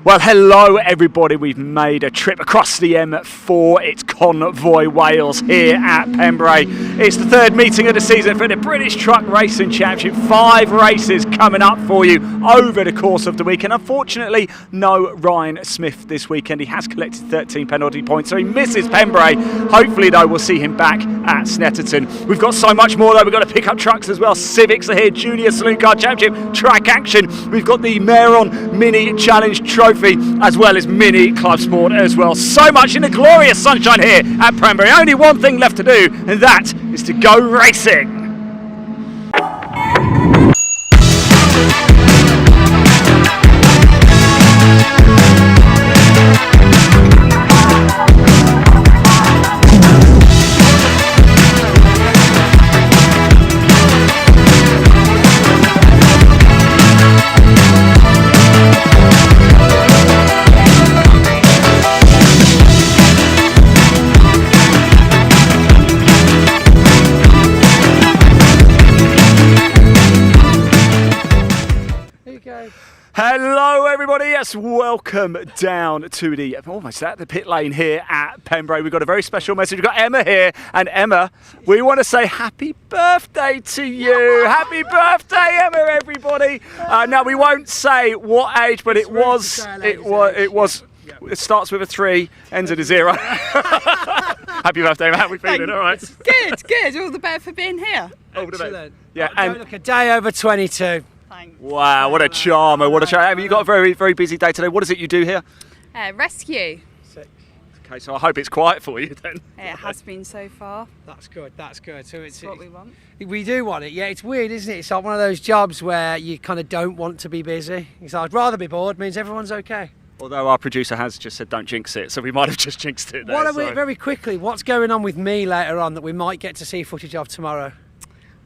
Well, hello everybody. We've made a trip across the M4. It's Convoy Wales here at Pembrey. It's the third meeting of the season for the British Truck Racing Championship. 5 races coming up for you over the course of the weekend. Unfortunately, no Ryan Smith this weekend. He has collected 13 penalty points, so he misses Pembrey. Hopefully, though, we'll see him back at Snetterton. We've got so much more, though. We've got to pick up trucks as well. Civics are here. Junior Saloon Car Championship, track action. We've got the Maron Mini Challenge Trophy, as well as Mini Club Sport as well. So much in the glorious sunshine here at Pembrey. Only one thing left to do, and that is to go racing. Hello everybody, yes, welcome down to the, almost at the pit lane here at Pembrey. We've got a very special message. We've got Emma here, and Emma, we want to say happy birthday to you. Happy birthday, Emma, everybody. Now we won't say what age, but it starts with a 3, ends at a 0. Happy birthday, Emma. How are we feeling? All right. Good. All the better for being here. Excellent. Yeah, and look, a day over 22. Thanks. Wow, what a charmer, what a charmer. You've got a very, very busy day today. What is it you do here? Rescue. Okay, so I hope it's quiet for you then. It has been so far. That's good. So it's what we want. We do want it. Yeah, it's weird, isn't it? It's like one of those jobs where you kind of don't want to be busy. It's like, I'd rather be bored. Means everyone's okay. Although our producer has just said don't jinx it, so we might have just jinxed it there. Very quickly, what's going on with me later on that we might get to see footage of tomorrow?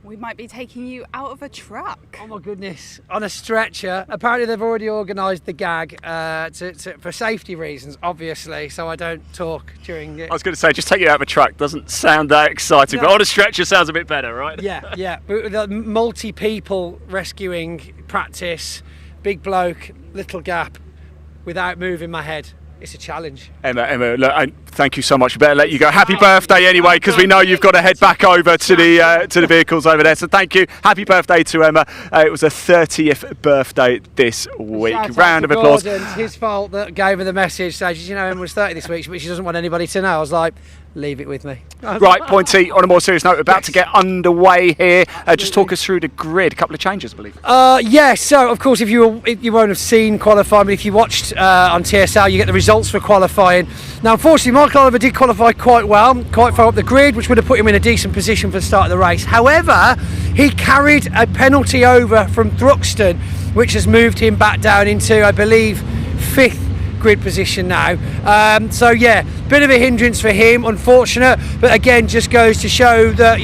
We might be taking you out of a truck. Oh my goodness, on a stretcher. Apparently they've already organised the gag for safety reasons, obviously, so I don't talk during it. I was going to say, just take you out of a truck doesn't sound that exciting, but on a stretcher sounds a bit better, right? Yeah. But the multi-people rescuing practice, big bloke, little gap, without moving my head. It's a challenge. Emma, look, thank you so much. We better let you go. Happy birthday anyway, because we know you've got to head back over to the vehicles over there. So thank you. Happy birthday to Emma. It was her 30th birthday this week. Round of applause. It's his fault that gave her the message. So, Emma was 30 this week, but she doesn't want anybody to know. I was like, leave it with me. Right, Pointy, on a more serious note, we're about to get underway here. Just talk us through the grid. A couple of changes, I believe. So of course, if you won't have seen qualifying, but if you watched on TSL, you get the results for qualifying. Now, unfortunately, Michael Oliver did qualify quite well, quite far up the grid, which would have put him in a decent position for the start of the race. However, he carried a penalty over from Thruxton, which has moved him back down into, I believe, 5th grid position now. So yeah, bit of a hindrance for him, unfortunate, but again, just goes to show that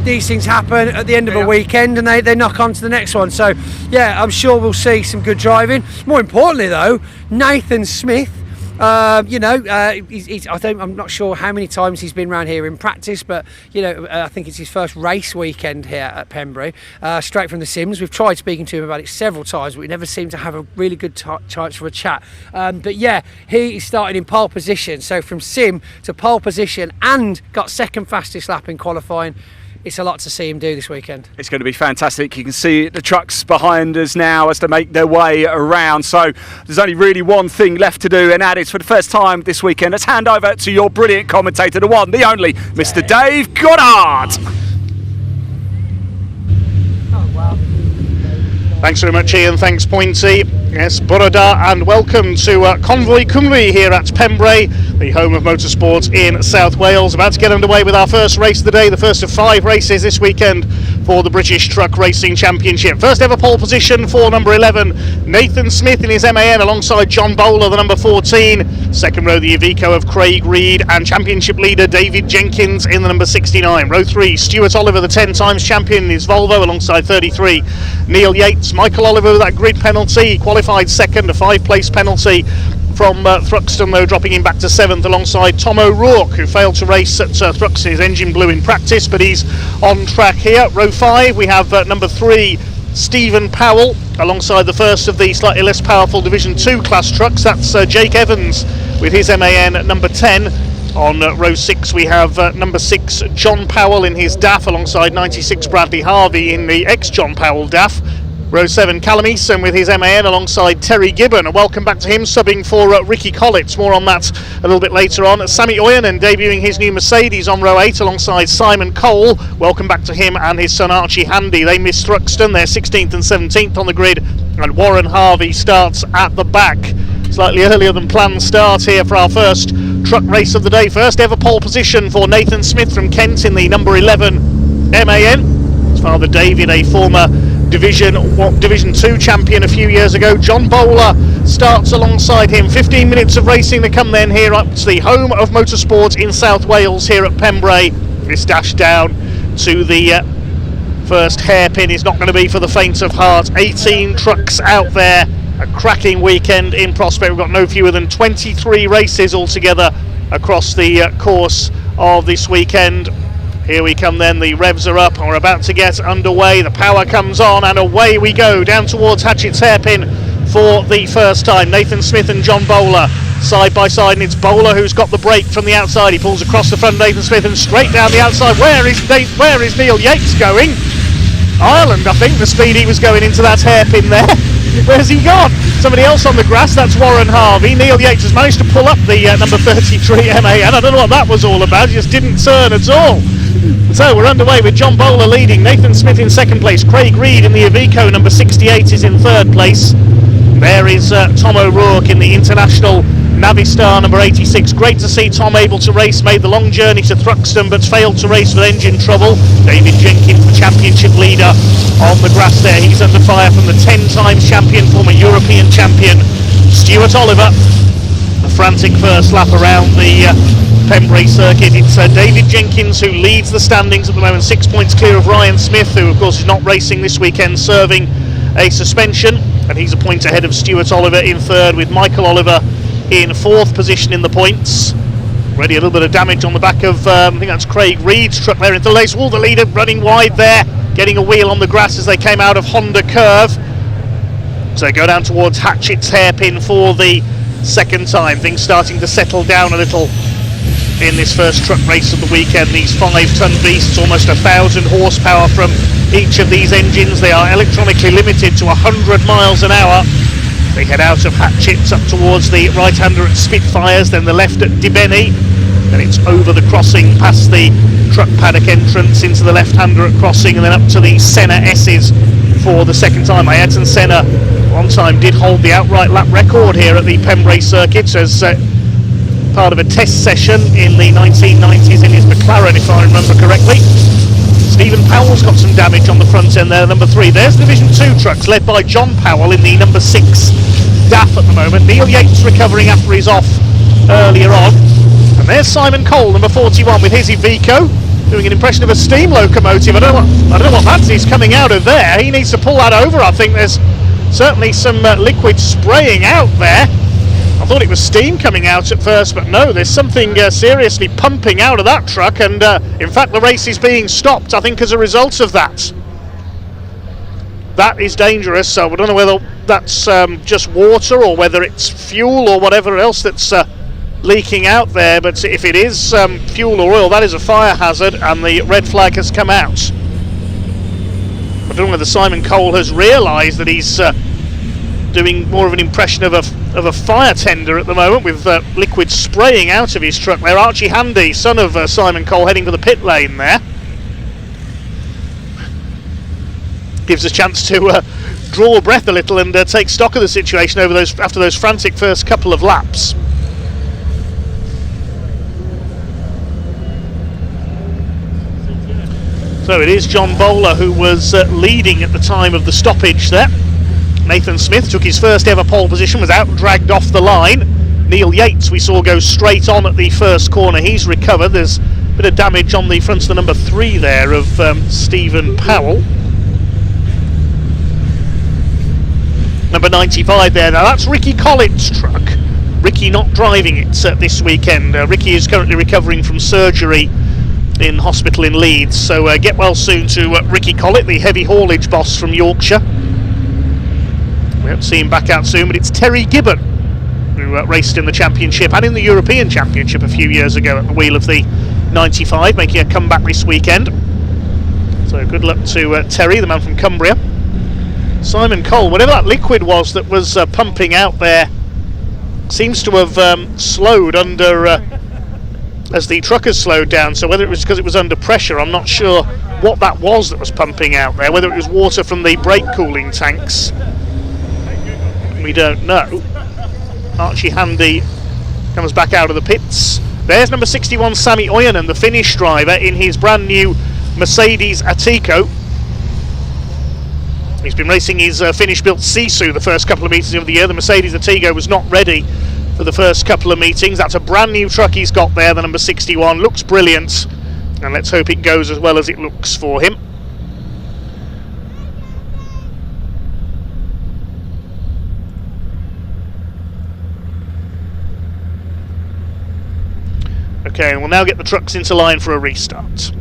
these things happen at the end of a weekend, and they knock on to the next one. So yeah, I'm sure we'll see some good driving. More importantly though, Nathan Smith, I'm not sure how many times he's been around here in practice, but I think it's his first race weekend here at Pembrey, straight from the Sims. We've tried speaking to him about it several times, but we never seem to have a really good chance for a chat. But yeah, he started in pole position, so from Sim to pole position, and got second fastest lap in qualifying. It's a lot to see him do this weekend. It's going to be fantastic. You can see the trucks behind us now as they make their way around. So there's only really one thing left to do, and that is, for the first time this weekend, let's hand over to your brilliant commentator, the one, the only, Mr. Dave Goddard. Oh, wow. Thanks very much, Ian. Thanks, Pointy. Yes, Burada, and welcome to Convoy Cymru here at Pembrey, the home of motorsport in South Wales. About to get underway with our first race of the day, the first of 5 races this weekend for the British Truck Racing Championship. First ever pole position for number 11, Nathan Smith in his MAN, alongside John Bowler, the number 14. Second row, the Iveco of Craig Reed, and championship leader David Jenkins in the number 69. Row 3, Stuart Oliver, the 10 times champion in his Volvo, alongside 33, Neil Yates. Michael Oliver with that grid penalty, he qualified second, a 5-place penalty from Thruxton, though, dropping him back to 7th alongside Tom O'Rourke, who failed to race at Thruxton. His engine blew in practice, but he's on track here. Row 5, we have number 3, Stephen Powell, alongside the first of the slightly less powerful Division 2 class trucks. That's Jake Evans with his MAN number 10. On row 6 we have number 6 John Powell in his DAF, alongside 96 Bradley Harvey in the ex-John Powell DAF. Row 7 Callum Eason with his MAN alongside Terry Gibbon. A welcome back to him, subbing for Ricky Collitz. More on that a little bit later on. Sammy Oyanen debuting his new Mercedes on row 8 alongside Simon Cole. Welcome back to him and his son Archie Handy. They miss Thruxton. They're 16th and 17th on the grid, and Warren Harvey starts at the back. Slightly earlier than planned start here for our first truck race of the day. First ever pole position for Nathan Smith from Kent in the number 11 MAN. His father David, a former Division 2 champion a few years ago. John Bowler starts alongside him. 15 minutes of racing to come then here up to the home of motorsport in South Wales here at Pembrey. This dash down to the first hairpin is not going to be for the faint of heart. 18 trucks out there. A cracking weekend in prospect. We've got no fewer than 23 races altogether across the course of this weekend. Here we come then, the revs are up and we're about to get underway. The power comes on and away we go down towards Hatchett's hairpin for the first time. Nathan Smith and John Bowler side by side, and it's Bowler who's got the brake from the outside. He pulls across the front of Nathan Smith and straight down the outside. Where is Neil Yates going? Ireland, I think, the speed he was going into that hairpin there. Where's he gone? Somebody else on the grass, that's Warren Harvey. Neil Yates has managed to pull up the number 33 MAN. I don't know what that was all about, he just didn't turn at all. So we're underway with John Bowler leading, Nathan Smith in second place, Craig Reed in the Iveco number 68 is in third place. There is Tom O'Rourke in the International Navistar number 86. Great to see Tom able to race, made the long journey to Thruxton but failed to race with engine trouble. David Jenkins, the championship leader on the grass there, he's under fire from the 10 times champion, former European champion Stuart Oliver. A frantic first lap around the Pembrey circuit. It's David Jenkins who leads the standings at the moment, 6 points clear of Ryan Smith, who of course is not racing this weekend, serving a suspension, and he's a point ahead of Stuart Oliver in third, with Michael Oliver in fourth position in the points. Already a little bit of damage on the back of I think that's Craig Reed's truck there into the lace wall. The leader running wide there, getting a wheel on the grass as they came out of Honda Curve. So they go down towards Hatchett's hairpin for the second time. Things starting to settle down a little in this first truck race of the weekend. These 5-ton beasts, almost 1,000 horsepower from each of these engines. They are electronically limited to 100 miles an hour. They head out of Hatchett's up towards the right-hander at Spitfires, then the left at Dibeni, then it's over the crossing past the truck paddock entrance into the left-hander at crossing, and then up to the Senna S's for the second time. Ayrton Senna one time did hold the outright lap record here at the Pembrey circuit as part of a test session in the 1990s in his McLaren, if I remember correctly. Stephen Powell's got some damage on the front end there, number 3. There's Division 2 trucks led by John Powell in the number 6 DAF at the moment. Neil Yates recovering after he's off earlier on. And there's Simon Cole, number 41, with his Iveco, doing an impression of a steam locomotive. I don't know what that is coming out of there. He needs to pull that over. I think there's certainly some liquid spraying out there. I thought it was steam coming out at first, but no, there's something seriously pumping out of that truck, and in fact the race is being stopped, I think, as a result of that. That is dangerous, so I don't know whether that's just water or whether it's fuel or whatever else that's leaking out there, but if it is fuel or oil, that is a fire hazard, and the red flag has come out. I don't know whether Simon Cole has realised that he's doing more of an impression of a fire tender at the moment, with liquid spraying out of his truck there. Archie Handy, son of Simon Cole, heading for the pit lane there. Gives us a chance to draw a breath a little and take stock of the situation after those frantic first couple of laps. So it is John Bowler who was leading at the time of the stoppage there. Nathan Smith took his first ever pole position, was out and dragged off the line. Neil Yates we saw go straight on at the first corner. He's recovered. There's a bit of damage on the front of the number 3 there of Stephen Powell. Number 95 there. Now that's Ricky Collitt's truck. Ricky not driving it this weekend. Ricky is currently recovering from surgery in hospital in Leeds. So get well soon to Ricky Collett, the heavy haulage boss from Yorkshire. We hope to see him back out soon, but it's Terry Gibbon who raced in the Championship and in the European Championship a few years ago at the wheel of the 95, making a comeback this weekend. So good luck to Terry, the man from Cumbria. Simon Cole, whatever that liquid was that was pumping out there, seems to have slowed under as the truckers slowed down. So whether it was because it was under pressure, I'm not sure what that was that was pumping out there. Whether it was water from the brake cooling tanks, we don't know. Archie Handy comes back out of the pits. There's number 61 Sami Ojanen, the Finnish driver, in his brand new Mercedes Atico. He's been racing his Finnish-built Sisu the first couple of meetings of the year. The Mercedes Atigo was not ready for the first couple of meetings. That's a brand new truck he's got there, the number 61. Looks brilliant, and let's hope it goes as well as it looks for him. Okay, and we'll now get the trucks into line for a restart.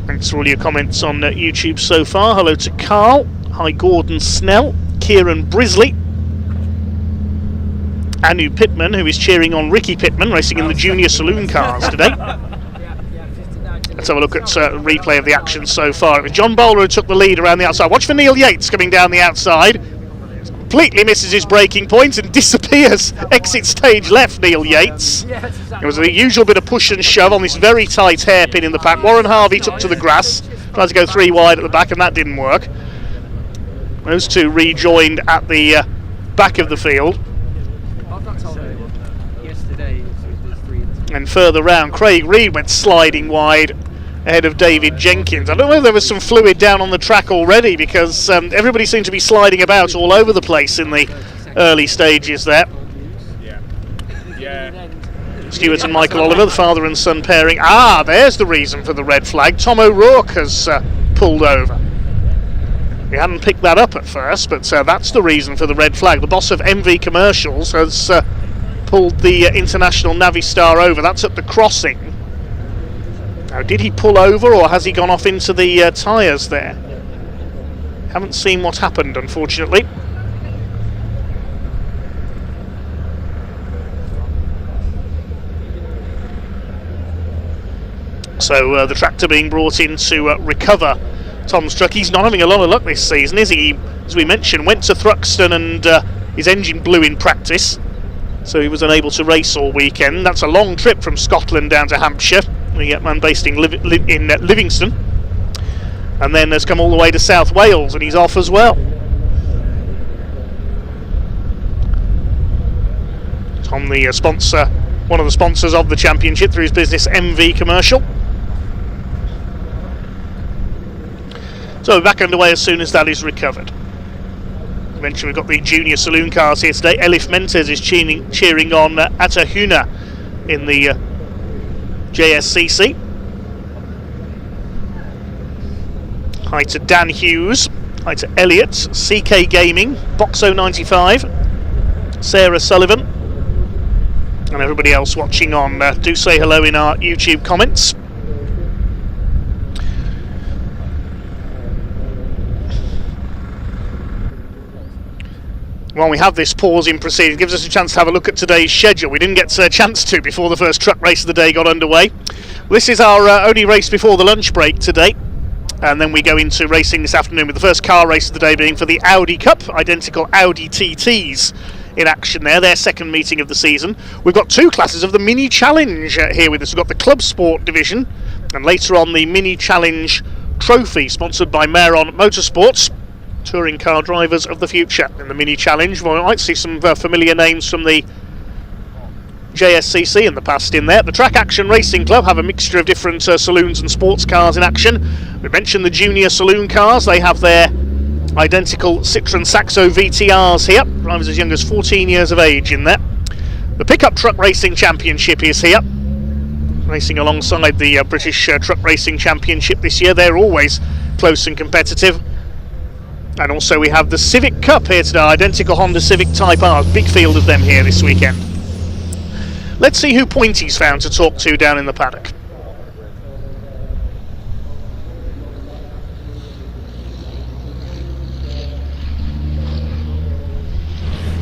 Thanks for all your comments on YouTube so far. Hello to Carl. Hi Gordon Snell. Kieran Brisley. Anu Pittman, who is cheering on Ricky Pittman, racing in the junior saloon cars today. Let's have a look at a replay of the action so far. It was John Bowler who took the lead around the outside. Watch for Neil Yates coming down the outside. Completely misses his braking point and disappears. Exit stage left, Neil Yates. It was the usual bit of push and shove on this very tight hairpin in the pack. Warren Harvey took to the grass, tried to go 3 wide at the back, and that didn't work. Those two rejoined at the back of the field. And further round, Craig Reed went sliding wide ahead of David Jenkins. I don't know if there was some fluid down on the track already, because everybody seemed to be sliding about all over the place in the early stages there. Stuart and Michael Oliver, the father and son pairing. Ah, there's the reason for the red flag. Tom O'Rourke has pulled over. We hadn't picked that up at first, but that's the reason for the red flag. The boss of MV Commercials has pulled the International Navistar over. That's at the crossing. Now, did he pull over, or has he gone off into the tyres there? Haven't seen what happened, unfortunately. So the tractor being brought in to recover Tom's truck. He's not having a lot of luck this season, is he? As we mentioned, went to Thruxton and his engine blew in practice, so he was unable to race all weekend. That's a long trip from Scotland down to Hampshire. The man based in Livingston, and then has come all the way to South Wales, and he's off as well. Tom, the sponsor, one of the sponsors of the championship through his business MV Commercial. So we're back underway as soon as that is recovered. I mentioned we've got the junior saloon cars here today. Elif Mentes is cheering on Atahuna in the JSCC. Hi to Dan Hughes. Hi to Elliot, CK Gaming, Boxo 95, Sarah Sullivan, and everybody else watching on. Do say hello in our YouTube comments. While we have this pause in proceedings, gives us a chance to have a look at today's schedule. We didn't get a chance to before the first truck race of the day got underway. This is our only race before the lunch break today, and then we go into racing this afternoon, with the first car race of the day being for the Audi Cup, identical Audi TTs in action there, their second meeting of the season. We've got 2 classes of the Mini Challenge here with us. We've got the Club Sport division, and later on the Mini Challenge Trophy, sponsored by Maximum Motorsport. Touring car drivers of the future in the Mini Challenge. Well, we might see some familiar names from the JSCC in the past in there. The Track Action Racing Club have a mixture of different saloons and sports cars in action. We mentioned the junior saloon cars. They have their identical Citroen Saxo VTRs here. Drivers as young as 14 years of age in there. The Pickup Truck Racing Championship is here, racing alongside the British Truck Racing Championship this year. They're always close and competitive. And also we have the Civic Cup here today, identical Honda Civic Type R, big field of them here this weekend. Let's see who Pointy's found to talk to down in the paddock.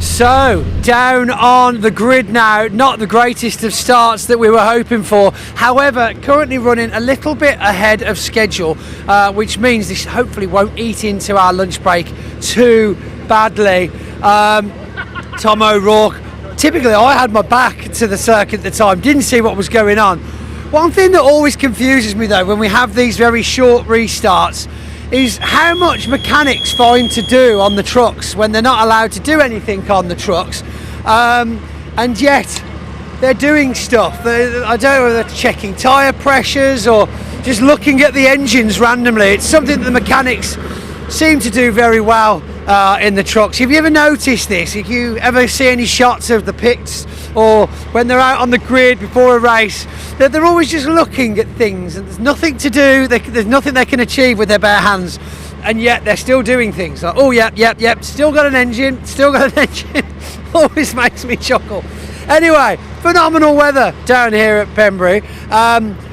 So, down on the grid now, not the greatest of starts that we were hoping for. However, currently running a little bit ahead of schedule, which means this hopefully won't eat into our lunch break too badly. Tom O'Rourke, typically I had my back to the circuit at the time, didn't see what was going on. One thing that always confuses me though, when we have these very short restarts, is how much mechanics find to do on the trucks when they're not allowed to do anything on the trucks, and yet they're doing stuff. I don't know whether they're checking tyre pressures or just looking at the engines randomly. It's something that the mechanics seem to do very well in the trucks. Have you ever noticed this? If you ever see any shots of the pits or when they're out on the grid before a race, they're always just looking at things and there's nothing to do, there's nothing they can achieve with their bare hands, and yet they're still doing things like, oh yep, still got an engine, always makes me chuckle. Anyway, phenomenal weather down here at Pembrey.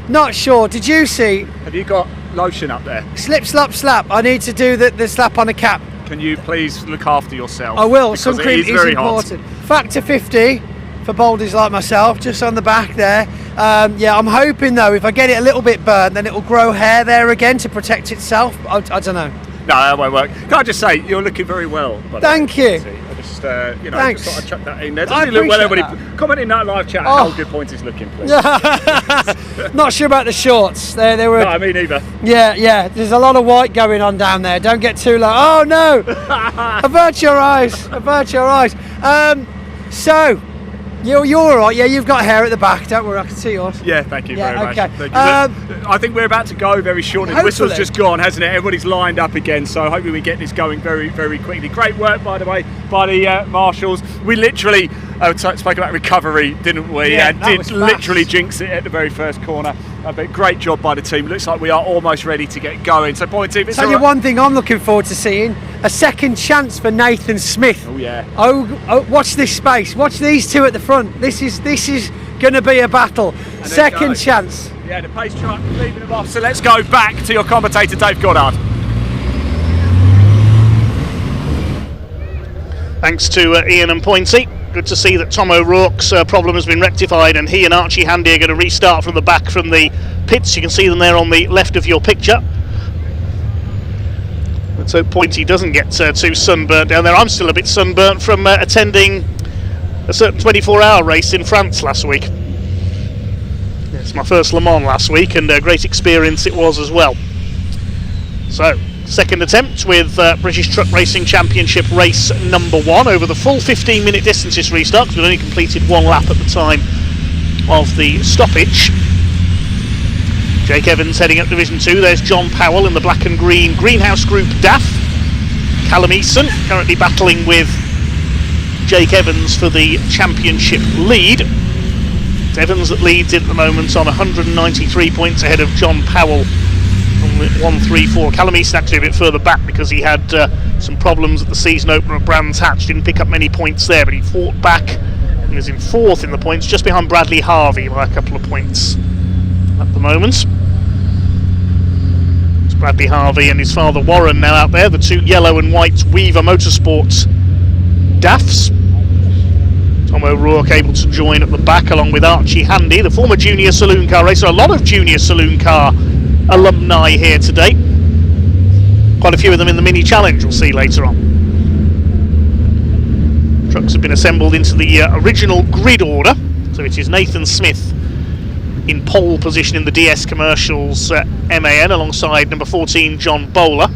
Not sure, did you see? Have you got lotion up there? Slip, slap, slap. I need to do the slap on a cap. Can you please look after yourself? I will. Because Sun cream is important. Factor 50 for boldies like myself, just on the back there. Yeah, I'm hoping though, if I get it a little bit burnt, then it will grow hair there again to protect itself. I don't know. No, that won't work. Can I just say, you're looking very well. Thank you. I just, Thanks. just thought I'd chuck that in there. I Doesn't look well, appreciate everybody. Comment in that live chat how good Pointy's looking, please. Not sure about the shorts. They were. No, me neither. Yeah. There's a lot of white going on down there. Don't get too low. Oh no! Avert your eyes. So. You're all right. Yeah, you've got hair at the back. Don't worry, I can see yours. Yeah, thank you very much. Okay. Thank you. I think we're about to go very shortly. The whistle's just gone, hasn't it? Everybody's lined up again, so hopefully we get this going very, very quickly. Great work, by the way, by the marshals. We literally spoke about recovery, didn't we? Yeah, and did literally jinx it at the very first corner. But great job by the team. Looks like we are almost ready to get going. So, Pointy, it's tell you one thing I'm looking forward to seeing: a second chance for Nathan Smith. Oh yeah. Oh, watch this space. Watch these two at the front. This is going to be a battle. Second chance. Yeah, the pace truck leaving them off. So let's go back to your commentator, Dave Goddard. Thanks to Ian and Pointy. Good to see that Tom O'Rourke's problem has been rectified, and he and Archie Handy are going to restart from the back from the pits. You can see them there on the left of your picture. Let's hope Pointy doesn't get too sunburnt down there. I'm still a bit sunburnt from attending a certain 24-hour race in France last week. It's my first Le Mans last week, and a great experience it was as well. So, second attempt with British Truck Racing Championship race number 1 over the full 15-minute distance this restart, because we'd only completed 1 lap at the time of the stoppage. Jake Evans heading up Division 2. There's John Powell in the black and green Greenhouse Group DAF. Callum Eason currently battling with Jake Evans for the championship lead. It's Evans that leads it at the moment on 193 points ahead of John Powell on 134. Callum Eason actually a bit further back because he had some problems at the season opener at Brands Hatch. Didn't pick up many points there, but he fought back and is in 4th in the points, just behind Bradley Harvey by a couple of points at the moment. It's Bradley Harvey and his father Warren now out there, the 2 yellow and white Weaver Motorsports DAFs. Tom O'Rourke able to join at the back along with Archie Handy, the former junior saloon car racer. A lot of junior saloon car alumni here today. Quite a few of them in the mini challenge we'll see later on. Trucks have been assembled into the original grid order, so it is Nathan Smith in pole position in the DS Commercials MAN alongside number 14 John Bowler.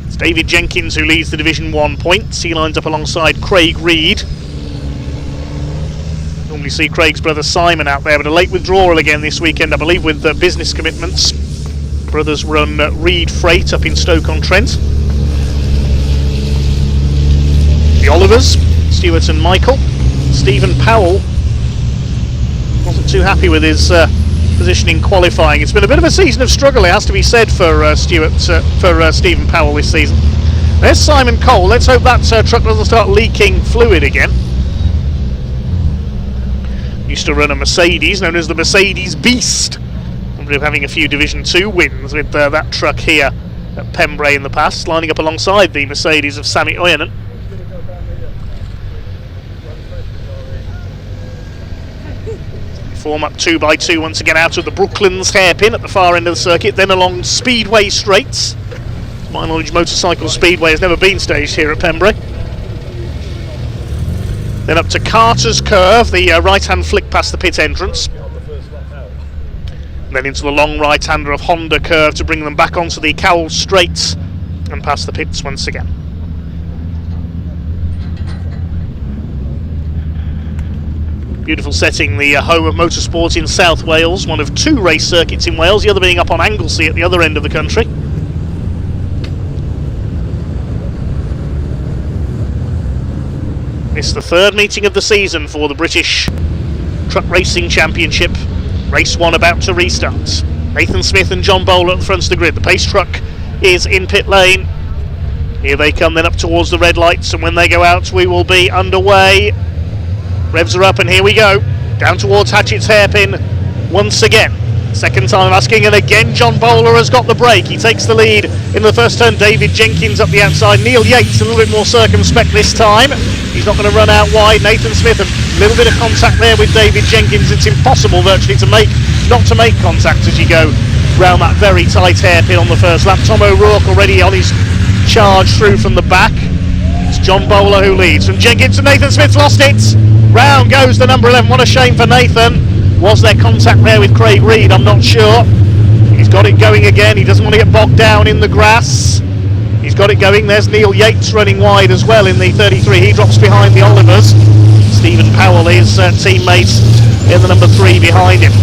It's David Jenkins who leads the Division 1 points. He lines up alongside Craig Reed. Normally see Craig's brother Simon out there, but a late withdrawal again this weekend, I believe, with business commitments. Brothers run Reed Freight up in Stoke-on-Trent. The Olivers, Stuart and Michael. Stephen Powell wasn't too happy with his position in qualifying. It's been a bit of a season of struggle, it has to be said, for Stephen Powell this season. There's Simon Cole. Let's hope that truck doesn't start leaking fluid again. Used to run a Mercedes known as the Mercedes Beast. Remember him having a few Division 2 wins with that truck here at Pembrey in the past, lining up alongside the Mercedes of Sami Ojanen. Form up 2x2 once again out of the Brooklands hairpin at the far end of the circuit, then along Speedway straights. To my knowledge, Motorcycle Speedway has never been staged here at Pembrey. Then up to Carter's Curve, the right-hand flick past the pit entrance. And then into the long right-hander of Honda Curve to bring them back onto the Cowell Straights and past the pits once again. Beautiful setting, the home of motorsport in South Wales, one of 2 race circuits in Wales, the other being up on Anglesey at the other end of the country. It's the 3rd meeting of the season for the British Truck Racing Championship. Race 1 about to restart. Nathan Smith and John Bowler at the front of the grid. The pace truck is in pit lane. Here they come then up towards the red lights, and when they go out we will be underway. Revs are up and here we go. Down towards Hatchett's hairpin once again. Second time I'm asking, and again John Bowler has got the break. He takes the lead in the first turn. David Jenkins up the outside. Neil Yates a little bit more circumspect this time. He's not going to run out wide. Nathan Smith, a little bit of contact there with David Jenkins. It's impossible virtually not to make contact as you go round that very tight hairpin on the first lap. Tom O'Rourke already on his charge through from the back. It's John Bowler who leads. From Jenkins to Nathan Smith, lost it. Round goes the number 11. What a shame for Nathan. Was there contact there with Craig Reed? I'm not sure. He's got it going again. He doesn't want to get bogged down in the grass. He's got it going. There's Neil Yates running wide as well in the 33. He drops behind the Olivers. Stephen Powell, his teammate, in the number 3 behind him.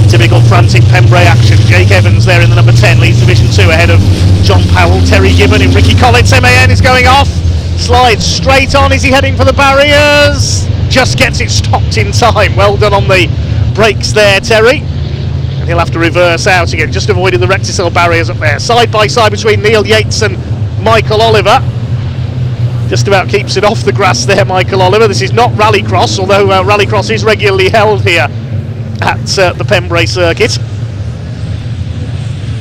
Typical frantic Pembrey action. Jake Evans there in the number 10 leads Division 2 ahead of John Powell. Terry Gibbon in Ricky Collins. MAN is going off. Slides straight on. Is he heading for the barriers? Just gets it stopped in time. Well done on the brakes there, Terry. And he'll have to reverse out again. Just avoided the Recticel barriers up there. Side by side between Neil Yates and Michael Oliver. Just about keeps it off the grass there, Michael Oliver. This is not Rallycross, although Rallycross is regularly held here at the Pembrey circuit.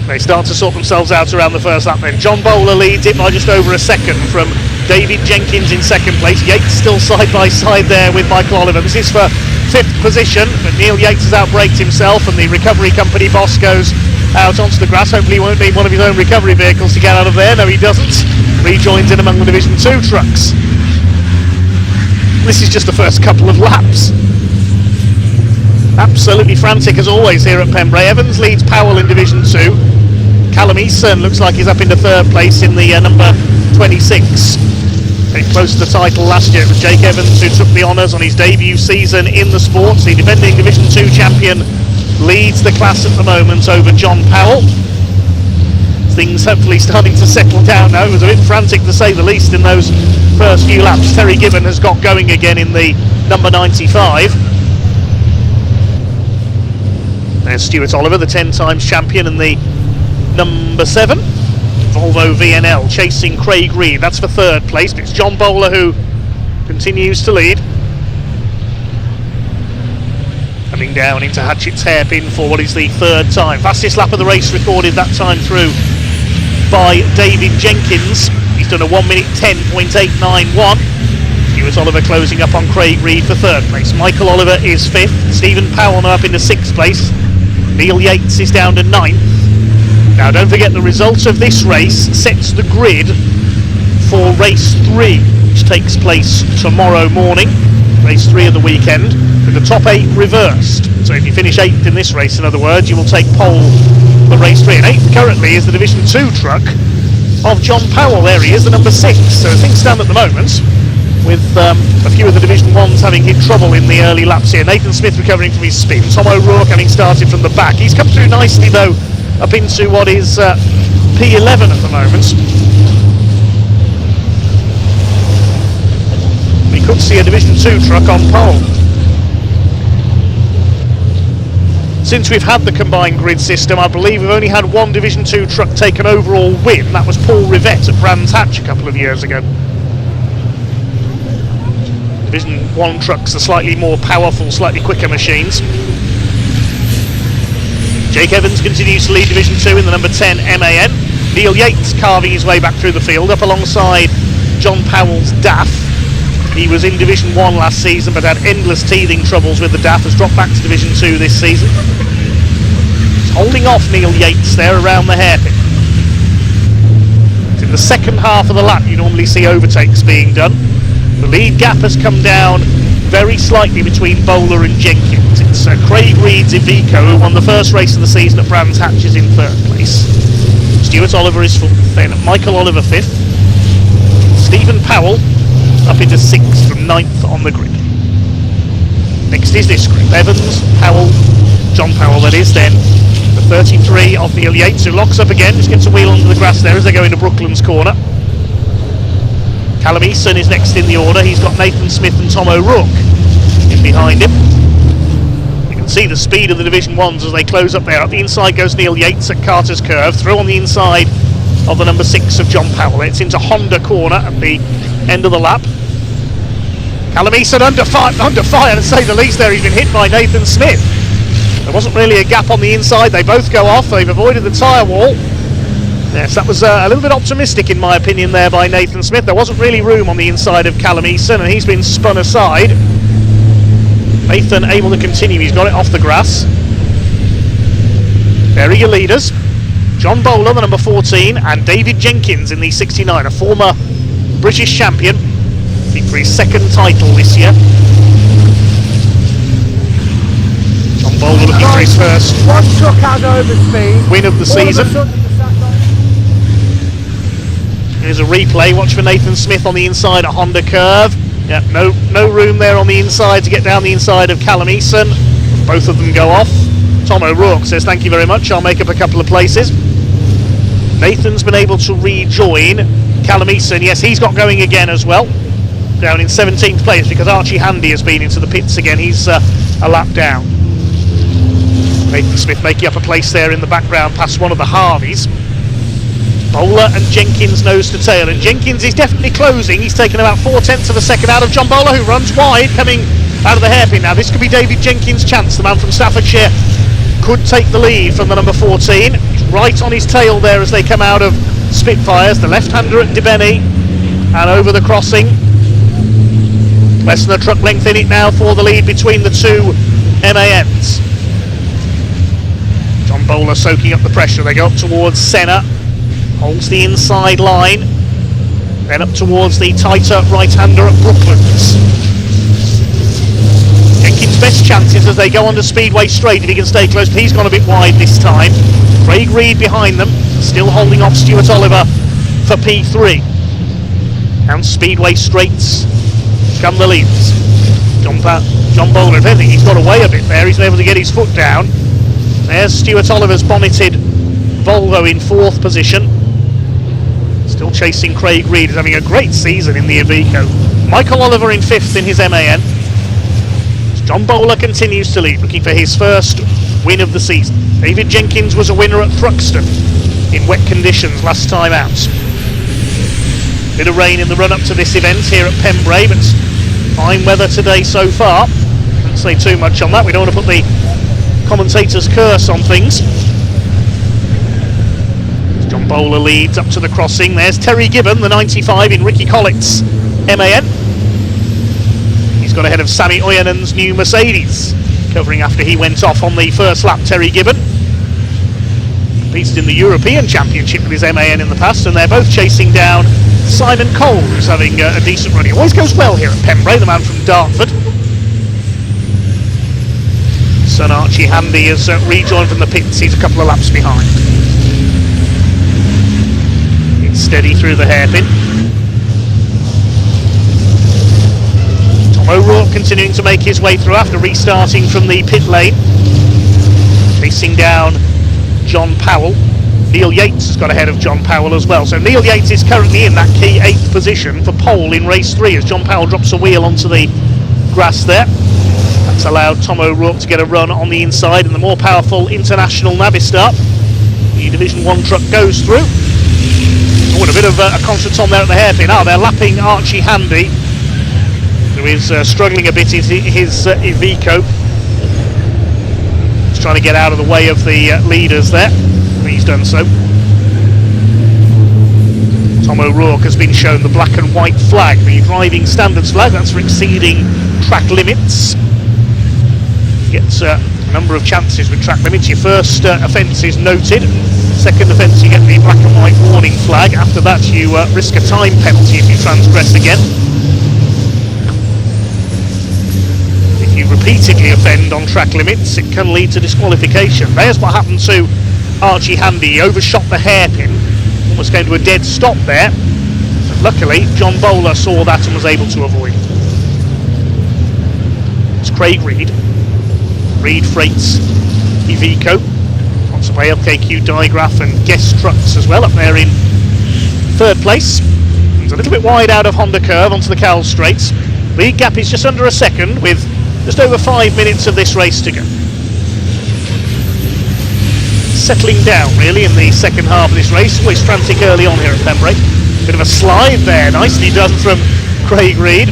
They start to sort themselves out around the first lap then. John Bowler leads it by just over a second from David Jenkins in second place. Yates still side by side there with Michael Oliver. This is for 5th position, but Neil Yates has outbraked himself and the recovery company boss goes out onto the grass. Hopefully he won't need one of his own recovery vehicles to get out of there. No, he doesn't. Rejoins in among the Division 2 trucks. This is just the first couple of laps. Absolutely frantic as always here at Pembrey. Evans leads Powell in Division 2. Callum Eason looks like he's up into 3rd place in the number 26. Very close to the title last year. It was Jake Evans who took the honours on his debut season in the sports. The defending Division 2 champion leads the class at the moment over John Powell. Things hopefully starting to settle down now. It was a bit frantic to say the least in those first few laps. Terry Gibbon has got going again in the number 95. There's Stuart Oliver, the 10 times champion, and the number 7 Volvo VNL chasing Craig Reed. That's for 3rd place, but it's John Bowler who continues to lead. Coming down into Hatchett's hairpin for what is the 3rd time. Fastest lap of the race recorded that time through by David Jenkins. He's done a 1 minute 10.891. Stuart Oliver closing up on Craig Reed for 3rd place. Michael Oliver is 5th. Stephen Powell now up into 6th place. Neil Yates is down to 9th. Now don't forget the results of this race sets the grid for race 3, which takes place tomorrow morning. Race 3 of the weekend, with the top 8 reversed. So if you finish 8th in this race, in other words, you will take pole for race 3. And 8th currently is the Division 2 truck of John Powell. There he is, the number 6. So as things stand at the moment, with a few of the Division 1s having hit trouble in the early laps here. Nathan Smith recovering from his spin. Tom O'Rourke having started from the back. He's come through nicely though, up into what is P11 at the moment. We could see a Division 2 truck on pole. Since we've had the combined grid system, I believe we've only had one Division 2 truck take an overall win. That was Paul Rivette at Brands Hatch a couple of years ago. Division 1 trucks are slightly more powerful, slightly quicker machines. Jake Evans continues to lead Division 2 in the number 10 MAN. Neil Yates carving his way back through the field, up alongside John Powell's DAF. He was in Division 1 last season but had endless teething troubles with the DAF, has dropped back to Division 2 this season. He's holding off Neil Yates there around the hairpin. In the second half of the lap you normally see overtakes being done. The lead gap has come down very slightly between Bowler and Jenkins. It's Craig Reed's Iveco who won the first race of the season at Brands Hatch is in third place. Stuart Oliver is fourth, then Michael Oliver fifth. Stephen Powell up into 6th from 9th on the grid. Next is this group: Evans, Powell, John Powell that is, then the 33 of Neil Yates, who locks up again, just gets a wheel onto the grass there as they go into Brooklands corner. Callum Eason is next in the order. He's got Nathan Smith and Tom O'Rourke in behind him. You can see the speed of the Division 1s as they close up there. Up the inside goes Neil Yates at Carter's Curve, through on the inside of the number 6 of John Powell. It's into Honda corner at the end of the lap. Callum Eason under fire to say the least there. He's been hit by Nathan Smith. There wasn't really a gap on the inside. They both go off. They've avoided the tyre wall. Yes, that was a little bit optimistic in my opinion there by Nathan Smith. There wasn't really room on the inside of Callum Eason and he's been spun aside. Nathan able to continue. He's got it off the grass. There are your leaders. John Bowler, the number 14, and David Jenkins in the 69, a former British champion, I think for his second title this year. John Bowler looking for his first One truck has overspeed. win of the season. Here's a replay. Watch for Nathan Smith on the inside at Honda Curve. Yeah, no room there on the inside to get down the inside of Callum Eason. Both of them go off. Tom O'Rourke says thank you very much, I'll make up a couple of places. Nathan's been able to rejoin Callum Eason. Yes, he's got going again as well, down in 17th place because Archie Handy has been into the pits again. He's a lap down. Nathan Smith making up a place there in the background past one of the Harveys. Bowler and Jenkins nose to tail, and Jenkins is definitely closing. He's taken about 4/10 of a second out of John Bowler, who runs wide coming out of the hairpin. Now this could be David Jenkins' chance. The man from Staffordshire could take the lead from the number 14. He's right on his tail there as they come out of Spitfires. The left-hander at Debenny and over the crossing. Less than a truck length in it now for the lead between the two MANs. John Bowler soaking up the pressure. They go up towards Senna. Holds the inside line, then up towards the tighter right-hander at Brooklands. Jenkins' best chances as they go onto Speedway Straight if he can stay close, but he's gone a bit wide this time. Craig Reed behind them, still holding off Stuart Oliver for P3. And Speedway Straights come the leaders. John Bowler, if anything, he's got away a bit there, he's been able to get his foot down. There's Stuart Oliver's bonneted Volvo in 4th position. Still chasing Craig Reed, is having a great season in the Iveco. Michael Oliver in 5th in his MAN. John Bowler continues to lead, looking for his first win of the season. David Jenkins was a winner at Thruxton in wet conditions last time out. Bit of rain in the run-up to this event here at Pembrey, but fine weather today so far. Don't say too much on that, we don't want to put the commentator's curse on things. John Bowler leads up to the crossing. There's Terry Gibbon, the 95 in Ricky Collett's MAN. He's got ahead of Sammy Oyenen's new Mercedes, covering after he went off on the first lap. Terry Gibbon competed in the European Championship with his MAN in the past, and they're both chasing down Simon Cole, who's having a decent run. He always goes well here at Pembrey, the man from Dartford. Son Archie Handy has rejoined from the pits. He's a couple of laps behind. Steady through the hairpin. Tom O'Rourke continuing to make his way through after restarting from the pit lane. Chasing down John Powell. Neil Yates has got ahead of John Powell as well. So Neil Yates is currently in that key 8th position for pole in race 3 as John Powell drops a wheel onto the grass there. That's That's allowed Tom O'Rourke to get a run on the inside, and the more powerful International Navistar, the Division 1 truck, goes through. Oh, and a bit of a contretemps there at the hairpin. They're lapping Archie Handy, who is struggling a bit in his Iveco. He's trying to get out of the way of the leaders there, and he's done so. Tom O'Rourke has been shown the black and white flag, the driving standards flag. That's for exceeding track limits. Gets a number of chances with track limits. Your first offence is noted. Second offence, you get the black and white warning flag. After that, you risk a time penalty if you transgress again. If you repeatedly offend on track limits, it can lead to disqualification. There's what happened to Archie Handy. He overshot the hairpin, almost came to a dead stop there. But luckily, John Bowler saw that and was able to avoid. It's Craig Reed. Reed Freight's Iveco. Lots of LKQ Digraph and Guest trucks as well up there in third place. He's a little bit wide out of Honda Curve onto the Cowell Straights. Lead gap is just under a second with just over 5 minutes of this race to go. Settling down really in the second half of this race. Always frantic early on here at Pembrey. Bit of a slide there, nicely done from Craig Reed.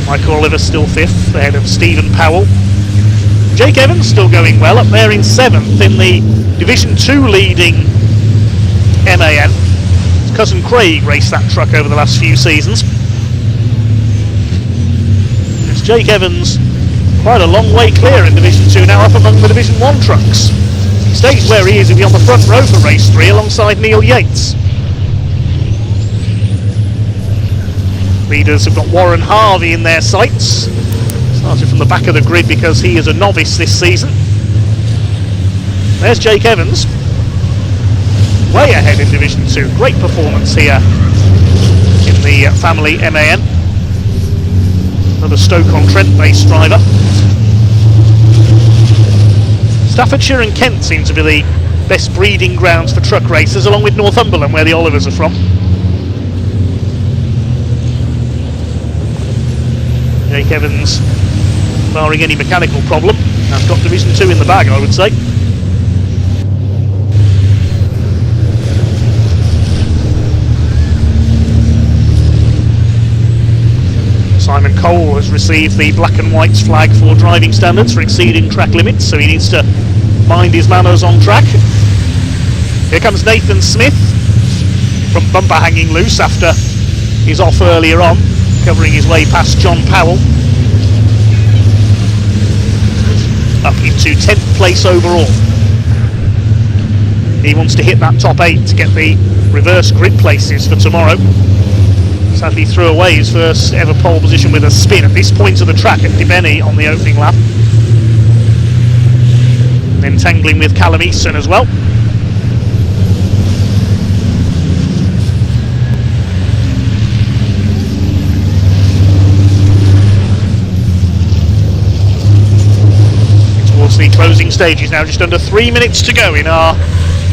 Michael Oliver still fifth, ahead of Stephen Powell. Jake Evans still going well, up there in seventh in the Division 2 leading MAN. His cousin Craig raced that truck over the last few seasons. It's Jake Evans quite a long way clear in Division 2 now, up among the Division 1 trucks. He stays where he is, he'll be on the front row for race 3 alongside Neil Yates. Leaders have got Warren Harvey in their sights. Started from the back of the grid because he is a novice this season. There's Jake Evans, way ahead in Division 2. Great performance here in the family MAN. Another Stoke-on-Trent based driver. Staffordshire and Kent seem to be the best breeding grounds for truck racers, along with Northumberland, where the Olivers are from. Jake Evans, barring any mechanical problem, has got Division 2 in the bag, I would say. Simon Cole has received the black and whites flag for driving standards for exceeding track limits, so he needs to mind his manners on track. Here comes Nathan Smith from bumper hanging loose after he's off earlier on, covering his way past John Powell. Up into 10th place overall. He wants to hit that top 8 to get the reverse grid places for tomorrow. Sadly threw away his first ever pole position with a spin at this point of the track at Dibeni on the opening lap. And then tangling with Callum Easton as well. Towards the closing stages now, just under 3 minutes to go in our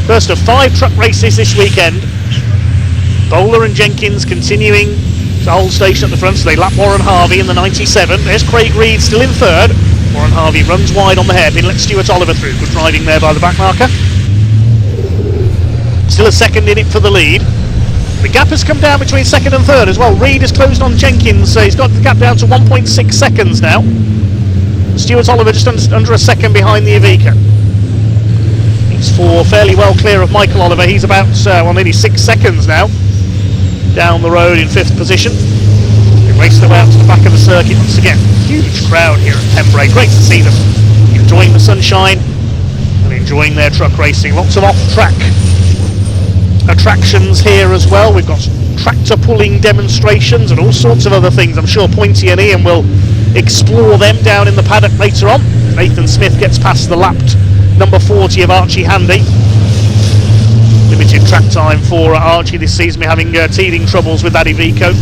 first of 5 truck races this weekend. Bowler and Jenkins continuing to hold station at the front, so they lap Warren Harvey in the 97. There's Craig Reed still in third. Warren Harvey runs wide on the hairpin, lets Stuart Oliver through. Good driving there by the back marker. Still a second in it for the lead. The gap has come down between second and third as well. Reed has closed on Jenkins, so he's got the gap down to 1.6 seconds now. Stuart Oliver just under a second behind the Iveco. He's fairly well clear of Michael Oliver. He's about nearly 6 seconds now down the road in 5th position. They race their way out to the back of the circuit once again. Huge crowd here at Pembrey. Great to see them enjoying the sunshine and enjoying their truck racing. Lots of off-track attractions here as well. We've got tractor pulling demonstrations and all sorts of other things. I'm sure Pointy and Ian will explore them down in the paddock later on. Nathan Smith gets past the lapped number 40 of Archie Handy. Limited track time for Archie this season. We're having teething troubles with that Iveco.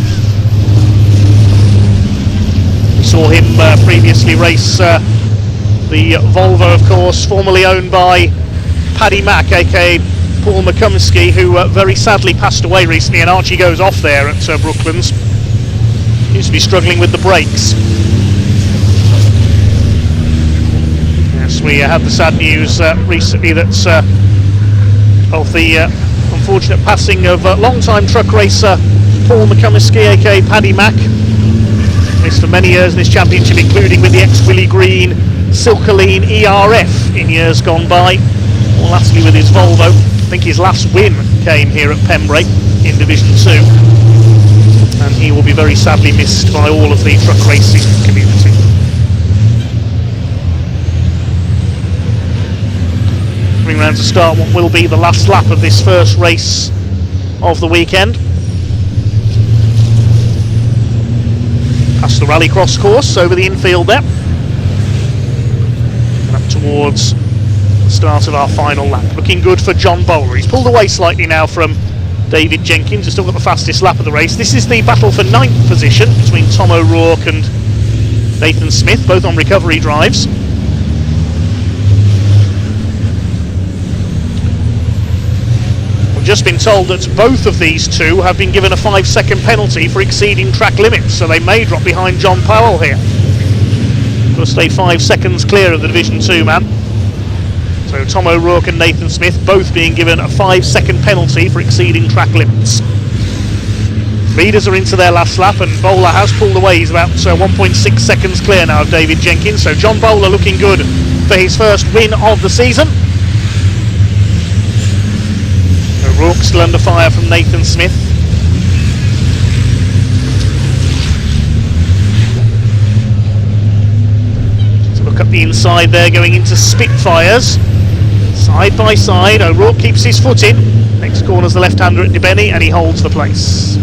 We saw him previously race the Volvo, of course, formerly owned by Paddy Mack, aka Paul McCumsky, who very sadly passed away recently, and Archie goes off there at Brooklands. Seems to be struggling with the brakes. Yes, we had the sad news recently that of the unfortunate passing of long-time truck racer Paul McCumiskey, aka Paddy Mac. Raced for many years in this championship, including with the ex-Willie Green Silkaline ERF in years gone by. Well, lastly with his Volvo. I think his last win came here at Pembrey in Division 2. And he will be very sadly missed by all of the truck racing community. Coming round to start what will be the last lap of this first race of the weekend. Past the rallycross course over the infield there. And up towards the start of our final lap. Looking good for John Bowler. He's pulled away slightly now from David Jenkins, who's still got the fastest lap of the race. This is the battle for 9th position between Tom O'Rourke and Nathan Smith, both on recovery drives. Just been told that both of these two have been given a 5-second penalty for exceeding track limits, so they may drop behind John Powell here. Got to stay 5 seconds clear of the Division 2 man. So Tom O'Rourke and Nathan Smith both being given a 5-second penalty for exceeding track limits. Leaders are into their last lap, and Bowler has pulled away. He's about 1.6 seconds clear now of David Jenkins, so John Bowler looking good for his first win of the season. O'Rourke still under fire from Nathan Smith. So look up the inside there, going into Spitfires. Side by side, O'Rourke keeps his foot in. Next corner's the left-hander at Debenny, and he holds the place.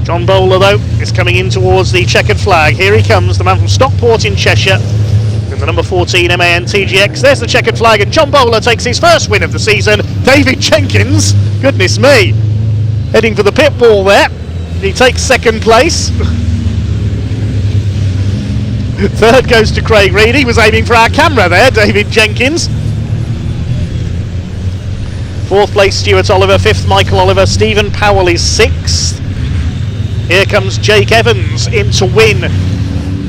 John Bowler, though, is coming in towards the checkered flag. Here he comes, the man from Stockport in Cheshire. In the number 14 MAN TGX, there's the checkered flag, and John Bowler takes his first win of the season. David Jenkins, goodness me, heading for the pit wall there. He takes second place. Third goes to Craig Reid. He was aiming for our camera there, David Jenkins. Fourth place, Stuart Oliver. Fifth, Michael Oliver. Stephen Powell is sixth. Here comes Jake Evans in to win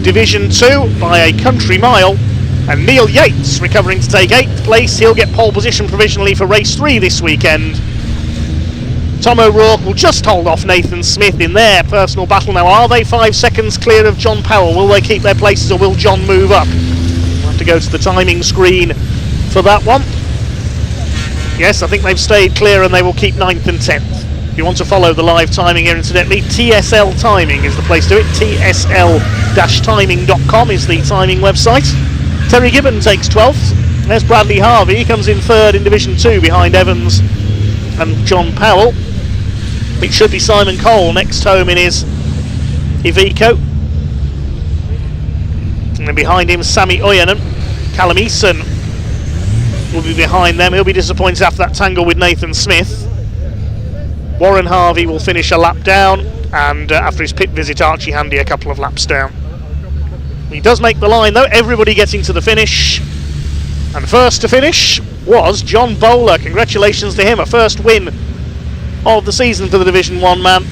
Division 2 by a country mile, and Neil Yates recovering to take 8th place. He'll get pole position provisionally for race 3 this weekend. Tom O'Rourke will just hold off Nathan Smith in their personal battle now. Are they 5 seconds clear of John Powell? Will they keep their places, or will John move up? We'll have to go to the timing screen for that one. Yes, I think they've stayed clear, and they will keep 9th and 10th. If you want to follow the live timing here, incidentally, TSL Timing is the place to do it. TSL-timing.com is the timing website. Terry Gibbon takes 12th. There's Bradley Harvey. He comes in 3rd in Division 2 behind Evans and John Powell. It should be Simon Cole next home in his Iveco. And then behind him, Sammy Oyanen. Callum Eason will be behind them. He'll be disappointed after that tangle with Nathan Smith. Warren Harvey will finish a lap down, and after his pit visit, Archie Handy a couple of laps down. He does make the line though, everybody getting to the finish. And first to finish was John Bowler. Congratulations to him, a first win of the season for the Division 1 man.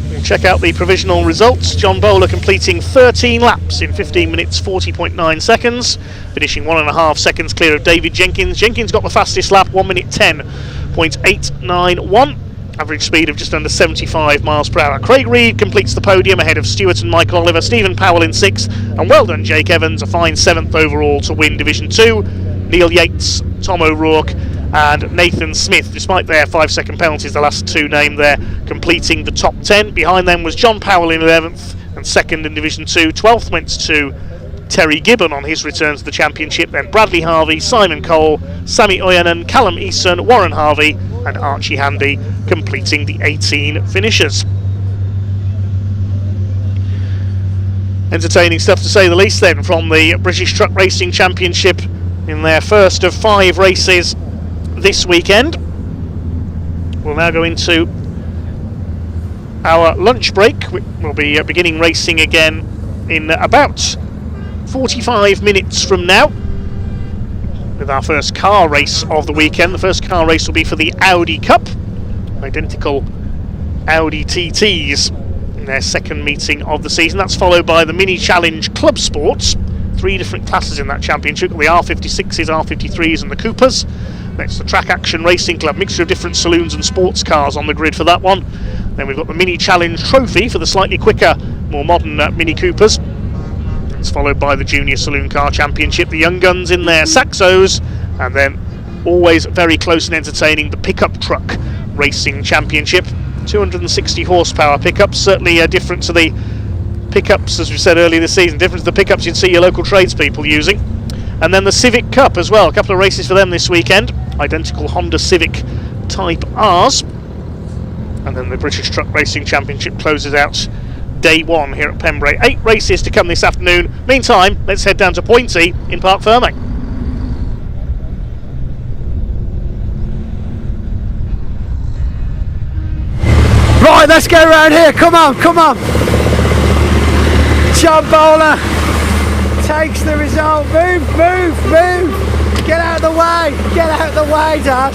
We'll check out the provisional results. John Bowler completing 13 laps in 15 minutes 40.9 seconds, finishing 1.5 seconds clear of David Jenkins. Jenkins got the fastest lap, 1 minute 10.891. Average speed of just under 75 miles per hour. Craig Reid completes the podium ahead of Stuart and Michael Oliver. Stephen Powell in 6th, and well done Jake Evans, a fine 7th overall to win Division 2. Neil Yates, Tom O'Rourke and Nathan Smith, despite their 5-second penalties, the last two named there, completing the top 10. Behind them was John Powell in 11th and 2nd in Division 2. 12th went to Terry Gibbon on his return to the championship. Then Bradley Harvey, Simon Cole, Sammy Oyanen, Callum Eason, Warren Harvey and Archie Handy completing the 18 finishers. Entertaining stuff to say the least then from the British Truck Racing Championship in their first of 5 races this weekend. We'll now go into our lunch break. We'll be beginning racing again in about 45 minutes from now. with our first car race of the weekend. The first car race will be for the Audi Cup. Identical Audi TTs in their second meeting of the season. That's followed by the Mini Challenge Club Sports. 3 different classes in that championship, the R56s, R53s and the Coopers. Next, the Track Action Racing Club, mixture of different saloons and sports cars on the grid for that one. Then we've got the Mini Challenge Trophy for the slightly quicker, more modern Mini Coopers. It's followed by the Junior Saloon Car Championship, the Young Guns in their Saxos, and then always very close and entertaining, the Pickup Truck Racing Championship. 260 horsepower pickups, certainly different to the pickups, as we said earlier this season, different to the pickups you'd see your local tradespeople using. And then the Civic Cup as well, a couple of races for them this weekend. Identical Honda Civic Type Rs. And then the British Truck Racing Championship closes out day 1 here at Pembrey. 8 races to come this afternoon. Meantime, let's head down to Pointy in Parc Fermé. Right, let's go around here. Come on, come on. John Bowler takes the result. Move, move, move. Get out of the way. Get out of the way, Daz.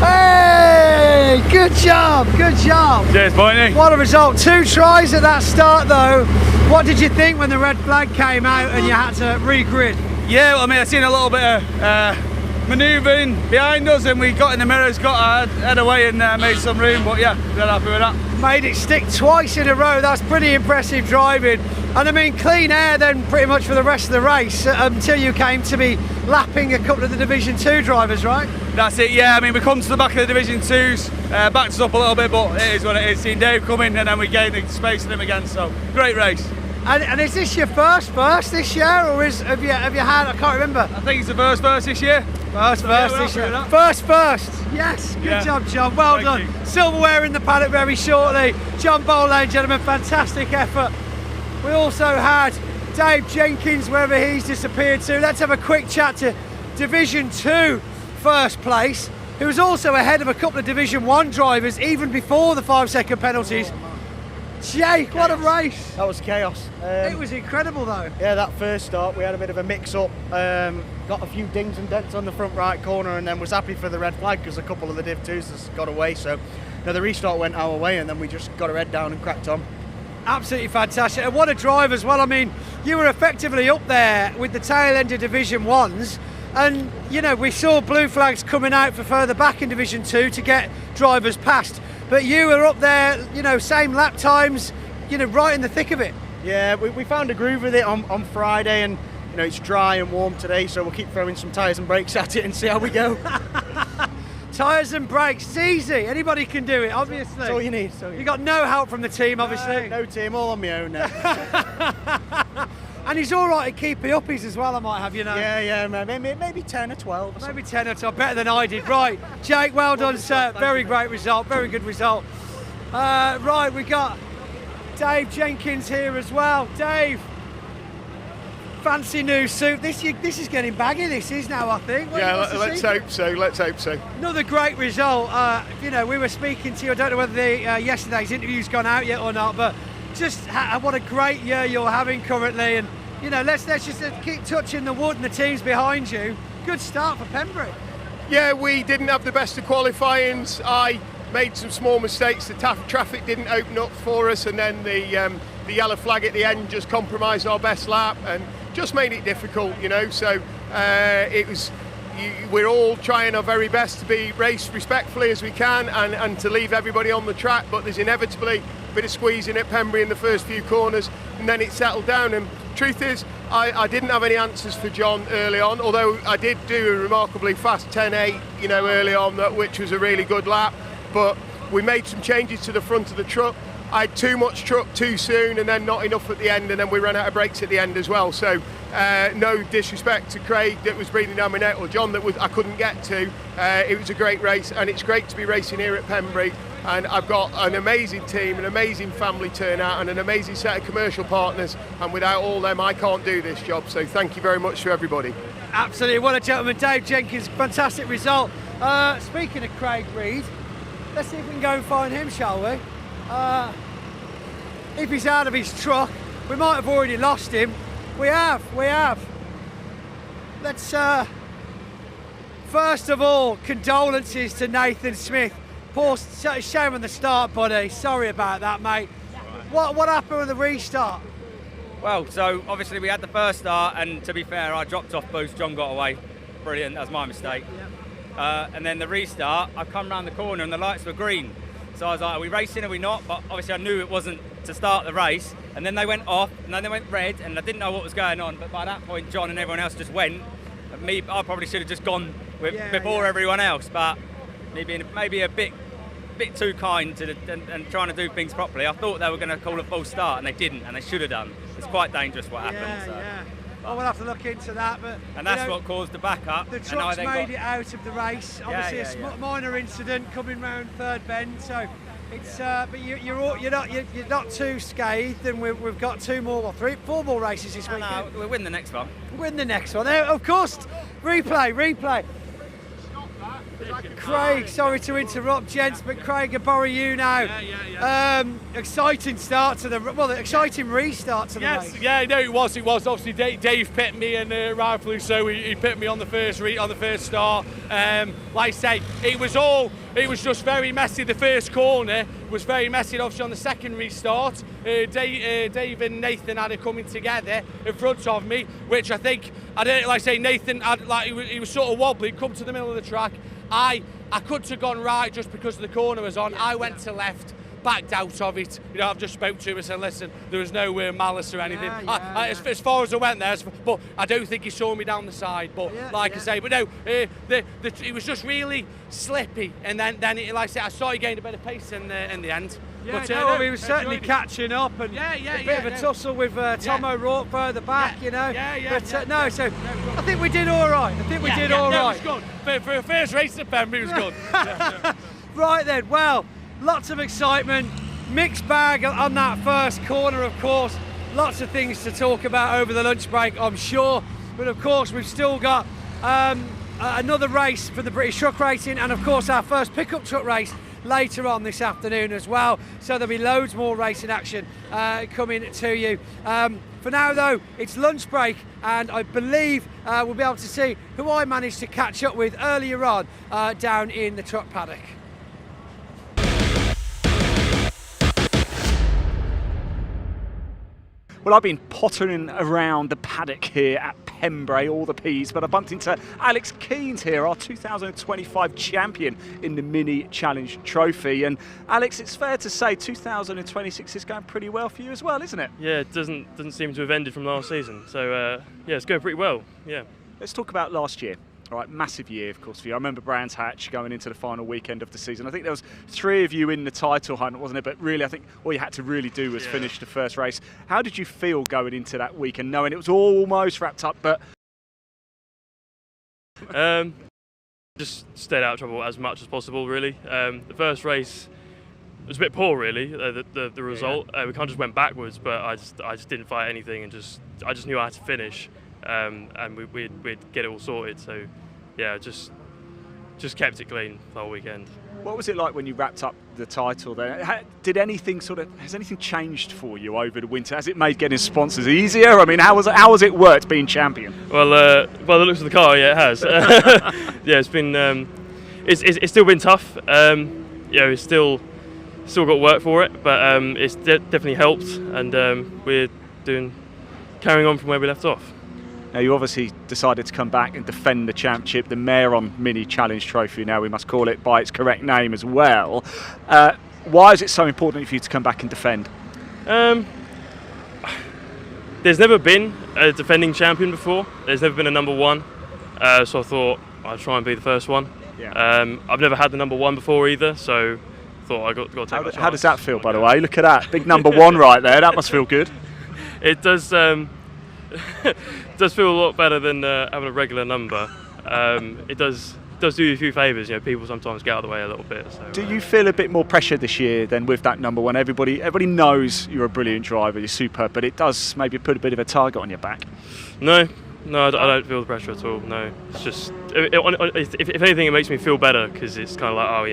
Hey, good job, good job. Cheers, Pointy. What a result. 2 tries at that start, though. What did you think when the red flag came out and you had to regrid? Yeah, well, I mean, I've seen a little bit of manoeuvring behind us, and we got in the mirrors, got our head away and made some room, but yeah, we're happy with that. Made it stick twice in a row. That's pretty impressive driving. And I mean, clean air then pretty much for the rest of the race until you came to be lapping a couple of the Division 2 drivers, right? That's it, yeah. I mean, we come to the back of the Division 2s, backed us up a little bit, but it is what it is. Seeing Dave come in and then we gained the space in him again, so great race. And is this your first this year, or have you had? I can't remember. I think it's the first this year. First this year. First. Yes, good job, John. Well done. You. Silverware in the paddock very shortly. John Boland, gentlemen, fantastic effort. We also had Dave Jenkins, wherever he's disappeared to. Let's have a quick chat to Division 2 first place, who was also ahead of a couple of Division 1 drivers even before the 5-second penalties. Jake, what a race! That was chaos. It was incredible though. Yeah, that first start we had a bit of a mix-up. Got a few dings and dents on the front right corner, and then was happy for the red flag because a couple of the Div 2s just got away. So, no, the restart went our way, and then we just got our head down and cracked on. Absolutely fantastic, and what a drive as well. I mean, you were effectively up there with the tail end of Division 1s, and you know, we saw blue flags coming out for further back in Division 2 to get drivers past, but you were up there, you know, same lap times, you know, right in the thick of it. Yeah, we found a groove with it on Friday, and you know, it's dry and warm today, so we'll keep throwing some tyres and brakes at it and see how we go. Tyres and brakes, it's easy, anybody can do it, obviously. That's all you need. You got no help from the team, obviously. No team, all on my own now. And he's all right at keeping uppies as well, I might have, you know. Yeah, maybe 10 or 12 or maybe 10 or 12, better than I did. Right, Jake, well done, sir. Very great result, very good result. Right, we got Dave Jenkins here as well. Dave, fancy new suit. This is getting baggy, this is now, I think. Yeah, let's hope so. Another great result. You know, we were speaking to you, I don't know whether yesterday's interview's gone out yet or not, but just what a great year you're having currently, and you know, let's just keep touching the wood and the team's behind you. Good start for Pembrey. Yeah, we didn't have the best of qualifyings. I made some small mistakes. The traffic didn't open up for us, and then the yellow flag at the end just compromised our best lap and just made it difficult, you know. So we're all trying our very best to be raced respectfully as we can and to leave everybody on the track, but there's inevitably a bit of squeezing at Pembrey in the first few corners, and then it settled down. And truth is, I didn't have any answers for John early on, although I did do a remarkably fast 10.8, you know, early on, which was a really good lap. But we made some changes to the front of the truck. I had too much truck too soon and then not enough at the end, and then we ran out of brakes at the end as well. So no disrespect to Craig that was breathing down my neck, or John that I couldn't get to. It was a great race, and it's great to be racing here at Pembrey. And I've got an amazing team, an amazing family turnout, and an amazing set of commercial partners, and without all them I can't do this job. So thank you very much to everybody. Absolutely, what a gentleman. Dave Jenkins, fantastic result. Speaking of Craig Reed, let's see if we can go and find him, shall we? If he's out of his truck, we might have already lost him. We have. Let's first of all, condolences to Nathan Smith. Poor shame on the start, buddy. Sorry about that, mate. What happened with the restart? Well, so obviously we had the first start, and to be fair, I dropped off boost, John got away. Brilliant, that was my mistake. And then the restart, I come round the corner and the lights were green. So I was like, are we racing, are we not? But obviously I knew it wasn't to start the race. And then they went off, and then they went red, and I didn't know what was going on. But by that point, John and everyone else just went. And I probably should have just gone before everyone else. But me being maybe a bit too kind to and trying to do things properly. I thought they were going to call a false start, and they didn't, and they should have done. It's quite dangerous what happened. I will have to look into that, but and that's what caused the backup. The truck's made it out of the race. Obviously, a minor incident coming round third bend, so it's. But you're not too scathed, and we've got four more races this weekend. No, we'll win the next one. Win the next one. Of course, replay. Craig, sorry to interrupt, gents, but Craig, I borrow you now. Exciting start to the exciting restart to the race. It was. Obviously, Dave picked me, and rightfully so. He picked me on the first start. Like I say, it was just very messy. The first corner was very messy. And obviously, on the second restart, Dave and Nathan had it coming together in front of me, which I think Nathan he was sort of wobbly, come to the middle of the track. I couldn't have gone right just because the corner was on. I went to left, backed out of it. I've just spoke to him and said, listen, there was no malice or anything. As far as I went there, but I don't think he saw me down the side. But I say, but no, it was just really slippy. And then it, like I said, I saw he gained a bit of pace in the end. He was certainly catching up, and a bit of a tussle with Tom O'Rourke further back, so I think we did all right. It was good. For a first race at Pembrey, it was good. Right then, well, lots of excitement, mixed bag on that first corner, of course. Lots of things to talk about over the lunch break, I'm sure. But of course, we've still got another race for the British Truck Racing, and of course our first pickup truck race later on this afternoon as well, so there'll be loads more racing action coming to you. For now though, it's lunch break, and I believe we'll be able to see who I managed to catch up with earlier on down in the truck paddock. Well, I've been pottering around the paddock here at Pembrey, all the P's, but I bumped into Alex Keynes here, our 2025 champion in the Mini Challenge Trophy. And Alex, it's fair to say 2026 is going pretty well for you as well, isn't it? Yeah, it doesn't seem to have ended from last season. So it's going pretty well. Yeah. Let's talk about last year. All right, massive year, of course, for you. I remember Brands Hatch going into the final weekend of the season. I think there was 3 of you in the title hunt, wasn't it? But really, I think all you had to really do was finish the first race. How did you feel going into that weekend, knowing it was almost wrapped up, but... Just stayed out of trouble as much as possible, really. The first race was a bit poor, really, the result. We kind of just went backwards, but I just didn't fight anything, and I just knew I had to finish. And we'd get it all sorted. So, yeah, just kept it clean the whole weekend. What was it like when you wrapped up the title then? Has anything changed for you over the winter? Has it made getting sponsors easier? I mean, how has it worked being champion? Well, by the looks of the car, yeah, it has. Yeah, it's been it's still been tough. It's still got work for it, but it's definitely helped, and we're carrying on from where we left off. Now, you obviously decided to come back and defend the championship, the Mayor Mini Challenge Trophy now, we must call it by its correct name as well. Why is it so important for you to come back and defend? There's never been a defending champion before. There's never been a number 1. So I thought I'd try and be the first one. Yeah. I've never had the number 1 before either, so I thought I got to take my chance. How does that feel, by the way? Look at that, big number 1 right there. That must feel good. It does. Does feel a lot better than having a regular number. It does do you a few favours. People sometimes get out of the way a little bit. So, do you feel a bit more pressure this year than with that number 1? Everybody knows you're a brilliant driver, you're superb, but it does maybe put a bit of a target on your back. No, I don't feel the pressure at all. No, it's just if anything, it makes me feel better because it's kind of like, oh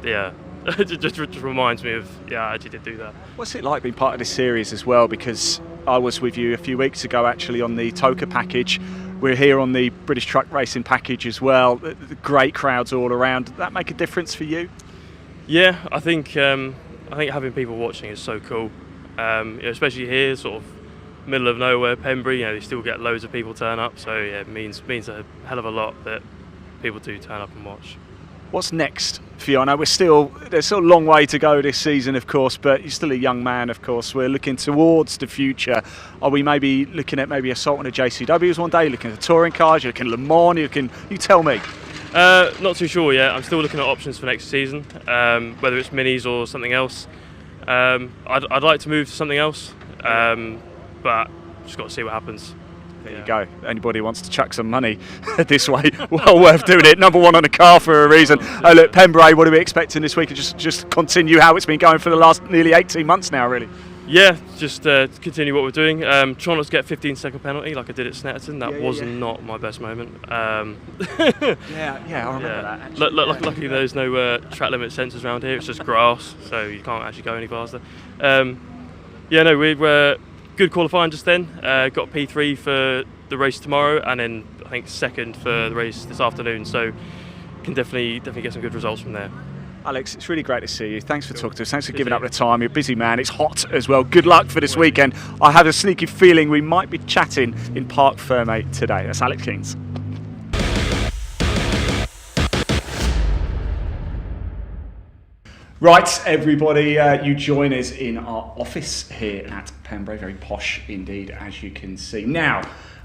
yeah. It just reminds me of, I actually did do that. What's it like being part of this series as well? Because I was with you a few weeks ago actually on the Toka package. We're here on the British Truck Racing package as well. The great crowds all around. Did that make a difference for you? Yeah, I think having people watching is so cool. Especially here, sort of middle of nowhere, Pembrey. You still get loads of people turn up. So yeah, it means a hell of a lot that people do turn up and watch. What's next for you? I know there's still a long way to go this season, of course, but you're still a young man, of course. We're looking towards the future. Are we maybe looking at assaulting the JCWs one day? Looking at the touring cars? You're looking at Le Mans? You tell me. Not too sure yet. I'm still looking at options for next season, whether it's minis or something else. I'd like to move to something else, but just got to see what happens. There you go. Anybody who wants to chuck some money this way, well worth doing it. Number one on a car for a reason. Oh look, Pembrey, what are we expecting this week? Just continue how it's been going for the last nearly 18 months now, really. Yeah, just continue what we're doing. Trying not to get a 15-second penalty like I did at Snetterton. That was not my best moment. I remember that. Luckily there's no track limit sensors around here. It's just grass, so you can't actually go any faster. We were good qualifying just then. Got P3 for the race tomorrow, and then I think second for the race this afternoon. So can definitely get some good results from there. Alex, it's really great to see you. Thanks for talking to us. Thanks for giving up the time. You're a busy man. It's hot as well. Good luck for this weekend. I have a sneaky feeling we might be chatting in Parc Fermé today. That's Alex Keynes. Right, everybody, you join us in our office here at Pembrey. Very posh indeed, as you can see. Now,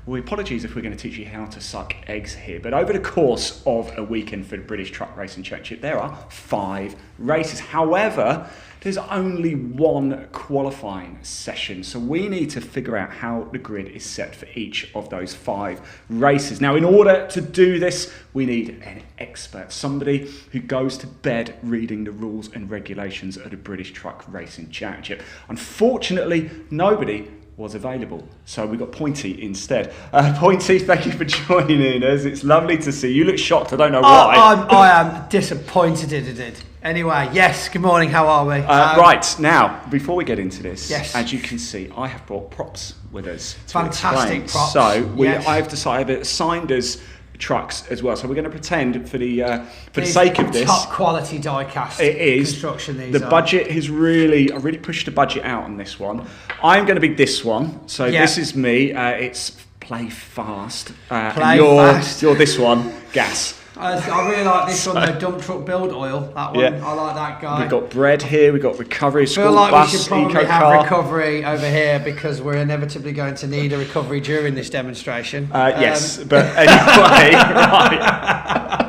apologies if we're going to teach you how to suck eggs here, but over the course of a weekend for the British Truck Racing Championship, there are 5 races. However, there's only one qualifying session, so we need to figure out how the grid is set for each of those 5 races. Now, in order to do this, we need an expert, somebody who goes to bed reading the rules and regulations of the British Truck Racing Championship. Unfortunately, nobody was available, so we got Pointy instead. Pointy, thank you for joining us. It's lovely to see you. You look shocked. I don't know why. I am disappointed. Anyway, yes, good morning, how are we? Right, now, before we get into this, yes, as you can see, I have brought props with us to fantastic explain. Props. So yes. I have decided assigned us trucks as well, so we're going to pretend for the sake of this, top quality die-cast it is construction. The budget has really, I really pushed the budget out on this one. I'm going to be this one, so this is me. It's play fast. You're this one, gas. I really like this one, though, dump truck build oil. That one, I like that guy. We've got bread here, we've got recovery, school I feel like bus, we should probably eco have car. recovery over here because we're inevitably going to need a recovery during this demonstration. Yes, but anyway, right.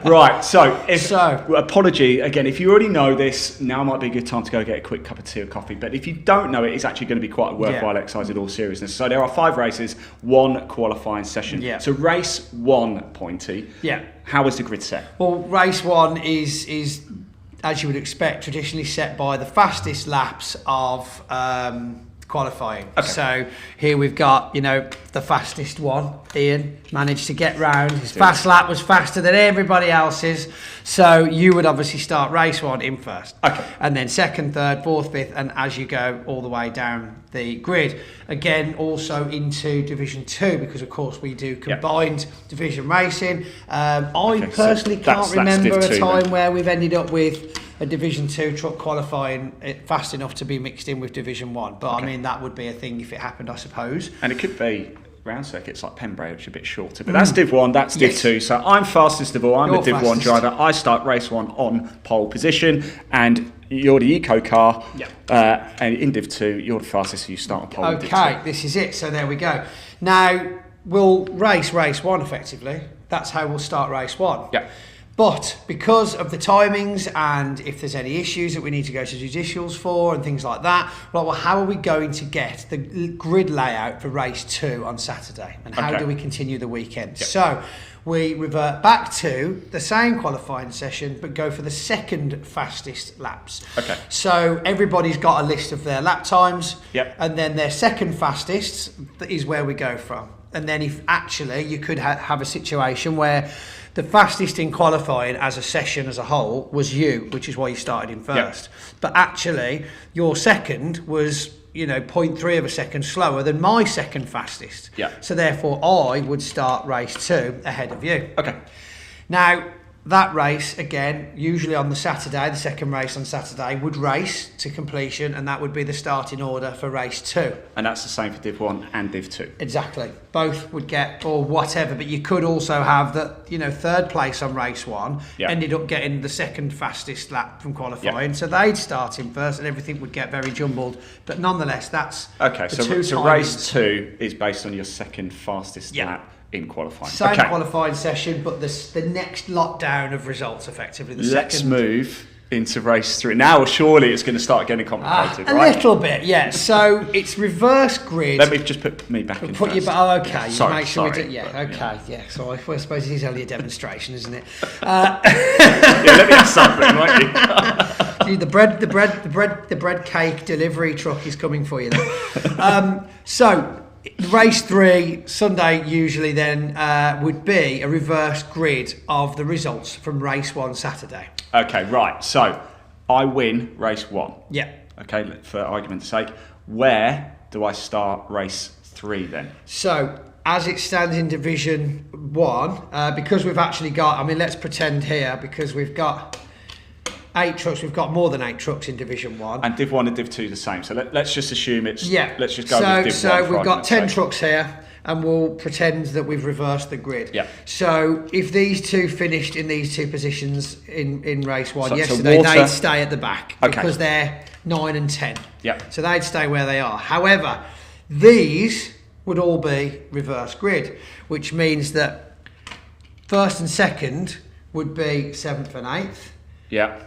Right, so apology again, if you already know this, now might be a good time to go get a quick cup of tea or coffee, but if you don't know it, it's actually going to be quite a worthwhile exercise in all seriousness. So there are 5 races, 1 qualifying session. So race 1, Pointy, how is the grid set? Well, race 1 is as you would expect, traditionally set by the fastest laps of qualifying. So here we've got, the fastest one. Ian managed to get round. His fast lap was faster than everybody else's. So you would obviously start race 1 in first. And then second, third, fourth, fifth, and as you go all the way down the grid. Again, also into Division 2, because of course we do combined division racing. I personally can't remember a time where we've ended up with a Division 2 truck qualifying fast enough to be mixed in with Division 1. But I mean, that would be a thing if it happened, I suppose. And it could be round circuits like Pembrey, which are a bit shorter. But that's Div 1, that's Div 2. So I'm fastest of all. I'm a Div 1 driver. I start race 1 on pole position. And you're the eco car. And in Div 2, you're the fastest, so you start on pole. Okay, this is it. So there we go. Now, we'll race 1 effectively. That's how we'll start race 1. But because of the timings and if there's any issues that we need to go to judicials for and things like that, well, how are we going to get the grid layout for race 2 on Saturday? And how do we continue the weekend? So we revert back to the same qualifying session, but go for the second fastest laps. So everybody's got a list of their lap times, and then their second fastest is where we go from. And then if actually you could have a situation where the fastest in qualifying as a session as a whole was you, which is why you started in first. But actually, your second was 0.3 of a second slower than my second fastest. Yeah. So therefore I would start race 2 ahead of you. Okay. Now, that race, again, usually on the Saturday, the second race on Saturday, would race to completion, and that would be the starting order for race 2. And that's the same for Div 1 and Div 2. Exactly. Both would get, or whatever, but you could also have that, third place on race 1 ended up getting the second fastest lap from qualifying, so they'd start in first and everything would get very jumbled. But nonetheless, that's okay. the So race 2 is based on your second fastest lap in qualifying. Same qualifying session, but the next lot down of results, effectively. Let's move into race 3. Now, surely it's going to start getting complicated, a right? little bit, yeah. So it's reverse grid. Let me just put me back in first. Okay. Sorry, make sure sorry, we do, but, okay, yeah. So I suppose it is only a demonstration, isn't it? Let me have something, won't you? The bread cake delivery truck is coming for you then. So race 3 Sunday usually then would be a reverse grid of the results from race 1 Saturday. Okay, right. So I win race 1. Yeah. Okay, for argument's sake, where do I start race 3 then? So as it stands in Division 1, because we've actually got, let's pretend here, because we've got 8 trucks, we've got more than 8 trucks in Division 1. And Div 1 and Div 2 the same. So let's just assume it's... Yeah. Let's just go with Div 1. So we've got 10 trucks here, and we'll pretend that we've reversed the grid. Yeah. So if these two finished in these two positions in race 1 So yesterday, they'd stay at the back because they're 9 and 10. Yeah. So they'd stay where they are. However, these would all be reverse grid, which means that first and second would be 7th and 8th. Yeah.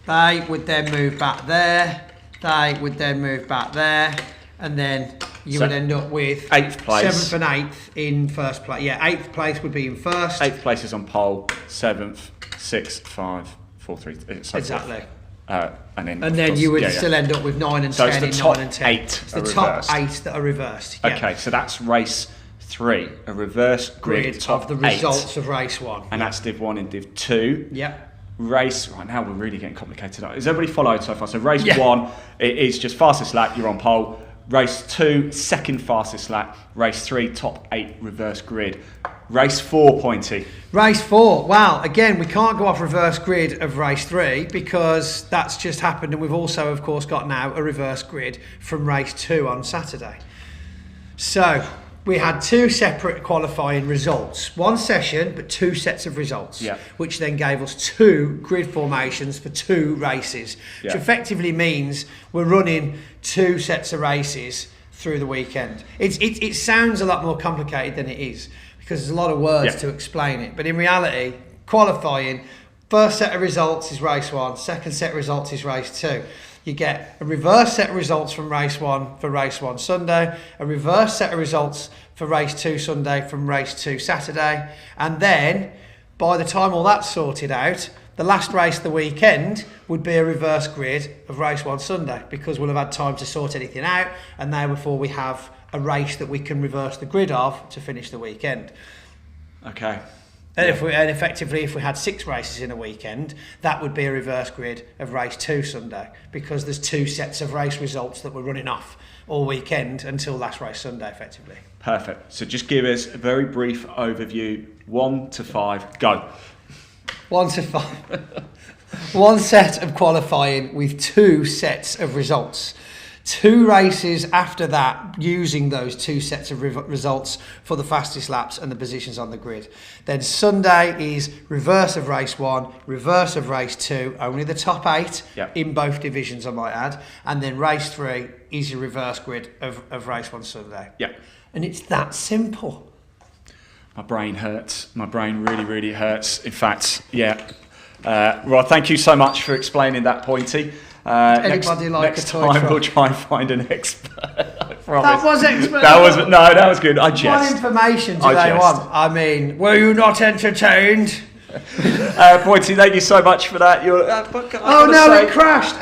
They would then move back there. They would then move back there. And then you would end up with 8th place. 7th and 8th in first place. Yeah, 8th place would be in first. 8th place is on pole. 7th, 6th, 5, 4, 3. So exactly. And then you would still end up with 9 and 10 in 9 and 10. 8 it's the top 8 that are reversed. Yeah. Okay, so that's race 3. A reverse grid top of the results of race 1. And that's Div 1 and Div 2. Yep. Race, right now we're really getting complicated. Is everybody followed so far? So race 1, it is just fastest lap, you're on pole. Race 2, second fastest lap. Race 3, top 8 reverse grid. Race 4, Pointy. Race 4, wow, again, we can't go off reverse grid of race 3 because that's just happened, and we've also, of course, got now a reverse grid from race 2 on Saturday. So we had 2 separate qualifying results, 1 session but 2 sets of results, which then gave us 2 grid formations for 2 races, which effectively means we're running 2 sets of races through the weekend. It sounds a lot more complicated than it is because there's a lot of words to explain it, but in reality, qualifying, first set of results is race 1, second set of results is race 2. You get a reverse set of results from race 1 for race 1 Sunday, a reverse set of results for race 2 Sunday from race 2 Saturday, and then by the time all that's sorted out, the last race of the weekend would be a reverse grid of race 1 Sunday because we'll have had time to sort anything out, and now before we have a race that we can reverse the grid of to finish the weekend. Okay. And effectively, if we had 6 races in a weekend, that would be a reverse grid of race 2 Sunday because there's 2 sets of race results that we're running off all weekend until last race Sunday, effectively. Perfect. So just give us a very brief overview. 1 to 5, go. 1 to 5. 1 set of qualifying with 2 sets of results. 2 races after that using those 2 sets of results for the fastest laps and the positions on the grid. Then Sunday is reverse of race 1, reverse of race 2, only the top 8 in both divisions I might add, and then race 3 is your reverse grid of race 1 Sunday. Yeah. And it's that simple. My brain hurts. My brain really, really hurts. In fact, well, thank you so much for explaining that, Pointy. Next time we'll try and find an expert. I promise. That was expert. That was good. I jest. What information do they want? I mean, were you not entertained? Pointy, thank you so much for that. It crashed.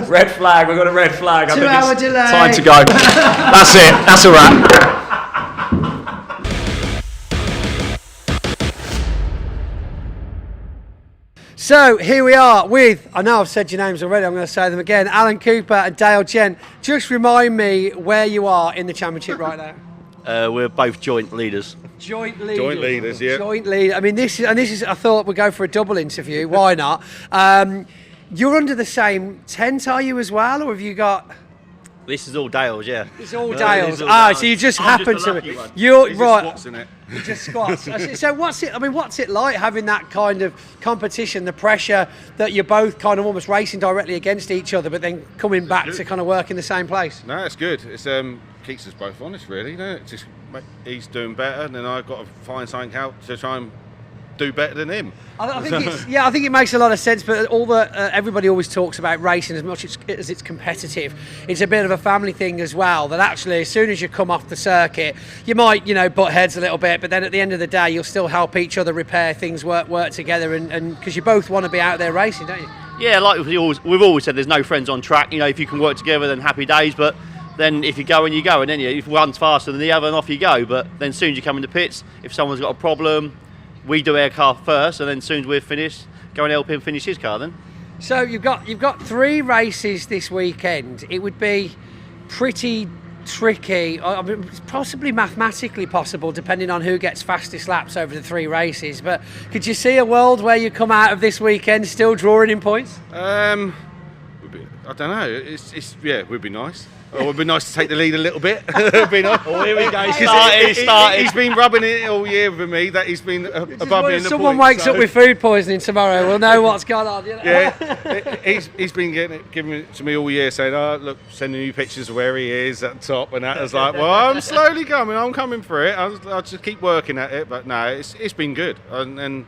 Red flag. We've got a red flag. 2 hour delay. Time to go. That's it. That's a wrap. So here we are with, I know I've said your names already, I'm going to say them again, Alan Cooper and Dale Gent. Just remind me where you are in the championship right now. We're both joint leaders. Joint leaders. Joint leaders, yeah. Joint lead. I mean, this is. I thought we'd go for a double interview. Why not? You're under the same tent, are you as well, or have you got? This is all Dale's, yeah. It's all It Dale's. is all Dale's. So you just I'm happen just a to. lucky one. You're He just right. squats in it. You just squats. So what's it? I mean, what's it like having that kind of competition, the pressure that you're both kind of almost racing directly against each other, but then coming back to kind of work in the same place? No, it's good. It's keeps us both honest, really. You know, it's just he's doing better, and then I've got to find something out to try and do better than him. I think it makes a lot of sense. But everybody always talks about racing as much as it's competitive. It's a bit of a family thing as well. That actually, as soon as you come off the circuit, you might butt heads a little bit, but then at the end of the day, you'll still help each other repair things, work together, and because you both want to be out there racing, don't you? Yeah, like we've always said, there's no friends on track. You know, if you can work together, then happy days. But then if you go, and then if one's faster than the other, and off you go. But then as soon as you come in the pits, if someone's got a problem, we do our car first, and then as soon as we're finished, go and help him finish his car then. So you've got 3 races this weekend. It would be pretty tricky, I mean, possibly mathematically possible, depending on who gets fastest laps over the 3 races. But could you see a world where you come out of this weekend still drawing in points? I don't know. It's it would be nice. It would be nice to take the lead a little bit. It'd be nice. Oh, here we go. He's been rubbing it all year with me. That he's been above me in the someone points, wakes up with food poisoning tomorrow, we'll know what's going on. You know? Yeah, he's been giving it to me all year, saying, "Oh, look, sending me pictures of where he is at the top," and that was like, "Well, I'm slowly coming. I'm coming for it. I'll just keep working at it." But no, it's been good, and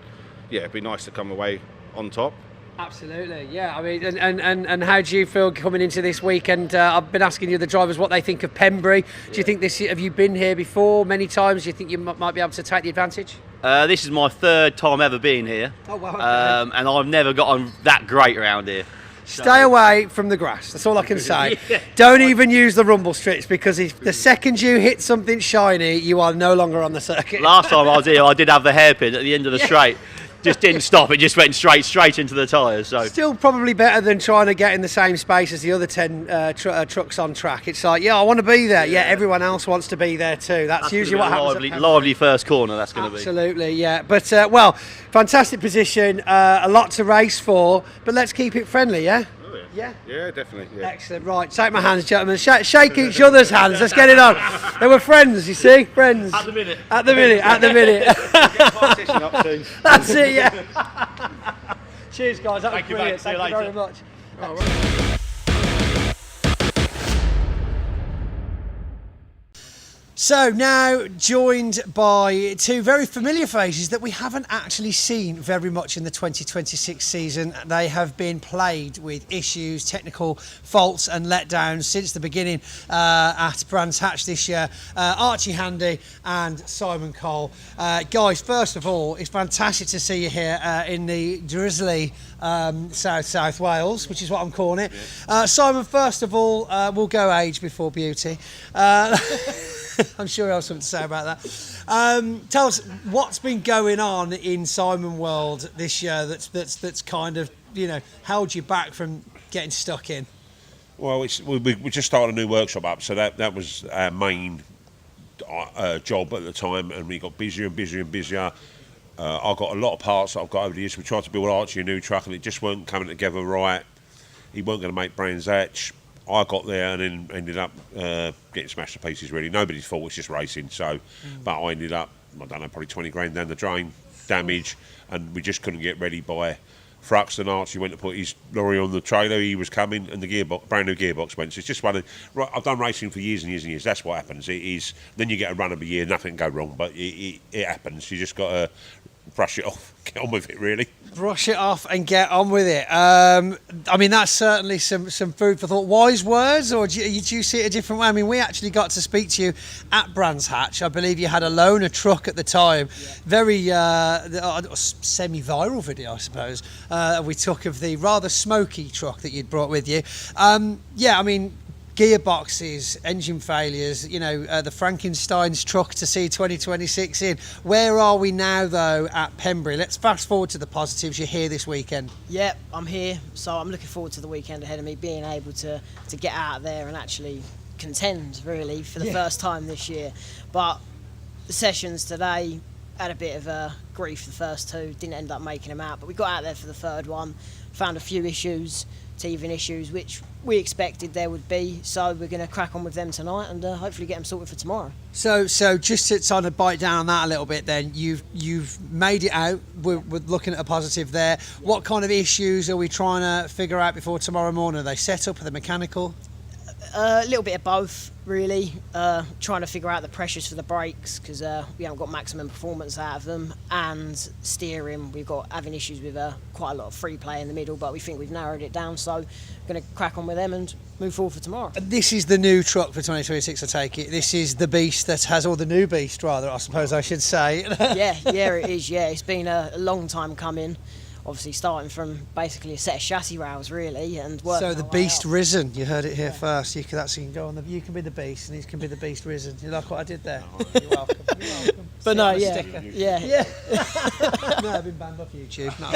yeah, it'd be nice to come away on top. Absolutely, yeah. I mean, and how do you feel coming into this weekend? I've been asking you the drivers what they think of Pembrey. Do you think have you been here before many times? Do you think you might be able to take the advantage? This is my 3rd time ever being here. Oh wow! Okay. And I've never got on that great around here. Stay away from the grass. That's all I can say. Yeah. Don't even use the rumble strips, because if the second you hit something shiny, you are no longer on the circuit. Last time I was here, I did have the hairpin at the end of the straight. Just didn't stop, it just went straight into the tyres. So still probably better than trying to get in the same space as the other 10 trucks on track. It's like, yeah, I want to be there. Yeah, everyone else wants to be there too. That's usually what happens. Lively first corner, that's going to be. Absolutely, yeah. But, well, fantastic position, a lot to race for, but let's keep it friendly, yeah? Yeah? Yeah, definitely. Yeah. Excellent. Right, shake my hands, gentlemen. Shake each other's hands. Let's get it on. They were friends, you see? Friends. At the minute. At the minute. That's it, yeah. Cheers, guys. That was brilliant. Thank you very much. So now joined by 2 very familiar faces that we haven't actually seen very much in the 2026 season. They have been plagued with issues, technical faults and letdowns since the beginning at Brands Hatch this year. Archie Handy and Simon Cole. Guys, first of all, it's fantastic to see you here in the drizzly South Wales, which is what I'm calling it. Simon, first of all, we'll go age before beauty. I'm sure you have something to say about that. Tell us what's been going on in Simon World this year that's kind of held you back from getting stuck in. Well, we just started a new workshop up, so that was our main job at the time, and we got busier and busier and busier. I've got a lot of parts that I've got over the years. We tried to build Archie a new truck, and it just weren't coming together right. He weren't going to make Brands Hatch. I got there and then ended up getting smashed to pieces, really. Nobody's fault, it's just racing. So, but I ended up, I don't know, probably 20 grand down the drain, damage, and we just couldn't get ready by Thruxton. Archie went to put his lorry on the trailer, he was coming, and the gearbox, brand new gearbox went. So it's just one of, right, I've done racing for years and years and years. That's what happens. It is, then you get a run of a year, nothing can go wrong, but it happens. You just got to brush it off, get on with it, really. Brush it off and get on with it. I mean, that's certainly some food for thought. Wise words, or do you see it a different way? I mean, we actually got to speak to you at Brands Hatch. I believe you had a loaner truck at the time. Yeah. Very semi-viral video, I suppose. We took of the rather smoky truck that you'd brought with you. Yeah, I mean, gearboxes, engine failures, the Frankenstein's truck to see 2026 in. Where are we now, though, at Pembrey? Let's fast forward to the positives. You're here this weekend. Yep, I'm here, so I'm looking forward to the weekend ahead of me, being able to get out there and actually contend, really, for the first time this year. But the sessions today had a bit of a grief, the first two, didn't end up making them out, but we got out there for the third one, found a few issues, teething issues, which we expected there would be, so we're going to crack on with them tonight and hopefully get them sorted for tomorrow. So just to kind of bite down on that a little bit then, you've made it out, we're looking at a positive there. What kind of issues are we trying to figure out before tomorrow morning? Are they set up, are they mechanical? A little bit of both, really. Trying to figure out the pressures for the brakes, because we haven't got maximum performance out of them, and steering, we've got having issues with quite a lot of free play in the middle, but we think we've narrowed it down, so we're going to crack on with them and move forward for tomorrow. This is the new truck for 2026, I take it. This is the beast that has all the new beast, rather, I suppose I should say. yeah, it is, yeah. It's been a long time coming. Obviously starting from basically a set of chassis rails, really, and working. So the beast risen, you heard it here first. You can go on you can be the beast and he can be the beast risen. You like what I did there? You're welcome. But no, yeah. No, I've been banned off YouTube. No.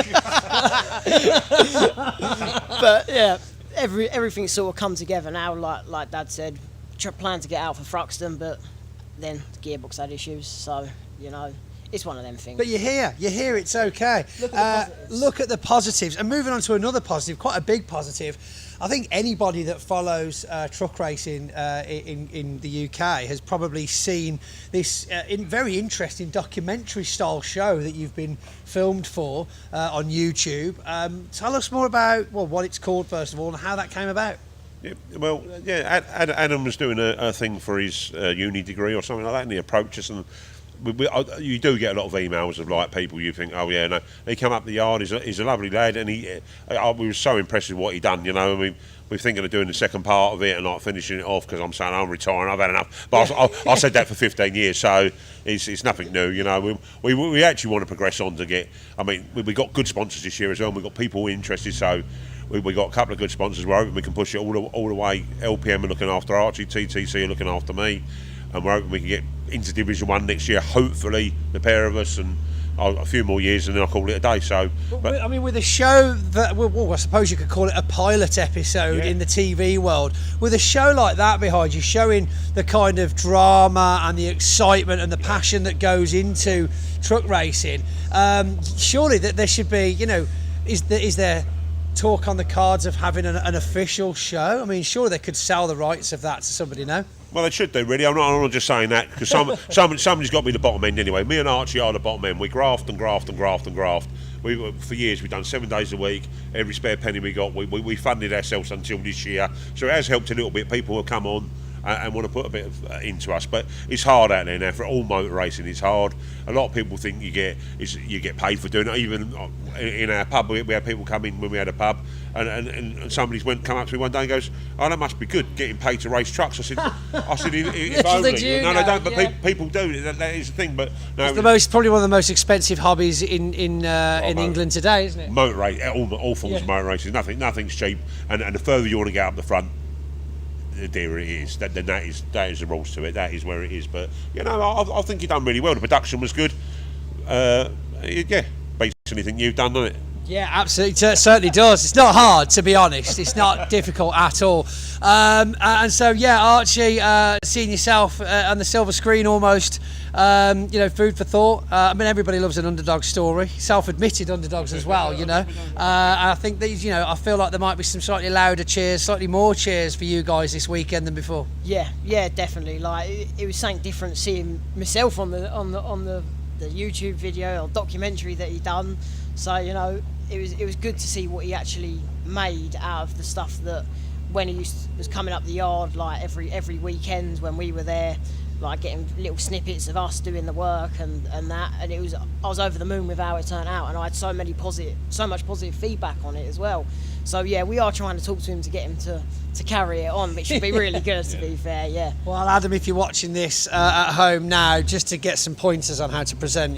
But yeah, everything's sort of come together now. Like Dad said, plan to get out for Thruxton, but then the gearbox had issues, so it's one of them things. But you're here, it's okay. Look at the positives. And moving on to another positive, quite a big positive. I think anybody that follows truck racing in the UK has probably seen this very interesting documentary style show that you've been filmed for on YouTube. Tell us more about what it's called, first of all, and how that came about. Yeah, Adam was doing a thing for his uni degree or something like that, and he approached us, and you do get a lot of emails of people you think, oh yeah, no, he come up the yard, he's a lovely lad, and we were so impressed with what he done, and we're thinking of doing the second part of it and not finishing it off, because I'm saying I'm retiring, I've had enough. But I said that for 15 years, so it's nothing new, We actually want to progress on to get. We got good sponsors this year as well, and we've got people interested, so we got a couple of good sponsors. We're hoping we can push it all the way. LPM are looking after Archie, TTC are looking after me, and we're hoping we can get into Division 1 next year, hopefully, the pair of us, and a few more years, and then I'll call it a day. So, but with a show that, I suppose you could call it a pilot episode in the TV world, with a show like that behind you, showing the kind of drama and the excitement and the passion that goes into truck racing, surely that there should be, is there talk on the cards of having an official show? Sure, they could sell the rights of that to somebody now. Well, they should do, really. I'm not just saying that, because somebody's got to be the bottom end anyway. Me and Archie are the bottom end. We graft and graft and graft and graft. For years, we've done 7 days a week. Every spare penny we got, we funded ourselves until this year. So it has helped a little bit. People will come on and want to put a bit into us, but it's hard out there now for all motor racing. It's hard. A lot of people think you get paid for doing it. Even in our pub, we had people come in when we had a pub, and somebody's come up to me one day and goes, "Oh, that must be good, getting paid to race trucks." I said, if only. No, they don't, but people do. That is the thing. But no, it's probably one of the most expensive hobbies in England today, isn't it? Motor race, all forms of motor racing. Nothing's cheap, and the further you want to get up the front, the dearer it is. That is the rules to it. That is where it is. But I think you've done really well. The production was good. Beats anything you've done, doesn't it? Yeah, absolutely. It certainly does. It's not hard, to be honest. It's not difficult at all. And so, Archie, seeing yourself on the silver screen almost, food for thought. Everybody loves an underdog story, self-admitted underdogs as well, And I think these, I feel like there might be some slightly louder cheers, slightly more cheers for you guys this weekend than before. Yeah, definitely. Like, it was something different seeing myself on the YouTube video or documentary that he done. So, it was good to see what he actually made out of the stuff that when he was coming up the yard, like every weekend when we were there, like getting little snippets of us doing the work and that, and I was over the moon with how it turned out, and I had so much positive feedback on it as well. So yeah, we are trying to talk to him to get him to carry it on, which should be really good, to be fair. Yeah. Well, Adam, if you're watching this at home now, just to get some pointers on how to present,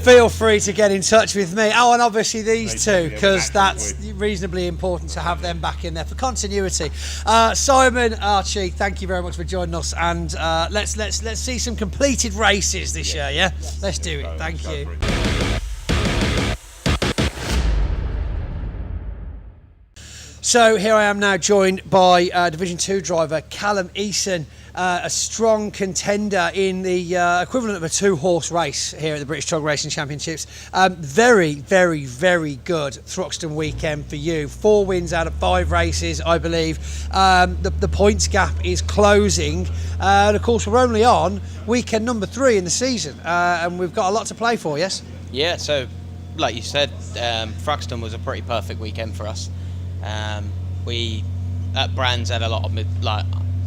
feel free to get in touch with me. Oh, and obviously these two, because that's reasonably important to have them back in there for continuity. Simon, Archie, thank you very much for joining us, and let's see some completed races this year. Yeah, let's do it. Thank you. So here I am now, joined by Division 2 driver Callum Eason, a strong contender in the equivalent of a 2-horse race here at the British Truck Racing Championships. Very, very, very good Thruxton weekend for you. 4 wins out of 5 races, I believe. The points gap is closing, and of course we're only on weekend number 3 in the season, and we've got a lot to play for. Yes. Yeah. So, like you said, Thruxton was a pretty perfect weekend for us. We at Brands had a lot of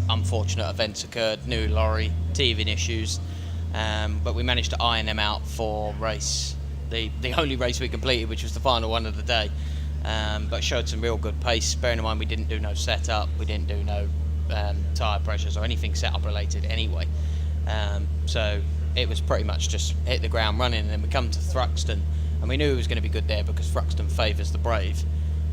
unfortunate events occurred, new lorry, teething issues, but we managed to iron them out for race, the only race we completed, which was the final one of the day, but showed some real good pace, bearing in mind we didn't do no setup, we didn't do no tyre pressures or anything setup related anyway, so it was pretty much just hit the ground running, and then we come to Thruxton and we knew it was going to be good there because Thruxton favours the brave.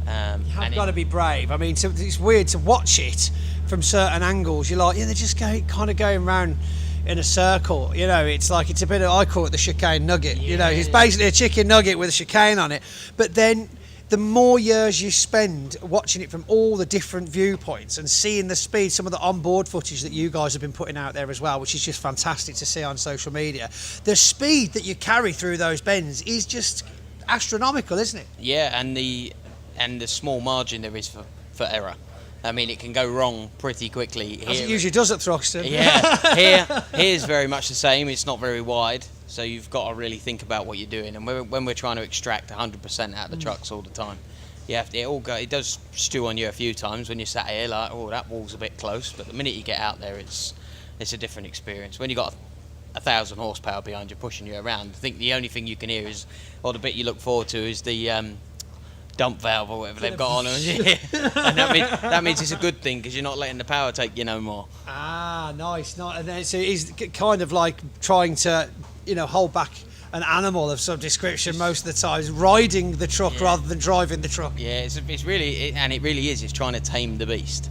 You have got to be brave. I mean, so it's weird to watch it from certain angles. You're like, yeah, they're just kind of going round in a circle. It's like, it's a bit of, I call it the chicane nugget. It's basically a chicken nugget with a chicane on it. But then the more years you spend watching it from all the different viewpoints and seeing the speed, some of the onboard footage that you guys have been putting out there as well, which is just fantastic to see on social media. The speed that you carry through those bends is just astronomical, isn't it? Yeah, and the small margin there is for error. I mean, it can go wrong pretty quickly. As it usually does at Thruxton. Yeah, here's very much the same. It's not very wide, so you've got to really think about what you're doing. And when we're trying to extract 100% out of the trucks all the time, it does stew on you a few times when you're sat here like, oh, that wall's a bit close. But the minute you get out there, it's a different experience. When you've got 1,000 horsepower behind you pushing you around, I think the only thing you can hear is, or the bit you look forward to is the dump valve or whatever they've got on them. And that means it's a good thing because you're not letting the power take you no more. Ah, nice. And then, so he's kind of like trying to, hold back an animal of some description most of the time, riding the truck rather than driving the truck. Yeah, it really is. It's trying to tame the beast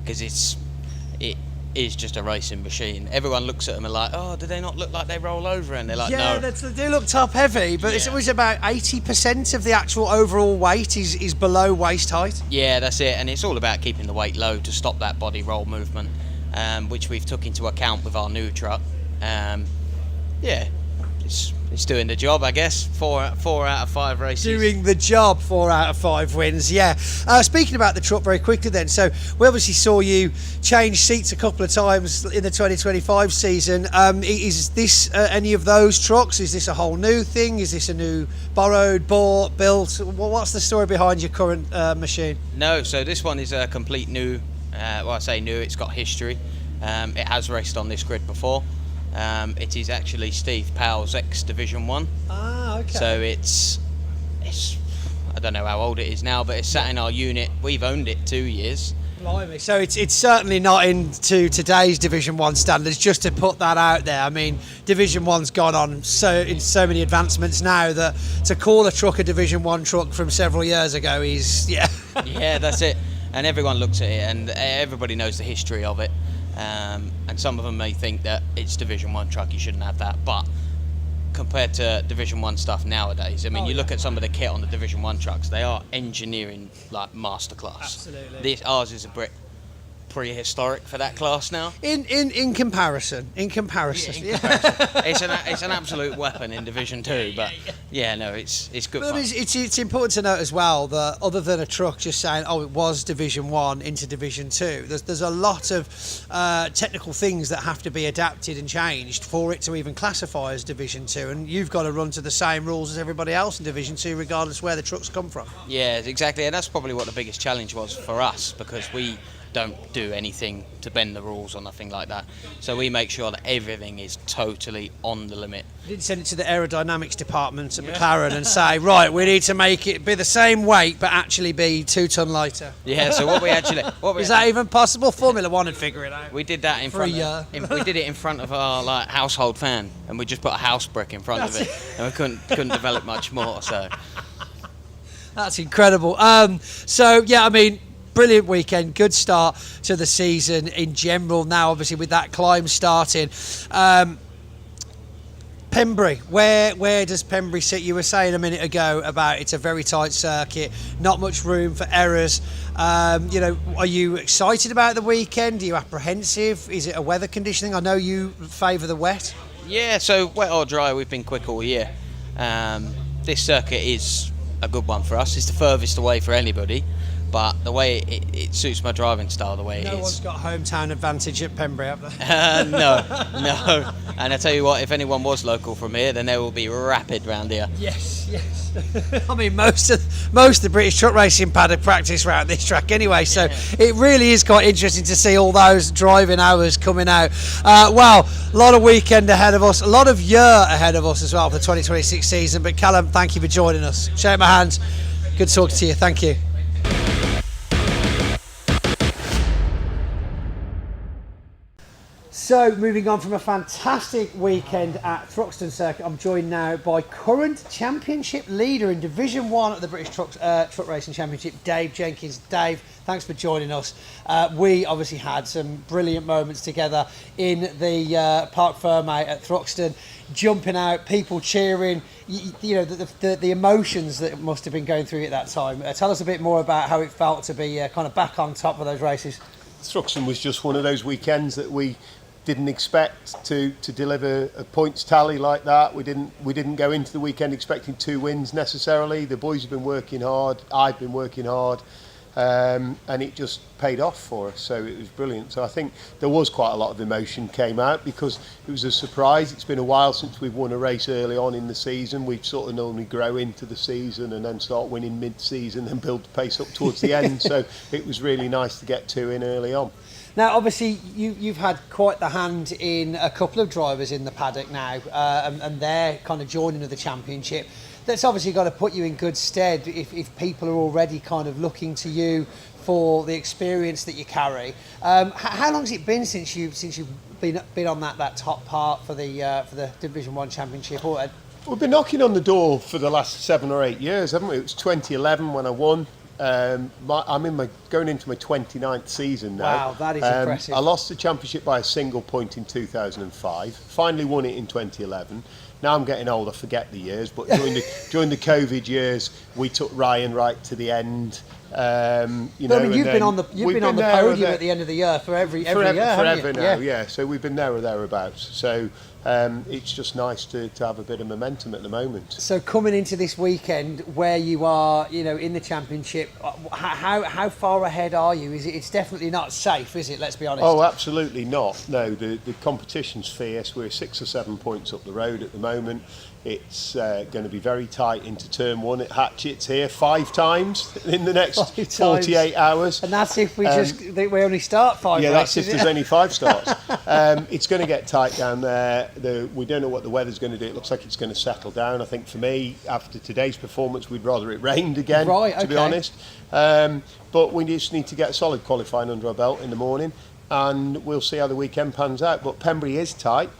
because it is just a racing machine. Everyone looks at them and like, oh, do they not look like they roll over? And they're like, no. They do look top heavy, but it's always about 80% of the actual overall weight is below waist height. Yeah, that's it. And it's all about keeping the weight low to stop that body roll movement, which we've took into account with our new truck. It's doing the job, I guess. 4 out of 5 races. Doing the job, 4 out of 5 wins, yeah. Speaking about the truck very quickly then, so we obviously saw you change seats a couple of times in the 2025 season. Is this any of those trucks? Is this a whole new thing? Is this a new borrowed, bought, built? What's the story behind your current machine? No, so this one is a complete new, I say new, it's got history. It has raced on this grid before. It is actually Steve Powell's ex-Division 1. Ah, okay. So it's I don't know how old it is now, but it's sat in our unit. We've owned it 2 years. Blimey. So it's certainly not into today's Division 1 standards, just to put that out there. I mean, Division 1's gone on so many advancements now that to call a truck a Division 1 truck from several years ago is, Yeah, that's it. And everyone looks at it and everybody knows the history of it. And some of them may think that it's Division 1 truck, you shouldn't have that, but compared to Division 1 stuff nowadays, I mean, you look at some of the kit on the Division 1 trucks, they are engineering like masterclass. Absolutely. Ours is a bit prehistoric for that class now. In comparison. It's an absolute weapon in Division 2, but it's good fun. It's important to note as well that other than a truck just saying, oh, it was Division 1 into Division 2, there's a lot of technical things that have to be adapted and changed for it to even classify as Division 2, and you've got to run to the same rules as everybody else in Division 2 regardless where the trucks come from. Yeah, exactly, and that's probably what the biggest challenge was for us, because we don't do anything to bend the rules or nothing like that. So we make sure that everything is totally on the limit. You didn't send it to the aerodynamics department at McLaren and say, right, we need to make it be the same weight but actually be 2 ton lighter. Yeah, so is that even possible? Formula One would figure it out. We did that in For a front of, we did it in front of our household fan, and we just put a house brick in front of it, and we couldn't develop much more. So that's incredible. So yeah, I mean, brilliant weekend, good start to the season in general. Now, obviously, with that climb starting, Pembrey, where does Pembrey sit? You were saying a minute ago about it's a very tight circuit, not much room for errors. Are you excited about the weekend? Are you apprehensive? Is it a weather conditioning? I know you favour the wet. yeah, so wet or dry, we've been quick all year. This circuit is a good one for us. It's the furthest away for anybody, but the way it suits my driving style, the way it is. No one's got hometown advantage at Pembrey, have they? No. And I tell you what, if anyone was local from here, then they will be rapid round here. Yes. I mean, most of the British truck racing paddock practice around this track anyway, so it really is quite interesting to see all those driving hours coming out. Well, a lot of weekend ahead of us, a lot of year ahead of us as well for the 2026 season. But Callum, thank you for joining us. Shake my hand. Good talking to you. Thank you. So, moving on from a fantastic weekend at Thruxton Circuit, I'm joined now by current championship leader in Division 1 at the British Truck Racing Championship, Dave Jenkins. Dave, thanks for joining us. We obviously had some brilliant moments together in the Parc Fermé at Thruxton, jumping out, people cheering, the emotions that must have been going through at that time. Tell us a bit more about how it felt to be kind of back on top of those races. Thruxton was just one of those weekends that we didn't expect to deliver a points tally like that. We didn't go into the weekend expecting 2 wins necessarily. The boys have been working hard, I've been working hard, and it just paid off for us, so it was brilliant. So I think there was quite a lot of emotion came out because it was a surprise. It's been a while since we've won a race early on in the season. We sort of normally grow into the season and then start winning mid-season and build the pace up towards the end, so it was really nice to get 2 in early on. Now, obviously, you've had quite the hand in a couple of drivers in the paddock now, and they're kind of joining of the championship. That's obviously got to put you in good stead if people are already kind of looking to you for the experience that you carry. How long has it been since you've been on that top part for the Division 1 championship? We've been knocking on the door for the last 7 or 8 years, haven't we? It was 2011 when I won. I'm going into my 29th season now. Wow, that is impressive. I lost the championship by a single point in 2005. Finally won it in 2011. Now I'm getting old, I forget the years, but during the COVID years, we took Ryan right to the end. You've been on the podium at the end of the year for every year, forever now. Yeah. So we've been there or thereabouts. So it's just nice to have a bit of momentum at the moment. So coming into this weekend, where you are, in the championship, how far ahead are you? It's definitely not safe, is it? Let's be honest. Oh, absolutely not. No, the competition's fierce. We're 6 or 7 points up the road at the moment. It's going to be very tight into turn 1 at Hatchett's here 5 times in the next 48 hours. And that's if we we only start 5 races. Yeah, that's if there's only 5 starts. It's going to get tight down there. We don't know what the weather's going to do. It looks like it's going to settle down. I think for me, after today's performance, we'd rather it rained again, to be honest. But we just need to get a solid qualifying under our belt in the morning, and we'll see how the weekend pans out. But Pembrey is tight.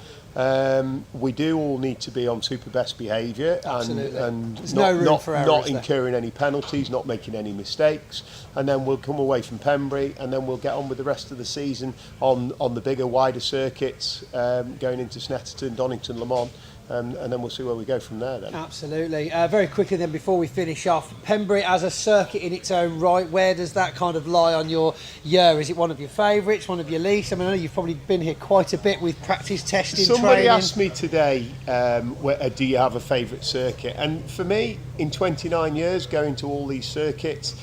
We do all need to be on super best behaviour and not incurring any penalties, not making any mistakes, and then we'll come away from Pembrey and then we'll get on with the rest of the season on the bigger, wider circuits, going into Snetterton, Donington, Le Mans. And then we'll see where we go from there then. Absolutely. Very quickly then, before we finish off, Pembrey as a circuit in its own right, where does that kind of lie on your year? Is it one of your favourites, one of your least? I mean, I know you've probably been here quite a bit with practice, testing, Somebody training. asked me today, do you have a favourite circuit? And for me, in 29 years going to all these circuits,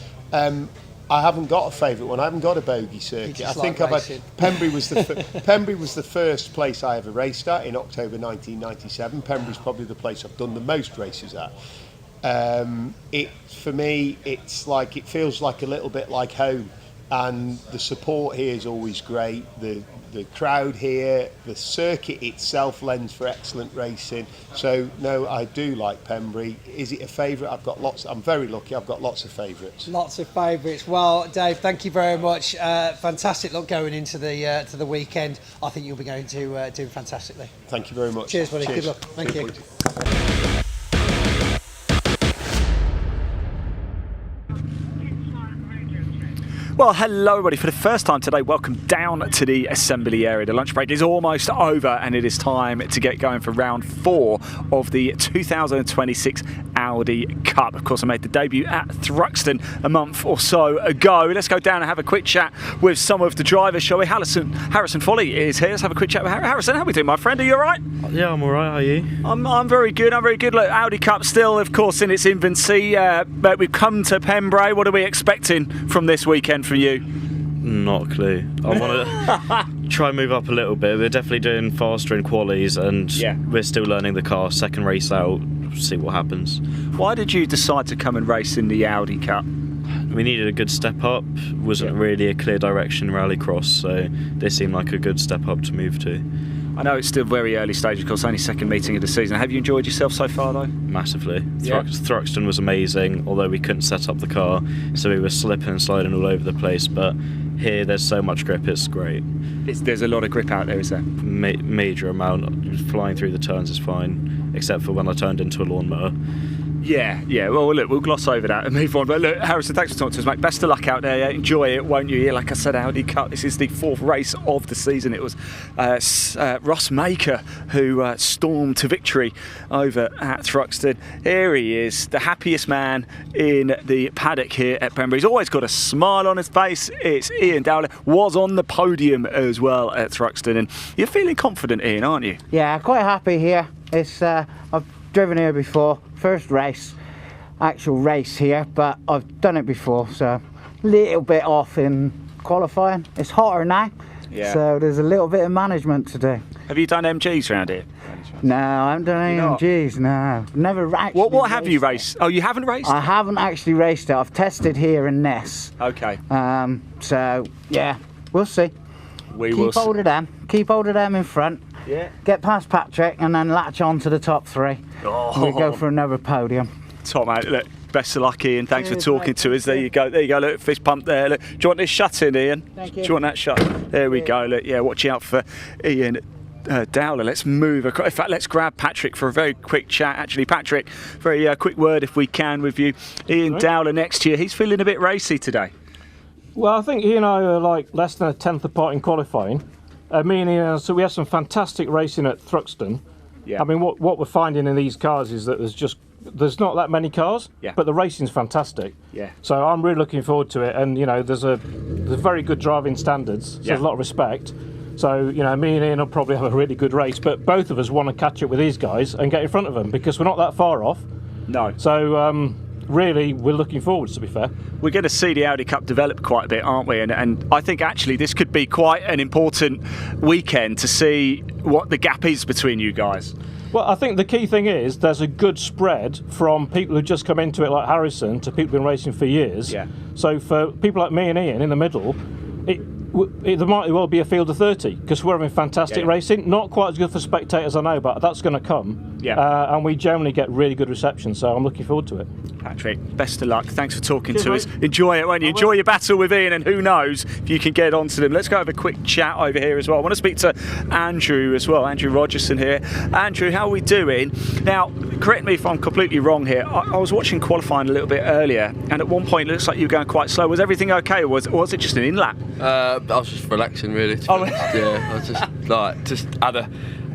I haven't got a favourite one. I haven't got a bogey circuit. I think Pembrey was the first place I ever raced at in October 1997. Pembrey's probably the place I've done the most races at. For me, it feels like a little bit like home. and the support here is always great. The crowd here, the circuit itself lends for excellent racing. So no, I do like Pembrey. Is it a favourite? I've got lots. I'm very lucky. I've got lots of favourites. Lots of favourites. Well, Dave, thank you very much. Fantastic luck going into the weekend. I think you'll be going to do fantastically. Thank you very much. Cheers, buddy. Cheers. Good luck. Thank you. Well, hello everybody. For the first time today, welcome down to the assembly area. The lunch break is almost over and it is time to get going for round 4 of the 2026 Audi Cup. Of course, I made the debut at Thruxton a month or so ago. Let's go down and have a quick chat with some of the drivers, shall we? Harrison Foley is here. Let's have a quick chat with Harrison. How are we doing, my friend? Are you all right? Yeah, I'm all right. How are you? I'm very good. I'm very good. Look, Audi Cup still, of course, in its infancy, but we've come to Pembrey. What are we expecting from this weekend for you? Not a clue. I want to try and move up a little bit. We're definitely doing faster in qualies, and we're still learning the car. Second race out, see what happens. Why did you decide to come and race in the Audi Cup? We needed a good step up. Wasn't really a clear direction rallycross, so this seemed like a good step up to move to. I know it's still very early stage, of course, only second meeting of the season. Have you enjoyed yourself so far, though? Massively. Thruxton was amazing, although we couldn't set up the car, so we were slipping and sliding all over the place, but here there's so much grip, it's great. There's a lot of grip out there, is there? Major amount. Flying through the turns is fine, except for when I turned into a lawnmower. Yeah. Well, look, we'll gloss over that and move on. But look, Harrison, thanks for talking to us, mate. Best of luck out there. Enjoy it, won't you? Yeah, like I said, Audi Cup. This is the 4th race of the season. It was Ross Maker who stormed to victory over at Thruxton. Here he is, the happiest man in the paddock here at Pembrey. He's always got a smile on his face. It's Ian Dowler. Was on the podium as well at Thruxton. And you're feeling confident, Ian, aren't you? Yeah, quite happy here. It's I've driven here before. First actual race here, but I've done it before, so a little bit off in qualifying. It's hotter now, so there's a little bit of management to do. Have you done MGs around here? No, I haven't done any MGs, no. Never actually. What have you raced? Oh, you haven't raced? I haven't actually raced it. I've tested here in Ness. Okay. So, yeah, we'll see. Keep hold of them. Keep hold of them in front. Yeah. Get past Patrick and then latch on to the top 3. We'll go for another podium. Top mate, look, best of luck, Ian. Thanks for talking to us. There you go. Look, fist pump there. Look, do you want this shut in, Ian? Thank you. Do you want that shut? There we go. Look, watch out for Ian Dowler. Let's move across. In fact, let's grab Patrick for a very quick chat. Actually, Patrick, very quick word if we can with you. Ian Dowler next year. He's feeling a bit racy today. Well, I think he and I are like less than a tenth apart in qualifying. Me and Ian, so we had some fantastic racing at Thruxton. Yeah. I mean, what we're finding in these cars is that there's not that many cars, but the racing's fantastic. Yeah. So I'm really looking forward to it, and there's very good driving standards. So there's a lot of respect. So me and Ian will probably have a really good race, but both of us want to catch up with these guys and get in front of them because we're not that far off. No. So really, we're looking forward, to be fair. We're going to see the Audi Cup develop quite a bit, aren't we? And I think actually this could be quite an important weekend to see what the gap is between you guys. Well, I think the key thing is there's a good spread from people who just come into it like Harrison to people who've been racing for years. Yeah. So for people like me and Ian in the middle, there might well be a field of 30 because we're having fantastic racing. Not quite as good for spectators, I know, but that's going to come. Yeah. And we generally get really good reception, so I'm looking forward to it. Patrick, best of luck. Thanks for talking to us. Enjoy it, won't you? Enjoy your battle with Ian, and who knows if you can get onto them. Let's go have a quick chat over here as well. I want to speak to Andrew as well. Andrew Rogerson here. Andrew, how are we doing? Now, correct me if I'm completely wrong here. I was watching qualifying a little bit earlier, and at one point it looks like you were going quite slow. Was everything okay, or was it just an in-lap? I was just relaxing, really. Yeah, I was just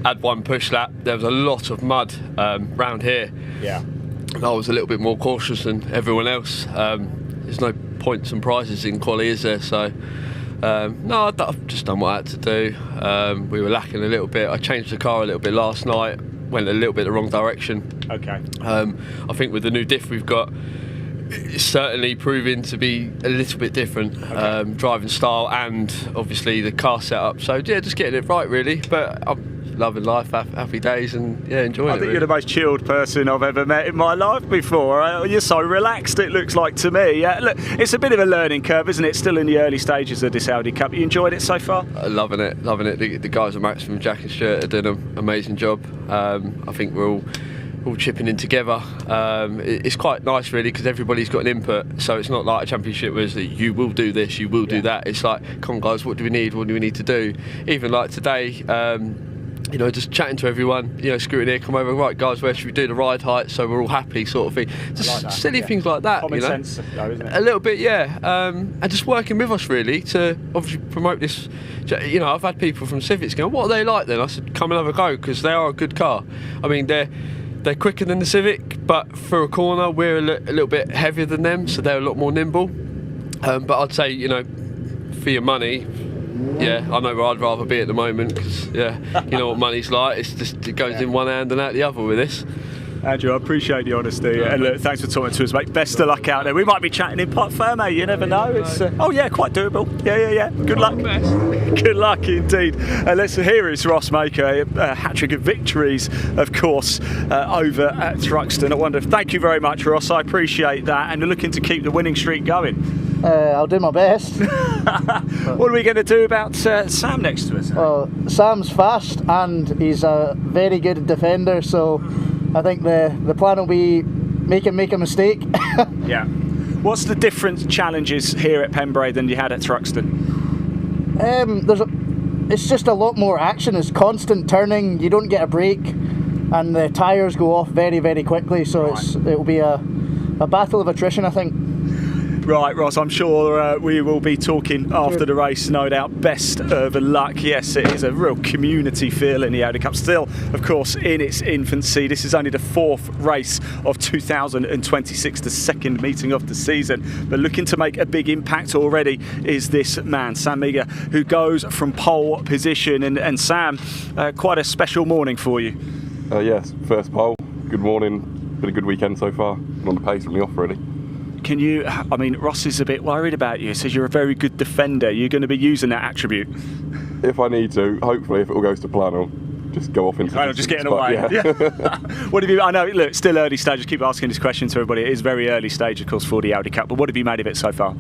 had one push lap. There was a lot of mud round here. Yeah. And I was a little bit more cautious than everyone else. There's no points and prizes in quali, is there? So, no, I've just done what I had to do. We were lacking a little bit. I changed the car a little bit last night. Went a little bit the wrong direction. Okay. I think with the new diff we've got, it's certainly proving to be a little bit different, driving style and obviously the car setup. So yeah, just getting it right really. But loving life, happy days, and yeah, enjoying it. I think really. you're the most chilled person I've ever met in my life before. You're so relaxed, it looks like to me. Look, it's a bit of a learning curve, isn't it? Still in the early stages of this Audi Cup. You enjoyed it so far? Loving it. The guys at Maximum, Jack and Stuart, are doing an amazing job. I think we're all chipping in together. It's quite nice really, because everybody's got an input, so it's not like a championship where it's like, you will do this, you will do that. It's like, come on guys, what do we need to do? Even like today, just chatting to everyone, screwing here, come over, right guys, where should we do the ride height so we're all happy, sort of thing. Just like silly things like that. Common sense though, isn't it? A little bit, yeah. And just working with us really to obviously promote this. I've had people from Civics going, what are they like then? I said, come and have a go, because they are a good car. I mean, they're quicker than the Civic, but through a corner we're a little bit heavier than them, so they're a lot more nimble. But I'd say, for your money, yeah, I know where I'd rather be at the moment, because you know what money's like. It's just, it goes in one hand and out the other with this. Andrew, I appreciate the honesty, and look, thanks for talking to us, mate. Best of luck out there. We might be chatting in Parc Fermé, you never know. It's quite doable. Yeah. Good luck. Good luck indeed. Let's hear is Ross Maker, a hat-trick of victories, of course, over at Thruxton. I wonder. Thank you very much, Ross. I appreciate that, and we're looking to keep the winning streak going. I'll do my best. What are we going to do about Sam next to us? Well, Sam's fast and he's a very good defender, so I think the plan will be make him make a mistake. Yeah. What's the different challenges here at Pembrey than you had at Thruxton? It's just a lot more action. It's constant turning. You don't get a break, and the tyres go off very, very quickly. So it'll be a battle of attrition, I think. Right, Ross, I'm sure we will be talking after the race, no doubt. Best of luck. Yes, it is a real community feel in the Audi Cup. Still, of course, in its infancy. This is only the 4th race of 2026, the 2nd meeting of the season. But looking to make a big impact already is this man, Sam Meagher, who goes from pole position. And Sam, quite a special morning for you. Yes, first pole. Good morning. Been a good weekend so far. Been on the pace from the off, really. Ross is a bit worried about you. He says you're a very good defender. You're going to be using that attribute. If I need to, hopefully, if it all goes to plan, I'll just go off into just getting away. Yeah. What have you? I know. Look, still early stage. Just keep asking this question to everybody. It is very early stage, of course, for the Audi Cup. But what have you made of it so far?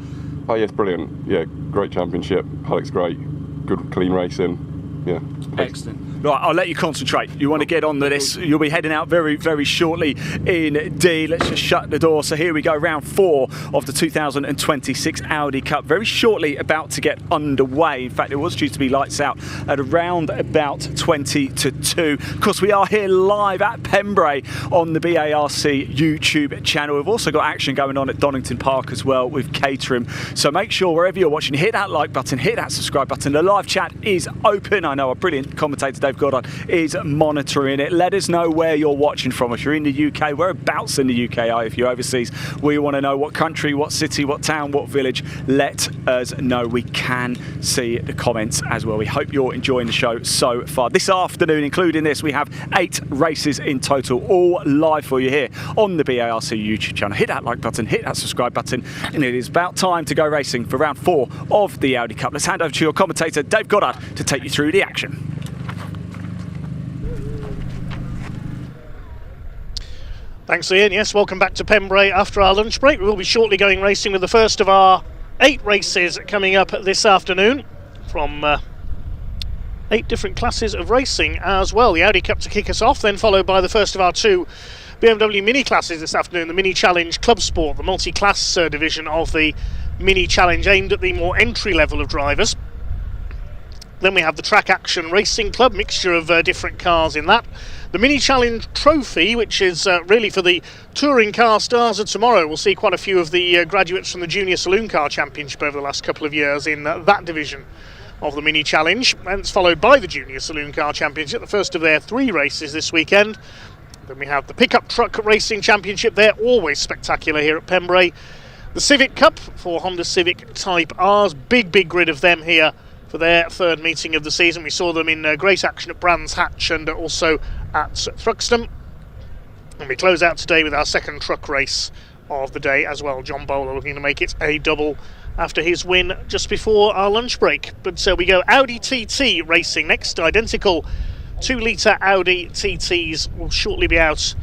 Oh yes, brilliant. Yeah, great championship. Paddock's great. Good, clean racing. Yeah. Excellent. Right, I'll let you concentrate. You want to get on to this. You'll be heading out very, very shortly indeed. Let's just shut the door. So here we go, round 4 of the 2026 Audi Cup. Very shortly about to get underway. In fact, it was due to be lights out at around about 20 to 2. Of course, we are here live at Pembrey on the BARC YouTube channel. We've also got action going on at Donington Park as well with catering. So make sure wherever you're watching, hit that like button, hit that subscribe button. The live chat is open. I know our brilliant commentator Dave Goddard is monitoring it. Let us know where you're watching from. If you're in the UK, whereabouts in the UK are you? If you're overseas, we want to know what country, what city, what town, what village. Let us know. We can see the comments as well. We hope you're enjoying the show so far. This afternoon, including this, we have 8 races in total, all live for you here on the BARC YouTube channel. Hit that like button, hit that subscribe button, and it is about time to go racing for round 4 of the Audi Cup. Let's hand over to your commentator, Dave Goddard, to take you through the action. Thanks, Ian. Yes, welcome back to Pembrey after our lunch break. We will be shortly going racing with the first of our 8 races coming up this afternoon from 8 different classes of racing as well. The Audi Cup to kick us off, then followed by the first of our 2 BMW Mini classes this afternoon, the Mini Challenge Club Sport, the multi-class division of the Mini Challenge aimed at the more entry level of drivers. Then we have the Track Action Racing Club, mixture of different cars in that. The Mini Challenge Trophy, which is really for the touring car stars of tomorrow. We'll see quite a few of the graduates from the Junior Saloon Car Championship over the last couple of years in that division of the Mini Challenge. And it's followed by the Junior Saloon Car Championship, the first of their 3 races this weekend. Then we have the Pickup Truck Racing Championship. They're always spectacular here at Pembrey. The Civic Cup for Honda Civic Type Rs. Big grid of them here for their 3rd meeting of the season. We saw them in great action at Brands Hatch and also at Thruxton. And we close out today with our 2nd truck race of the day as well. John Bowler looking to make it a double after his win just before our lunch break. But we go Audi TT racing next, identical 2-litre Audi TTs will shortly be out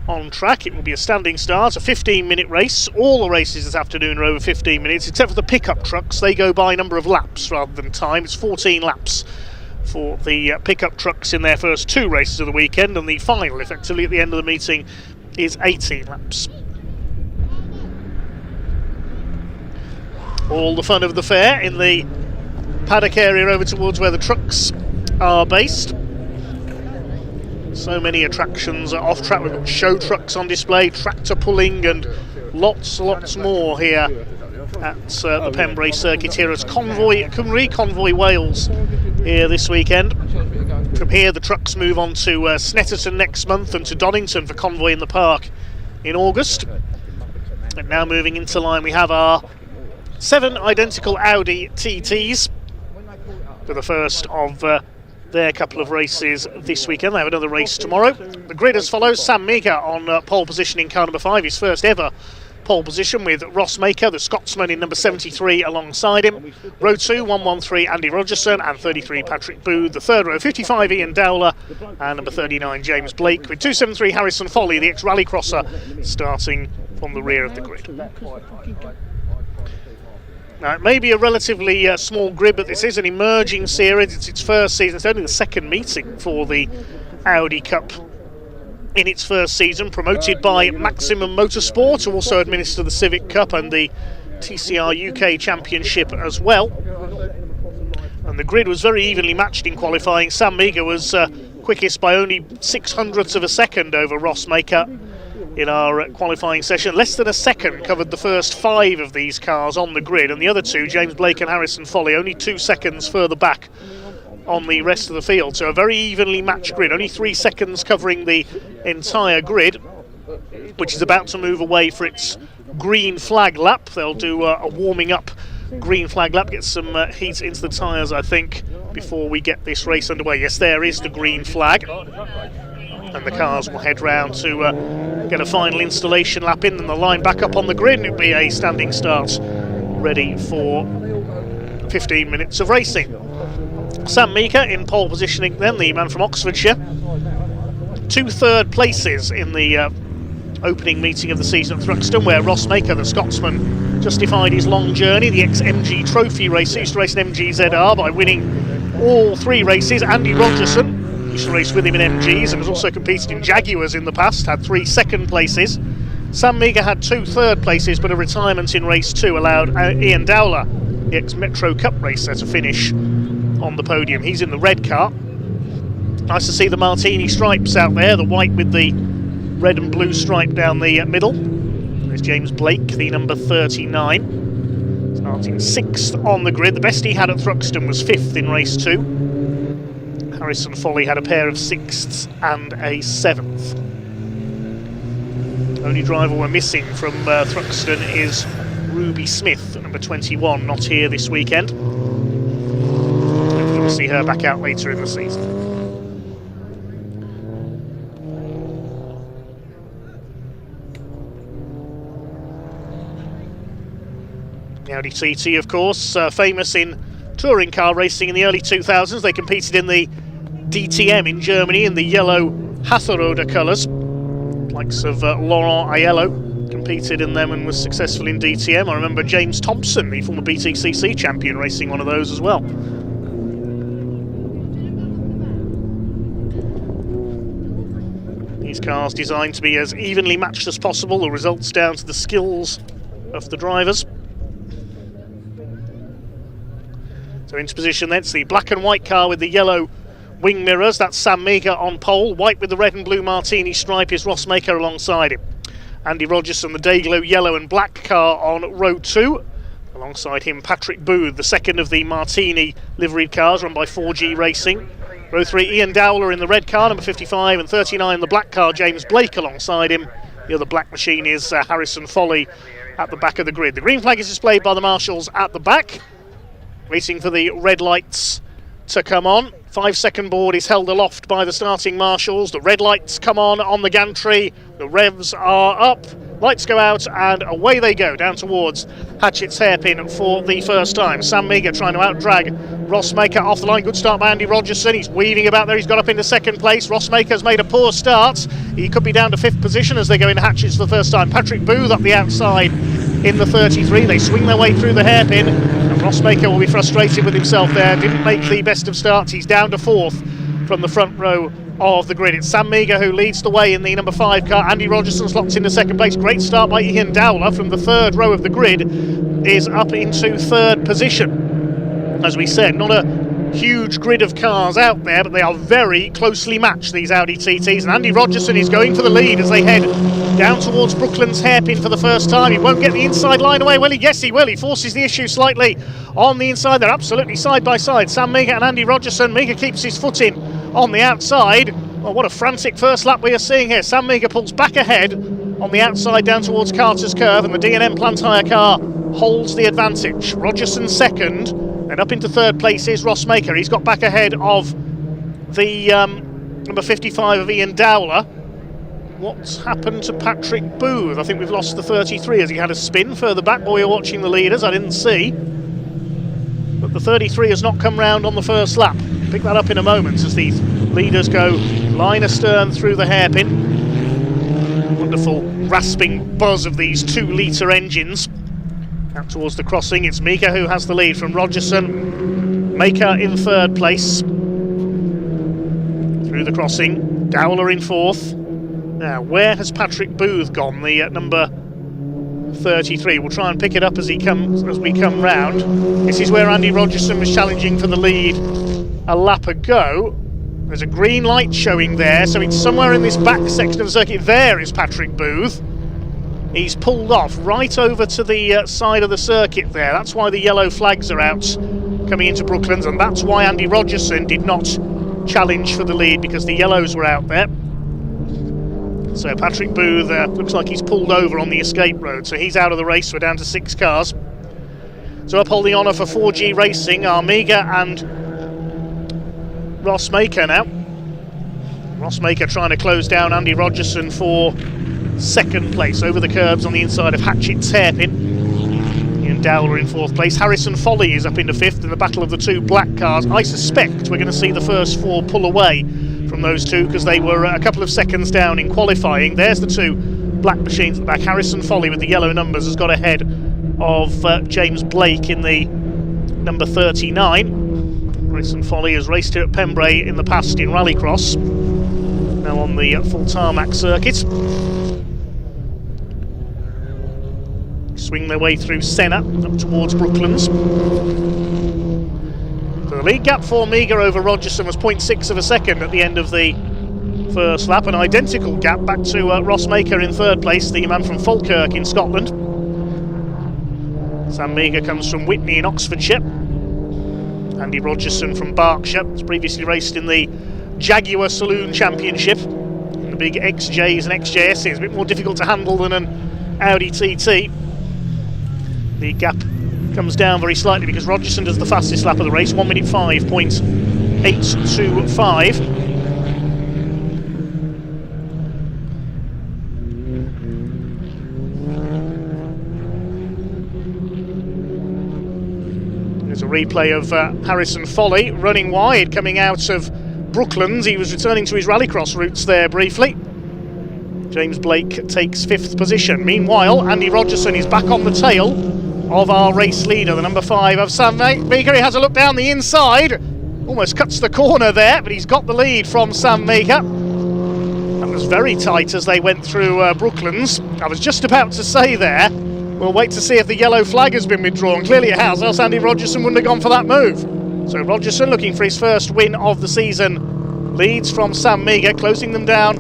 on track. It will be a standing start, a 15-minute race. All the races this afternoon are over 15 minutes, except for the pickup trucks. They go by number of laps rather than time. It's 14 laps for the pickup trucks in their first 2 races of the weekend, and the final, effectively at the end of the meeting, is 18 laps. All the fun of the fair in the paddock area over towards where the trucks are based. So many attractions are off track. We've got show trucks on display, tractor pulling, and lots more here at the Pembrey circuit here as Convoy Cymru, Convoy Wales here this weekend. From here the trucks move on to Snetterton next month and to Donington for Convoy in the Park in August. And now moving into line we have our 7 identical Audi TTs for the first of their couple of races this weekend. They have another race tomorrow. The grid as follows: Sam Meager on pole position in car number 5, his first ever pole position, with Ross Maker, the Scotsman, in number 73 alongside him. Row 2, 113 Andy Rogerson, and 33 Patrick Booth. The third row, 55 Ian Dowler, and number 39 James Blake, with 273 Harrison Foley, the ex-rally crosser, starting from the rear of the grid. Now, it may be a relatively small grid, but this is an emerging series. It's its first season. It's only the second meeting for the Audi Cup in its first season, promoted by Maximum Motorsport, who also administer the Civic Cup and the TCR UK Championship as well. And the grid was very evenly matched in qualifying. Sam Meager was quickest by only 0.06 of a second over Ross Maker in our qualifying session. Less than a second covered the first 5 of these cars on the grid, and the other 2, James Blake and Harrison Foley, only 2 seconds further back on the rest of the field. So a very evenly matched grid, only 3 seconds covering the entire grid, which is about to move away for its green flag lap. They'll do a warming up green flag lap, get some heat into the tyres, I think, before we get this race underway. Yes, there is the green flag, and the cars will head round to get a final installation lap in, and the line back up on the grid, and it'll be a standing start ready for 15 minutes of racing. Sam Meaker in pole positioning then, the man from Oxfordshire. 2 third places in the opening meeting of the season at Thruxton, where Ross Maker, the Scotsman, justified his long journey. The ex-MG Trophy racer, used to race an MG ZR by winning all 3 races. Andy Rogerson used to race with him in MGs and has also competed in Jaguars in the past, had 3 second places. Sam Meager had 2 third places, but a retirement in race 2 allowed Ian Dowler, the ex-Metro Cup racer, to finish on the podium. He's in the red car. Nice to see the Martini stripes out there, the white with the red and blue stripe down the middle. There's James Blake, the number 39, starting 6th on the grid. The best he had at Thruxton was 5th in race 2. Harrison Foley had a pair of 6ths and a 7th. Only driver we're missing from Thruxton is Ruby Smith, number 21, not here this weekend. Hopefully we'll see her back out later in the season. The Audi TT, of course, famous in touring car racing in the early 2000s. They competed in the DTM in Germany in the yellow Hatherode colours. Likes of Laurent Aiello competed in them and was successful in DTM. I remember James Thompson, the former BTCC champion, racing one of those as well. These cars designed to be as evenly matched as possible, the results down to the skills of the drivers. So into position then, it's the black and white car with the yellow wing mirrors. That's Sam Meager on pole. White with the red and blue Martini stripe is Ross Maker alongside him. Andy Rogerson, the Dayglow yellow and black car on row 2. Alongside him, Patrick Booth, the second of the Martini liveried cars run by 4G Racing. Row 3, Ian Dowler in the red car, number 55, and 39, the black car, James Blake alongside him. The other black machine is Harrison Foley at the back of the grid. The green flag is displayed by the marshals at the back, waiting for the red lights to come on. 5-second board is held aloft by the starting marshals. The red lights come on the gantry. The revs are up. lights go out, and away they go down towards Hatchett's Hairpin for the first time. Sam Meagher trying to outdrag Rossmaker off the line. Good start by Andy Rogerson. He's weaving about there. He's got up into second place. Rossmaker's made a poor start. He could be down to 5th position as they go into Hatchett's for the first time. Patrick Booth up the outside in the 33. They swing their way through the hairpin, and Rossmaker will be frustrated with himself there. Didn't make the best of starts. He's down to 4th from the front row of the grid. It's Sam Meagher who leads the way in the number 5 car. Andy Rogerson slots into second place. Great start by Ian Dowler from the 3rd row of the grid, is up into 3rd position. As we said, not a huge grid of cars out there, but they are very closely matched, these Audi TTs, and Andy Rogerson is going for the lead as they head down towards Brooklands Hairpin for the first time. He won't get the inside line away, will he? Yes, he will. He forces the issue slightly on the inside. They're absolutely side by side, Sam Meagher and Andy Rogerson. Meagher keeps his foot in on the outside. Well, what a frantic first lap we are seeing here. Sam Meagher pulls back ahead on the outside down towards Carter's Curve, and the D&M Plantire car holds the advantage. Rogerson second, and up into 3rd place is Rossmaker. He's got back ahead of the number 55 of Ian Dowler. What's happened to Patrick Booth? I think we've lost the 33 as he had a spin further back while we were watching the leaders. I didn't see. But the 33 has not come round on the first lap. Pick that up in a moment as these leaders go line astern through the hairpin. Wonderful rasping buzz of these 2-litre engines. Out towards the crossing, it's Meagher who has the lead from Rogerson. Maker in 3rd place. Through the crossing, Dowler in 4th. Now, where has Patrick Booth gone, the number 33? We'll try and pick it up as we come round. This is where Andy Rogerson was challenging for the lead a lap ago. There's a green light showing there, so it's somewhere in this back section of the circuit. There is Patrick Booth. He's pulled off right over to the side of the circuit there. That's why the yellow flags are out coming into Brooklands, and that's why Andy Rogerson did not challenge for the lead, because the yellows were out there. So Patrick Booth looks like he's pulled over on the escape road, so he's out of the race. We're down to 6 cars. So upholding honour for 4G Racing are Meagher and Rossmaker now. Rossmaker trying to close down Andy Rogerson for 2nd place over the curbs on the inside of Hatchett's Hairpin. Ian Dowler in 4th place. Harrison Foley is up into 5th in the battle of the 2 black cars. I suspect we're going to see the first 4 pull away from those 2 because they were a couple of seconds down in qualifying. There's the 2 black machines at the back. Harrison Foley with the yellow numbers has got ahead of James Blake in the number 39. Harrison Foley has raced here at Pembrey in the past in Rallycross. Now on the full tarmac circuit. Swing their way through Senna up towards Brooklands. So the lead gap for Meagher over Rogerson was 0.6 of a second at the end of the first lap. An identical gap back to Rossmaker in 3rd place, the man from Falkirk in Scotland. Sam Meagher comes from Witney in Oxfordshire. Andy Rogerson from Berkshire. He's previously raced in the Jaguar Saloon Championship. The big XJs and XJSs. A bit more difficult to handle than an Audi TT. The gap comes down very slightly because Rogerson does the fastest lap of the race, 1 minute 5.825. There's a replay of Harrison Foley running wide coming out of Brooklands. He was returning to his rallycross roots there briefly. James Blake takes 5th position. Meanwhile, Andy Rogerson is back on the tail of our race leader, the number 5 of Sam Meagher. He has a look down the inside, almost cuts the corner there, but he's got the lead from Sam Meagher. That was very tight as they went through Brooklands. I was just about to say there, we'll wait to see if the yellow flag has been withdrawn. Clearly it has, else Andy Rogerson wouldn't have gone for that move. So Rogerson looking for his first win of the season, leads from Sam Meagher. Closing them down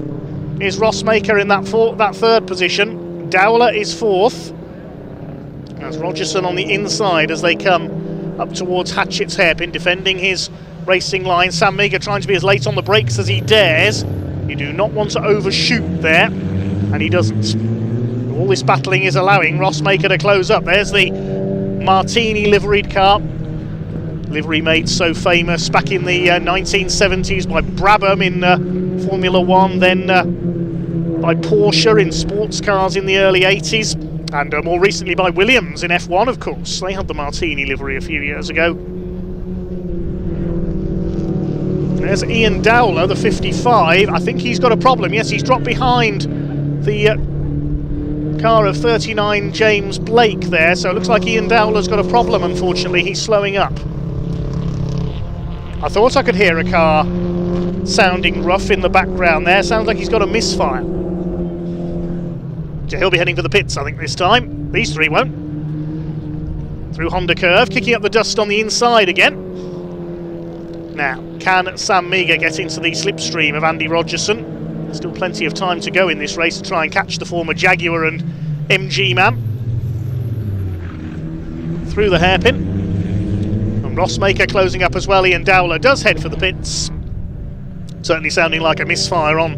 is Rossmaker in that 3rd position. Dowler is 4th. As Rogerson on the inside as they come up towards Hatchett's Hairpin, defending his racing line. Sam Meagher trying to be as late on the brakes as he dares. You do not want to overshoot there, and he doesn't. All this battling is allowing Rossmaker to close up. There's the Martini liveried car. Livery made so famous back in the 1970s by Brabham in Formula 1, then by Porsche in sports cars in the early 80s, and more recently by Williams in F1, of course. They had the Martini livery a few years ago. There's Ian Dowler, the 55. I think he's got a problem. Yes, he's dropped behind the car of 39 James Blake there, so it looks like Ian Dowler's got a problem, unfortunately. He's slowing up. I thought I could hear a car sounding rough in the background there. Sounds like he's got a misfire. So he'll be heading for the pits, I think, this time. These three won't. Through Honda curve, kicking up the dust on the inside again. Now, can Sam Meagher get into the slipstream of Andy Rogerson? Still plenty of time to go in this race to try and catch the former Jaguar and MG man. Through the hairpin. And Rossmaker closing up as well. Ian Dowler does head for the pits. Certainly sounding like a misfire on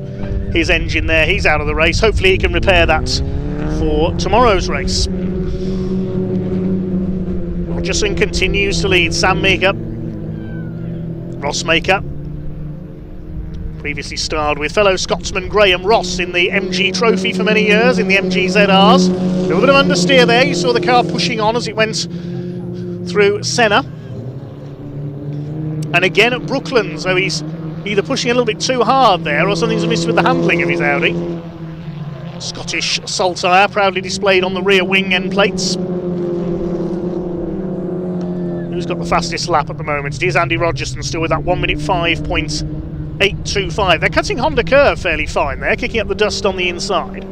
his engine there. He's out of the race. Hopefully he can repair that for tomorrow's race. Rogerson continues to lead. Sam Meagher, Rossmaker, previously starred with fellow Scotsman Graham Ross in the MG Trophy for many years, in the MG ZRs. A little bit of understeer there. You saw the car pushing on as it went through Senna. And again at Brooklands, so he's either pushing a little bit too hard there or something's amiss with the handling of his Audi. Scottish Saltire proudly displayed on the rear wing end plates. Who's got the fastest lap at the moment? It is Andy Rogerson, still with that 1 minute 5.825. They're cutting Honda curve fairly fine there, kicking up the dust on the inside.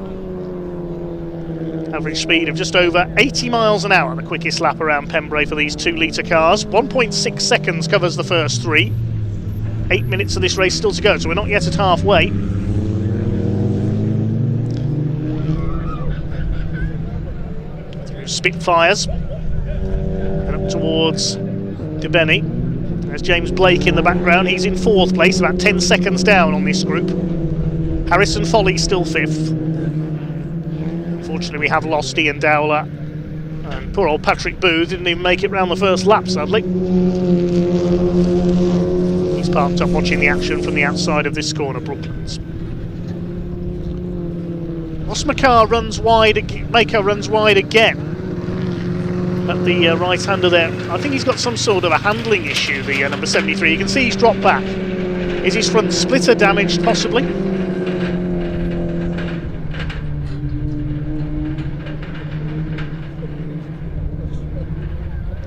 Average speed of just over 80 miles an hour, the quickest lap around Pembrey for these 2-litre cars. 1.6 seconds covers the first three. 8 minutes of this race still to go, so we're not yet at halfway. Through Spitfires and up towards DeBenny. There's James Blake in the background. He's in 4th place, about 10 seconds down on this group. Harrison Foley still 5th. Unfortunately, we have lost Ian Dowler. And poor old Patrick Booth didn't even make it round the first lap, sadly. He's parked up watching the action from the outside of this corner, Brooklands. Rossmaker runs wide, Maker runs wide again at the right-hander there. I think he's got some sort of a handling issue, the number 73. You can see he's dropped back. Is his front splitter damaged, possibly?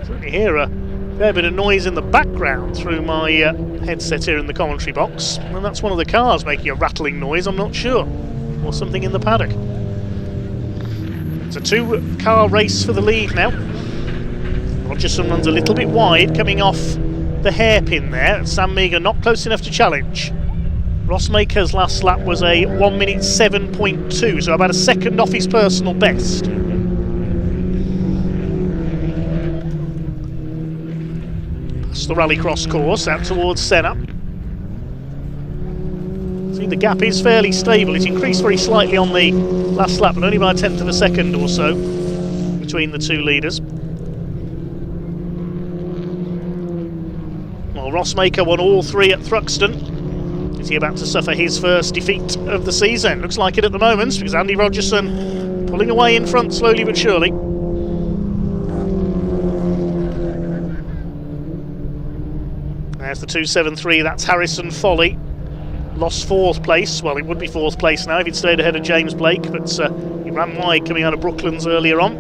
Certainly hear a fair bit of noise in the background through my headset here in the commentary box, and that's one of the cars making a rattling noise, I'm not sure, or something in the paddock. It's a 2-car race for the lead now. Rogerson runs a little bit wide, coming off the hairpin there. Sam Meagher not close enough to challenge. Rossmaker's last lap was a 1 minute 7.2, so about a second off his personal best. The rallycross course out towards Senna. See, the gap is fairly stable. It's increased very slightly on the last lap, but only by a tenth of a second or so between the two leaders. Well, Rossmaker won all 3 at Thruxton. Is he about to suffer his first defeat of the season? Looks like it at the moment, because Andy Rogerson pulling away in front slowly but surely. There's the 273, that's Harrison Foley. Lost 4th place, well it would be 4th place now if he'd stayed ahead of James Blake, but he ran wide coming out of Brooklands earlier on.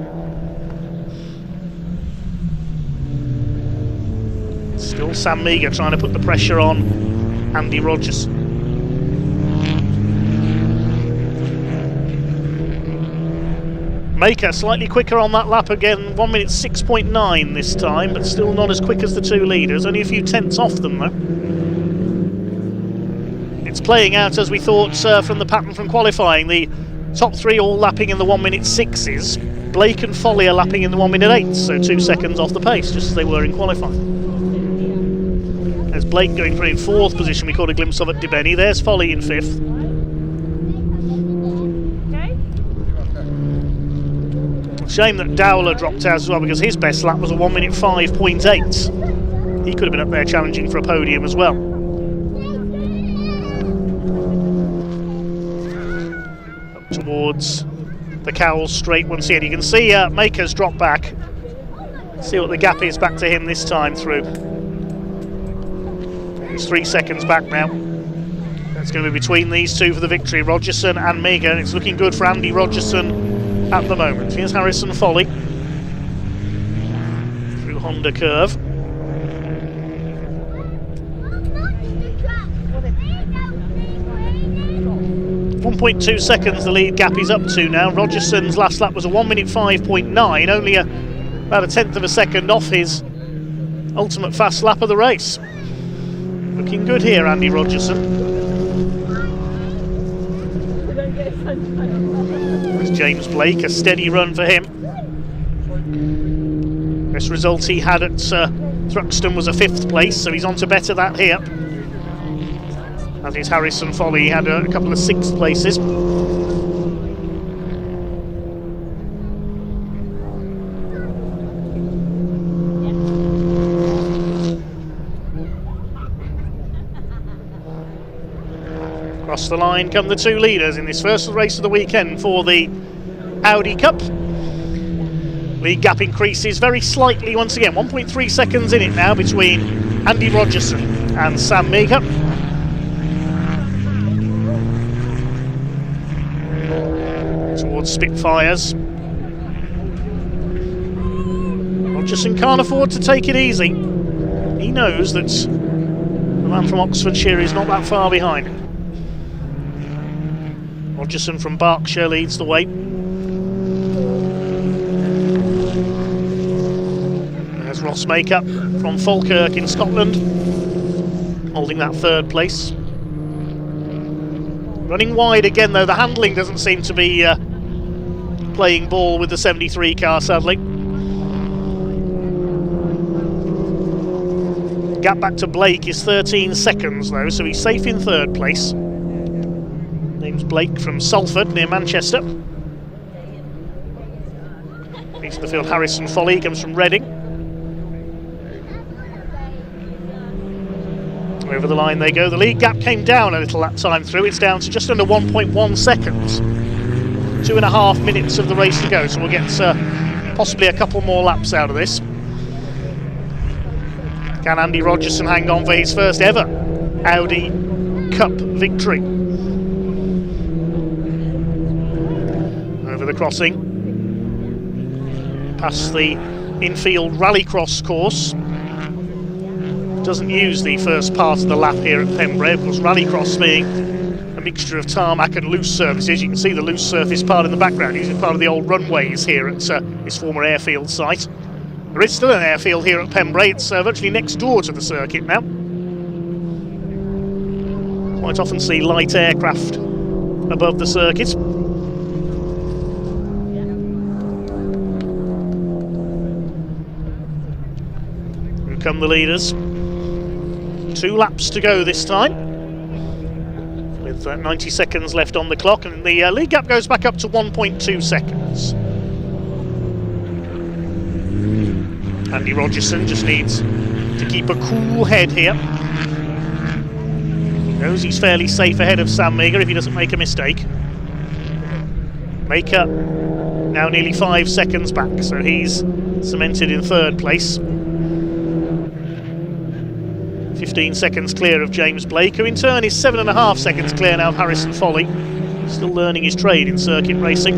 Still Sam Meagher trying to put the pressure on Andy Rogerson. Maker slightly quicker on that lap again, 1 minute 6.9 this time, but still not as quick as the two leaders, only a few tenths off them though. It's playing out as we thought from the pattern from qualifying. The top 3 all lapping in the 1 minute 6s. Blake and Foley are lapping in the 1 minute 8s, so 2 seconds off the pace, just as they were in qualifying. There's Blake going for in 4th position, we caught a glimpse of at DeBenny. There's Foley in 5th. Shame that Dowler dropped out as well, because his best lap was a 1 minute 5.8. He could have been up there challenging for a podium as well. towards the Cowles straight once again. You can see Maker's drop back. See what the gap is back to him this time through. He's 3 seconds back now. That's going to be between these two for the victory, Rogerson and Maker, and it's looking good for Andy Rogerson at the moment. Here's Harrison Foley through Honda Curve. 1.2 seconds the lead gap is up to now. Rogerson's last lap was a 1 minute 5.9, only about a tenth of a second off his ultimate fast lap of the race. Looking good here, Andy Rogerson. There's James Blake, a steady run for him. Best result he had at Thruxton was a 5th place, so he's on to better that here. As is Harrison Foley, he had a couple of 6th places. Across the line come the two leaders in this first race of the weekend for the Audi Cup. Lead gap increases very slightly once again, 1.3 seconds in it now between Andy Rogerson and Sam Meaker. Towards Spitfires. Rogerson can't afford to take it easy. He knows that the man from Oxfordshire is not that far behind. Rogerson from Berkshire leads the way. There's Ross Maker from Falkirk in Scotland, holding that 3rd place. Running wide again though, the handling doesn't seem to be playing ball with the 73 car, sadly. Gap back to Blake is 13 seconds though, so he's safe in 3rd place. Name's Blake from Salford near Manchester. Leads the field Harrison Foley, comes from Reading. Over the line they go. The lead gap came down a little that time through. It's down to just under 1.1 seconds. 2.5 minutes of the race to go, so we'll get possibly a couple more laps out of this. Can Andy Rogerson hang on for his first ever Audi Cup victory? Over the crossing, past the infield rallycross course. Doesn't use the first part of the lap here at Pembrey, of course rallycross being a mixture of tarmac and loose surfaces. You can see the loose surface part in the background, using part of the old runways here at his former airfield site. There is still an airfield here at Pembrey, it's virtually next door to the circuit now. Quite often see light aircraft above the circuit. Here come the leaders. 2 laps to go this time, with 90 seconds left on the clock, and the lead gap goes back up to 1.2 seconds. Andy Rogerson just needs to keep a cool head here. He knows he's fairly safe ahead of Sam Meaker if he doesn't make a mistake. Maker now nearly 5 seconds back, so he's cemented in 3rd place. 15 seconds clear of James Blake, who in turn is 7.5 seconds clear now of Harrison Foley, still learning his trade in circuit racing.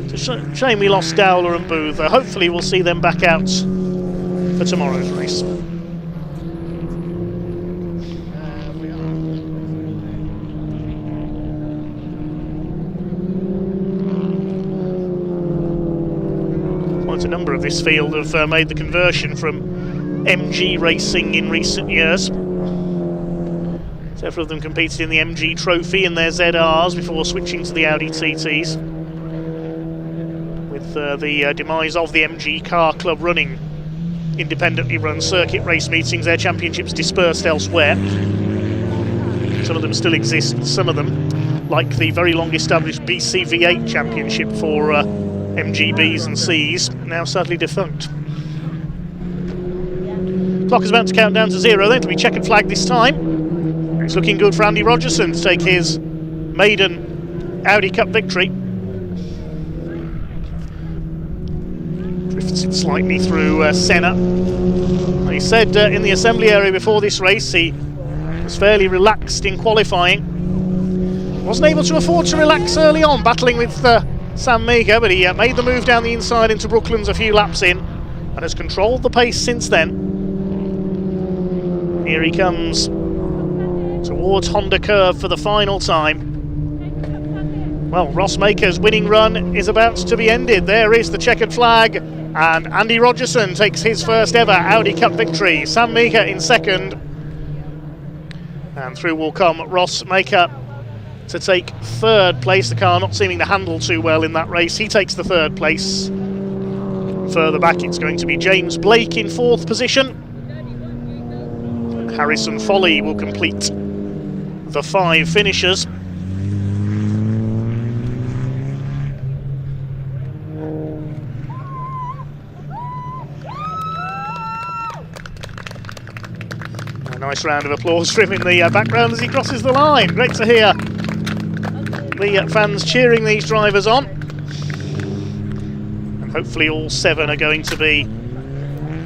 It's a shame we lost Dowler and Booth, though hopefully we'll see them back out for tomorrow's race. Quite a number of this field have made the conversion from MG racing in recent years. Several of them competed in the MG Trophy in their ZRs before switching to the Audi TTs. With the demise of the MG Car Club running independently run circuit race meetings, their championships dispersed elsewhere. Some of them still exist, but some of them, like the very long established BCV8 championship for MG Bs and Cs, now sadly defunct. Clock is about to count down to 0 then. It'll be checkered flag this time. It's looking good for Andy Rogerson to take his maiden Audi Cup victory. Drifts it slightly through Senna. He said in the assembly area before this race he was fairly relaxed in qualifying. Wasn't able to afford to relax early on, battling with Sam Meagher, but he made the move down the inside into Brooklands a few laps in and has controlled the pace since then. Here he comes towards Honda Curve for the final time. Well, Ross Maker's winning run is about to be ended. There is the checkered flag, and Andy Rogerson takes his first ever Audi Cup victory. Sam Meagher in second, and through will come Ross Maker to take third place. The car not seeming to handle too well in that race. He takes the third place. Further back it's going to be James Blake in fourth position. Harrison Foley will complete the 5 finishers. A nice round of applause for him in the background as he crosses the line. Great to hear the fans cheering these drivers on. And hopefully all 7 are going to be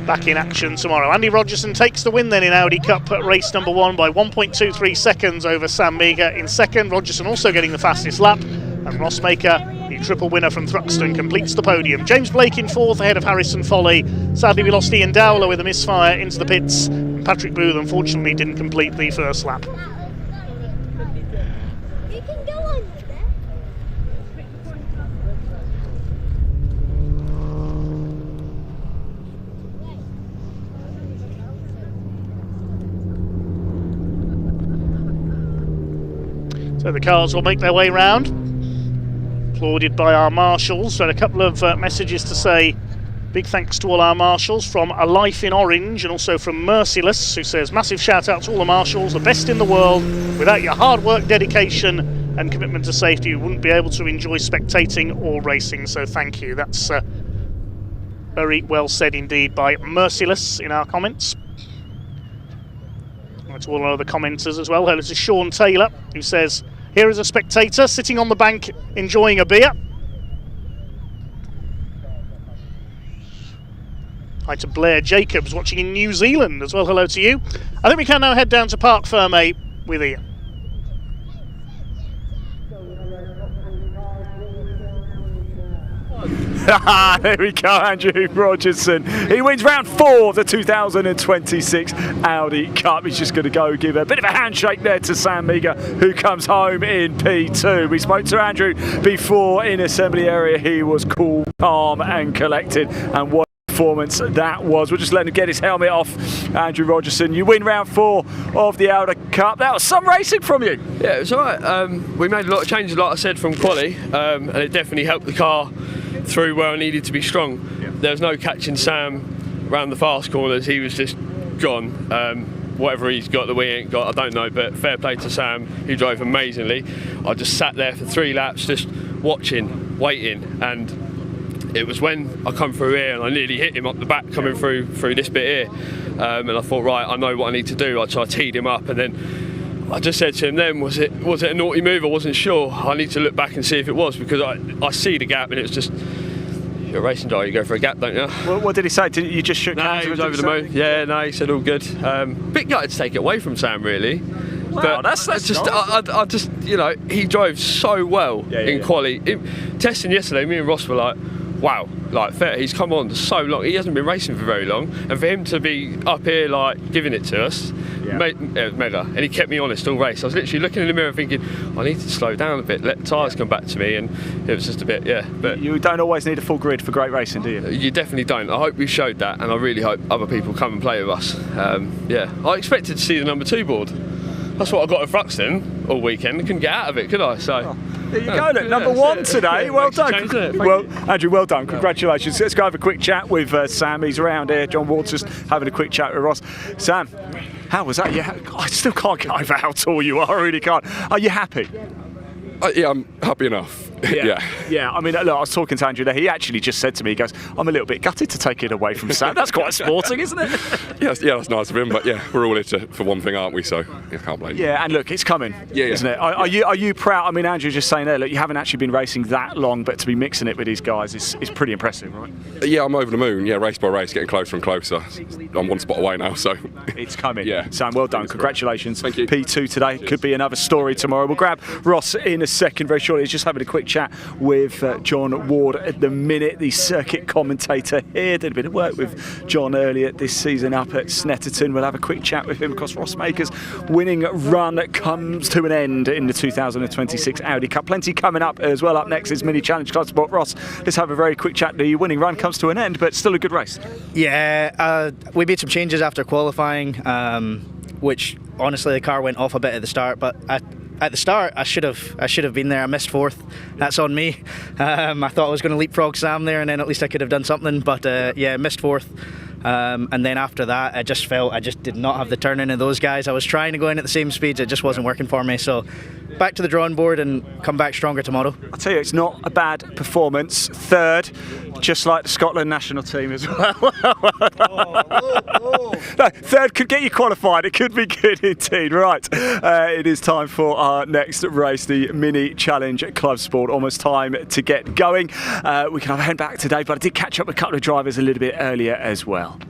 back in action tomorrow. Andy Rogerson takes the win then in Audi Cup at race number 1 by 1.23 seconds over Sam Meagher in second. Rogerson also getting the fastest lap, and Ross Maker, the triple winner from Thruxton, completes the podium. James Blake in fourth ahead of Harrison Foley. Sadly we lost Ian Dowler with a misfire into the pits. Patrick Booth unfortunately didn't complete the first lap. So the cars will make their way round, applauded by our marshals. So a couple of messages to say big thanks to all our marshals from A Life in Orange and also from Merciless, who says massive shout out to all the marshals, the best in the world. Without your hard work, dedication and commitment to safety, you wouldn't be able to enjoy spectating or racing. So thank you. That's very well said indeed by Merciless in our comments. To all our other commenters as well. Hello to Sean Taylor, who says, here is a spectator sitting on the bank enjoying a beer. Hi to Blair Jacobs watching in New Zealand as well. Hello to you. I think we can now head down to Parc Fermé with Ian. There we go, Andrew Rogerson. He wins round 4 of the 2026 Audi Cup. He's just going to go give a bit of a handshake there to Sam Meagher, who comes home in P2. We spoke to Andrew before in assembly area. He was cool, calm and collected, and what performance that was. We'll just let him get his helmet off. Andrew Rogerson, you win round 4 of the Audi Cup. That was some racing from you. Yeah, it was alright. We made a lot of changes, like I said, from quali, and it definitely helped the car through where I needed to be strong. Yeah. There was no catching Sam around the fast corners. He was just gone. Whatever he's got that we ain't got, I don't know, but fair play to Sam, who drove amazingly. I just sat there for 3 laps just watching, waiting, and it was when I come through here and I nearly hit him up the back coming through this bit here, and I thought, right, I know what I need to do. So I teed him up, and then I just said to him then, was it a naughty move? I wasn't sure. I need to look back and see if it was, because I see the gap, and it's just, you're a racing driver, you go for a gap, don't you? What did he say? Did you just shook hands? No, he was over the moon. Yeah, no, he said all good. Bit gutted to take it away from Sam, really. Wow, that's just, I just, you know, he drove so well in quali. Testing yesterday, me and Ross were like, wow, like fair, he's come on so long. He hasn't been racing for very long, and for him to be up here like giving it to us, it was mega. And he kept me honest all race. I was literally looking in the mirror thinking, I need to slow down a bit, let the tyres come back to me, and it was just a bit, But you don't always need a full grid for great racing, do you? You definitely don't. I hope we showed that, and I really hope other people come and play with us. I expected to see the number 2 board. That's what I got at Thruxton all weekend. I couldn't get out of it, could I? So. There you go, look, number 1 today. Well done. Well, Andrew, well done. Congratulations. Let's go have a quick chat with Sam. He's around here. John Waters having a quick chat with Ross. Sam, how was that? I still can't get over how tall you are. I really can't. Are you happy? Yeah, I'm happy enough. Yeah. I mean, look, I was talking to Andrew there. He actually just said to me, he goes, I'm a little bit gutted to take it away from Sam. That's quite sporting, isn't it? Yeah, that's nice of him. But yeah, we're all here for one thing, aren't we? So I can't blame you. Yeah, and look, it's coming, isn't it? Are you proud? I mean, Andrew just saying there, look, you haven't actually been racing that long, but to be mixing it with these guys is pretty impressive, right? Yeah, I'm over the moon. Yeah, race by race, getting closer and closer. I'm one spot away now, so it's coming. Yeah, Sam, well done. Congratulations. Thank you. P2 today. Could be another story tomorrow. We'll grab Ross in a second, very shortly. He's just having a quick chat with John Ward at the minute, the circuit commentator here. Did a bit of work with John earlier this season up at Snetterton. We'll have a quick chat with him because Ross Maker's winning run comes to an end in the 2026 Audi Cup. Plenty coming up as well. Up next is Mini Challenge Club Sport. Ross, let's have a very quick chat. The winning run comes to an end, but still a good race. Yeah, we made some changes after qualifying, which honestly the car went off a bit at the start, but at the start I should have been there. I missed fourth. That's on me. I thought I was going to leapfrog Sam there, and then at least I could have done something, but yeah, missed fourth. And then after that, I just felt I just did not have the turn in of those guys. I was trying to go in at the same speeds, it just wasn't working for me. So back to the drawing board and come back stronger tomorrow. I'll tell you, it's not a bad performance. Third, just like the Scotland national team as well. No, third could get you qualified. It could be good indeed. Right, it is time for our next race, the Mini Challenge Club Sport. Almost time to get going. We can head back today, but I did catch up with a couple of drivers a little bit earlier as well.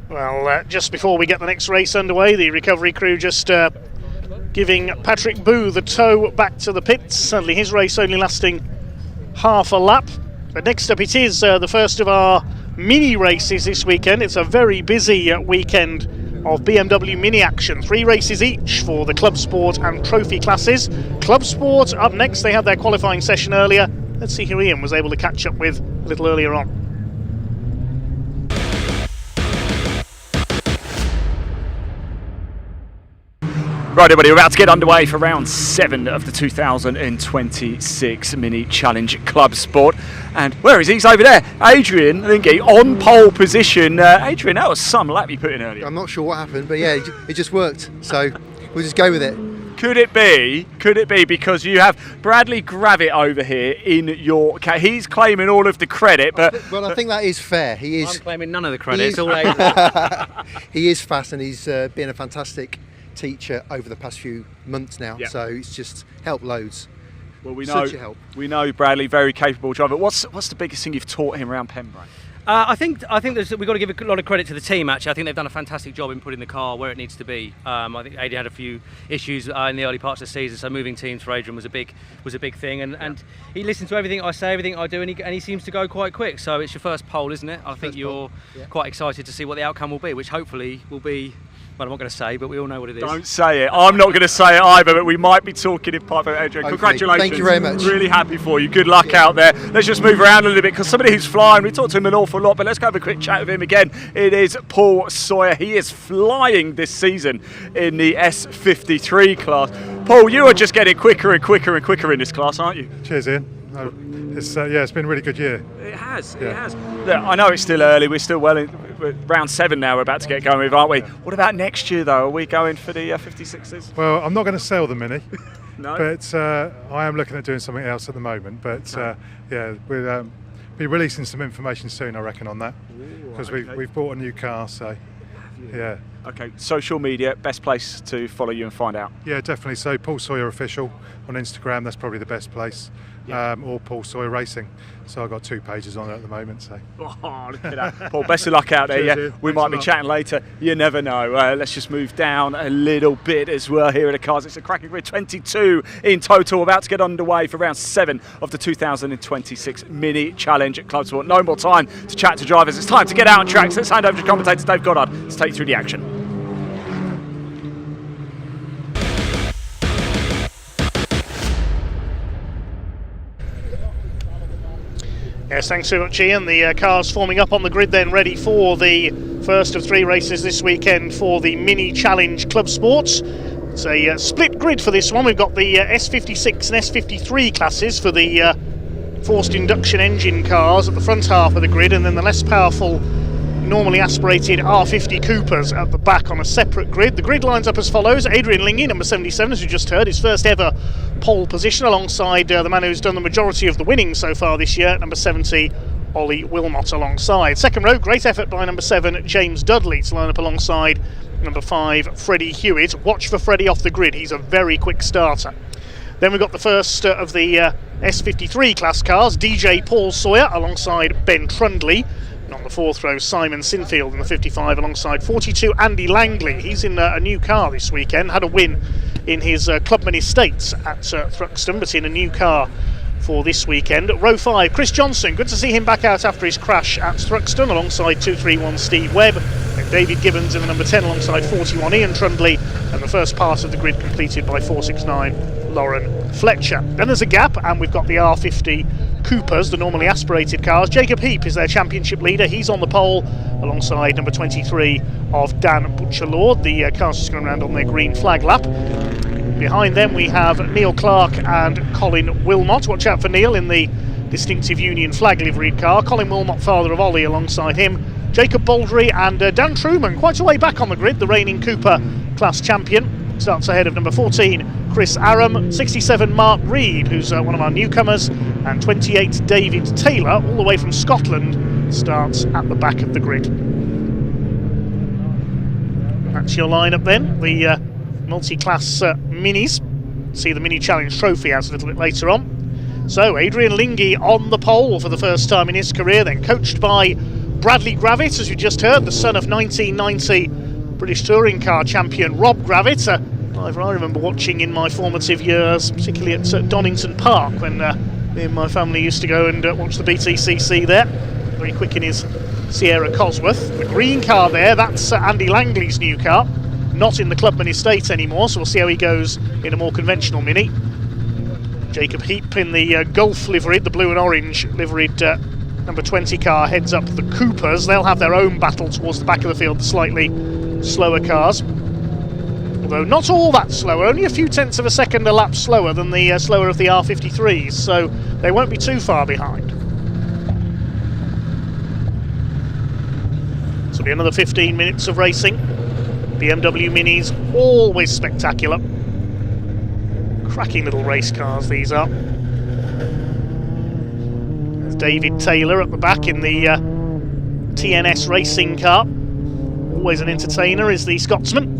Well, just before we get the next race underway, the recovery crew just giving Patrick Boo the tow back to the pits. Sadly, his race only lasting half a lap. But next up it is the first of our mini races this weekend. It's a very busy weekend of BMW mini action. 3 races each for the Club Sport and Trophy classes. Club Sport up next. They had their qualifying session earlier. Let's see who Ian was able to catch up with a little earlier on. Right, everybody, we're about to get underway for round 7 of the 2026 Mini Challenge Club Sport. And where is he? He's over there. Adrian, I think, on pole position. Adrian, that was some lap you put in earlier. I'm not sure what happened, but yeah, it just worked. So we'll just go with it. Could it be because you have Bradley Gravitt over here in your case? He's claiming all of the credit, but... Well, I think that is fair. He is. I'm claiming none of the credit. It's all Adrian. He is fast, and he's been a fantastic teacher over the past few months now, so it's just helped loads. Well, we Such a help. We know Bradley, very capable driver. What's the biggest thing you've taught him around Pembrey? I think we've got to give a lot of credit to the team. Actually, I think they've done a fantastic job in putting the car where it needs to be. I think Adrian had a few issues in the early parts of the season, so moving teams for Adrian was a big thing. And he listens to everything I say, everything I do, and he seems to go quite quick. So it's your first pole, isn't it? I think you're quite excited to see what the outcome will be, which hopefully will be. Well, I'm not going to say, but we all know what it is. Don't say it. I'm not going to say it either, but we might be talking in part of Adrian. Congratulations. Thank you very much. Really happy for you. Good luck out there. Let's just move around a little bit because somebody who's flying, we talked to him an awful lot, but let's go have a quick chat with him again. It is Paul Sawyer. He is flying this season in the S53 class. Paul, you are just getting quicker and quicker and quicker in this class, aren't you? Cheers, Ian. It's been a really good year. It has. Look, I know it's still early. We're still we're round 7 now. We're about to get going with, aren't we? What about next year, though? Are we going for the 56s? Well, I'm not going to sell the Mini. No. But I am looking at doing something else at the moment. But we'll be releasing some information soon, I reckon, on that. Because we've bought a new car, so yeah. Okay, social media, best place to follow you and find out. Yeah, definitely. So Paul Sawyer Official on Instagram, that's probably the best place. Or Paul Sawyer Racing. So I've got 2 pages on it at the moment. So. Oh, look at that. Paul, best of luck out there. Cheers, we might be chatting later. You never know. Let's just move down a little bit as well here at the cars. It's a cracking grid, 22 in total. About to get underway for round 7 of the 2026 Mini Challenge Club Sport. No more time to chat to drivers. It's time to get out on tracks. Let's hand over to commentator Dave Goddard to take you through the action. Yes, thanks so much, Ian. The cars forming up on the grid then, ready for the first of 3 races this weekend for the Mini Challenge Club Sports. It's a split grid for this one. We've got the S56 and S53 classes for the forced induction engine cars at the front half of the grid, and then the less powerful normally aspirated R50 Coopers at the back on a separate grid. The grid lines up as follows. Adrian Lingy, number 77, as you just heard, his first ever pole position alongside the man who's done the majority of the winning so far this year, number 70, Ollie Wilmot alongside. Second row, great effort by number 7, James Dudley, to line up alongside number 5, Freddie Hewitt. Watch for Freddie off the grid, he's a very quick starter. Then we've got the first of the S53 class cars, DJ Paul Sawyer alongside Ben Trundley. And on the fourth row, Simon Sinfield in the 55 alongside 42, Andy Langley. He's in a new car this weekend, had a win in his Clubman Estates at Thruxton, but in a new car for this weekend. Row 5, Chris Johnson, good to see him back out after his crash at Thruxton alongside 231 Steve Webb, and David Gibbons in the number 10 alongside 41 Ian Trundley, and the first part of the grid completed by 469 Lauren Fletcher. Then there's a gap, and we've got the R50 Coopers, the normally aspirated cars. Jacob Heap is their championship leader, he's on the pole alongside number 23 of Dan Butcher-Lord. The cars just going around on their green flag lap. Behind them we have Neil Clark and Colin Wilmot. Watch out for Neil in the distinctive Union flag liveried car. Colin Wilmot, father of Ollie, alongside him. Jacob Baldry and Dan Truman, quite a way back on the grid, the reigning Cooper class champion. Starts ahead of number 14, Chris Aram, 67 Mark Reed, who's one of our newcomers, and 28 David Taylor, all the way from Scotland, starts at the back of the grid. That's your lineup then. The multi-class minis. See the Mini Challenge trophy out a little bit later on. So Adrian Lingy on the pole for the first time in his career, then coached by Bradley Gravitt, as you just heard, the son of 1990 British Touring Car champion Rob Gravitt. I remember watching in my formative years, particularly at Donington Park, when me and my family used to go and watch the BTCC there. Very quick in his Sierra Cosworth. The green car there, that's Andy Langley's new car. Not in the Clubman Estate anymore, so we'll see how he goes in a more conventional Mini. Jacob Heap in the Golf liveried, the blue and orange liveried number 20 car heads up the Coopers. They'll have their own battle towards the back of the field, the slightly slower cars. Although not all that slow, only a few tenths of a second a lap slower than the slower of the R53s, so they won't be too far behind. This will be another 15 minutes of racing. BMW Minis, always spectacular. Cracking little race cars these are. There's David Taylor at the back in the TNS racing car. Always an entertainer is the Scotsman.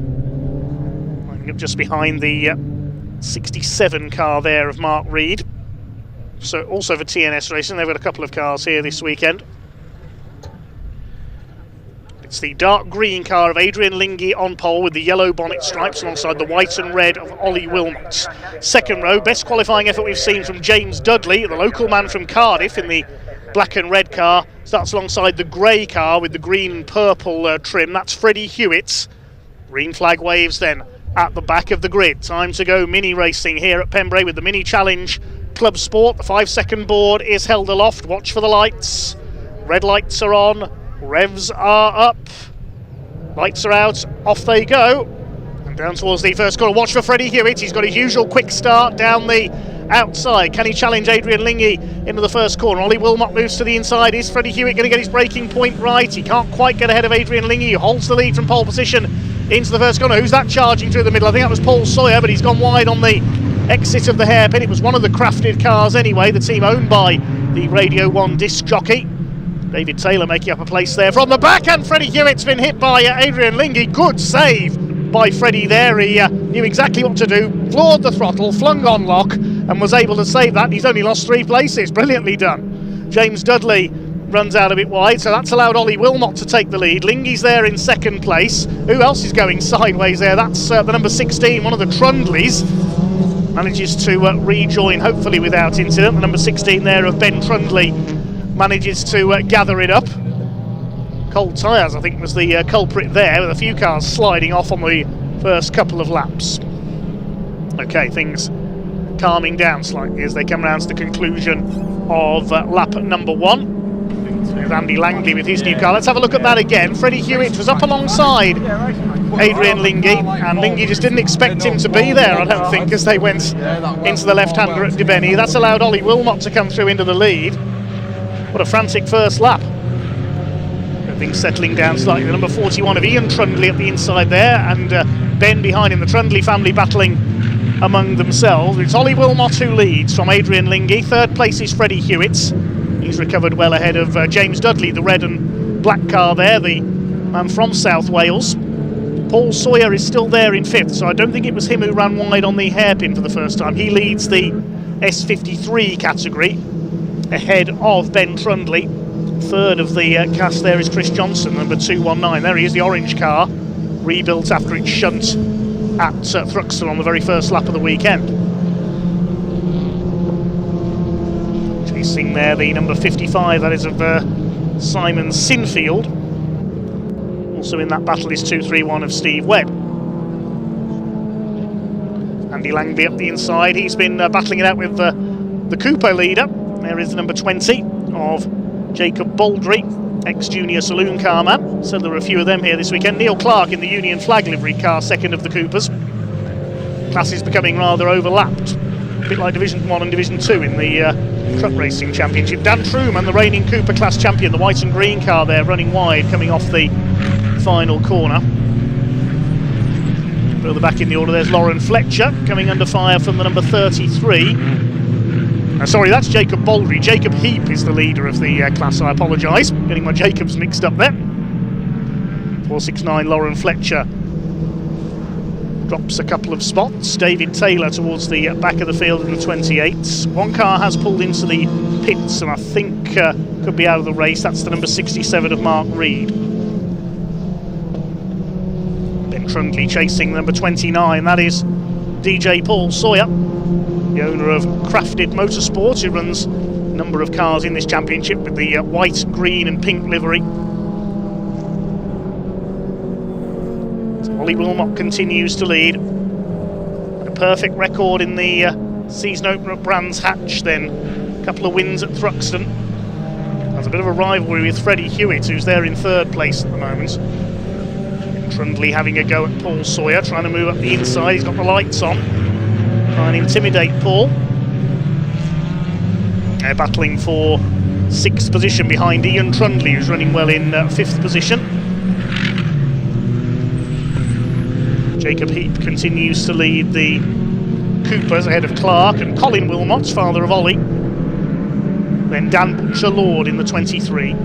Lining up just behind the 67 car there of Mark Reed. So also for TNS racing, they've got a couple of cars here this weekend. It's the dark green car of Adrian Lingy on pole with the yellow bonnet stripes alongside the white and red of Ollie Wilmot. Second row, best qualifying effort we've seen from James Dudley, the local man from Cardiff in the black and red car. Starts alongside the grey car with the green and purple trim. That's Freddie Hewitt. Green flag waves then at the back of the grid. Time to go mini racing here at Pembrey with the Mini Challenge Club Sport. The 5-second board is held aloft. Watch for the lights. Red lights are on. Revs are up, lights are out, off they go, and down towards the first corner. Watch for Freddie Hewitt, he's got his usual quick start down the outside. Can he challenge Adrian Lingy into the first corner? Ollie Wilmot moves to the inside. Is Freddie Hewitt going to get his braking point right? He can't quite get ahead of Adrian Lingy, he holds the lead from pole position into the first corner. Who's that charging through the middle? I think that was Paul Sawyer, but he's gone wide on the exit of the hairpin. It was one of the crafted cars anyway, the team owned by the Radio 1 disc jockey. David Taylor making up a place there from the back, and Freddie Hewitt's been hit by Adrian Lingy. Good save by Freddie there. He knew exactly what to do, floored the throttle, flung on lock, and was able to save that. He's only lost 3 places. Brilliantly done. James Dudley runs out a bit wide, so that's allowed Ollie Wilmot to take the lead. Lingy's there in second place. Who else is going sideways there? That's the number 16, one of the Trundleys. Manages to rejoin, hopefully without incident. The number 16 there of Ben Trundley manages to gather it up. Cold tyres, I think, was the culprit there, with a few cars sliding off on the first couple of laps. Okay, things calming down slightly as they come round to the conclusion of lap number 1. There's Andy Langley with his new car. Let's have a look at that again. Freddie Hewitt was up alongside Adrian Lingy, and Lingy just didn't expect him to be there, I don't think, as they went into the left-hander at Debeni. That's allowed Ollie Wilmot to come through into the lead. What a frantic first lap. Things settling down slightly. The number 41 of Ian Trundley at the inside there, and Ben behind him. The Trundley family battling among themselves. It's Ollie Wilmot who leads from Adrian Lingy. Third place is Freddie Hewitt. He's recovered well ahead of James Dudley, the red and black car there, the man from South Wales. Paul Sawyer is still there in fifth, so I don't think it was him who ran wide on the hairpin for the first time. He leads the S53 category ahead of Ben Trundley. Third of the cast there is Chris Johnson, number 219. There he is, the orange car, rebuilt after its shunt at Thruxton on the very first lap of the weekend. Chasing there the number 55, that is of Simon Sinfield. Also in that battle is 231 of Steve Webb. Andy Langley up the inside, he's been battling it out with the Cooper leader. There is the number 20 of Jacob Baldry, ex-junior saloon car man. So there are a few of them here this weekend. Neil Clark in the Union flag livery car, second of the Coopers. Class is becoming rather overlapped, a bit like Division 1 and Division 2 in the Truck Racing Championship. Dan Truman, the reigning Cooper class champion, the white and green car there running wide, coming off the final corner. Further back in the order, there's Lauren Fletcher coming under fire from the number 33. Sorry, that's Jacob Baldry. Jacob Heap is the leader of the class, I apologise. Getting my Jacobs mixed up there. 469 Lauren Fletcher drops a couple of spots. David Taylor towards the back of the field in the 28s. One car has pulled into the pits and I think could be out of the race. That's the number 67 of Mark Reed. Ben Trundley chasing number 29. That is DJ Paul Sawyer, the owner of Crafted Motorsport, who runs a number of cars in this championship with the white, green and pink livery. So Ollie Wilmot continues to lead. A perfect record in the season opener at Brands Hatch, then a couple of wins at Thruxton. Has a bit of a rivalry with Freddie Hewitt, who's there in third place at the moment. Trundley having a go at Paul Sawyer, trying to move up the inside. He's got the lights on. Try and intimidate Paul. They're battling for 6th position behind Ian Trundley, who's running well in 5th position. Jacob Heap continues to lead the Coopers ahead of Clark and Colin Wilmot, father of Ollie. Then Dan Butcher-Lord in the 23.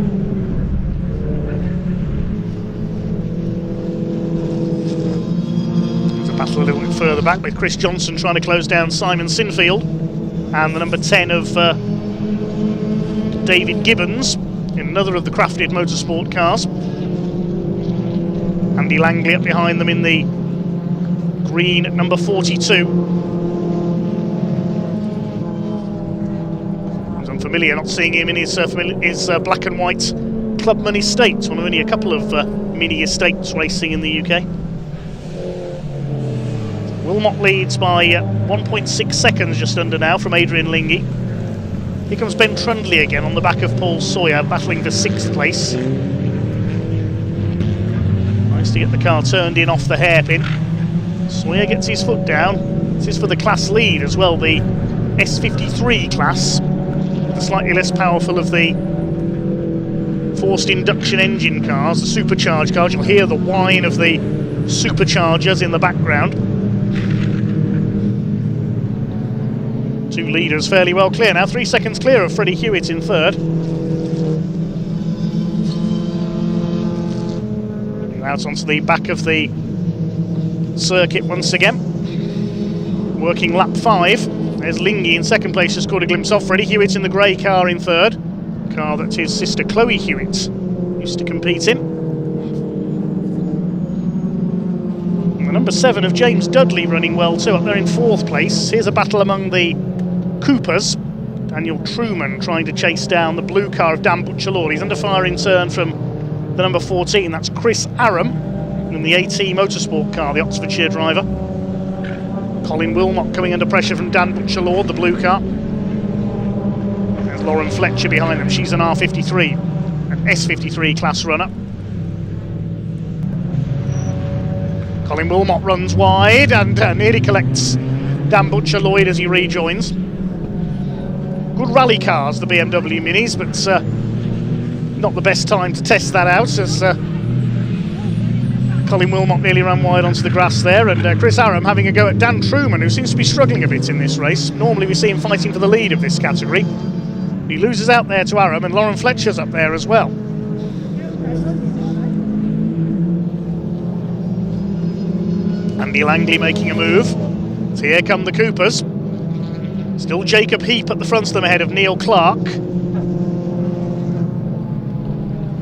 Battle a little bit further back with Chris Johnson trying to close down Simon Sinfield, and the number 10 of David Gibbons in another of the Crafted Motorsport cars. Andy Langley up behind them in the green number 42. It's unfamiliar not seeing him in his black and white Clubman estate, one of only a couple of mini estates racing in the UK. Wilmot leads by 1.6 seconds just under now from Adrian Lingy. Here comes Ben Trundley again on the back of Paul Sawyer, battling for 6th place. Nice to get the car turned in off the hairpin. Sawyer gets his foot down. This is for the class lead as well, the S53 class, the slightly less powerful of the forced induction engine cars, the supercharged cars. You'll hear the whine of the superchargers in the background. Two leaders fairly well clear now, 3 seconds clear of Freddie Hewitt in third. Out onto the back of the circuit once again. Working lap 5. There's Lingy in second place, just caught a glimpse of Freddie Hewitt in the grey car in third. Car that his sister Chloe Hewitt used to compete in. And the number 7 of James Dudley running well too, up there in 4th place. Here's a battle among the Coopers. Daniel Truman trying to chase down the blue car of Dan Butcher-Lord. He's under fire in turn from the number 14, that's Chris Aram in the AT Motorsport car, the Oxfordshire driver. Colin Wilmot coming under pressure from Dan Butcher-Lord, the blue car. There's Lauren Fletcher behind them, she's an R53, an S53 class runner. Colin Wilmot runs wide and nearly collects Dan Butcher-Lord as he rejoins. Good rally cars, the BMW Minis, but not the best time to test that out, as Colin Wilmot nearly ran wide onto the grass there, and Chris Aram having a go at Dan Truman, who seems to be struggling a bit in this race. Normally we see him fighting for the lead of this category. He loses out there to Aram, and Lauren Fletcher's up there as well. Andy Langley making a move. So here come the Coopers. Still Jacob Heap at the front of them ahead of Neil Clark.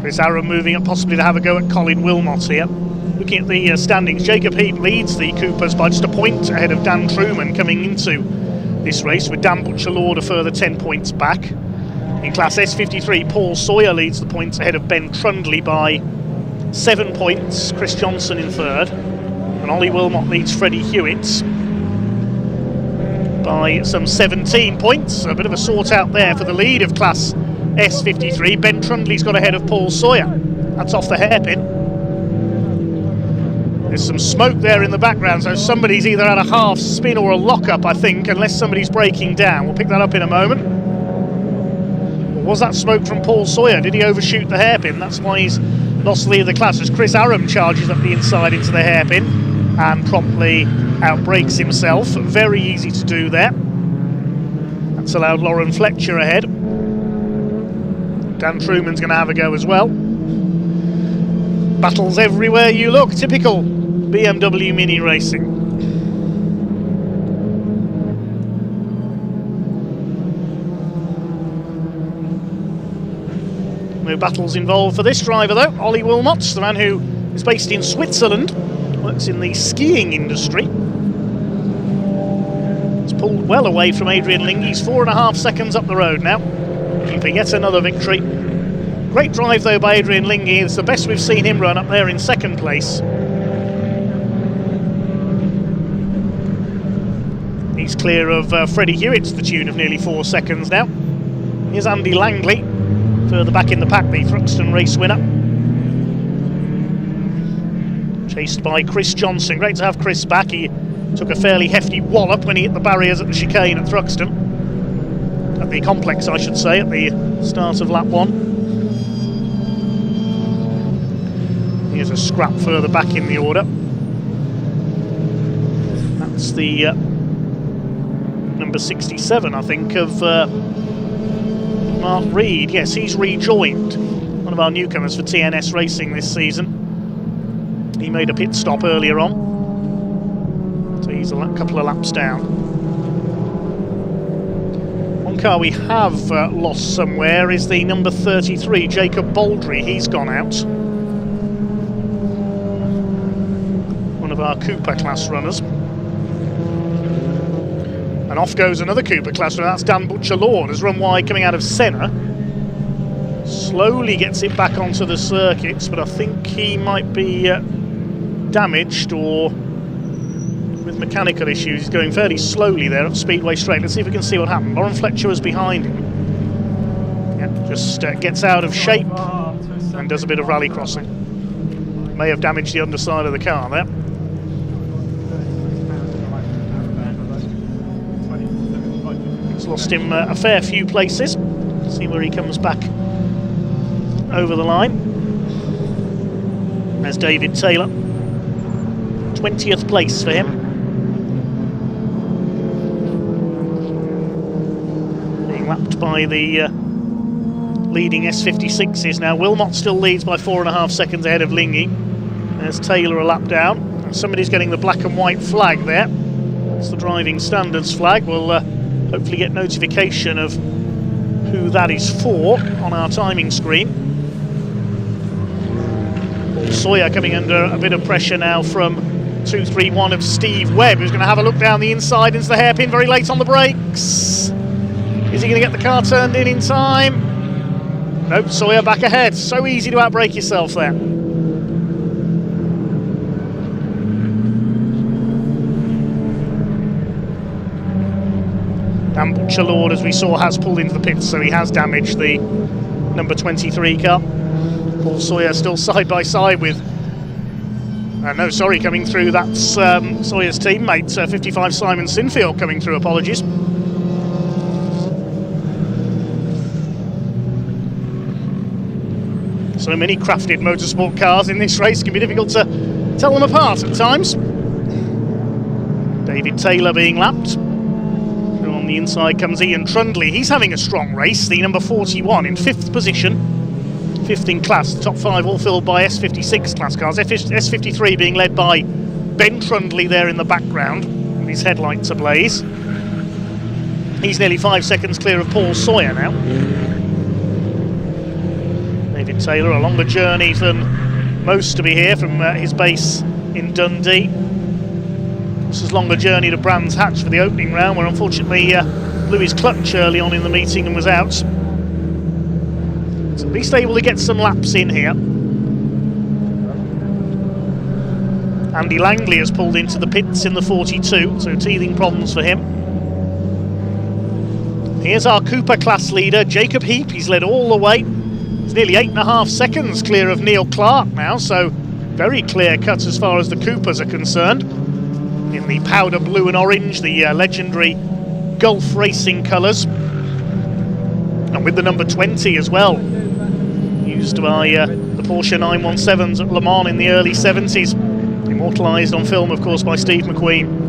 Chris Aram moving up possibly to have a go at Colin Wilmot here. Looking at the standings, Jacob Heap leads the Coopers by just a point ahead of Dan Truman coming into this race, with Dan Butcher-Lord a further 10 points back. In Class S53, Paul Sawyer leads the points ahead of Ben Trundley by 7 points, Chris Johnson in third. And Ollie Wilmot leads Freddie Hewitt by some 17 points. A bit of a sort out there for the lead of Class S53. Ben Trundley's got ahead of Paul Sawyer. That's off the hairpin. There's some smoke there in the background, so somebody's either had a half spin or a lock-up, I think, unless somebody's breaking down. We'll pick that up in a moment. Or was that smoke from Paul Sawyer? Did he overshoot the hairpin? That's why he's lost the lead of the class, as Chris Aram charges up the inside into the hairpin and promptly outbrakes himself. Very easy to do there. That's allowed Lauren Fletcher ahead. Dan Truman's going to have a go as well. Battles everywhere you look, typical BMW Mini racing. No battles involved for this driver though. Ollie Wilmot, the man who is based in Switzerland, works in the skiing industry. It's pulled well away from Adrian Linge. He's 4.5 seconds up the road now, looking for yet another victory. Great drive though by Adrian Linge. It's the best we've seen him run up there in second place. He's clear of Freddie Hewitt to the tune of nearly 4 seconds now. Here's Andy Langley, further back in the pack, the Thruxton race winner. Chased by Chris Johnson. Great to have Chris back. He took a fairly hefty wallop when he hit the barriers at the chicane at Thruxton. At the complex, I should say, at the start of lap 1. Here's a scrap further back in the order. That's the number 67, I think, of Mark Reed. Yes, he's rejoined. One of our newcomers for TNS Racing this season. He made a pit stop earlier on, so he's a couple of laps down. One car we have lost somewhere is the number 33, Jacob Baldry. He's gone out. One of our Cooper class runners. And off goes another Cooper class runner. That's Dan Butcher-Lord, has run wide coming out of Senna. Slowly gets it back onto the circuits, but I think he might be damaged or with mechanical issues. He's going fairly slowly there at Speedway Straight. Let's see if we can see what happened. Lauren Fletcher was behind him. Yeah, just gets out of shape and does a bit of rally crossing. May have damaged the underside of the car there. He's lost him a fair few places. See where he comes back over the line. There's David Taylor. 20th place for him. Being lapped by the leading S56s now. Wilmot still leads by 4.5 seconds ahead of Linge. There's Taylor a lap down. And somebody's getting the black and white flag there. That's the driving standards flag. We'll hopefully get notification of who that is for on our timing screen. Paul Sawyer coming under a bit of pressure now from 231 of Steve Webb, who's going to have a look down the inside into the hairpin, very late on the brakes. Is he going to get the car turned in time? Nope, Sawyer back ahead. So easy to outbrake yourself there. Dan Butcher-Lord, as we saw, has pulled into the pits, so he has damaged the number 23 car. Paul Sawyer still side by side with coming through, that's Sawyer's teammate, 55 Simon Sinfield coming through, apologies. So many crafted motorsport cars in this race, can be difficult to tell them apart at times. David Taylor being lapped. On the inside comes Ian Trundley. He's having a strong race, the number 41 in 5th position. 5th in class, the top 5 all filled by S56 class cars. S53 being led by Ben Trundley there in the background, with his headlights ablaze. He's nearly 5 seconds clear of Paul Sawyer now. David Taylor, a longer journey than most to be here from his base in Dundee. This is a longer journey to Brands Hatch for the opening round, where unfortunately blew his clutch early on in the meeting and was out. So at least able to get some laps in here. Andy Langley has pulled into the pits in the 42, so teething problems for him. Here's our Cooper class leader, Jacob Heap. He's led all the way. He's nearly 8.5 seconds clear of Neil Clark now, so very clear cut as far as the Coopers are concerned. In the powder blue and orange, the legendary Gulf Racing colours. And with the number 20 as well, used by the Porsche 917s at Le Mans in the early 70s. Immortalised on film, of course, by Steve McQueen.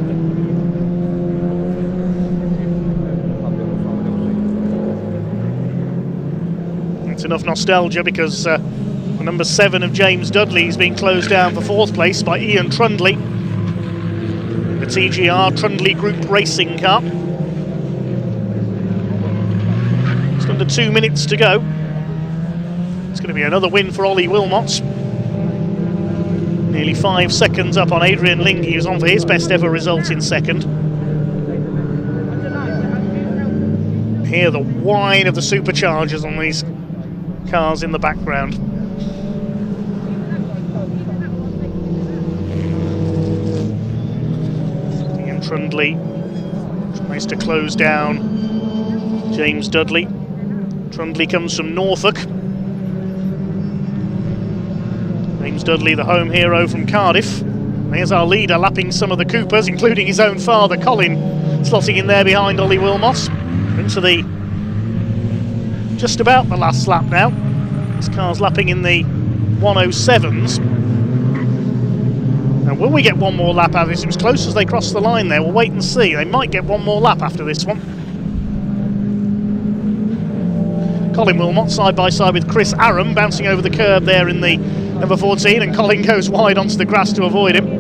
It's enough nostalgia because the number 7 of James Dudley is being closed down for 4th place by Ian Trundley. The TGR Trundley Group Racing Car. Just under 2 minutes to go. It's going to be another win for Ollie Wilmot. Nearly 5 seconds up on Adrian Lingy, who's on for his best ever result in second. Hear the whine of the superchargers on these cars in the background. Ian Trundley tries to close down James Dudley. Trundley comes from Norfolk. James Dudley, the home hero from Cardiff. Here's our leader lapping some of the Coopers, including his own father, Colin, slotting in there behind Ollie Wilmot. Into the just about the last lap now. This car's lapping in the 107s. And will we get one more lap out of this? It was close as they crossed the line there. We'll wait and see. They might get one more lap after this one. Colin Wilmot side by side with Chris Aram, bouncing over the curb there in the number 14, and Colin goes wide onto the grass to avoid him.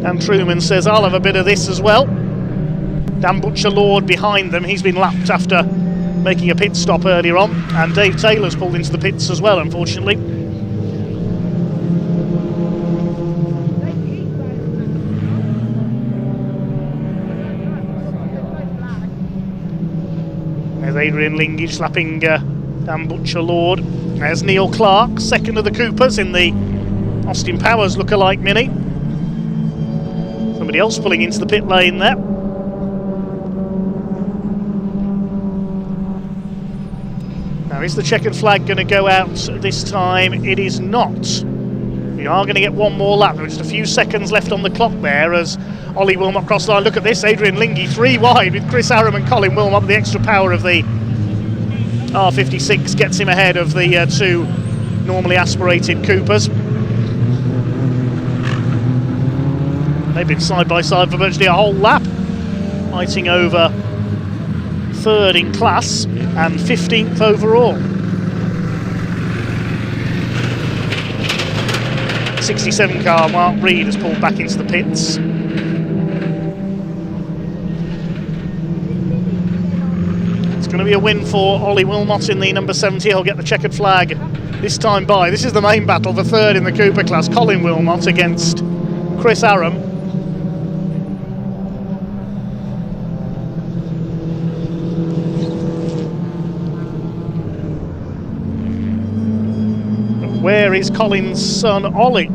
Dan Truman says, I'll have a bit of this as well. Dan Butcher-Lord behind them. He's been lapped after making a pit stop earlier on, and Dave Taylor's pulled into the pits as well, unfortunately. There's Adrian Lingy slapping Dan Butcher-Lord. There's Neil Clark, second of the Coopers in the Austin Powers lookalike Mini. Somebody else pulling into the pit lane there. Now, is the checkered flag going to go out this time? It is not. We are going to get one more lap. There are just a few seconds left on the clock there as Ollie Wilmot cross line. Look at this, Adrian Lingy 3 wide with Chris Aram and Colin Wilmot. The extra power of the R56 gets him ahead of the 2 normally aspirated Coopers. They've been side by side for virtually a whole lap, fighting over 3rd in class and 15th overall. 67 car Mark Reed has pulled back into the pits. It's going to be a win for Ollie Wilmot in the number 70. He'll get the checkered flag this time by. This is the main battle for 3rd in the Cooper class. Colin Wilmot against Chris Aram. Where is Colin's son Ollie?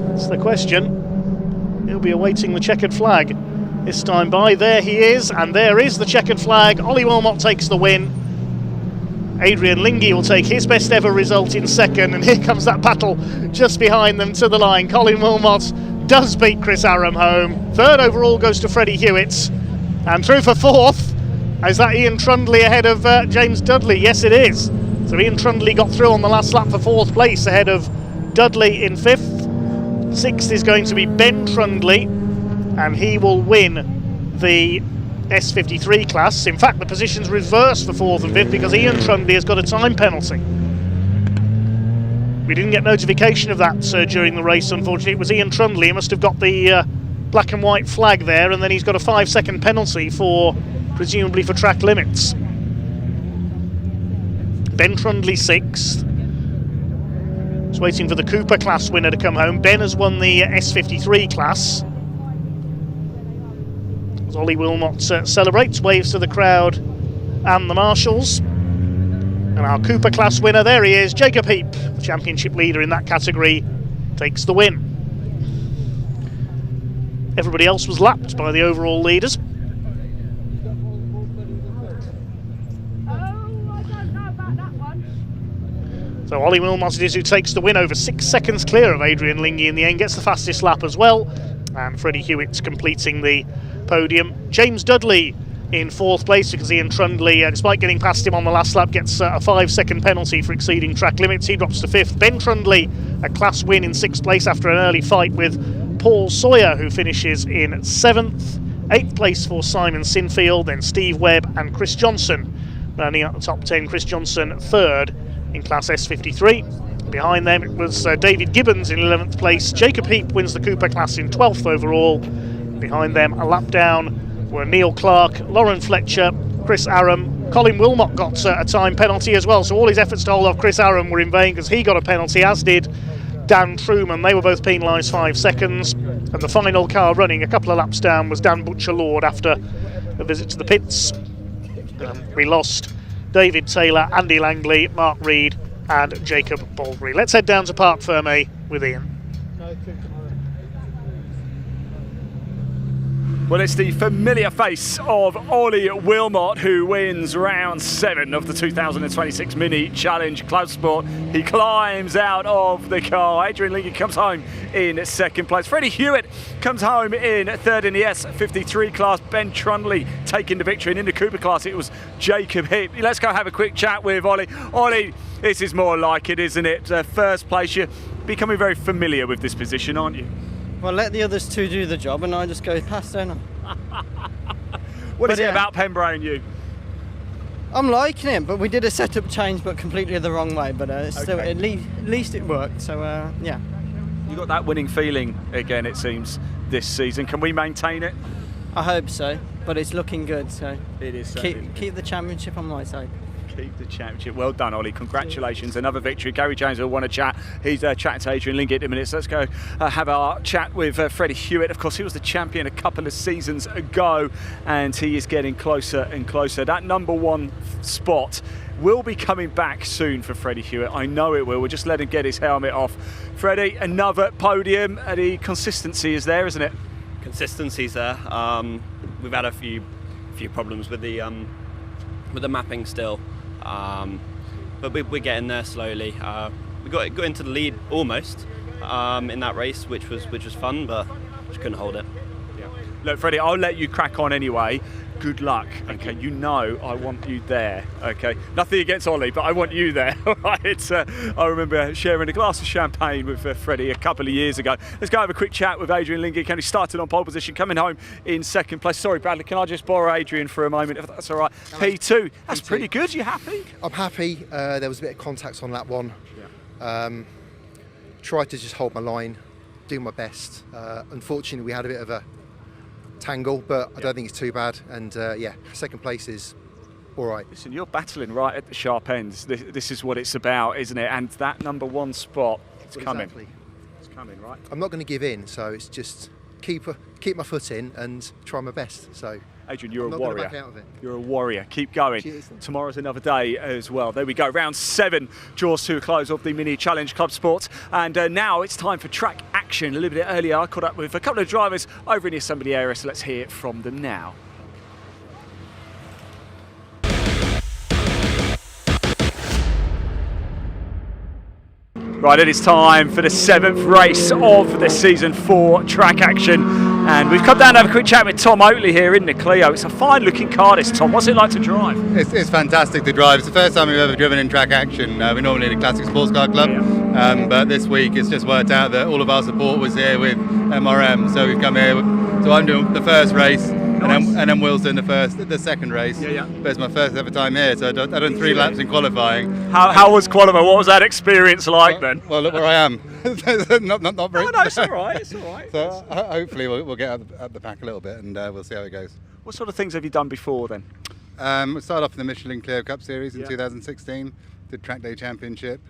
That's the question. He'll be awaiting the checkered flag this time by. There he is, and there is the checkered flag. Ollie Wilmot takes the win. Adrian Lingy will take his best ever result in second, and here comes that battle just behind them to the line. Colin Wilmot does beat Chris Aram home. 3rd overall goes to Freddie Hewitt, and through for 4th. Is that Ian Trundley ahead of James Dudley? Yes, it is. So Ian Trundley got through on the last lap for 4th place ahead of Dudley in 5th. 6th is going to be Ben Trundley, and he will win the S53 class. In fact, the position's reversed for 4th and 5th because Ian Trundley has got a time penalty. We didn't get notification of that during the race, unfortunately. It was Ian Trundley. He must have got the black and white flag there, and then he's got a 5-second penalty presumably for track limits. Ben Trundley 6th. Just waiting for the Cooper class winner to come home. Ben has won the S53 class. As Ollie Wilmot celebrates, waves to the crowd and the marshals. And our Cooper class winner, there he is, Jacob Heap, the championship leader in that category, takes the win. Everybody else was lapped by the overall leaders. So Ollie Wilmot it is who takes the win, over 6 seconds clear of Adrian Lingy in the end, gets the fastest lap as well. And Freddie Hewitt's completing the podium. James Dudley in 4th place because Ian Trundley, despite getting past him on the last lap, gets a 5-second penalty for exceeding track limits. He drops to 5th. Ben Trundley, a class win in 6th place after an early fight with Paul Sawyer, who finishes in 7th. 8th place for Simon Sinfield, then Steve Webb and Chris Johnson. Rounding out the top 10, Chris Johnson 3rd in Class S53. Behind them it was David Gibbons in 11th place. Jacob Heap wins the Cooper class in 12th overall. Behind them, a lap down, were Neil Clark, Lauren Fletcher, Chris Aram. Colin Wilmot got a time penalty as well, so all his efforts to hold off Chris Aram were in vain because he got a penalty, as did Dan Truman. They were both penalised 5 seconds. And the final car running a couple of laps down was Dan Butcher-Lord after a visit to the pits. We lost David Taylor, Andy Langley, Mark Reed and Jacob Baldry. Let's head down to Parc Fermé with Ian. Well, it's the familiar face of Ollie Wilmot who wins round 7 of the 2026 Mini Challenge Club Sport. He climbs out of the car. Adrian Lingy comes home in 2nd place. Freddie Hewitt comes home in 3rd in the S53 class. Ben Trundley taking the victory. And in the Cooper class, it was Jacob Heap. Let's go have a quick chat with Ollie. Ollie, this is more like it, isn't it? 1st place. You're becoming very familiar with this position, aren't you? Well, let the others two do the job and I just go past, don't I? What is it about Pembrey and you? I'm liking it, but we did a setup change but completely the wrong way, but still, at least it worked, so yeah. You got that winning feeling again, it seems, this season. Can we maintain it? I hope so, but it's looking good, so it is. Keep the championship on my side. Keep the championship. Well done, Ollie. Congratulations. Another victory. Gary James will want to chat. He's chatting to Adrian Lingy in a minute. So let's go have our chat with Freddie Hewitt. Of course, he was the champion a couple of seasons ago, and he is getting closer and closer. That number 1 spot will be coming back soon for Freddie Hewitt. I know it will. We'll just let him get his helmet off. Freddie, another podium. The consistency is there, isn't it? Consistency's there. We've had a few problems with the mapping still. But we're getting there slowly. We got into the lead almost in that race, which was fun, but just couldn't hold it. Yeah. Look, Freddie, I'll let you crack on anyway. Good luck. Okay, you know I want you there. Okay, nothing against Ollie, but I want you there. Right? I remember sharing a glass of champagne with Freddie a couple of years ago. Let's go have a quick chat with Adrian Lingy. He started on pole position, coming home in 2nd place. Sorry, Bradley, can I just borrow Adrian for a moment, if that's all right? P2. That's pretty good. You happy? I'm happy. There was a bit of contact on lap 1. Yeah. Tried to just hold my line, do my best. Unfortunately, we had a bit of a tangle, but I don't think it's too bad, and 2nd place is all right. Listen, you're battling right at the sharp ends. This is what it's about, isn't it? And that number 1 spot, it's coming. Exactly. It's coming, right? I'm not going to give in, so it's just keep my foot in and try my best. So Adrian, you're a warrior. Back out of it. You're a warrior. Keep going. Cheers. Tomorrow's another day as well. There we go. Round 7 draws to a close of the Mini Challenge Club Sport. And now it's time for track action. A little bit earlier, I caught up with a couple of drivers over in the assembly area, so let's hear from them now. Right, it is time for the 7th race of the season for track action. And we've come down to have a quick chat with Tom Oatley here in the Clio. It's a fine looking car, this, Tom. What's it like to drive? It's fantastic to drive. It's the first time we've ever driven in track action. We're normally in a classic sports car club, but this week it's just worked out that all of our support was here with MRM, so we've come here. So I'm doing the first race, and then Will's doing the second race. But it's my first ever time here, so I've done 3 laps in qualifying. How was qualifying? What was that experience like then? Well, look where I am. not very. No, it's all right. It's all right. So hopefully we'll get out the pack a little bit, and we'll see how it goes. What sort of things have you done before then? We started off in the Michelin Clio Cup Series in 2016, did Track Day Championship,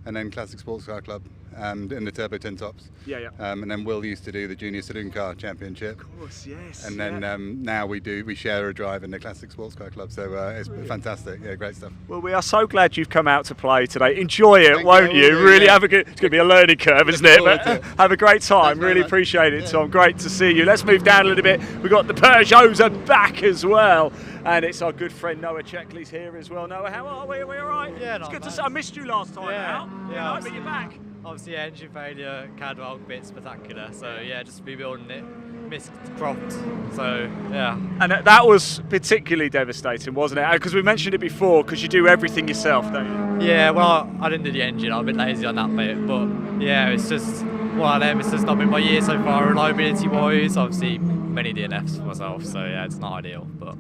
and then Classic Sports Car Club in the Turbo Tin Tops. And then Will used to do the Junior Saloon Car Championship. Of course, yes. And then now we share a drive in the Classic Sports Car Club, so it's fantastic. Yeah, great stuff. Well, we are so glad you've come out to play today. Enjoy it, won't you? Really have a good. It's going to be a learning curve, isn't it? But have a great time. Really appreciate it, Tom. Great to see you. Let's move down a little bit. We've got the Peugeots are back as well. And it's our good friend Noah Checkley's here as well. Noah, how are we? Are we all right? Yeah, it's good to see. I missed you last time out. Yeah, but you're back. Obviously, engine failure, Cadwell bit spectacular. So yeah, just rebuilding it. Missed Croft. So yeah. And that was particularly devastating, wasn't it? Because we mentioned it before. Because you do everything yourself, don't you? Yeah. Well, I didn't do the engine. I'm a bit lazy on that bit, but yeah, it's just one of them. It's just not been my year so far, reliability-wise. Obviously, many DNFs for myself. So yeah, it's not ideal, but.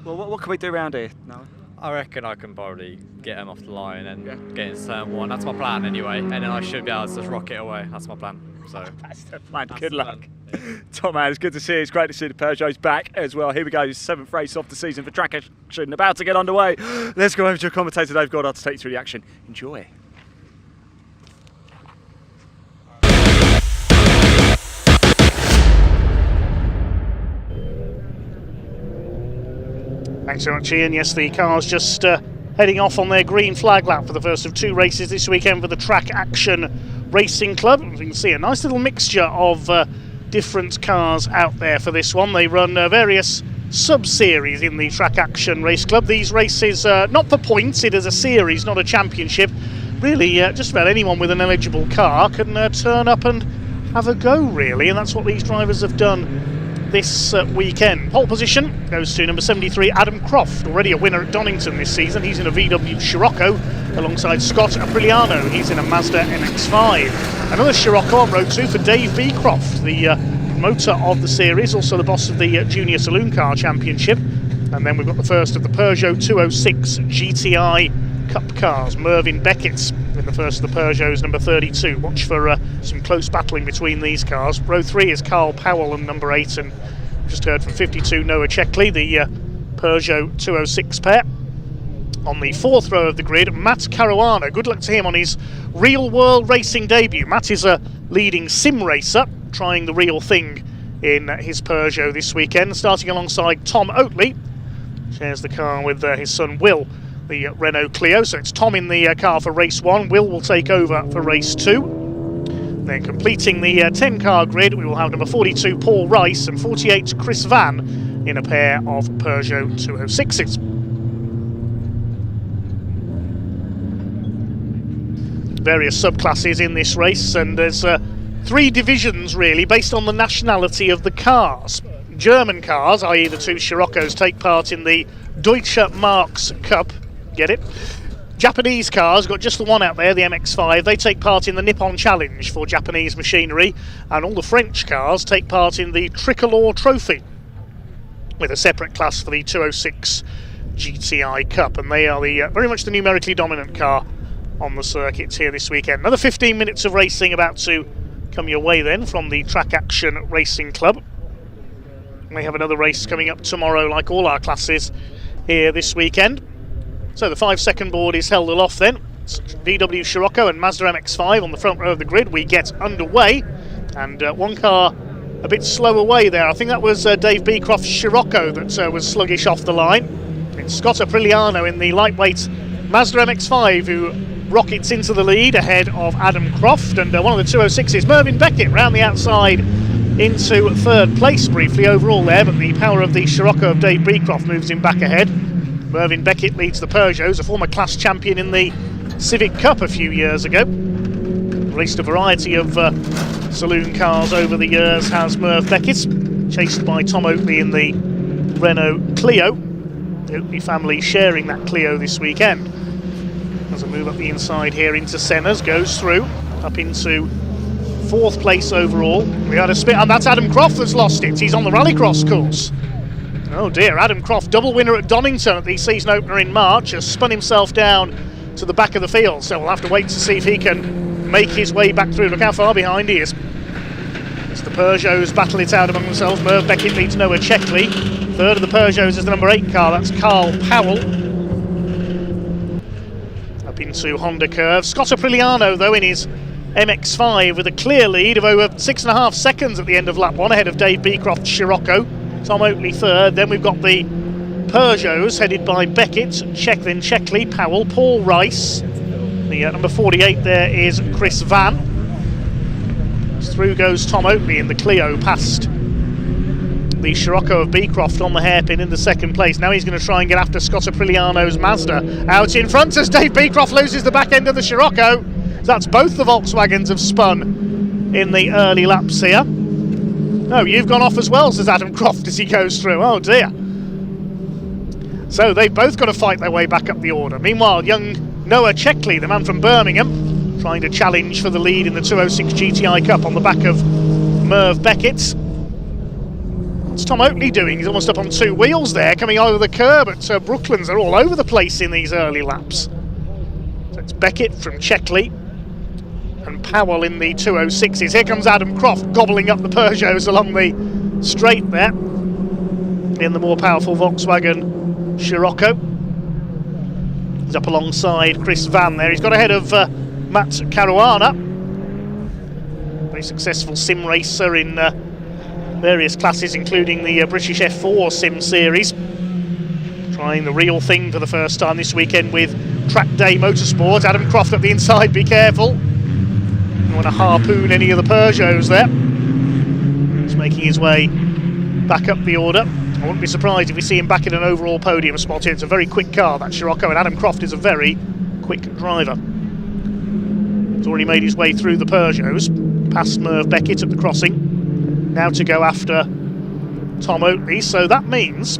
Well, what can we do around here? No. I reckon I can probably get them off the line and get into turn 1. That's my plan anyway, and then I should be able to just rock it away. That's my plan. So that's the plan. Good luck. Tom, man, it's good to see you. It's great to see the Peugeots back as well. Here we go, 7th race of the season for track action, about to get underway. Let's go over to a commentator, Dave Goddard, to take you through the action. Enjoy. Thanks so much, Ian. Yes, the car's just heading off on their green flag lap for the first of 2 races this weekend for the Track Action Racing Club. You can see a nice little mixture of different cars out there for this one. They run various sub-series in the Track Action Race Club. These races, not for points, it is a series, not a championship. Really, just about anyone with an eligible car can turn up and have a go, really, and that's what these drivers have done this weekend. Pole position goes to number 73, Adam Croft, already a winner at Donington this season. He's in a VW Scirocco alongside Scott Apriliano. He's in a Mazda MX-5. Another Scirocco on road 2 for Dave Beecroft, the promoter of the series, also the boss of the Junior Saloon Car Championship. And then we've got the first of the Peugeot 206 GTI Cup cars, Mervyn Beckett in the first of the Peugeots, number 32. Watch for some close battling between these cars. Row 3 is Carl Powell and number 8, and just heard from 52 Noah Checkley, the Peugeot 206 pair. On the 4th row of the grid, Matt Caruana. Good luck to him on his real world racing debut. Matt is a leading sim racer, trying the real thing in his Peugeot this weekend, starting alongside Tom Oatley. Shares the car with his son Will, the Renault Clio. So it's Tom in the car for race 1. Will take over for race 2. Then completing the 10-car grid, we will have number 42 Paul Rice and 48 Chris Van in a pair of Peugeot 206s. Various subclasses in this race, and there's 3 divisions really based on the nationality of the cars. German cars, i.e. the 2 Scirocco's, take part in the Deutsche Marks Cup. Get it? Japanese cars, got just the one out there, the MX-5, they take part in the Nippon Challenge for Japanese machinery, and all the French cars take part in the Tricolor Trophy, with a separate class for the 206 GTI Cup, and they are the very much the numerically dominant car on the circuits here this weekend. Another 15 minutes of racing about to come your way then from the Track Action Racing Club. We have another race coming up tomorrow, like all our classes here this weekend. So the 5-second board is held aloft then. It's VW Scirocco and Mazda MX-5 on the front row of the grid. We get underway, and one car a bit slow away there. I think that was Dave Beecroft's Scirocco that was sluggish off the line. It's Scott Apriliano in the lightweight Mazda MX-5 who rockets into the lead ahead of Adam Croft, and one of the 206s, Mervyn Beckett, round the outside into 3rd place briefly overall there, but the power of the Scirocco of Dave Beecroft moves him back ahead. Mervyn Beckett leads the Peugeots, a former class champion in the Civic Cup a few years ago. Raced a variety of saloon cars over the years, has Merv Beckett. chased by Tom Oakley in the Renault Clio. The Oakley family sharing that Clio this weekend. As I move up the inside here into Senna's, goes through, up into 4th place overall. We had a spin, and that's Adam Croft that's lost it. He's on the rallycross course. Oh dear, Adam Croft, double winner at Donington at the season opener in March, has spun himself down to the back of the field, so we'll have to wait to see if he can make his way back through. Look how far behind he is. As the Peugeots battle it out among themselves, Merv Beckett leads Noah Checkley. Third of the Peugeots is the number 8 car, that's Carl Powell. Up into Honda Curve. Scott Aprigliano, though, in his MX-5 with a clear lead of over 6.5 seconds at the end of lap 1, ahead of Dave Beecroft's Scirocco. Tom Oakley third. Then we've got the Peugeots headed by Beckett, then Checkley, Powell, Paul Rice. The number 48 there is Chris Van. Through goes Tom Oakley in the Clio past the Scirocco of Beecroft on the hairpin in the 2nd place. Now he's going to try and get after Scott Aprigliano's Mazda. Out in front as Dave Beecroft loses the back end of the Scirocco. That's both the Volkswagens have spun in the early laps here. No, you've gone off as well, says Adam Croft as he goes through. Oh dear. So they've both got to fight their way back up the order. Meanwhile, young Noah Checkley, the man from Birmingham, trying to challenge for the lead in the 206 GTI Cup on the back of Merv Beckett. What's Tom Oakley doing? He's almost up on 2 wheels there, coming over the curb at Brooklands. They're all over the place in these early laps. So it's Beckett from Checkley and Powell in the 206s. Here comes Adam Croft gobbling up the Peugeots along the straight there in the more powerful Volkswagen Scirocco. He's up alongside Chris Van there. He's got ahead of Matt Caruana, very successful sim racer in various classes, including the British F4 sim series. Trying the real thing for the first time this weekend with Track Day Motorsport. Adam Croft up the inside, be careful. Don't want to harpoon any of the Peugeots there. He's making his way back up the order. I wouldn't be surprised if we see him back in an overall podium spot here. It's a very quick car, that Scirocco, and Adam Croft is a very quick driver. He's already made his way through the Peugeots, past Merv Beckett at the crossing. Now to go after Tom Oakley, so that means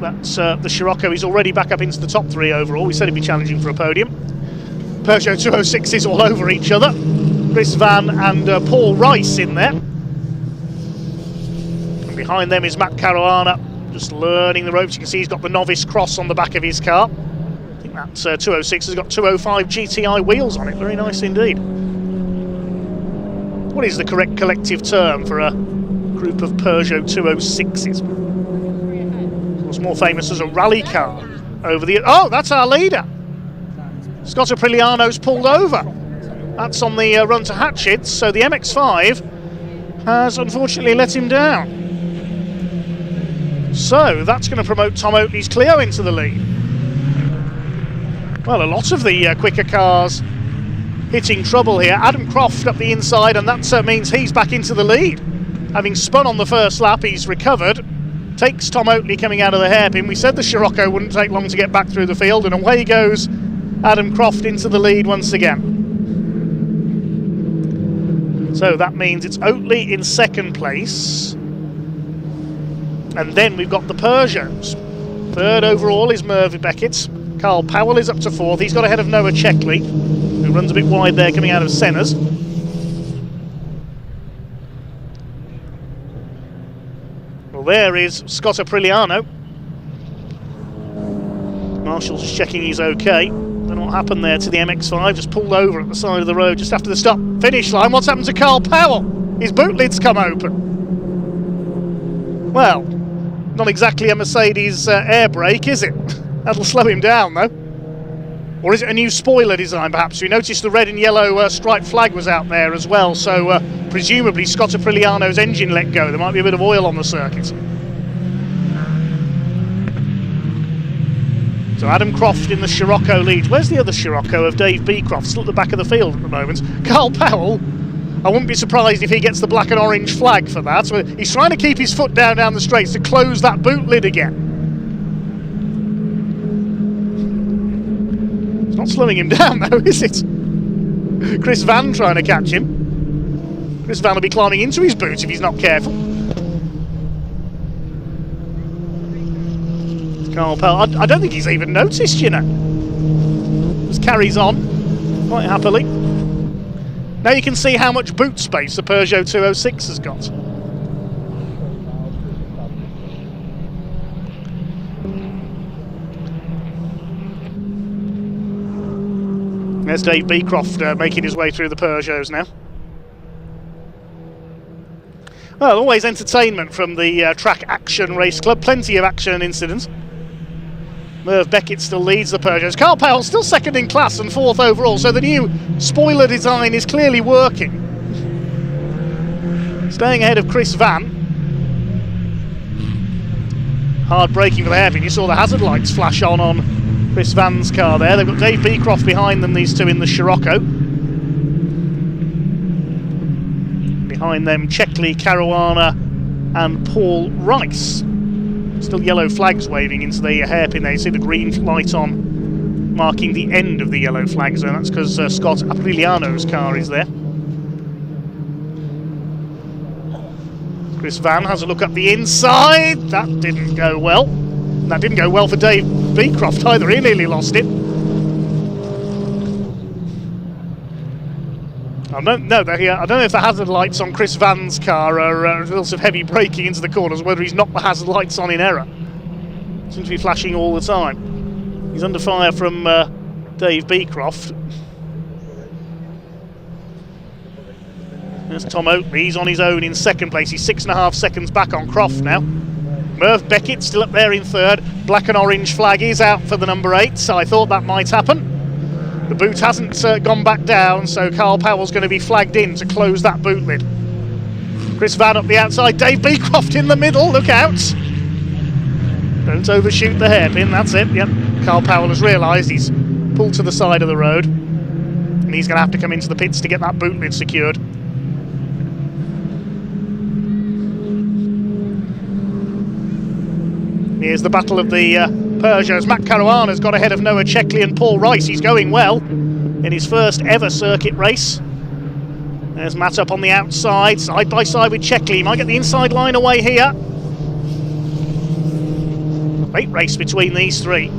that the Scirocco is already back up into the top 3 overall. We said he'd be challenging for a podium. Peugeot 206s all over each other. Chris Van and Paul Rice in there. And behind them is Matt Caruana, just learning the ropes. You can see he's got the novice cross on the back of his car. I think that 206 has got 205 GTI wheels on it. Very nice indeed. What is the correct collective term for a group of Peugeot 206s? What's more famous as a rally car over the... Oh, that's our leader. Scott Aprigliano's pulled over. That's on the run to Hatchet, so the MX-5 has unfortunately let him down. So that's going to promote Tom Oakley's Clio into the lead. Well, a lot of the quicker cars hitting trouble here. Adam Croft up the inside, and that means he's back into the lead. Having spun on the first lap, he's recovered. Takes Tom Oakley coming out of the hairpin. We said the Scirocco wouldn't take long to get back through the field, and away goes Adam Croft into the lead once again. So that means it's Oakley in 2nd place. And then we've got the Peugeots. 3rd overall is Merv Beckett. Carl Powell is up to 4th. He's got ahead of Noah Checkley, who runs a bit wide there coming out of Senna's. Well, there is Scott Aprigliano. Marshall's just checking he's okay. Don't know what happened there to the MX-5. Just pulled over at the side of the road just after the stop finish line. What's happened to Carl Powell? His boot lid's come open. Well, not exactly a Mercedes air brake, is it? That'll slow him down, though. Or is it a new spoiler design, perhaps? We noticed the red and yellow striped flag was out there as well, so presumably Scott Aprigliano's engine let go. There might be a bit of oil on the circuit. So Adam Croft in the Scirocco leads. Where's the other Scirocco of Dave Beecroft? Still at the back of the field at the moment. Carl Powell, I wouldn't be surprised if he gets the black and orange flag for that. So he's trying to keep his foot down the straights to close that boot lid again. It's not slowing him down though, is it? Chris Van trying to catch him. Chris Van will be climbing into his boot if he's not careful. Carl Powell, I don't think he's even noticed, you know. Just carries on quite happily. Now you can see how much boot space the Peugeot 206 has got. There's Dave Beecroft making his way through the Peugeots now. Well, always entertainment from the Track Action Race Club. Plenty of action and incidents. Merv Beckett still leads the Peugeots. Carl Powell still second in class and fourth overall, so the new spoiler design is clearly working. Staying ahead of Chris Van. Hard braking for the hairpin. You saw the hazard lights flash on Chris Van's car there. They've got Dave Beecroft behind them, these two in the Scirocco. Behind them, Checkley, Caruana and Paul Rice. Still yellow flags waving into the hairpin there. You see the green light on, marking the end of the yellow flag zone. That's because Scott Apriliano's car is there. Chris Van has a look up the inside. That didn't go well. That didn't go well for Dave Beecroft either. He nearly lost it. I don't know if the hazard lights on Chris Van's car are a result of heavy braking into the corners, whether he's knocked the hazard lights on in error. Seems to be flashing all the time. He's under fire from Dave Beecroft. There's Tom Oatley. He's on his own in second place. He's 6.5 seconds back on Croft now. Merv Beckett still up there in third. Black and orange flag is out for the number 8, so I thought that might happen. The boot hasn't gone back down, so Carl Powell's going to be flagged in to close that boot lid. Chris Van up the outside, Dave Beecroft in the middle, look out! Don't overshoot the hairpin, that's it, yep. Carl Powell has realised he's pulled to the side of the road, and he's going to have to come into the pits to get that boot lid secured. Here's the battle of the Peugeots. Matt Caruana's got ahead of Noah Checkley and Paul Rice. He's going well in his first ever circuit race. There's Matt up on the outside, side by side with Checkley. He might get the inside line away here. Great race between these three.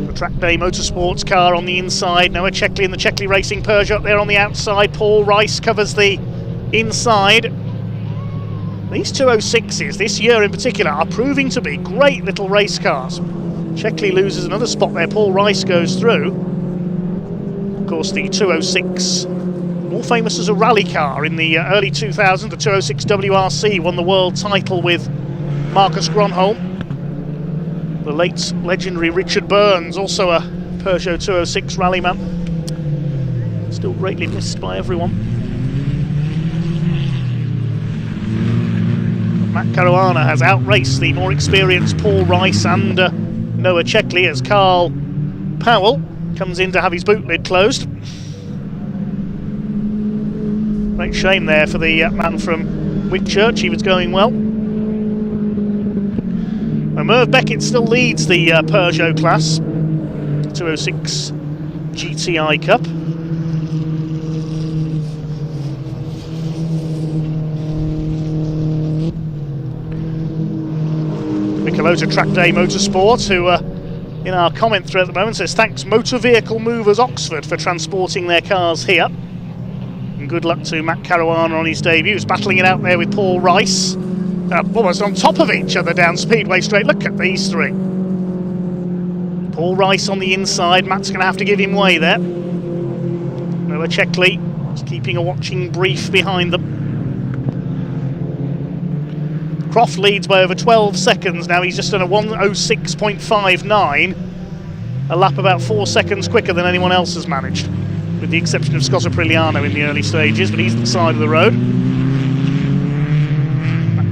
The Track Day Motorsports car on the inside. Noah Checkley and the Checkley Racing Peugeot up there on the outside. Paul Rice covers the inside. These 206s this year in particular are proving to be great little race cars. Checkley loses another spot there, Paul Rice goes through. Of course the 206, more famous as a rally car in the early 2000s, the 206 WRC won the world title with Marcus Gronholm. The late legendary Richard Burns, also a Peugeot 206 rallyman. Still greatly missed by everyone. Matt Caruana has outraced the more experienced Paul Rice and Noah Checkley as Carl Powell comes in to have his boot lid closed. Great shame there for the man from Whitchurch, he was going well. And Merv Beckett still leads the Peugeot class, 206 GTI Cup. Hello to Track Day Motorsport, who in our comment thread at the moment says thanks Motor Vehicle Movers Oxford for transporting their cars here. And good luck to Matt Caruana on his debut. He's battling it out there with Paul Rice. Almost on top of each other down Speedway Straight. Look at these three. Paul Rice on the inside. Matt's going to have to give him way there. Noah Checkley just keeping a watching brief behind them. Croft leads by over 12 seconds now. He's just done a 1:06.59, a lap about 4 seconds quicker than anyone else has managed, with the exception of Scott Apriliano in the early stages, but he's at the side of the road.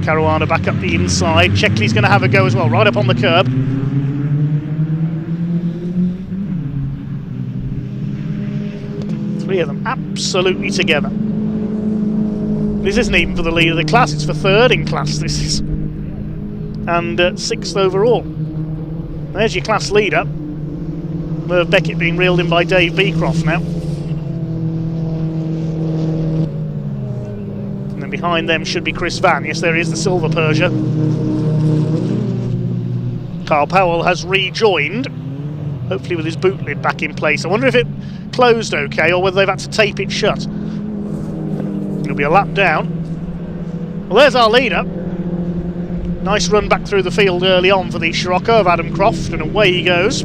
Caruana back up the inside. Checkley's going to have a go as well, right up on the curb. Three of them absolutely together. This isn't even for the lead of the class, it's for third in class, this is. And 6th overall. There's your class leader. Merv Beckett being reeled in by Dave Beecroft now. And then behind them should be Chris Van. Yes, there is the silver Peugeot. Carl Powell has rejoined, hopefully with his boot lid back in place. I wonder if it closed okay or whether they've had to tape it shut. It'll be a lap down. Well, there's our leader. Nice run back through the field early on for the Scirocco of Adam Croft, and away he goes.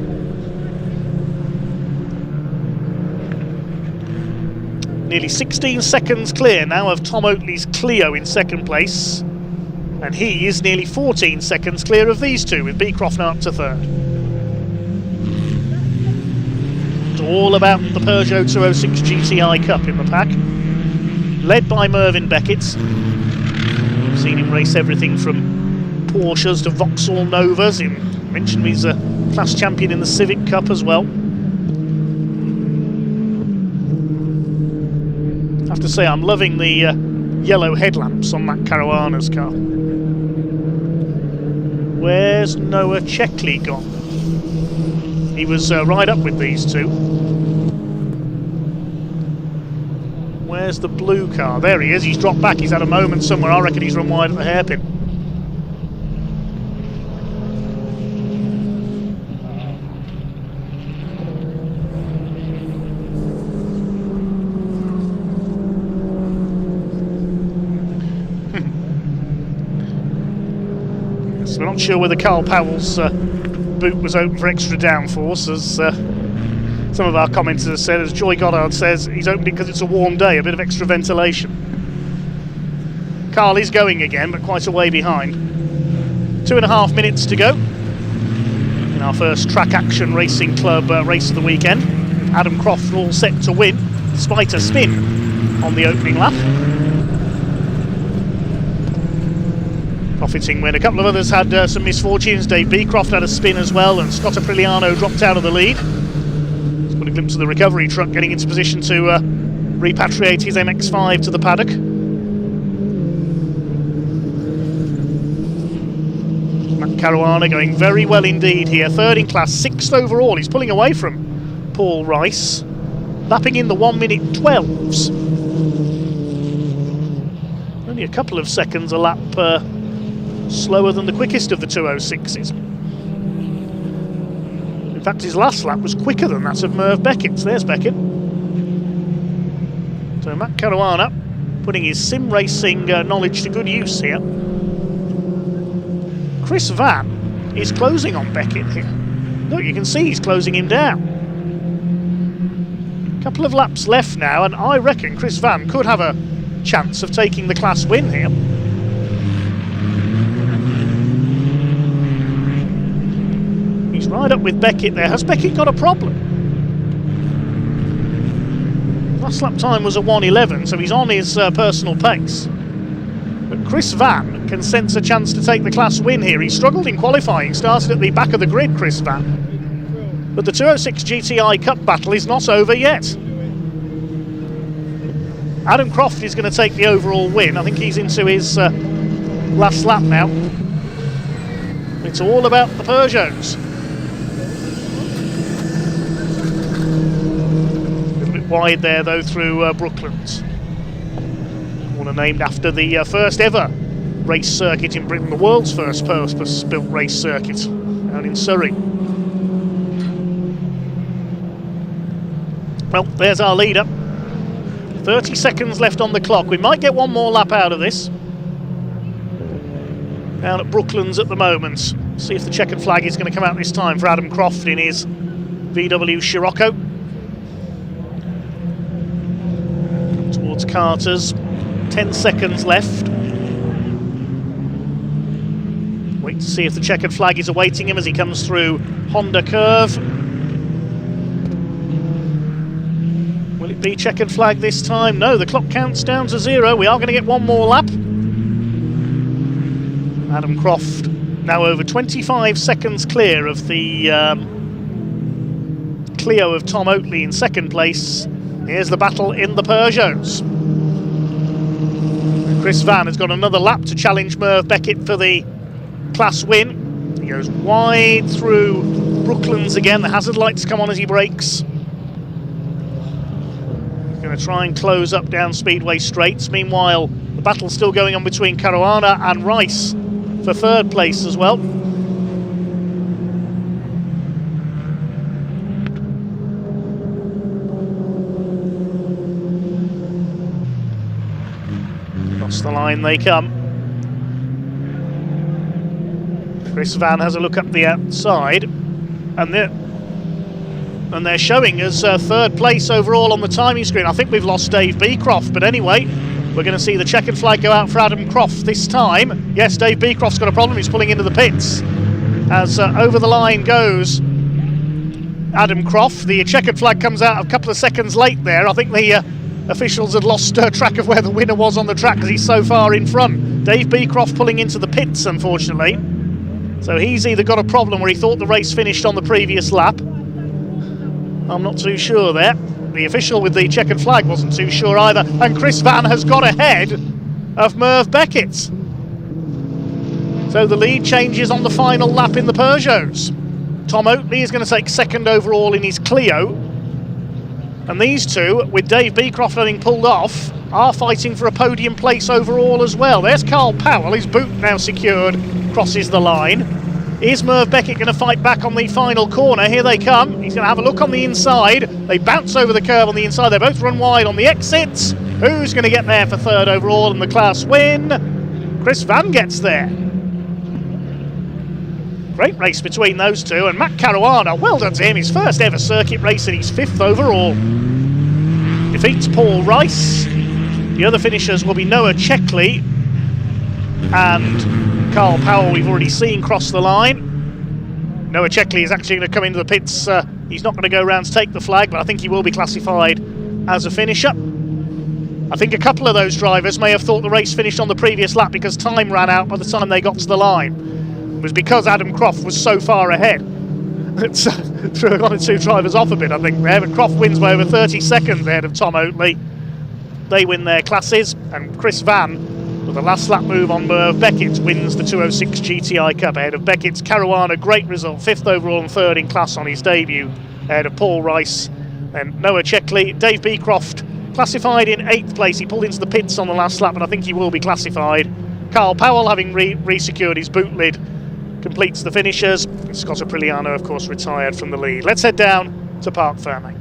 Nearly 16 seconds clear now of Tom Oatley's Clio in second place, and he is nearly 14 seconds clear of these two, with Beecroft now up to third. It's all about the Peugeot 206 GTI Cup in the pack, led by Mervyn Beckett. We've seen him race everything from Porsches to Vauxhall Novas. He mentioned he's a class champion in the Civic Cup as well. I have to say, I'm loving the yellow headlamps on Matt Caruana's car. Where's Noah Checkley gone? He was right up with these two. Where's the blue car? There he is. He's dropped back. He's had a moment somewhere. I reckon he's run wide at the hairpin. We're not sure whether Carl Powell's boot was open for extra downforce, as some of our commenters have said. As Joy Goddard says, he's opening because it's a warm day, a bit of extra ventilation. Carl is going again, but quite a way behind. 2.5 minutes to go in our first Track Action Racing Club race of the weekend. Adam Croft all set to win, despite a spin on the opening lap. Profiting when a couple of others had some misfortunes. Dave Beecroft had a spin as well, and Scott Apriliano dropped out of the lead. Let's put a glimpse of the recovery truck getting into position to repatriate his MX-5 to the paddock. Matt Caruana going very well indeed here. Third in class, sixth overall. He's pulling away from Paul Rice, lapping in the 1:12. Only a couple of seconds a lap slower than the quickest of the 206s. In fact, his last lap was quicker than that of Merv Beckett's. There's Beckett. So Matt Caruana putting his sim racing knowledge to good use here. Chris Van is closing on Beckett here. Look, you can see he's closing him down. A couple of laps left now, and I reckon Chris Van could have a chance of taking the class win here. Right up with Beckett there. Has Beckett got a problem? Last lap time was a 1:11, so he's on his personal pace. But Chris Van can sense a chance to take the class win here. He struggled in qualifying, started at the back of the grid, Chris Van. But the 206 GTI Cup battle is not over yet. Adam Croft is going to take the overall win. I think he's into his last lap now. It's all about the Peugeots. Wide there though through Brooklands. Corner named after the first ever race circuit in Britain, the world's first purpose-built race circuit down in Surrey. Well, there's our leader. 30 seconds left on the clock. We might get one more lap out of this. Down at Brooklands at the moment. See if the checkered flag is going to come out this time for Adam Croft in his VW Scirocco. Towards Carter's. 10 seconds left. Wait to see if the checkered flag is awaiting him as he comes through Honda Curve. Will it be checkered flag this time? No, the clock counts down to 0. We are going to get one more lap. Adam Croft now over 25 seconds clear of the Clio of Tom Oatley in second place. Here's the battle in the Peugeots. Chris Van has got another lap to challenge Merv Beckett for the class win. He goes wide through Brooklands again. The hazard lights come on as he brakes. He's going to try and close up down Speedway Straights. Meanwhile, the battle's still going on between Caruana and Rice for third place as well. Across the line they come. Chris Van has a look up the outside, and they're showing us third place overall on the timing screen. I think we've lost Dave Beecroft, but anyway, we're going to see the checkered flag go out for Adam Croft this time. Yes, Dave Beecroft's got a problem. He's pulling into the pits. As over the line goes Adam Croft. The checkered flag comes out a couple of seconds late there. I think the officials had lost track of where the winner was on the track because he's so far in front. Dave Beecroft pulling into the pits, unfortunately. So he's either got a problem where he thought the race finished on the previous lap. I'm not too sure there. The official with the checkered flag wasn't too sure either. And Chris Van has got ahead of Merv Beckett. So the lead changes on the final lap in the Peugeots. Tom Oatley is going to take second overall in his Clio. And these two, with Dave Beecroft having pulled off, are fighting for a podium place overall as well. There's Carl Powell, his boot now secured, crosses the line. Is Merv Beckett going to fight back on the final corner? Here they come. He's going to have a look on the inside. They bounce over the curve on the inside. They both run wide on the exits. Who's going to get there for third overall in the class win? Chris Van gets there. Great race between those two. And Matt Caruana, well done to him. His first ever circuit race and he's fifth overall. Defeats Paul Rice. The other finishers will be Noah Checkley and Carl Powell, we've already seen cross the line. Noah Checkley is actually going to come into the pits. He's not going to go round to take the flag, but I think he will be classified as a finisher. I think a couple of those drivers may have thought the race finished on the previous lap because time ran out by the time they got to the line. It was because Adam Croft was so far ahead. It's threw one or two drivers off a bit, I think, there. But Croft wins by over 30 seconds ahead of Tom Oatley. They win their classes, and Chris Van, with the last lap move on Merv Beckett, wins the 206 GTI Cup ahead of Beckett's Caruana. Great result, fifth overall and third in class on his debut, ahead of Paul Rice and Noah Checkley. Dave Beecroft classified in 8th place. He pulled into the pits on the last lap, and I think he will be classified. Carl Powell, having re-secured his boot lid, completes the finishers. Scott Aprigliano, of course, retired from the lead. Let's head down to Parc Fermé.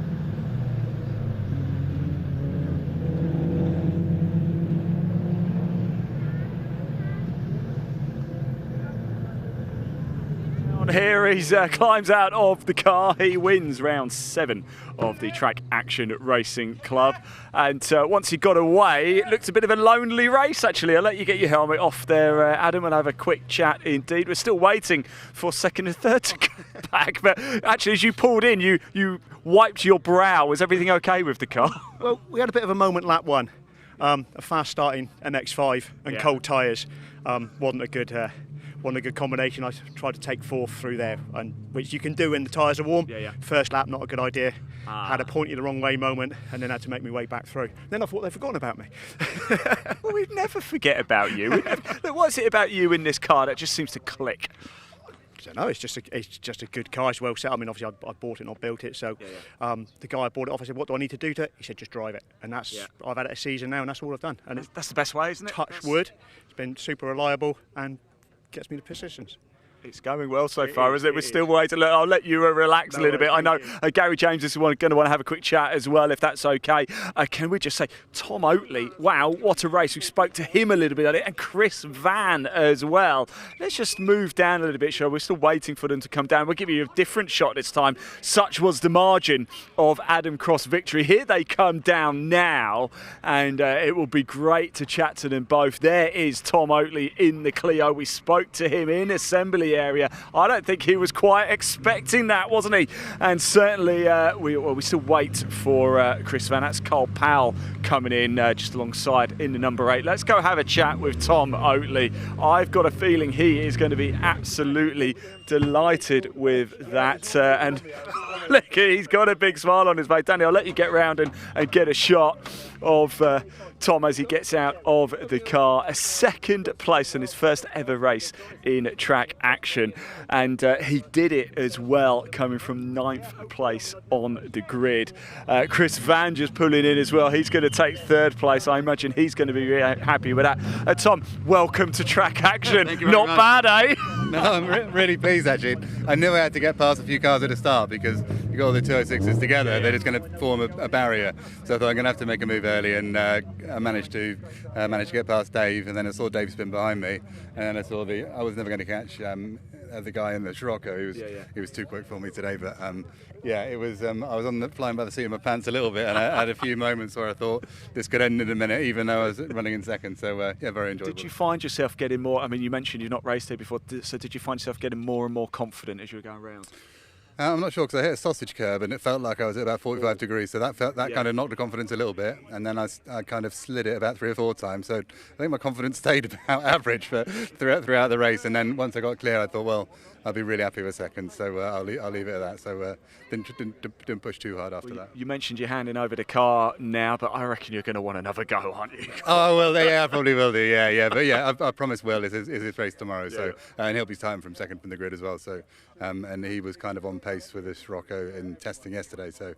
Here he climbs out of the car. He wins round 7 of the Track Action Racing Club. And once he got away, it looked a bit of a lonely race, actually. I'll let you get your helmet off there, Adam, and have a quick chat indeed. We're still waiting for second and third to come back. But actually, as you pulled in, you wiped your brow. Was everything okay with the car? Well, we had a bit of a moment lap one. A fast starting MX-5 and cold tyres wasn't a good combination. I tried to take fourth through there, and which you can do when the tyres are warm. First lap, not a good idea. Had a pointy the wrong way moment, and then had to make my way back through. Then I thought they'd forgotten about me. Well, we'd never forget about you. Look, what is it about you in this car that just seems to click? I don't know. It's just a good car. It's well set. I mean, obviously I bought it, not built it. So the guy I bought it off, I said, "What do I need to do to it?" He said, "Just drive it." And that's I've had it a season now, and that's all I've done. And that's the best way, isn't it? Touch wood. It's been super reliable and gets me to positions. It's going well so far, isn't it? We're still waiting. I'll let you relax a little bit. I know Gary James is going to want to have a quick chat as well, if that's okay. Can we just say, Tom Oatley, wow, what a race. We spoke to him a little bit earlier, and Chris Van as well. Let's just move down a little bit, shall we? We're still waiting for them to come down. We'll give you a different shot this time. Such was the margin of Adam Cross victory. Here they come down now, and it will be great to chat to them both. There is Tom Oatley in the Clio. We spoke to him in assembly area. I don't think he was quite expecting that, wasn't he? And certainly we still wait for Chris Van. That's Carl Powell coming in just alongside in the number 8. Let's go have a chat with Tom Oatley. I've got a feeling he is going to be absolutely delighted with that. And look, he's got a big smile on his face. Danny, I'll let you get round and get a shot of Tom as he gets out of the car. A second place in his first ever race in track action, and he did it as well, coming from 9th place on the grid. Chris Van just pulling in as well. He's going to take 3rd place. I imagine he's going to be really happy with that. Tom, welcome to track action. Thank you very Not much. bad, eh? No, I'm really pleased actually. I knew I had to get past a few cars at the start because you got all the 206s together, they're just going to form a barrier. So I thought I'm going to have to make a move early, and I managed to get past Dave, and then I saw Dave spin behind me, and then I was never going to catch the guy in the Scirocco. He was too quick for me today, but it was. I was flying by the seat of my pants a little bit, and I had a few moments where I thought this could end in a minute, even though I was running in second. So very enjoyable. Did you find yourself getting more? I mean, you mentioned you've not raced here before, so did you find yourself getting more and more confident as you were going around? I'm not sure, because I hit a sausage curb and it felt like I was at about 45 degrees, so that kind of knocked the confidence a little bit, and then I kind of slid it about 3 or 4 times, so I think my confidence stayed about average throughout the race, and then once I got clear I thought, well, I'll be really happy with second, so I'll leave it at that. So didn't push too hard after that. You mentioned you're handing over the car now, but I reckon you're going to want another go, aren't you? Oh well, yeah, I probably will do. Yeah, but yeah, I promised Will is his race tomorrow, so and he'll be time from second from the grid as well. So and he was kind of on pace with this Scirocco in testing yesterday, so.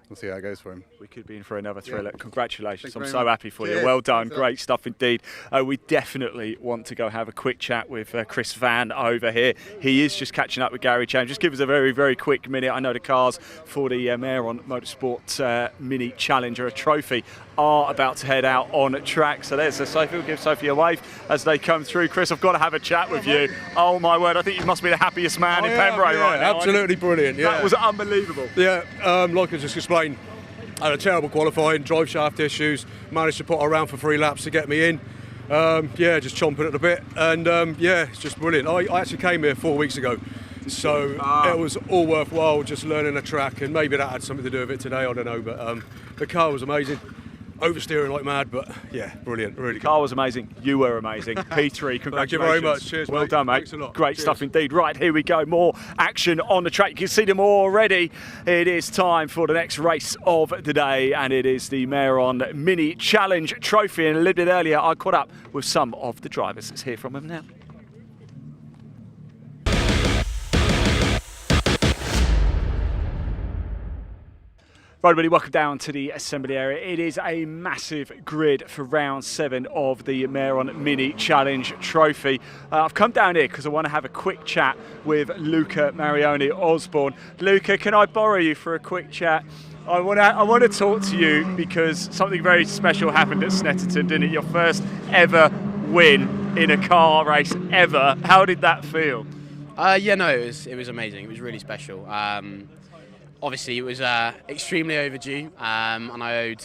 We'll see how it goes for him. We could be in for another thriller. Congratulations. I'm Thanks so happy for you. Cheers. Well done. Great stuff indeed. We definitely want to go have a quick chat with Chris Van over here. He is just catching up with Gary James. Just give us a very, very quick minute. I know the cars for the Maximum Motorsport Mini Challenger Trophy are about to head out on track. So there's Sophie. We'll give Sophie a wave as they come through. Chris, I've got to have a chat with you. Oh my word, I think you must be the happiest man in Pembrey right now. Absolutely brilliant. Yeah. That was unbelievable. Yeah, like I just explained, I had a terrible qualifying, drive shaft issues, managed to put her around for 3 laps to get me in. Just chomping at the bit, and it's just brilliant. I actually came here 4 weeks ago, so it was all worthwhile just learning the track, and maybe that had something to do with it today, I don't know, but the car was amazing. Oversteering like mad, but yeah, brilliant, really good. The car was amazing, you were amazing. P3, congratulations. Thank you very much, cheers well mate. done mate. Thanks a lot. Great Cheers. stuff indeed. Right, here we go, more action on the track. You can see them already. It is time for the next race of the day, and it is the Maximum Mini Challenge Trophy, and a little bit earlier I caught up with some of the drivers. Let's hear from them now. Right, everybody, welcome down to the assembly area. It is a massive grid for round 7 of the Maximum Mini Challenge Trophy. I've come down here because I want to have a quick chat with Luca Marioni Osborne. Luca, can I borrow you for a quick chat? I want to talk to you because something very special happened at Snetterton, didn't it? Your first ever win in a car race ever. How did that feel? It was amazing. It was really special. Obviously, it was extremely overdue, and I owed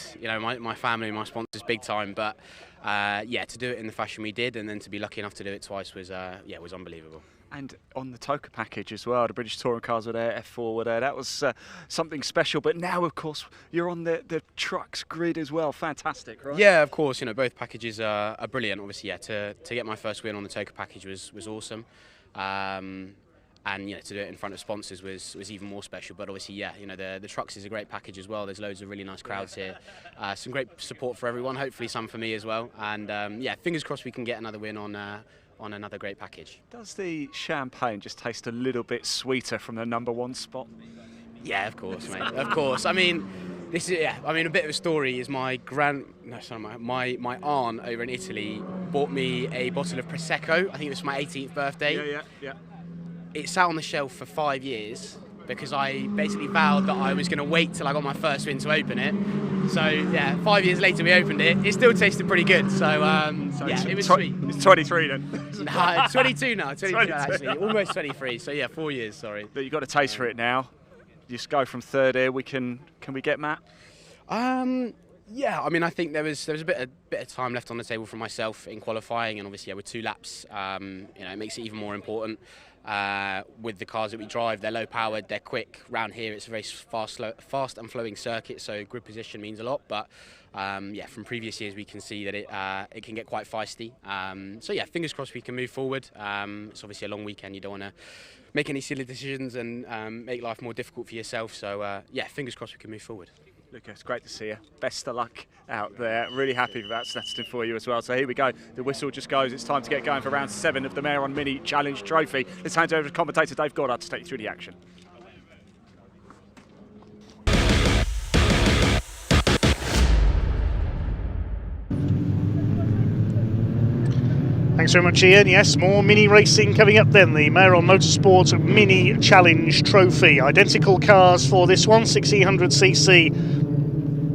my family and my sponsors big time. But to do it in the fashion we did, and then to be lucky enough to do it twice was unbelievable. And on the Toka package as well, the British Touring cars were there, F4 were there. That was something special. But now, of course, you're on the trucks grid as well. Fantastic, right? Yeah, of course. Both packages are brilliant. Obviously, to get my first win on the Toka package was awesome. And to do it in front of sponsors was even more special. But obviously, the trucks is a great package as well. There's loads of really nice crowds here. Some great support for everyone. Hopefully, some for me as well. And fingers crossed we can get another win on another great package. Does the champagne just taste a little bit sweeter from the #1 spot? Yeah, of course, mate. Of course. I mean, a bit of a story is my aunt over in Italy bought me a bottle of Prosecco. I think it was for my 18th birthday. Yeah. It sat on the shelf for 5 years because I basically vowed that I was going to wait till I got my first win to open it. So 5 years later we opened it. It still tasted pretty good. So it was sweet. It's 23 then. No, it's 22 now. 22 actually, almost 23. So 4 years. Sorry. But you got a taste for it now. You just go from third here. Can we get Matt? I think there was a bit of time left on the table for myself in qualifying, and obviously with 2 laps, it makes it even more important. With the cars that we drive, they're low powered, they're quick. Round here it's a very fast and flowing circuit, so grid position means a lot. But from previous years we can see that it can get quite feisty. Fingers crossed we can move forward. It's obviously a long weekend, you don't want to make any silly decisions and make life more difficult for yourself. So fingers crossed we can move forward. Luca, it's great to see you. Best of luck out there. Really happy with that Snetterton for you as well. So here we go. The whistle just goes. It's time to get going for round 7 of the Maximum Mini Challenge Trophy. Let's hand over to commentator Dave Goddard to take you through the action. Thanks Thanks very much, Ian. Yes, more mini racing coming up then. The Maximum Motorsport Mini Challenge Trophy. Identical cars for this one, 1600cc,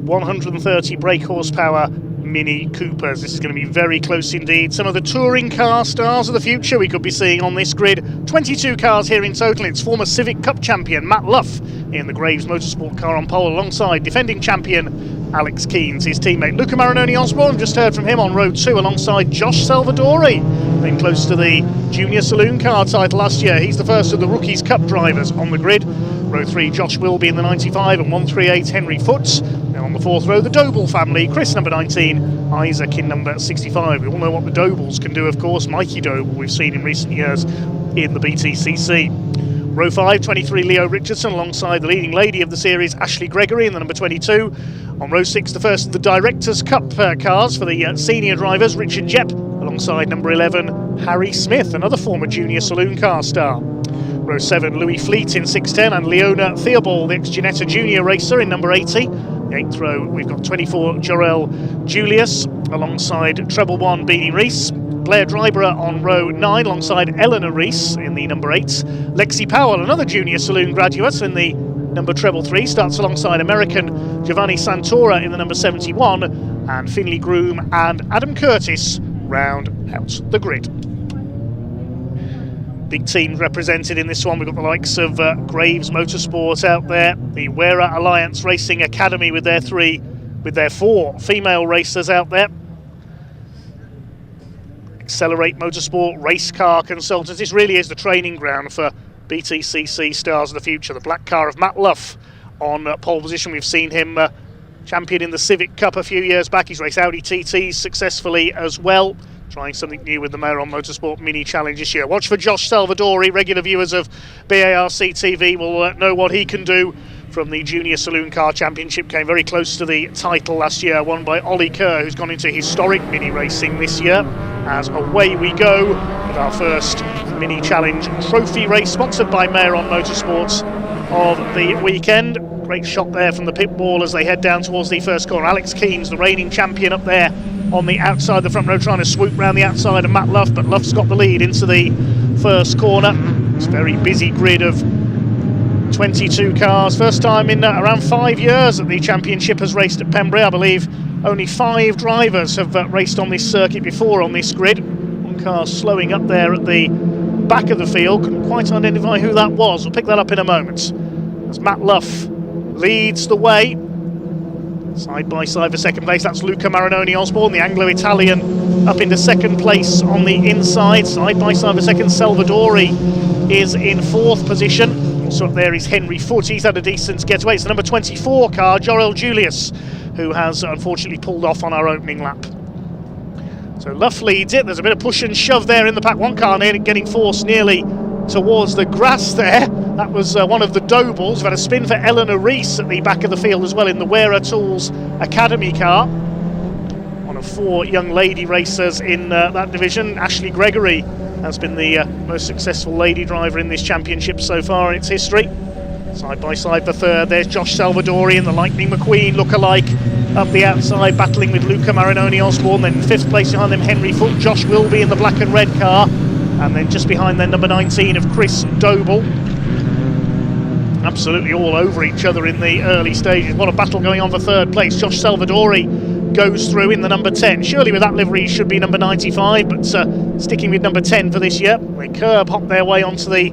130 brake horsepower Mini Coopers. This is going to be very close indeed. Some of the touring car stars of the future we could be seeing on this grid. 22 cars here in total. It's former Civic Cup champion Matt Luff in the Graves Motorsport car on pole, alongside defending champion Alex Keens, his teammate Luca Marinoni Osborne. Just heard from him on row 2 alongside Josh Salvadori, been close to the Junior Saloon Car title last year. He's the first of the Rookies Cup drivers on the grid. Row 3, Josh Wilby in the 95 and 138 Henry Foots. Now on the 4th row, the Doble family, Chris number 19, Isaac in number 65. We all know what the Dobles can do, of course. Mikey Doble we've seen in recent years in the BTCC. Row 5, 23 Leo Richardson alongside the leading lady of the series, Ashley Gregory in the number 22. On row 6, the first of the Directors' Cup cars for the senior drivers, Richard Jepp alongside number 11, Harry Smith, another former Junior Saloon Car star. Row 7, Louis Fleet in 610 and Leona Theobald, the ex-Ginetta Junior racer in number 80. The 8th row, we've got 24 Jorel Julius alongside treble 1 Beanie Reese. Blair Dryborough on row 9 alongside Eleanor Reese in the number 8. Lexi Powell, another Junior Saloon graduate in the number treble 3, starts alongside American Giovanni Santora in the number 71, and Finley Groom and Adam Curtis round out the grid. Big teams represented in this one. We've got the likes of Graves Motorsport out there, the Wera Alliance Racing Academy with their 4 female racers out there. Accelerate Motorsport Race Car Consultants. This really is the training ground for BTCC stars of the future. The black car of Matt Luff on pole position. We've seen him champion in the Civic Cup a few years back. He's raced Audi TTs successfully as well. Trying something new with the Maximum Motorsport Mini Challenge this year. Watch for Josh Salvadori. Regular viewers of BARC TV will know what he can do from the Junior Saloon Car Championship. Came very close to the title last year, won by Ollie Kerr, who's gone into historic mini racing this year. As away we go with our first Mini Challenge Trophy race, sponsored by Maximum Motorsports of the weekend. Great shot there from the pit wall as they head down towards the first corner. Alex Keens, the reigning champion, up there on the outside of the front row, trying to swoop round the outside of Matt Luff, but Luff's got the lead into the first corner. It's a very busy grid of 22 cars. First time in around 5 years that the championship has raced at Pembrey. I believe only 5 drivers have raced on this circuit before on this grid. One car slowing up there at the back of the field. Couldn't quite identify who that was. We'll pick that up in a moment. As Matt Luff leads the way. Side by side for second place, that's Luca Marinoni Osborne, the Anglo-Italian, up into second place on the inside. Side by side for second, Salvadori is in 4th position. Also up there is Henry Foote. He's had a decent getaway. It's the number 24 car, Jorel Julius, who has unfortunately pulled off on our opening lap. So Luff leads it. There's a bit of push and shove there in the pack. One car getting forced nearly towards the grass there. That was one of the Dobles. We've had a spin for Eleanor Reese at the back of the field as well in the Wera Tools Academy car. One of 4 young lady racers in that division. Ashley Gregory has been the most successful lady driver in this championship so far in its history. Side by side for third, there's Josh Salvadori and the Lightning McQueen look-alike up the outside, battling with Luca Marinoni Osborne. Then 5th place behind them, Henry Foote. Josh Wilby in the black and red car. And then just behind them, number 19 of Chris Doble. Absolutely all over each other in the early stages. What a battle going on for third place. Josh Salvadori goes through in the number 10. Surely with that livery he should be number 95, but sticking with number 10 for this year. They curb hop their way onto the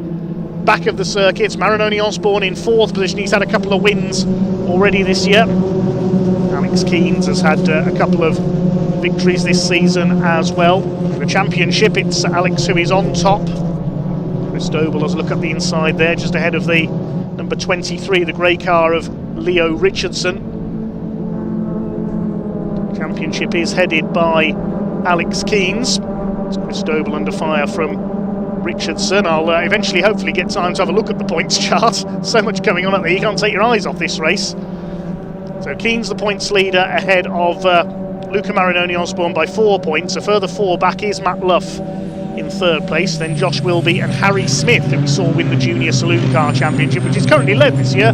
back of the circuit. Marinoni Osborne in 4th position. He's had a couple of wins already this year. Alex Keens has had a couple of victories this season as well. In the championship, it's Alex who is on top. Chris Doble has a look at the inside there, just ahead of the number 23, the grey car of Leo Richardson. Championship is headed by Alex Keens. It's Chris Doble under fire from Richardson. I'll eventually hopefully get time to have a look at the points chart. So much going on up there, you can't take your eyes off this race. So Keens the points leader ahead of Luca Marinoni Osborne by 4 points. A further 4 back is Matt Luff in 3rd place, then Josh Wilby and Harry Smith, who we saw win the Junior Saloon Car Championship, which is currently led this year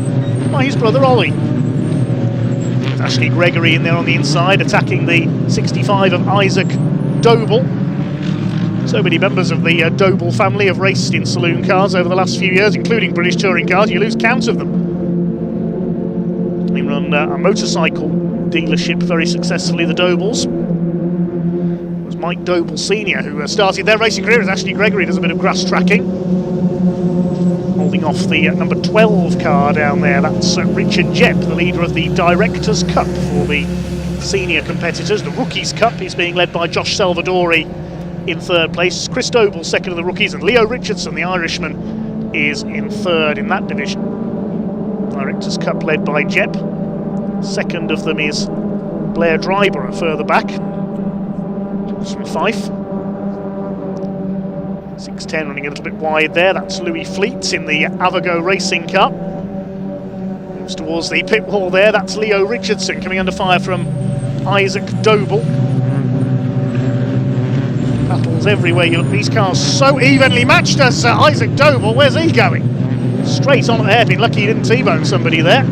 by his brother Ollie. There's Ashley Gregory in there on the inside, attacking the 65 of Isaac Doble. So many members of the Doble family have raced in saloon cars over the last few years, including British touring cars. You lose count of them. They run a motorcycle dealership very successfully, the Dobles. It was Mike Doble Sr. who started their racing career as Ashley Gregory does a bit of grass tracking. Holding off the number 12 car down there, that's Richard Jepp, the leader of the Directors' Cup for the senior competitors. The Rookies' Cup is being led by Josh Salvadori in third place. Chris Doble second of the rookies, and Leo Richardson, the Irishman, is in third in that division. Directors' Cup led by Jepp. Second of them is Blair Dryber further back. From Fife. 610 running a little bit wide there. That's Louis Fleet in the Avago racing car. Moves towards the pit wall there. That's Leo Richardson coming under fire from Isaac Doble. Battles everywhere. You look, these cars so evenly matched as Isaac Doble. Where's he going? Straight on at the hairpin. Lucky he didn't T-bone somebody there.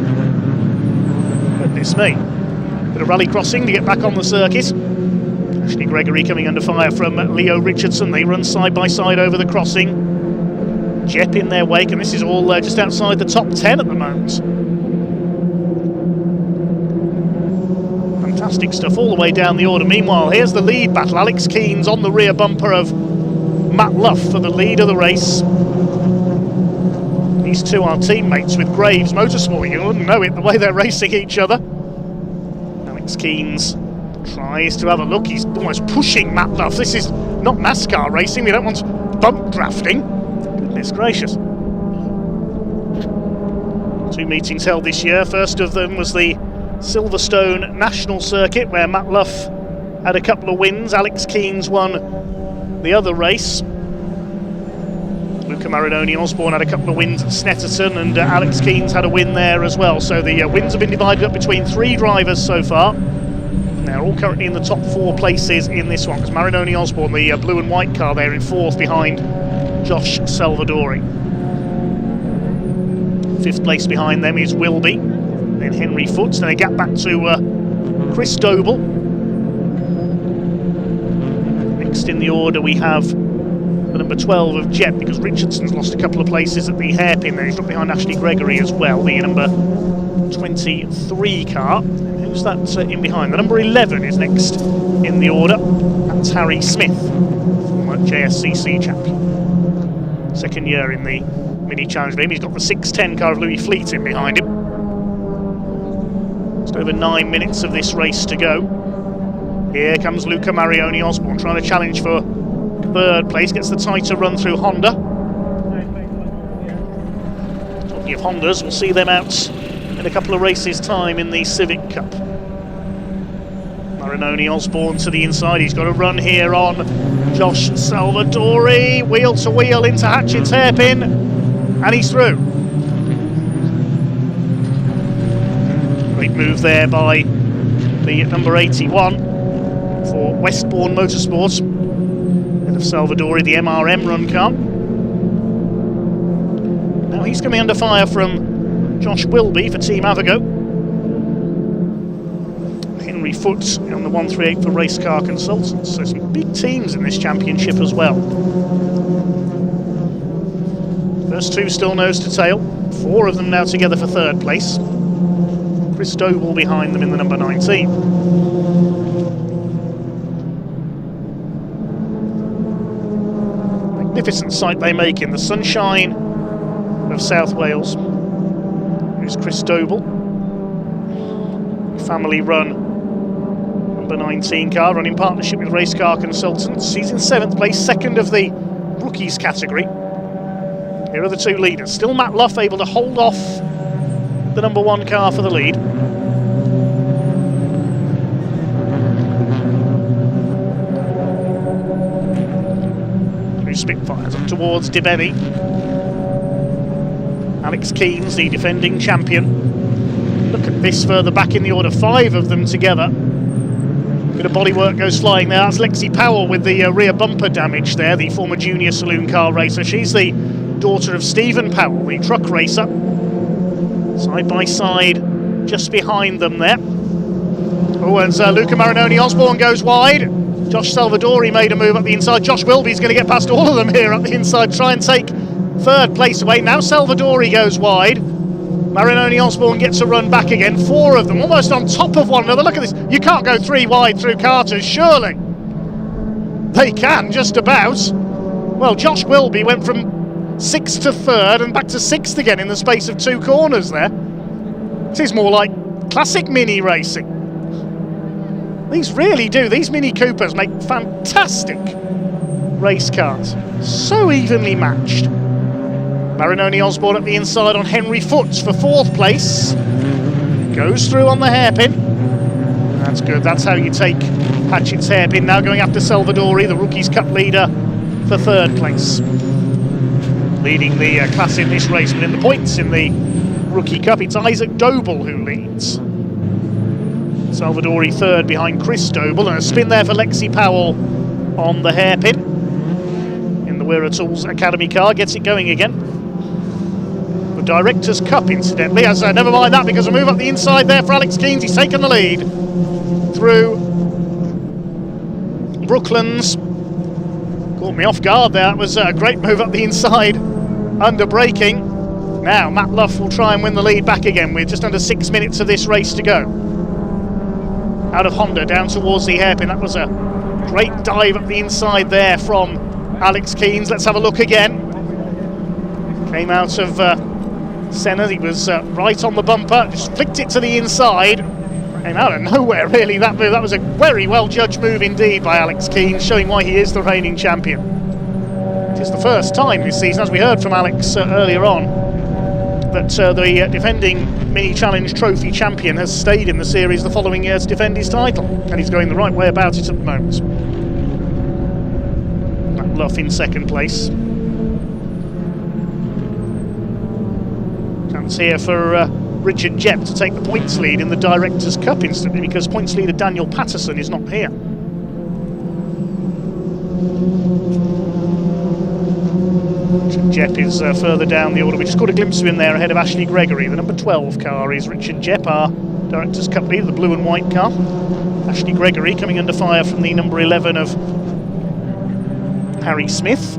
Goodness me. Bit of rally crossing to get back on the circuit. Ashley Gregory coming under fire from Leo Richardson. They run side by side over the crossing. Jepp in their wake, and this is all just outside the top 10 at the moment. Fantastic stuff all the way down the order. Meanwhile, here's the lead battle. Alex Keane's on the rear bumper of Matt Luff for the lead of the race. These two are teammates with Graves Motorsport. You wouldn't know it the way they're racing each other. Alex Keane's tries to have a look. He's almost pushing Matt Luff. This is not NASCAR racing. We don't want bump drafting. Goodness gracious. Two meetings held this year. First of them was the Silverstone National Circuit, where Matt Luff had a couple of wins. Alex Keane's won the other race. Luca Marinoni Osborne had a couple of wins at Snetterton, and Alex Keane's had a win there as well. So the wins have been divided up between three drivers so far. They're all currently in the top four places in this one, because Marinoni Osborne, the blue and white car there, in fourth behind Josh Salvadori. Fifth place behind them is Wilby, then Henry Foots, then a gap back to Chris Doble. Next in the order we have the number 12 of Jepp, because Richardson's lost a couple of places at the hairpin there. He's dropped behind Ashley Gregory as well, the number 23 car. Who's that in behind? The number 11 is next in the order. That's Harry Smith, former JSCC champion. Second year in the Mini Challenge for him. He's got the 610 car of Louis Fleet in behind him. Just over 9 minutes of this race to go. Here comes Luca Marioni Osborne trying to challenge for third place. Gets the tighter run through Honda. Talking of Hondas, we'll see them out in a couple of races' time in the Civic Cup. Marinoni Osborne to the inside. He's got a run here on Josh Salvadori. Wheel to wheel into Hatchett's hairpin, and he's through. Great move there by the number 81 for Westbourne Motorsport. And of Salvadori, the MRM run car. Now he's coming under fire from Josh Wilby for Team Avago. Henry Foots on the 138 for Race Car Consultants. So some big teams in this championship as well. First two still nose to tail. Four of them now together for third place. Chris Doble behind them in the number 19. Magnificent sight they make in the sunshine of South Wales. Here's Chris Doble. Family run number 19 car, run in partnership with Race Car Consultants. He's in 7th place, second of the rookies category. Here are the two leaders. Still Matt Luff able to hold off the number 1 car for the lead. Blue Spitfires up towards Dibeni. Alex Keane's the defending champion. Look at this further back in the order, 5 of them together. Bit of bodywork goes flying there. That's Lexi Powell with the rear bumper damage there, the former junior saloon car racer. She's the daughter of Stephen Powell, the truck racer. Side by side, just behind them there. Oh, and Luca Marinoni Osborne goes wide. Josh Salvadori made a move up the inside. Josh Wilby's going to get past all of them here up the inside, try and take third place away. Now Salvadori goes wide. Marinoni Osborne gets a run back again. 4 of them almost on top of one another. Look at this. You can't go 3 wide through Carter's, surely. They can, just about. Well, Josh Wilby went from 6th to 3rd and back to 6th again in the space of 2 corners there. This is more like classic mini racing. These really do. These Mini Coopers make fantastic race cars. So evenly matched. Marinoni Osborne at the inside on Henry Foots for 4th place. Goes through on the hairpin. That's good. That's how you take Hatchett's hairpin. Now going after Salvadori, the Rookies Cup leader, for 3rd place. Leading the class in this race, but in the points in the Rookie Cup, it's Isaac Doble who leads. Salvadori 3rd behind Chris Doble, and a spin there for Lexi Powell on the hairpin. In the Wera Tools Academy car, gets it going again. The Directors' Cup, incidentally, as never mind that, because a move up the inside there for Alex Keynes. He's taken the lead through Brooklands. Caught me off guard there. That was a great move up the inside under braking. Now Matt Luff will try and win the lead back again with just under 6 minutes of this race to go. Out of Honda down towards the hairpin. That was a great dive up the inside there from Alex Keynes. Let's have a look again. Came out of Senna. He was right on the bumper, just flicked it to the inside. Came out of nowhere, really, that move. That was a very well judged move indeed by Alex Keynes, showing why he is the reigning champion. It is the first time this season, as we heard from Alex earlier on, that the defending Mini Challenge Trophy champion has stayed in the series the following year to defend his title, and he's going the right way about it at the moment. Matt Luff in 2nd place. Chance here for Richard Jepp to take the points lead in the Directors' Cup instantly, because points leader Daniel Patterson is not here. Richard Jepp is further down the order. We just caught a glimpse of him there ahead of Ashley Gregory. The number 12 car is Richard Jepp, our Directors' Cup leader, the blue and white car. Ashley Gregory coming under fire from the number 11 of Harry Smith.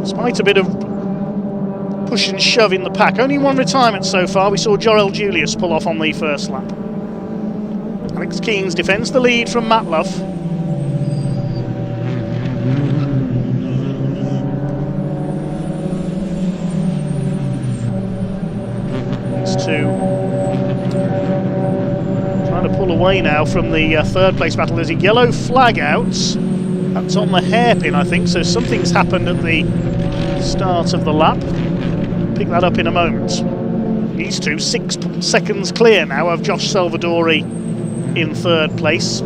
Despite a bit of push and shove in the pack, only one retirement so far. We saw Jorel Julius pull off on the first lap. Alex Keynes defends the lead from Matt Luff. It's trying to pull away now from the 3rd place battle. There's a yellow flag out. That's on the hairpin, I think, so something's happened at the start of the lap. Pick that up in a moment. These two 6 seconds clear now of Josh Salvadori in 3rd place.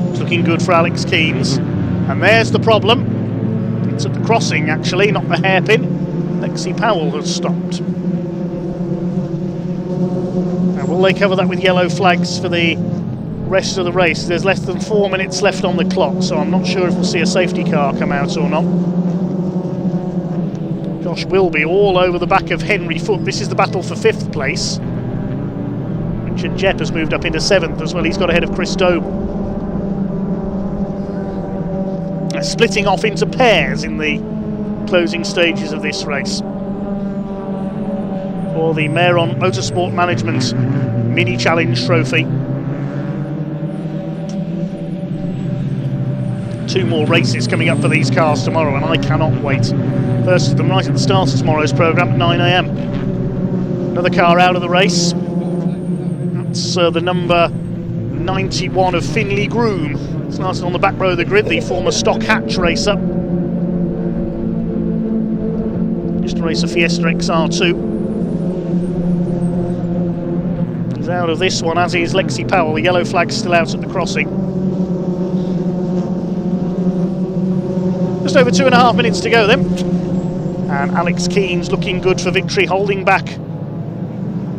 It's looking good for Alex Keynes. And there's the problem. It's at the crossing, actually, not the hairpin. Lexi Powell has stopped. Now, will they cover that with yellow flags for the rest of the race? There's less than 4 minutes left on the clock, so I'm not sure if we'll see a safety car come out or not. Josh Wilby all over the back of Henry Foote. This is the battle for 5th place. Richard Jepp has moved up into 7th as well. He's got ahead of Chris Doble. Splitting off into pairs in the closing stages of this race for the Motion Motorsport Management Mini Challenge Trophy. 2 more races coming up for these cars tomorrow, and I cannot wait. First of them right at the start of tomorrow's programme at 9 AM. Another car out of the race. That's the number 91 of Finley Groom. Started on the back row of the grid, the former Stock Hatch racer. Used to race a Fiesta XR2. He's out of this one, as is Lexi Powell. The yellow flag's still out at the crossing. Just over 2.5 minutes to go then. And Alex Keynes looking good for victory, holding back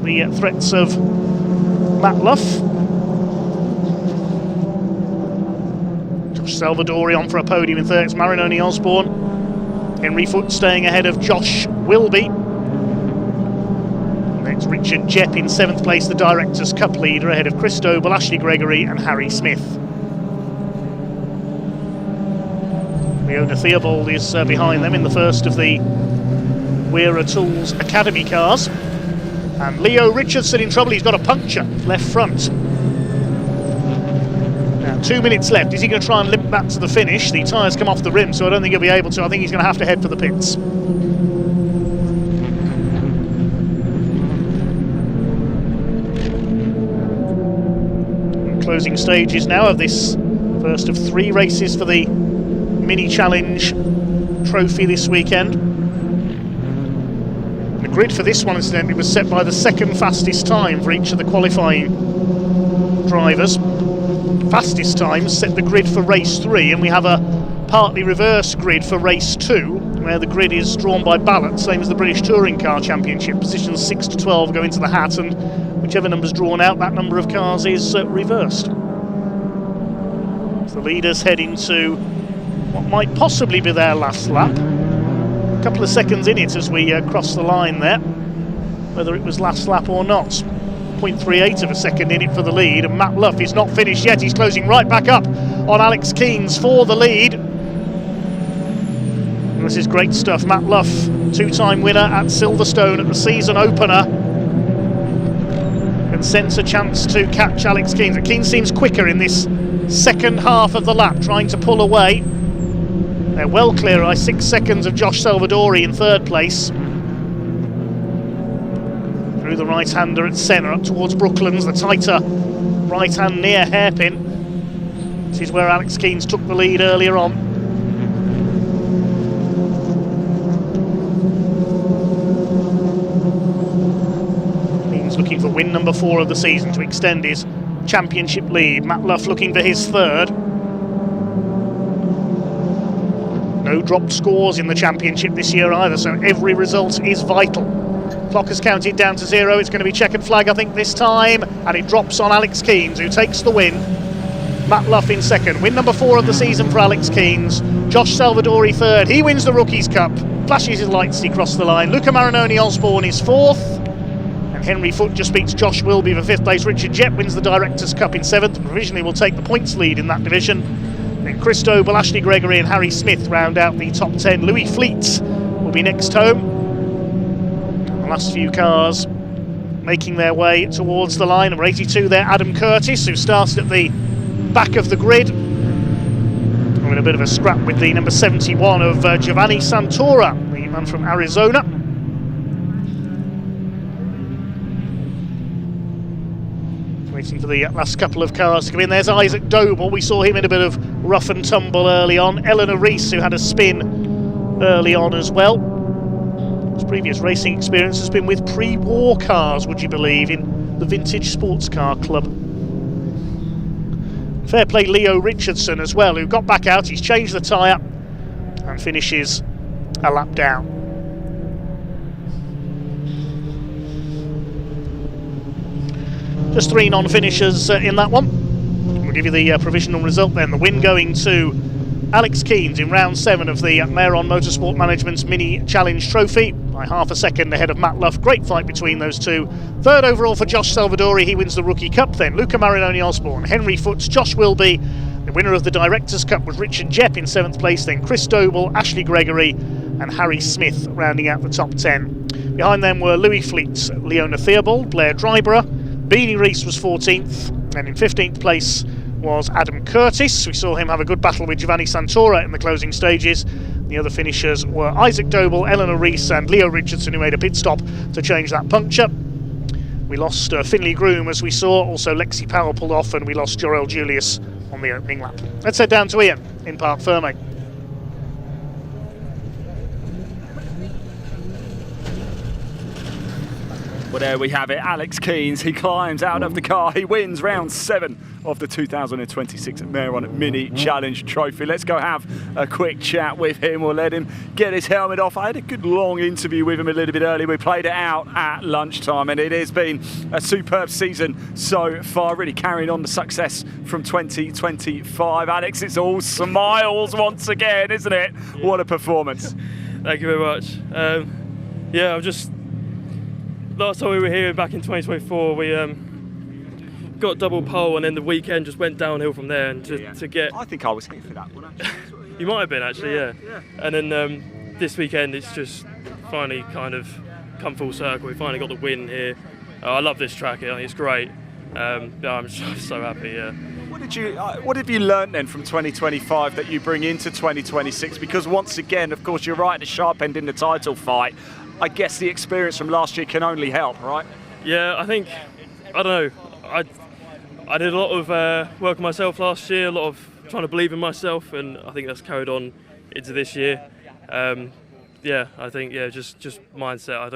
the threats of Matt Luff. Josh Salvadori on for a podium in 3rd. It's Marinoni Osborne. Henry Foote staying ahead of Josh Wilby. It's Richard Jepp in 7th place, the Directors' Cup leader, ahead of Chris Doble, Ashley Gregory and Harry Smith. Leona Theobald is behind them in the first of the Weira Tools Academy cars. And Leo Richardson in trouble, he's got a puncture, left front. Now 2 minutes left, is he going to try and limp that to the finish? The tyres come off the rim, so I don't think he'll be able to. I think he's going to have to head for the pits. Closing stages now of this first of 3 races for the Mini Challenge trophy this weekend. The grid for this one, incidentally, was set by the second fastest time for each of the qualifying drivers. Fastest times set the grid for race 3, and we have a partly reverse grid for race 2, where the grid is drawn by ballot, same as the British Touring Car Championship. Positions 6 to 12 go into the hat, and whichever number's drawn out, that number of cars is reversed. So the leaders head into what might possibly be their last lap. A couple of seconds in it as we cross the line there, whether it was last lap or not. 0.38 of a second in it for the lead, and Matt Luff is not finished yet. He's closing right back up on Alex Keynes for the lead. And this is great stuff. Matt Luff, 2-time winner at Silverstone at the season opener, and sense a chance to catch Alex Keynes. Keynes seems quicker in this second half of the lap, trying to pull away. They're well clear by 6 seconds of Josh Salvadori in 3rd place. Through the right-hander at Senna up towards Brooklands, the tighter right-hand near hairpin. This is where Alex Keynes took the lead earlier on. Keynes looking for win number 4 of the season to extend his championship lead. Matt Luff looking for his 3rd. No dropped scores in the championship this year either, so every result is vital. Clock has counted down to 0. It's going to be checkered flag, I think, this time, and it drops on Alex Keynes, who takes the win. Matt Luff in 2nd. Win number 4 of the season for Alex Keynes. Josh Salvadori 3rd. He wins the Rookies Cup. Flashes his lights as he crosses the line. Luca Marinoni Osborne is 4th. And Henry Foote just beats Josh Wilby for 5th place. Richard Jepp wins the Directors' Cup in 7th. Provisionally will take the points lead in that division. Then Chris Doble, Ashley Gregory and Harry Smith round out the top 10. Louis Fleet will be next home. The last few cars making their way towards the line. Number 82 there, Adam Curtis, who started at the back of the grid. Having a bit of a scrap with the number 71 of Giovanni Santora, the man from Arizona. Waiting for the last couple of cars to come in. There's Isaac Doble. We saw him in a bit of rough and tumble early on. Eleanor Rees, who had a spin early on as well. His previous racing experience has been with pre-war cars, would you believe, in the Vintage Sports Car Club. Fair play Leo Richardson as well, who got back out. He's changed the tyre and finishes a lap down. Just 3 non-finishers in that one. We'll give you the provisional result then. The win going to Alex Keynes in round 7 of the Mehron Motorsport Management's Mini Challenge Trophy by half a second ahead of Matt Luff. Great fight between those two. 3rd overall for Josh Salvadori, he wins the Rookie Cup. Then Luca Marinoni Osborne, Henry Foote, Josh Wilby. The winner of the Directors' Cup was Richard Jepp in 7th place. Then Chris Doble, Ashley Gregory and Harry Smith rounding out the top 10. Behind them were Louis Fleet, Leona Theobald, Blair Dryborough. Beanie Rees was 14th, and in 15th place was Adam Curtis. We saw him have a good battle with Giovanni Santora in the closing stages. The other finishers were Isaac Doble, Eleanor Rees and Leo Richardson, who made a pit stop to change that puncture. We lost Finley Groom, as we saw. Also Lexi Powell pulled off, and we lost Jorel Julius on the opening lap. Let's head down to Ian in Parc Ferme. Well, there we have it. Alex Keynes, he climbs out of the car. He wins round 7 of the 2026 Mehron Mini Challenge Trophy. Let's go have a quick chat with him. We'll let him get his helmet off. I had a good long interview with him a little bit earlier. We played it out at lunchtime, and it has been a superb season so far, really carrying on the success from 2025. Alex, it's all smiles once again, isn't it? Yeah. What a performance. Thank you very much. Yeah, I'm just last time we were here back in 2024, we got double pole, and then the weekend just went downhill from there. And to get, I think I was here for that one actually. you might have been actually, yeah. And then this weekend, it's just finally kind of come full circle. We finally got the win here. I love this track. I think it's great. I'm so happy. Yeah. What have you learnt then from 2025 that you bring into 2026? Because once again, of course, you're right at the sharp end in the title fight. I guess the experience from last year can only help, right? Yeah, I think, I don't know, I did a lot of work on myself last year, a lot of trying to believe in myself, and I think that's carried on into this year. Yeah, I think, just mindset. I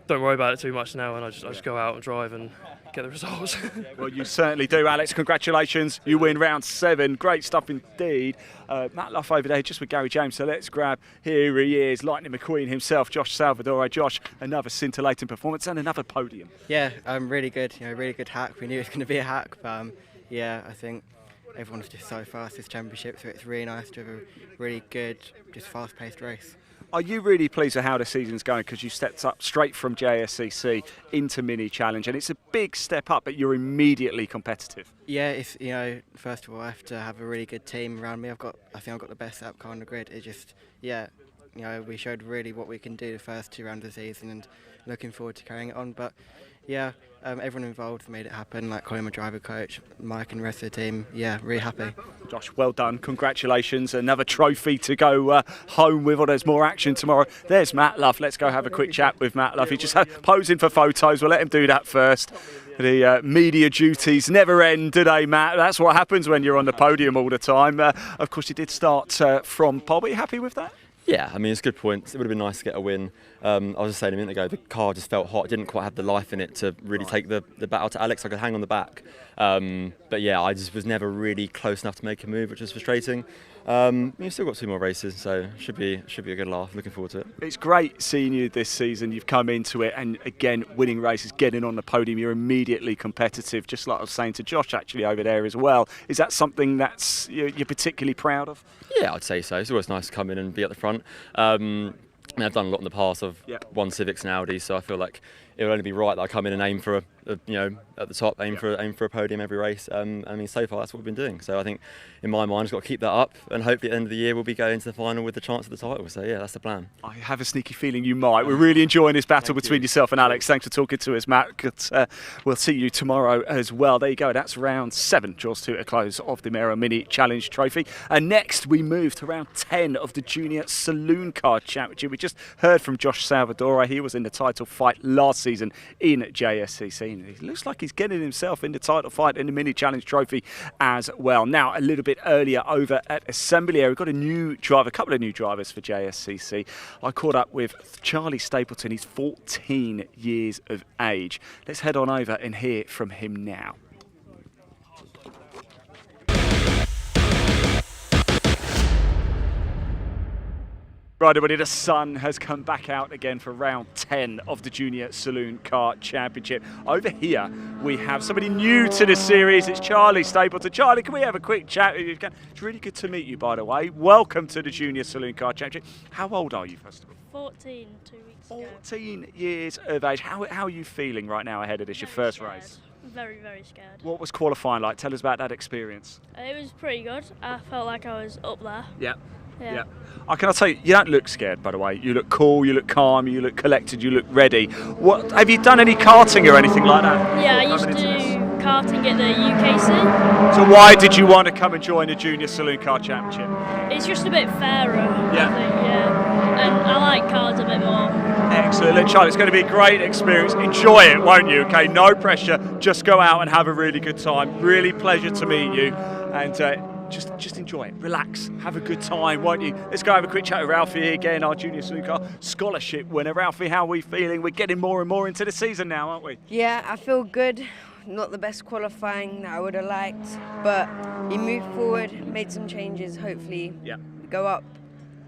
don't worry about it too much now, and I just go out and drive and get the results. Well, you certainly do, Alex. Congratulations. You win round 7. Great stuff indeed. Matt Luff over there just with Gary James. So let's grab, here he is, Lightning McQueen himself, Josh Salvador. Josh, another scintillating performance and another podium. Yeah, really good. Really good hack. We knew it was going to be a hack, but yeah, I think everyone's just so fast this championship, so it's really nice to have a really good, just fast-paced race. Are you really pleased with how the season's going? Because you stepped up straight from JSCC into Mini Challenge, and it's a big step up, but you're immediately competitive. Yeah, it's, first of all, I have to have a really good team around me. I think I've got the best lap car on the grid. It just, we showed really what we can do the first 2 rounds of the season, and looking forward to carrying it on. But yeah, everyone involved made it happen, like Colin, my driver coach, Mike and the rest of the team. Yeah, really happy. Josh, well done. Congratulations. Another trophy to go home with. Or there's more action tomorrow. There's Matt Luff. Let's go have a quick chat with Matt Luff. He's just posing for photos. We'll let him do that first. The media duties never end, do they, Matt? That's what happens when you're on the podium all the time. Of course, you did start from pole. Are you happy with that? Yeah, I mean, it's good points. It would have been nice to get a win. I was just saying a minute ago, the car just felt hot. It didn't quite have the life in it to really take the battle to Alex. I could hang on the back. But yeah, I just was never really close enough to make a move, which was frustrating. You've still got 2 more races, so should be a good laugh. Looking forward to it. It's great seeing you this season. You've come into it, and again, winning races, getting on the podium. You're immediately competitive, just like I was saying to Josh actually over there as well. Is that something that's you're particularly proud of? Yeah, I'd say so. It's always nice to come in and be at the front. I've done a lot in the past. I've won Civics and Audi, so I feel like it would only be right that I come in and aim for at the top, aim for a podium every race. I mean, so far that's what we've been doing. So I think, in my mind, I've got to keep that up, and hopefully at the end of the year we'll be going to the final with the chance of the title. So yeah, that's the plan. I have a sneaky feeling you might. We're really enjoying this battle between yourself and Alex. Thanks for talking to us, Matt. We'll see you tomorrow as well. There you go. That's round 7, draws to a close of the Mero Mini Challenge Trophy. And next we move to round 10 of the Junior Saloon Car Championship. We just heard from Josh Salvador. He was in the title fight last season in JSCC, and he looks like he's getting himself in the title fight in the Mini Challenge Trophy as well. Now, a little bit earlier over at Assembly Area, we've got a couple of new drivers for JSCC. I caught up with Charlie Stapleton. He's 14 years of age. Let's head on over and hear from him now. Right, everybody, the sun has come back out again for round 10 of the Junior Saloon Car Championship. Over here, we have somebody new to the series. It's Charlie Stapleton. Charlie, can we have a quick chat? It's really good to meet you, by the way. Welcome to the Junior Saloon Car Championship. How old are you, first of all? 14, 2 weeks ago. 14 years of age. How are you feeling right now ahead of this, your first race? Very, very scared. What was qualifying like? Tell us about that experience. It was pretty good. I felt like I was up there. Yeah. Yeah. Can I tell you, you don't look scared, by the way. You look cool, you look calm, you look collected, you look ready. What have you done any karting or anything like that? Yeah, I used to do karting at the UKC. So why did you want to come and join the Junior Saloon Car Championship? It's just a bit fairer, yeah. I think, yeah. And I like cars a bit more. Excellent. Charlie, it's going to be a great experience. Enjoy it, won't you? Okay, no pressure. Just go out and have a really good time. Really pleasure to meet you. And just enjoy it, relax, have a good time, won't you? Let's go have a quick chat with Ralphie again, our Junior Saloon Car Scholarship winner. Ralphie, how are we feeling? We're getting more and more into the season now, aren't we? Yeah, I feel good. Not the best qualifying that I would have liked, but he moved forward, made some changes, hopefully go up.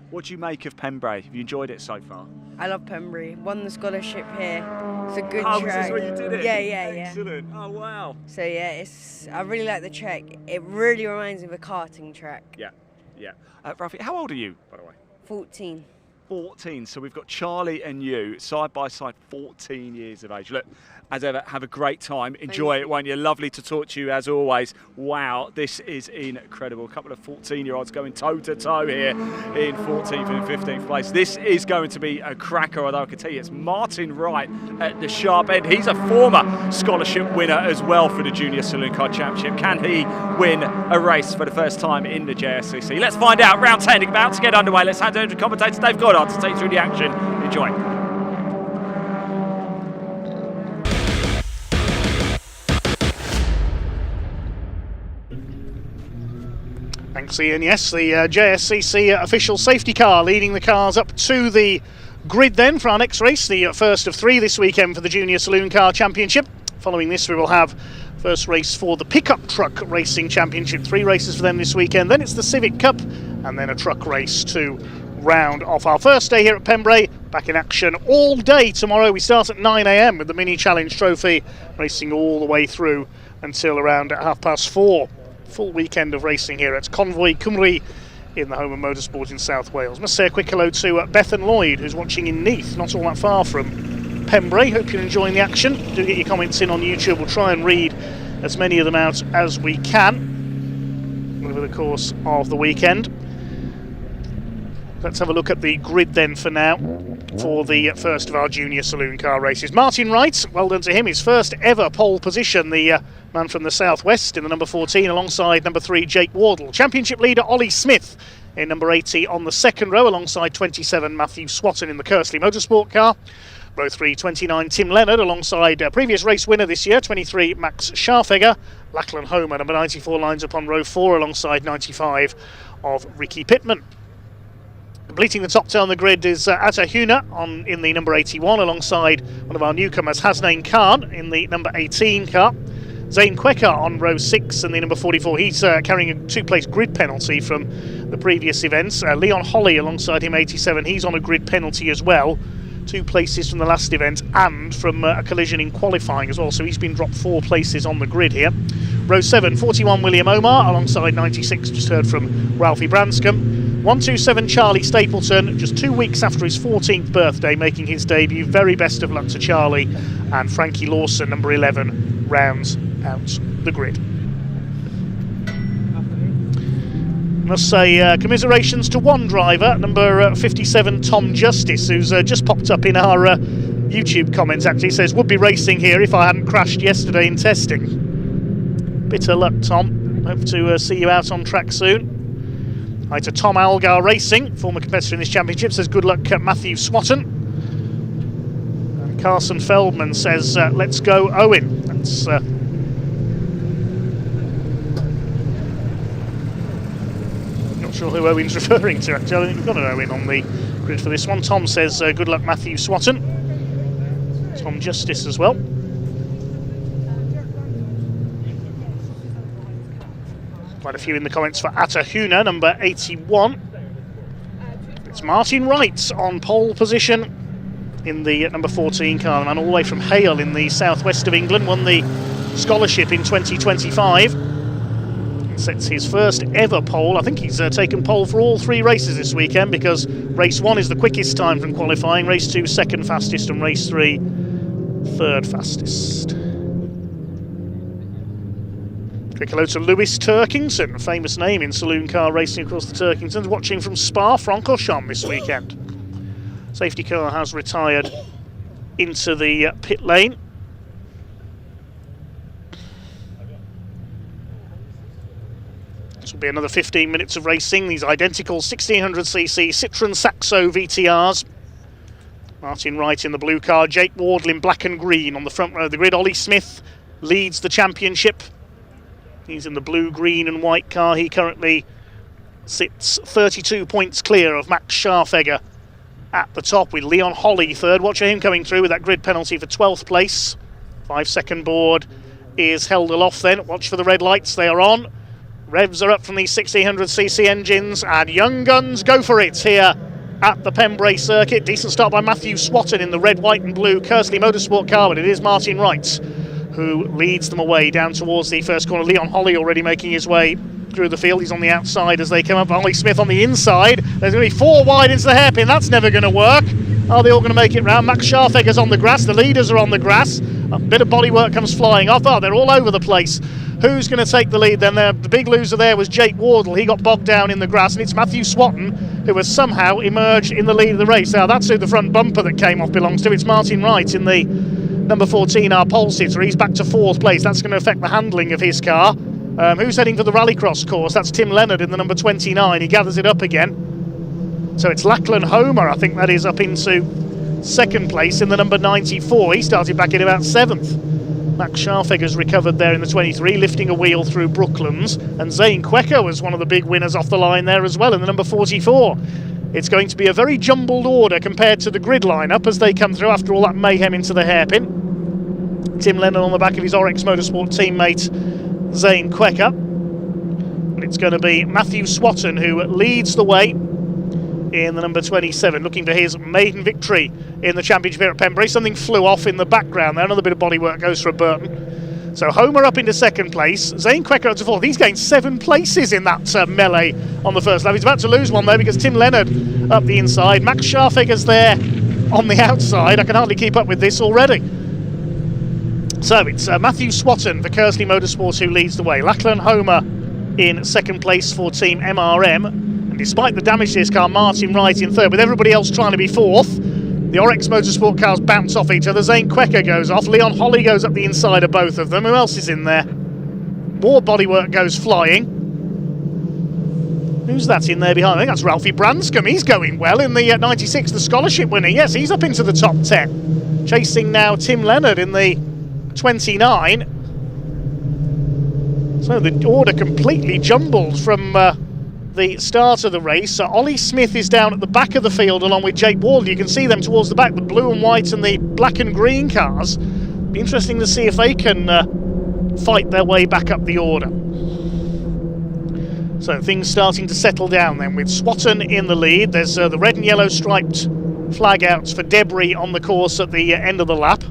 What do you make of Pembrey? Have you enjoyed it so far? I love Pembrey. Won the scholarship here. It's a good track. track. Oh, is this where you did it? Yeah. Excellent. Oh, wow. So yeah, I really like the track. It really reminds me of a karting track. Yeah. Ralphie, how old are you, by the way? 14. 14. So we've got Charlie and you side by side, 14 years of age. Look, as ever, have a great time. Enjoy it, won't you? Lovely to talk to you as always. Wow, this is incredible. A couple of 14-year-olds going toe-to-toe here in 14th and 15th place. This is going to be a cracker, although I can tell you it's Martin Wright at the sharp end. He's a former scholarship winner as well for the Junior Saloon Car Championship. Can he win a race for the first time in the JSCC? Let's find out. Round 10 about to get underway. Let's hand over to commentator Dave Goddard to take you through the action. Enjoy. Thanks, Ian. Yes, the JSCC official safety car leading the cars up to the grid then for our next race, the first of 3 this weekend for the Junior Saloon Car Championship. Following this, we will have first race for the Pickup Truck Racing Championship. 3 races for them this weekend. Then it's the Civic Cup and then a truck race to round off our first day here at Pembrey. Back in action all day tomorrow. We start at 9 a.m. with the Mini Challenge Trophy racing all the way through until around 4:30. Full weekend of racing here at Convoy Cymru in the home of motorsport in South Wales. Must say a quick hello to Beth and Lloyd, who's watching in Neath, not all that far from Pembrey. Hope you're enjoying the action. Do get your comments in on YouTube. We'll try and read as many of them out as we can over the course of the weekend. Let's have a look at the grid then for now for the first of our Junior Saloon Car races. Martin Wright, well done to him, his first ever pole position, the man from the southwest in the number 14 alongside number 3 Jake Wardle. Championship leader Ollie Smith in number 80 on the second row alongside 27 Matthew Swatton in the Kersley Motorsport car. Row 3, 29 Tim Leonard alongside previous race winner this year, 23 Max Scharfegger. Lachlan Homer, number 94, lines up on row 4 alongside 95 of Ricky Pittman. Completing the top 10 on the grid is Atta Huna in the number 81 alongside one of our newcomers Hasnain Khan in the number 18 car. Zane Quecker on row 6 in the number 44. He's carrying a 2-place grid penalty from the previous events. Leon Holly alongside him 87. He's on a grid penalty as well. 2 places from the last event and from a collision in qualifying as well. So he's been dropped 4 places on the grid here. Row 7, 41 William Omar alongside 96. Just heard from Ralphie Branscombe. 127 Charlie Stapleton, just 2 weeks after his 14th birthday, making his debut. Very best of luck to Charlie. And Frankie Lawson, number 11, rounds out the grid. Must say commiserations to one driver, number 57 Tom Justice, who's just popped up in our YouTube comments. Actually says, would be racing here if I hadn't crashed yesterday in testing. Bitter luck, Tom. Hope to see you out on track soon. Hi to Tom Algar Racing, former competitor in this championship, says good luck Matthew Swatton. And Carson Feldman says let's go Owen. That's not sure who Owen's referring to actually. I think we've got an Owen on the grid for this one. Tom says good luck Matthew Swatton. Tom Justice as well. Quite a few in the comments for Atta Huna, number 81. It's Martin Wright on pole position in the number 14 car. The man all the way from Hale in the southwest of England, won the scholarship in 2025. Sets his first ever pole. I think he's taken pole for all 3 races this weekend because race 1 is the quickest time from qualifying, race 2 second fastest and race 3 third fastest. Quick hello to Lewis Turkington, a famous name in saloon car racing, of course, the Turkingtons, watching from Spa-Francorchamps this weekend. Safety car has retired into the pit lane. This will be another 15 minutes of racing. These identical 1600cc Citroën Saxo VTRs. Martin Wright in the blue car, Jake Wardle in black and green on the front row of the grid. Ollie Smith leads the championship. He's in the blue, green and white car. He currently sits 32 points clear of Max Scharfegger at the top, with Leon Holly third. Watch him coming through with that grid penalty for 12th place. 5-second board is held aloft then. Watch for the red lights, they are on. Revs are up from these 1600cc engines, and young guns go for it here at the Pembrey circuit. Decent start by Matthew Swatton in the red, white and blue Kersley Motorsport car, but it is Martin Wright who leads them away down towards the first corner. Leon Holly already making his way through the field. He's on the outside as they come up. Ollie Smith on the inside. There's going to be 4 wide into the hairpin. That's never going to work. Are they all going to make it round? Max Scharfegger's on the grass. The leaders are on the grass. A bit of bodywork comes flying off. Oh, they're all over the place. Who's going to take the lead then? The big loser there was Jake Wardle. He got bogged down in the grass, and it's Matthew Swatton who has somehow emerged in the lead of the race. Now, that's who the front bumper that came off belongs to. It's Martin Wright in the number 14, our pole sitter. He's back to 4th place. That's going to affect the handling of his car. Who's heading for the rallycross course? That's Tim Leonard in the number 29. He gathers it up again. So it's Lachlan Homer, I think that is, up into 2nd place in the number 94. He started back in about 7th. Max Scharfegger's recovered there in the 23, lifting a wheel through Brooklands. And Zane Quecker was one of the big winners off the line there as well in the number 44. It's going to be a very jumbled order compared to the grid lineup as they come through after all that mayhem into the hairpin. Tim Lennon on the back of his Orex Motorsport teammate Zane Quecker. But it's going to be Matthew Swatton who leads the way in the number 27, looking for his maiden victory in the championship here at Pembrey. Something flew off in the background there. Another bit of bodywork goes for Burton. So Homer up into 2nd place. Zane Quecker up to 4th. He's gained 7 places in that melee on the first lap. He's about to lose one though because Tim Leonard up the inside. Max Scharfegger's there on the outside. I can hardly keep up with this already. So it's Matthew Swatton for Kersley Motorsport who leads the way. Lachlan Homer in 2nd place for Team MRM. And despite the damage to his car, Martin Wright in 3rd, with everybody else trying to be 4th. The Orex Motorsport cars bounce off each other. Zane Quecker goes off. Leon Holly goes up the inside of both of them. Who else is in there? More bodywork goes flying. Who's that in there behind? I think that's Ralphie Branscombe. He's going well in the 96, the scholarship winner. Yes, he's up into the top 10. Chasing now Tim Leonard in the 29. So the order completely jumbled from the start of the race. So Ollie Smith is down at the back of the field along with Jake Ward. You can see them towards the back, the blue and white and the black and green cars. Be interesting to see if they can fight their way back up the order. So things starting to settle down then with Swatton in the lead. There's the red and yellow striped flag outs for debris on the course at the end of the lap.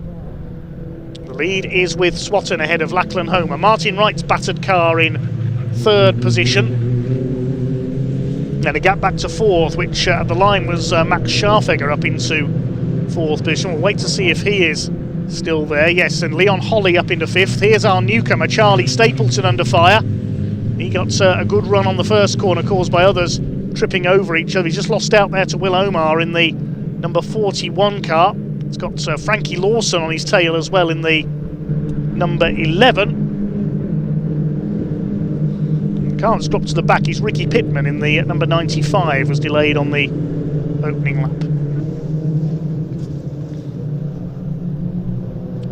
The lead is with Swatton ahead of Lachlan Homer. Martin Wright's battered car in 3rd position. Then a gap back to 4th, which at the line was Max Scharfegger up into 4th position. We'll wait to see if he is still there. Yes, and Leon Holly up into 5th. Here's our newcomer, Charlie Stapleton, under fire. He got a good run on the first corner, caused by others tripping over each other. He just lost out there to Will Omar in the number 41 car. It's got Frankie Lawson on his tail as well in the number 11. Can't drop to the back. He's Ricky Pittman in the number 95, was delayed on the opening lap.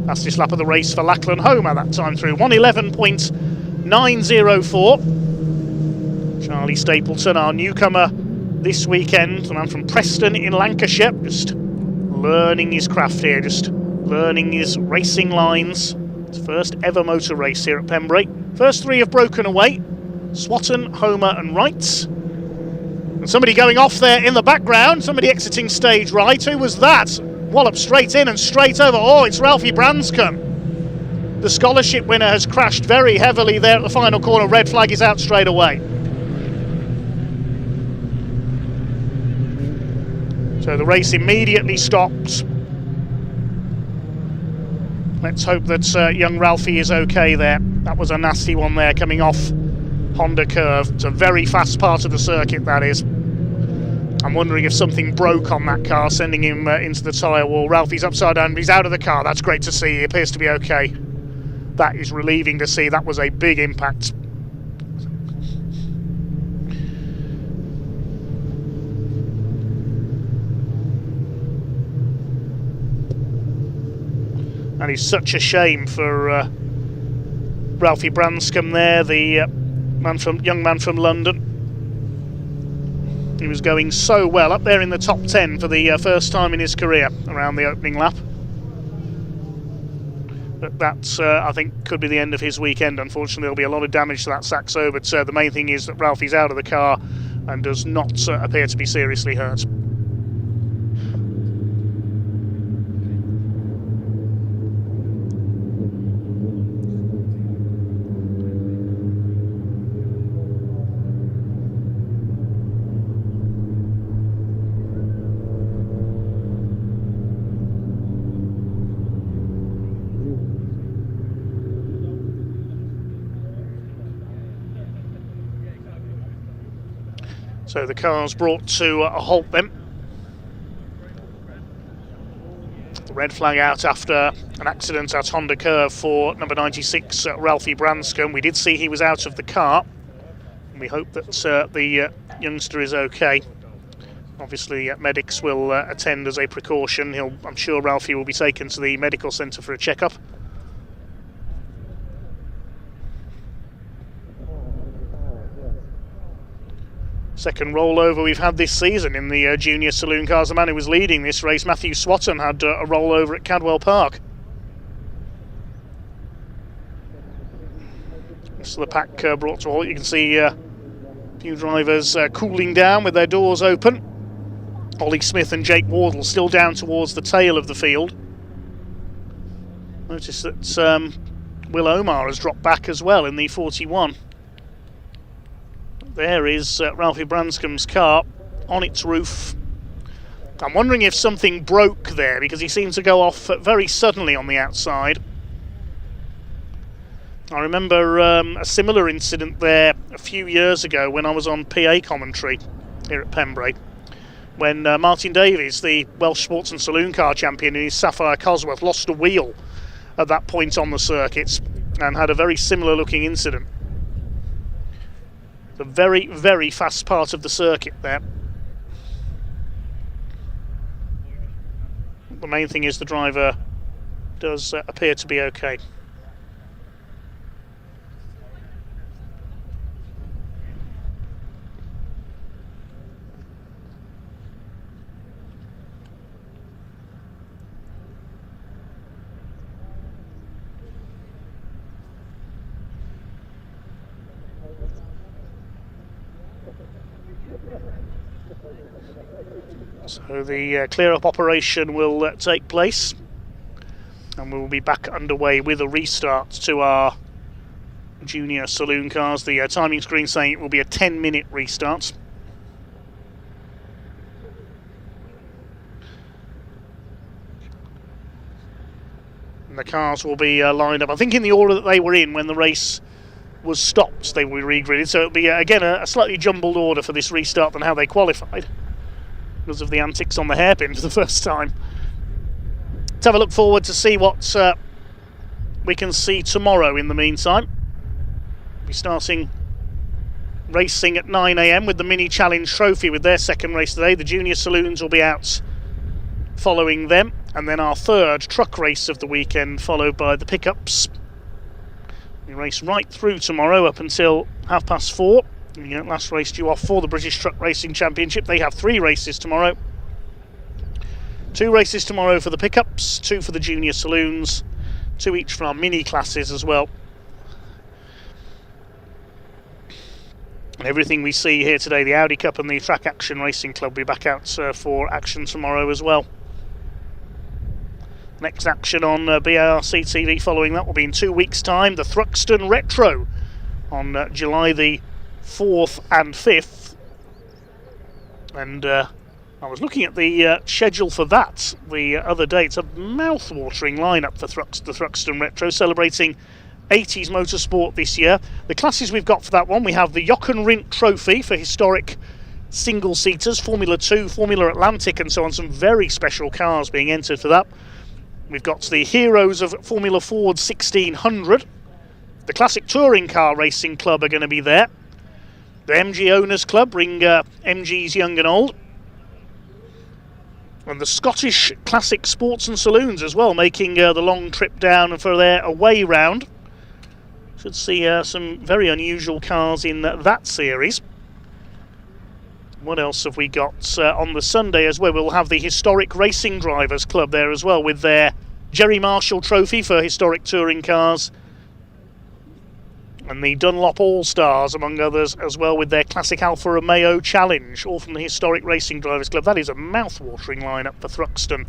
Fastest lap of the race for Lachlan Homer that time through, 1:11.904. Charlie Stapleton, our newcomer this weekend, the man from Preston in Lancashire, just learning his craft here, just learning his racing lines. His first ever motor race here at Pembrey. First 3 have broken away. Swatton, Homer and Wright. And somebody going off there in the background, somebody exiting stage right. Who was that? Wallop straight in and straight over. Oh, it's Ralphie Branscombe. The scholarship winner has crashed very heavily there at the final corner. Red flag is out straight away. So the race immediately stops. Let's hope that young Ralphie is okay there. That was a nasty one there coming off Honda curve. It's a very fast part of the circuit, that is. I'm wondering if something broke on that car, sending him into the tyre wall. Ralphie's upside down, he's out of the car. That's great to see. He appears to be okay. That is relieving to see. That was a big impact. And it's such a shame for Ralphie Branscombe there, the young man from London. He was going so well, up there in the top 10 for the first time in his career around the opening lap. But that, I think, could be the end of his weekend. Unfortunately, there'll be a lot of damage to that Saxo, but the main thing is that Ralphie's out of the car and does not appear to be seriously hurt. So the car's brought to a halt then. The red flag out after an accident at Honda Curve for number 96, Ralphie Branscombe. We did see he was out of the car. We hope that the youngster is okay. Obviously, medics will attend as a precaution. I'm sure Ralphie will be taken to the medical centre for a checkup. Second rollover we've had this season in the junior saloon cars. The man who was leading this race, Matthew Swatton, had a rollover at Cadwell Park. So the pack brought to a halt. You can see a few drivers cooling down with their doors open. Ollie Smith and Jake Wardle still down towards the tail of the field. Notice that Will Omar has dropped back as well in the 41. There is Ralphie Branscombe's car on its roof. I'm wondering if something broke there, because he seemed to go off very suddenly on the outside. I remember a similar incident there a few years ago when I was on PA commentary here at Pembrey, when Martin Davies, the Welsh Sports and Saloon Car Champion in his Sapphire Cosworth, lost a wheel at that point on the circuit and had a very similar looking incident. The very, very fast part of the circuit there. The main thing is the driver does appear to be okay. So the clear-up operation will take place, and we will be back underway with a restart to our junior saloon cars. The timing screen saying it will be a 10-minute restart. And the cars will be lined up, I think, in the order that they were in when the race was stopped. They will be regridded, so it'll be again a slightly jumbled order for this restart than how they qualified, because of the antics on the hairpin for the first time. Let's have a look forward to see what we can see tomorrow in the meantime. We'll be starting racing at 9 AM with the Mini Challenge Trophy with their second race today. The junior saloons will be out following them, and then our third truck race of the weekend, followed by the pickups. We race right through tomorrow up until 4:30. The last race due off for the British Truck Racing Championship. They have 3 races tomorrow. 2 races tomorrow for the pickups, 2 for the junior saloons, 2 each for our mini classes as well. And everything we see here today, the Audi Cup and the Track Action Racing Club, will be back out for action tomorrow as well. Next action on BARC TV following that will be in 2 weeks' time. The Thruxton Retro on July the 4th and 5th. And I was looking at the schedule for that the other day. It's a mouth-watering lineup for the Thruxton Retro, celebrating 80s motorsport this year. The classes we've got for that one, we have the Jochen Rindt Trophy for historic single-seaters, Formula 2, Formula Atlantic and so on. Some very special cars being entered for that. We've got the Heroes of Formula Ford 1600. The Classic Touring Car Racing Club are going to be there. The MG Owners Club bring MGs young and old. And the Scottish Classic Sports and Saloons as well, making the long trip down for their away round. Should see some very unusual cars in that series. What else have we got on the Sunday as well? We'll have the Historic Racing Drivers Club there as well, with their Jerry Marshall Trophy for historic touring cars, and the Dunlop All-Stars, among others, as well, with their Classic Alfa Romeo Challenge, all from the Historic Racing Drivers Club. That is a mouth-watering lineup for Thruxton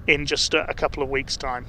in just a couple of weeks' time.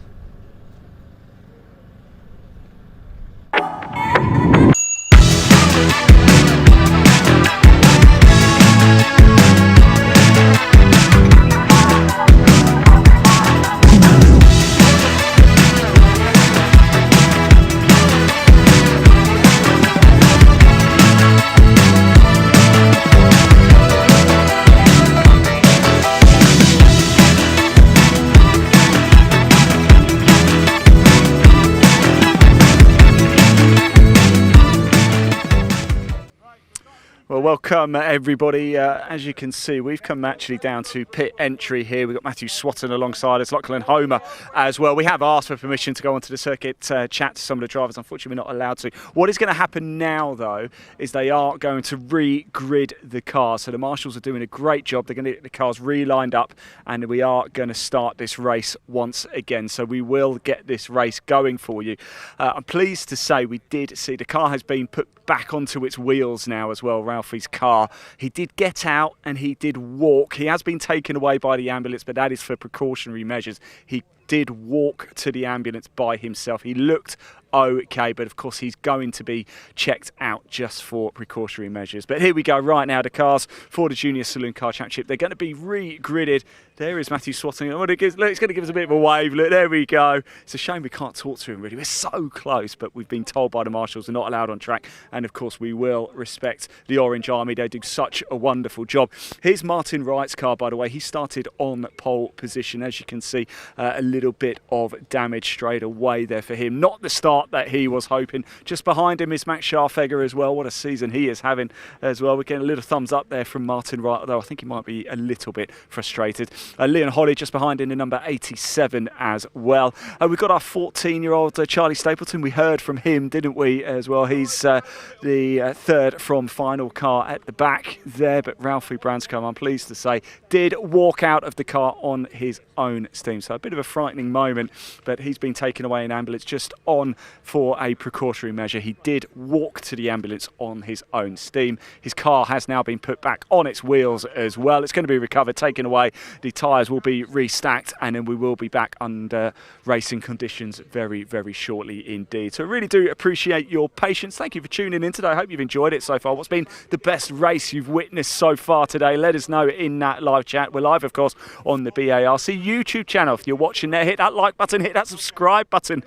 Well, welcome everybody. As you can see, we've come actually down to pit entry here. We've got Matthew Swatton alongside us, Lachlan Homer as well. We have asked for permission to go onto the circuit, chat to some of the drivers. Unfortunately, we're not allowed to. What is going to happen now, though, is they are going to re-grid the cars. So the marshals are doing a great job. They're going to get the cars re-lined up, and we are going to start this race once again. So we will get this race going for you. I'm pleased to say we did see the car has been put back onto its wheels now as well, Ralphie's car. He did get out and he did walk. He has been taken away by the ambulance, but that is for precautionary measures. He did walk to the ambulance by himself. He looked okay, but of course he's going to be checked out just for precautionary measures. But here we go right now, the cars for the Junior Saloon Car Championship. They're going to be re-gridded. There is Matthew Swatton. Look, it's going to give us a bit of a wave. Look, there we go. It's a shame we can't talk to him, really. We're so close, but we've been told by the marshals we're not allowed on track. And of course, we will respect the Orange Army. They do such a wonderful job. Here's Martin Wright's car, by the way. He started on pole position. As you can see, a little bit of damage straight away there for him. Not the start that he was hoping. Just behind him is Max Scharfegger as well. What a season he is having as well. We're getting a little thumbs up there from Martin Wright, although I think he might be a little bit frustrated. Leon Holly just behind him in number 87 as well. We've got our 14-year-old Charlie Stapleton. We heard from him, didn't we, as well? He's the third from final car at the back there, but Ralphie Branscombe, I'm pleased to say, did walk out of the car on his own steam. So a bit of a frightening moment, but he's been taken away in ambulance just on for a precautionary measure. He did walk to the ambulance on his own steam. His car has now been put back on its wheels as well. It's going to be recovered, taken away. The tyres will be restacked, and then we will be back under racing conditions very, very shortly indeed. So I really do appreciate your patience. Thank you for tuning in today. I hope you've enjoyed it so far. What's been the best race you've witnessed so far today? Let us know in that live chat. We're live, of course, on the BARC YouTube channel. If you're watching there, hit that like button, hit that subscribe button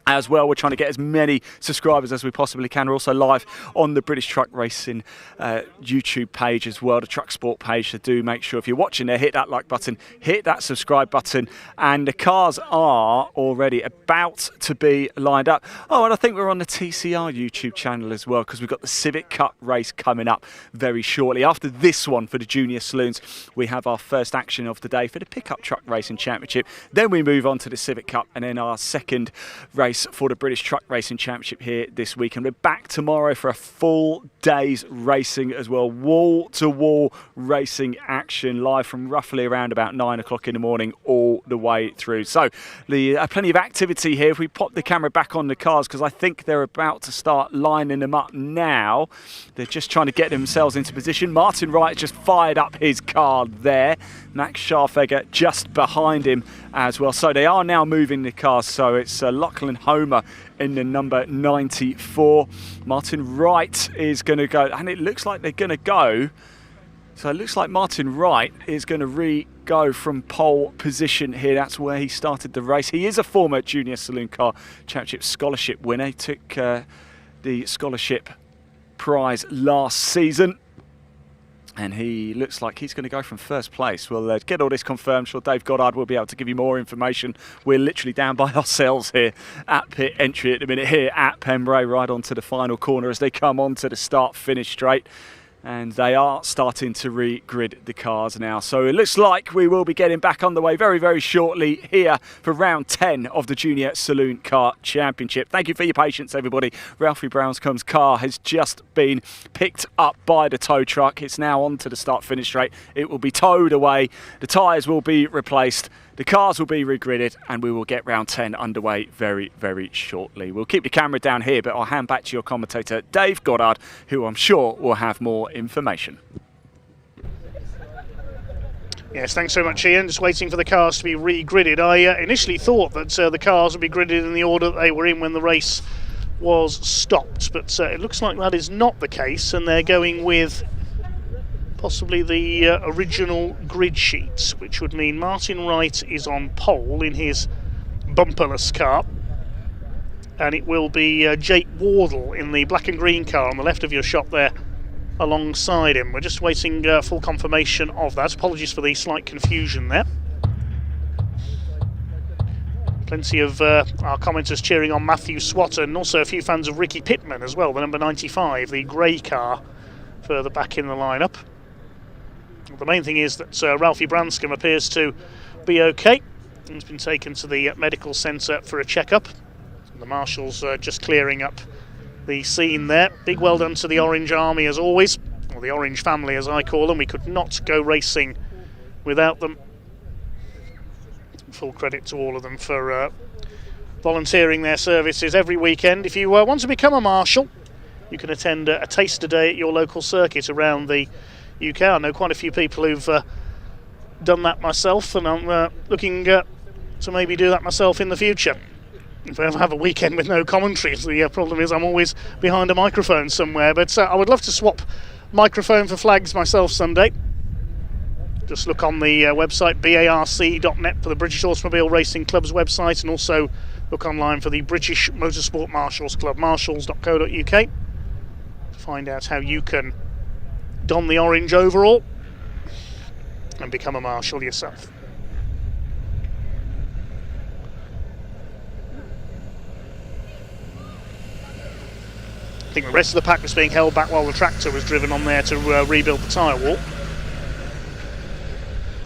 as well. We're trying to get as many subscribers as we possibly can. We're also live on the British Truck Racing YouTube page as well, the Truck Sport page. So do make sure if you're watching there, hit that like button, hit that subscribe button. And the cars are already about to be lined up. Oh, and I think we're on the TCR YouTube channel as well, because we've got the Civic Cup race coming up very shortly. After this one for the Junior Saloons, we have our first action of the day for the Pickup Truck Racing Championship. Then we move on to the Civic Cup, and then our second race for the British Truck Racing Championship here this week. And we're back tomorrow for a full day's racing as well. Wall-to-wall racing action live from roughly around about 9 o'clock in the morning all the way through. So plenty of activity here. If we pop the camera back on the cars, because I think they're about to start lining them up now. They're just trying to get themselves into position. Martin Wright just fired up his car there. Max Scharfegger just behind him as well. So they are now moving the cars. So it's Lachlan Homer in the number 94. Martin Wright is going to go, and it looks like they're going to go. So it looks like Martin Wright is going to go from pole position here. That's where he started the race. He is a former Junior Saloon Car Championship scholarship winner. He took the scholarship prize last season. And he looks like he's going to go from first place. We'll get all this confirmed. I'm sure Dave Goddard will be able to give you more information. We're literally down by ourselves here at pit entry at the minute here at Pembrey, right onto the final corner as they come onto the start-finish straight. And they are starting to re-grid the cars now. So it looks like we will be getting back underway very, very shortly here for round 10 of the Junior Saloon Car Championship. Thank you for your patience, everybody. Ralphie Branscombe's car has just been picked up by the tow truck. It's now onto the start-finish straight. It will be towed away. The tyres will be replaced. The cars will be regridded, and we will get round 10 underway very, very shortly. We'll keep the camera down here, but I'll hand back to your commentator, Dave Goddard, who I'm sure will have more information. Yes, thanks so much, Ian. Just waiting for the cars to be re-gridded. I initially thought that the cars would be gridded in the order that they were in when the race was stopped, but it looks like that is not the case, and they're going with possibly the original grid sheets, which would mean Martin Wright is on pole in his bumperless car, and it will be Jake Wardle in the black and green car on the left of your shot there alongside him. We're just waiting full confirmation of that. Apologies for the slight confusion there. Plenty of our commenters cheering on Matthew Swatton, and also a few fans of Ricky Pittman as well, the number 95, the grey car further back in the lineup. The main thing is that Ralphie Branscombe appears to be okay. He's been taken to the medical centre for a checkup. The marshals just clearing up the scene there. Big well done to the Orange Army as always, or the Orange family as I call them. We could not go racing without them. Full credit to all of them for volunteering their services every weekend. If you want to become a marshal, you can attend a taster day at your local circuit around the UK. I know quite a few people who've done that myself, and I'm looking to maybe do that myself in the future. If I ever have a weekend with no commentary, the problem is I'm always behind a microphone somewhere, but I would love to swap microphone for flags myself someday. Just look on the website barc.net for the British Automobile Racing Club's website, and also look online for the British Motorsport Marshals Club, marshals.co.uk, to find out how you can don the orange overall and become a marshal yourself. I think the rest of the pack was being held back while the tractor was driven on there to rebuild the tyre wall.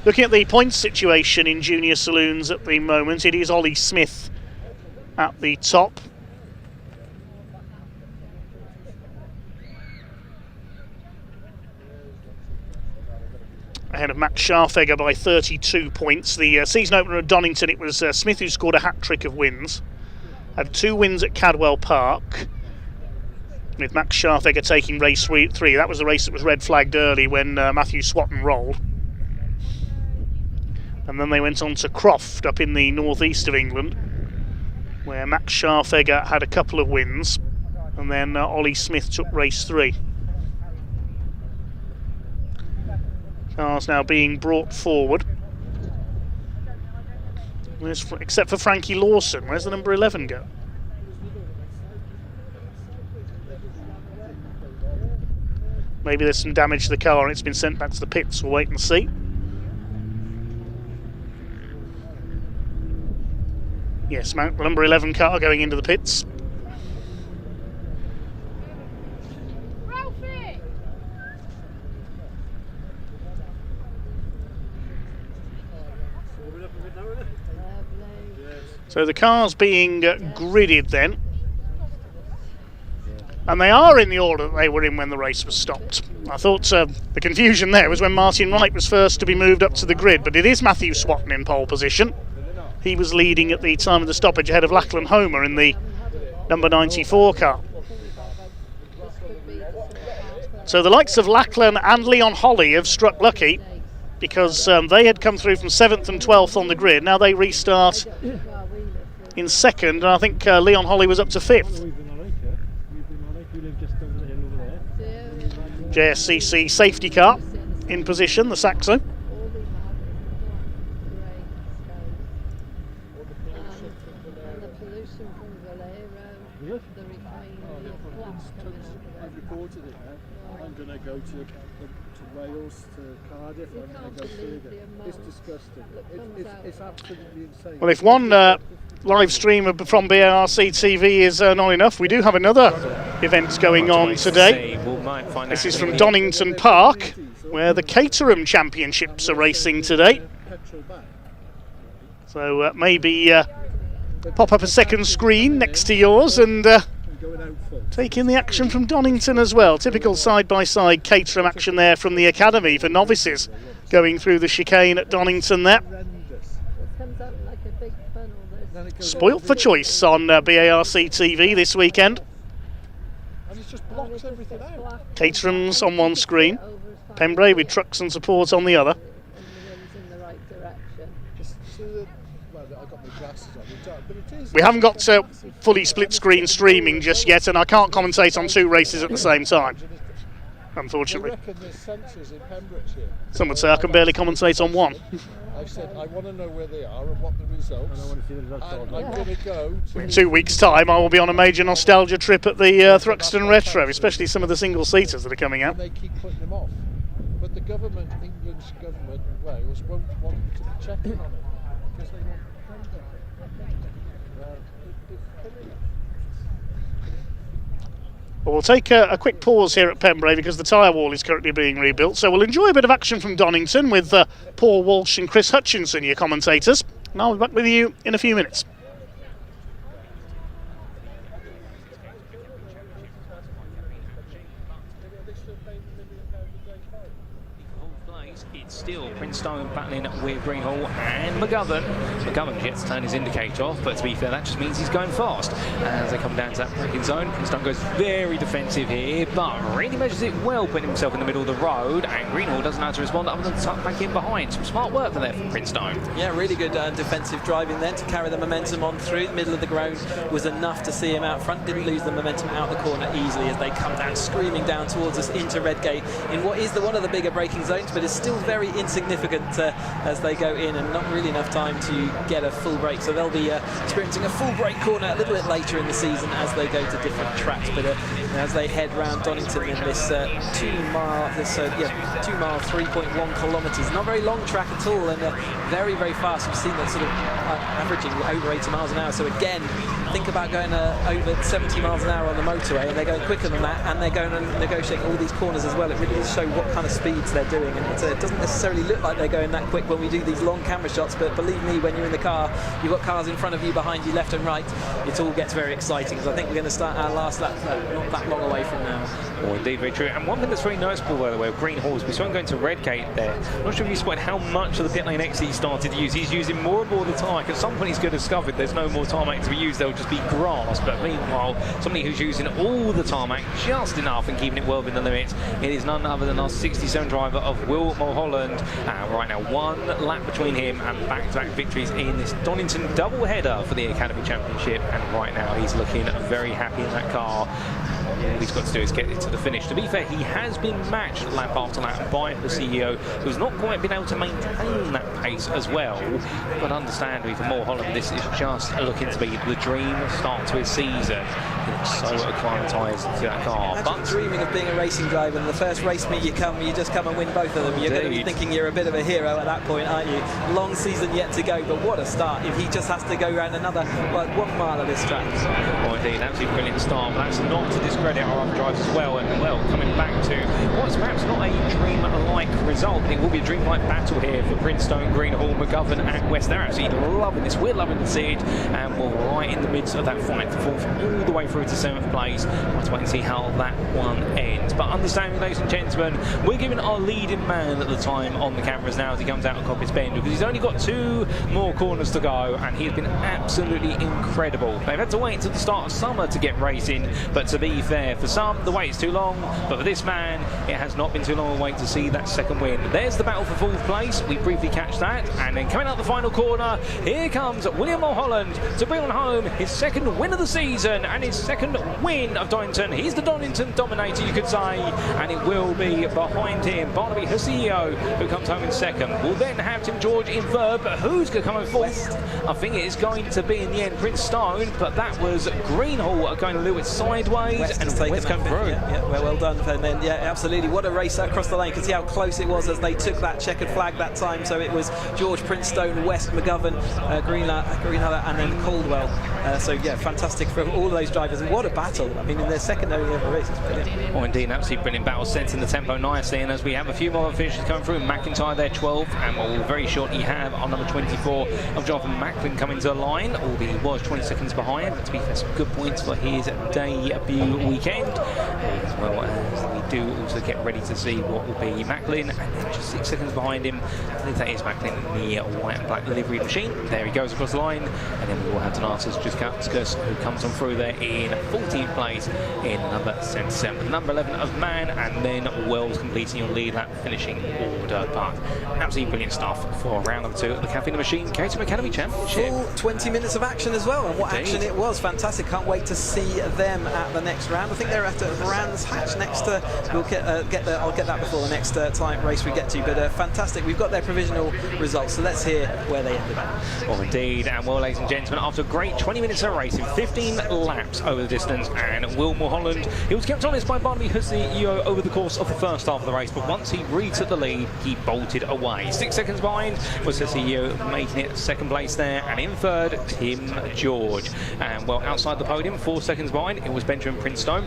Looking at the points situation in junior saloons at the moment, it is Ollie Smith at the top. Ahead of Max Scharfegger by 32 points. The season opener at Donington, it was Smith who scored a hat-trick of wins. Had 2 wins at Cadwell Park, with Max Scharfegger taking race 3. That was the race that was red flagged early when Matthew Swatton rolled. And then they went on to Croft up in the northeast of England, where Max Scharfegger had a couple of wins, and then Ollie Smith took race 3. Cars now being brought forward. Except for Frankie Lawson. Where's the number 11 go? Maybe there's some damage to the car and it's been sent back to the pits. We'll wait and see. Yes, number 11 car going into the pits. So the cars being gridded then, and they are in the order that they were in when the race was stopped. I thought the confusion there was when Martin Wright was first to be moved up to the grid, but it is Matthew Swatton in pole position. He was leading at the time of the stoppage ahead of Lachlan Homer in the number 94 car. So the likes of Lachlan and Leon Holly have struck lucky, because they had come through from 7th and 12th on the grid. Now they restart in 2nd, and I think Leon Holly was up to 5th. JSCC safety car in position, the Saxo. I'm going to go to Wales, to Cardiff, I'm going to go further. It's disgusting. It's absolutely insane. Well, if one live stream from BARC TV is not enough, we do have another event going on today. This is from Donington Park, where the Caterham Championships are racing today. So maybe pop up a second screen next to yours and take in the action from Donington as well. Typical side-by-side Caterham action there from the Academy for novices going through the chicane at Donington there. Spoilt for choice on BARC TV this weekend. Caterham's on one screen, Pembrey with trucks and support on the other. We haven't got fully split screen streaming just yet, and I can't commentate on 2 races at the same time, unfortunately. Some would say I can barely commentate on 1. I've said I want to know where they are and what the results. I'm going to go. In 2 weeks' time, I will be on a major nostalgia trip at the Thruxton Retro, especially some of the single-seaters that are coming out. They keep putting them off, but the government, England's government, Wales, won't want to be checking on it because they won't. Well, we'll take a quick pause here at Pembrey because the tyre wall is currently being rebuilt, so we'll enjoy a bit of action from Donington with Paul Walsh and Chris Hutchinson, your commentators, and I'll be back with you in a few minutes. Still Princestone battling with Greenhall and McGovern. McGovern gets to turn his indicator off, but to be fair, that just means he's going fast. As they come down to that braking zone, Princestone goes very defensive here, but really measures it well, putting himself in the middle of the road, and Greenhall doesn't know how to respond other than tuck back in behind. Some smart work there from Princestone. Yeah, really good defensive driving there to carry the momentum on through. The middle of the ground was enough to see him out front. Didn't lose the momentum out the corner easily as they come down, screaming down towards us into Redgate in what is one of the bigger braking zones, but is still very insignificant as they go in, and not really enough time to get a full break. So they'll be experiencing a full break corner a little bit later in the season as they go to different tracks. But as they head round Donington in this 2 mile, 3.1 kilometres, not very long track at all, and very, very fast. We've seen that sort of averaging over 80 miles an hour. So again, think about going over 70 miles an hour on the motorway, and they're going quicker than that, and they're going and negotiating all these corners as well. It really does show what kind of speeds they're doing, and it doesn't necessarily look like they're going that quick when we do these long camera shots, but believe me, when you're in the car, you've got cars in front of you, behind you, left and right, it all gets very exciting. So I think we're going to start our last lap not that long away from now. Oh, indeed, very true. And one thing that's very noticeable, by the way, of Greenhall's, we saw him going to Redgate there. I'm not sure if you spotted how much of the pit lane exit he started to use. He's using more and more of the tarmac. At some point he's going to discover there's no more tarmac to be used, there'll just be grass. But meanwhile, somebody who's using all the tarmac just enough and keeping it well within the limits, it is none other than our 67 driver of Will Mulholland. Right now, 1 lap between him and back-to-back victories in this Donington double-header for the Academy Championship, and right now he's looking very happy in that car. All he's got to do is get it to the finish. To be fair, he has been matched lap after lap by the CEO, who's not quite been able to maintain that pace as well. But understandably, for Mulholland, this is just looking to be the dream start to his season. He's so acclimatised to that car. Imagine dreaming of being a racing driver, and the first race meet you just come and win both of them. You're going to be thinking you're a bit of a hero at that point, aren't you? Long season yet to go, but what a start if he just has to go around another 1 mile of this track. Oh, indeed, absolutely brilliant start. But that's not to discredit our other drivers as well. And well, coming back to what's perhaps not a dream-like result, it will be a dream-like battle here for Princestone, Greenhall, McGovern, and West. They're absolutely loving this. We're loving to see it, and we're right in the midst of that fight to fall all the way through to 7th place. Let's wait and see how that one ends. But understanding, ladies and gentlemen, we're giving our leading man at the time on the cameras now as he comes out of Coppice Bend, because he's only got 2 more corners to go, and he's been absolutely incredible. They've had to wait until the start of summer to get racing, but to be fair, for some the wait's too long, but for this man it has not been too long a wait to see that second win. There's the battle for 4th place. We briefly catch that, and then coming out the final corner, here comes William Mulholland to bring on home his 2nd win of the season and his 2nd win of Donington. He's the Donington dominator, you could say, and it will be behind him Barnaby Husio, who comes home in 2nd. We'll then have Tim George in 3rd, but who's going to come in 4th? I think it is going to be in the end Princestone, but that was Greenhall going a little bit sideways, and West come through. Yeah, well done. And then, yeah, absolutely. What a race across the lane. You can see how close it was as they took that checkered flag that time. So it was George, Princestone, West, McGovern, Greenhall, and then Caldwell. So yeah, fantastic for all of those drivers. And what a battle. I mean, in their 2nd only ever race. It's brilliant. Oh, indeed, an absolutely brilliant battle, setting the tempo nicely. And as we have a few more finishes coming through, McIntyre there 12th, and we'll very shortly have our number 24 of Jonathan Macklin coming to the line, albeit he was 20 seconds behind, but to be fair, some good points for his debut weekend. As well as we do also get ready to see what will be Macklin, and then just 6 seconds behind him, I think that is Macklin in the white and black livery machine. There he goes across the line, and then we will have Donatas Juskas, who comes on through there in 14th place in number 77. Number 11 of Man, and then Wells completing your lead lap finishing order. But absolutely brilliant stuff for round number 2 of the Cafe in the Machine KTM Academy Championship. Full 20 minutes of action as well, and what Indeed. action it was. Fantastic. Can't wait to see them at the next round. I think they're at Brands Hatch next to We'll I'll get that before the next time race we get to. But fantastic. We've got their provisional results, so let's hear where they ended up. Well, indeed, and well, ladies and gentlemen, after a great 20 minutes of racing, 15 laps over the distance, and Will Mulholland, he was kept honest by Barnaby Hussey over the course of the first half of the race, but once he retook the lead, he bolted away. 6 seconds behind was Hussey making it second place there, and in third, Tim George. And well, outside the podium, 4 seconds behind, it was Benjamin Prinstone,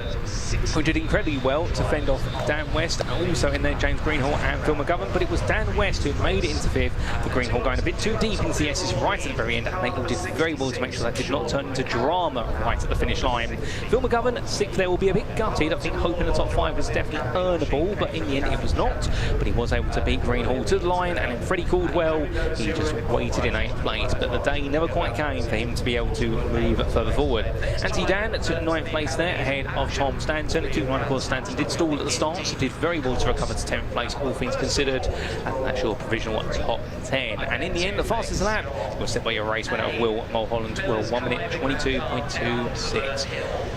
who did incredibly well to fend off Dan West, and also in there James Greenhall and Phil McGovern, but it was Dan West who made it into 5th, for Greenhall going a bit too deep into the S's right at the very end, and they all did very well to make sure that did not turn into drama right at the finish line. Phil McGovern, 6th there, will be a bit gutted. I think hoping the top 5 was definitely earnable, but in the end it was not. But he was able to beat Greenhall to the line, and then Freddie Caldwell, he just waited in 8th place, but the day never quite came for him to be able to move further forward. Anthony Dan took 9th place there, ahead of Tom Stanton. Keep in mind, of course, Stanton did stall at the start, so did very well to recover to 10th place, all things considered, and that's your provisional top 10. And in the end, the fastest lap was set by your race winner, Will Mulholland, Will 1 minute 22.26.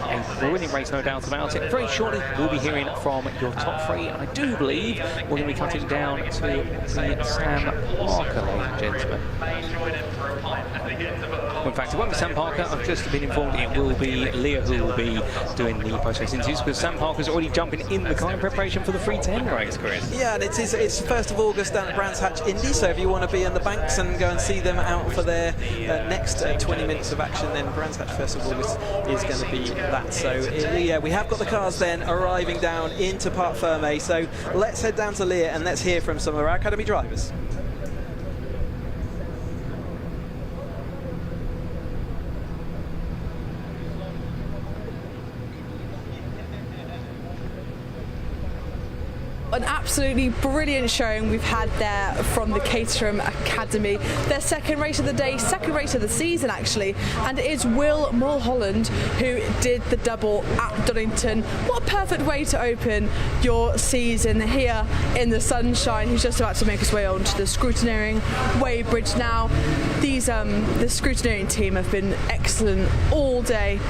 A brilliant race, no doubt about it. Very shortly, we'll be hearing from your top 3, and I do believe we're going to be cutting down to the Sam Parker, ladies and gentlemen. In fact, it won't be Sam Parker. I've just been informed it will be Leah who will be doing the post-race interviews, because Sam Parker's already jumping in the car in preparation for the 310 race, Chris. Yeah, and it's 1st of August down at Brands Hatch Indy, so if you want to be in the banks and go and see them out for their next 20 minutes of action, then Brands Hatch 1st of August is going to be that. So yeah, we have got the cars then arriving down into Parc Fermé, so let's head down to Leah and let's hear from some of our Academy drivers. An absolutely brilliant showing we've had there from the Caterham Academy. Their second race of the day, second race of the season actually, and it is Will Mulholland who did the double at Donington. What a perfect way to open your season here in the sunshine. He's just about to make his way onto the scrutineering weighbridge now. These the scrutineering team have been excellent all day.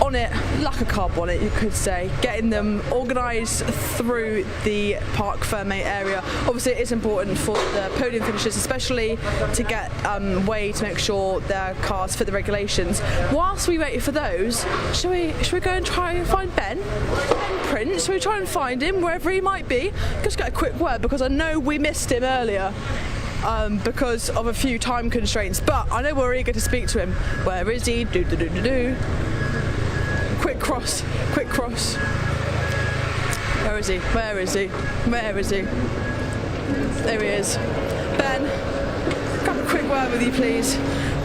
On it, like a carb on it, you could say, getting them organised through the Parc Fermé area. Obviously, it is important for the podium finishers, especially to get way to make sure their cars fit the regulations. Whilst we wait for those, shall we go and try and find Ben Prince? Shall we try and find him wherever he might be? Just get a quick word, because I know we missed him earlier. Because of a few time constraints, but I know we're eager to speak to him. Where is he? Quick cross, quick cross. Where is he? Where is he? Where is he? There he is. Ben, grab a quick word with you, please.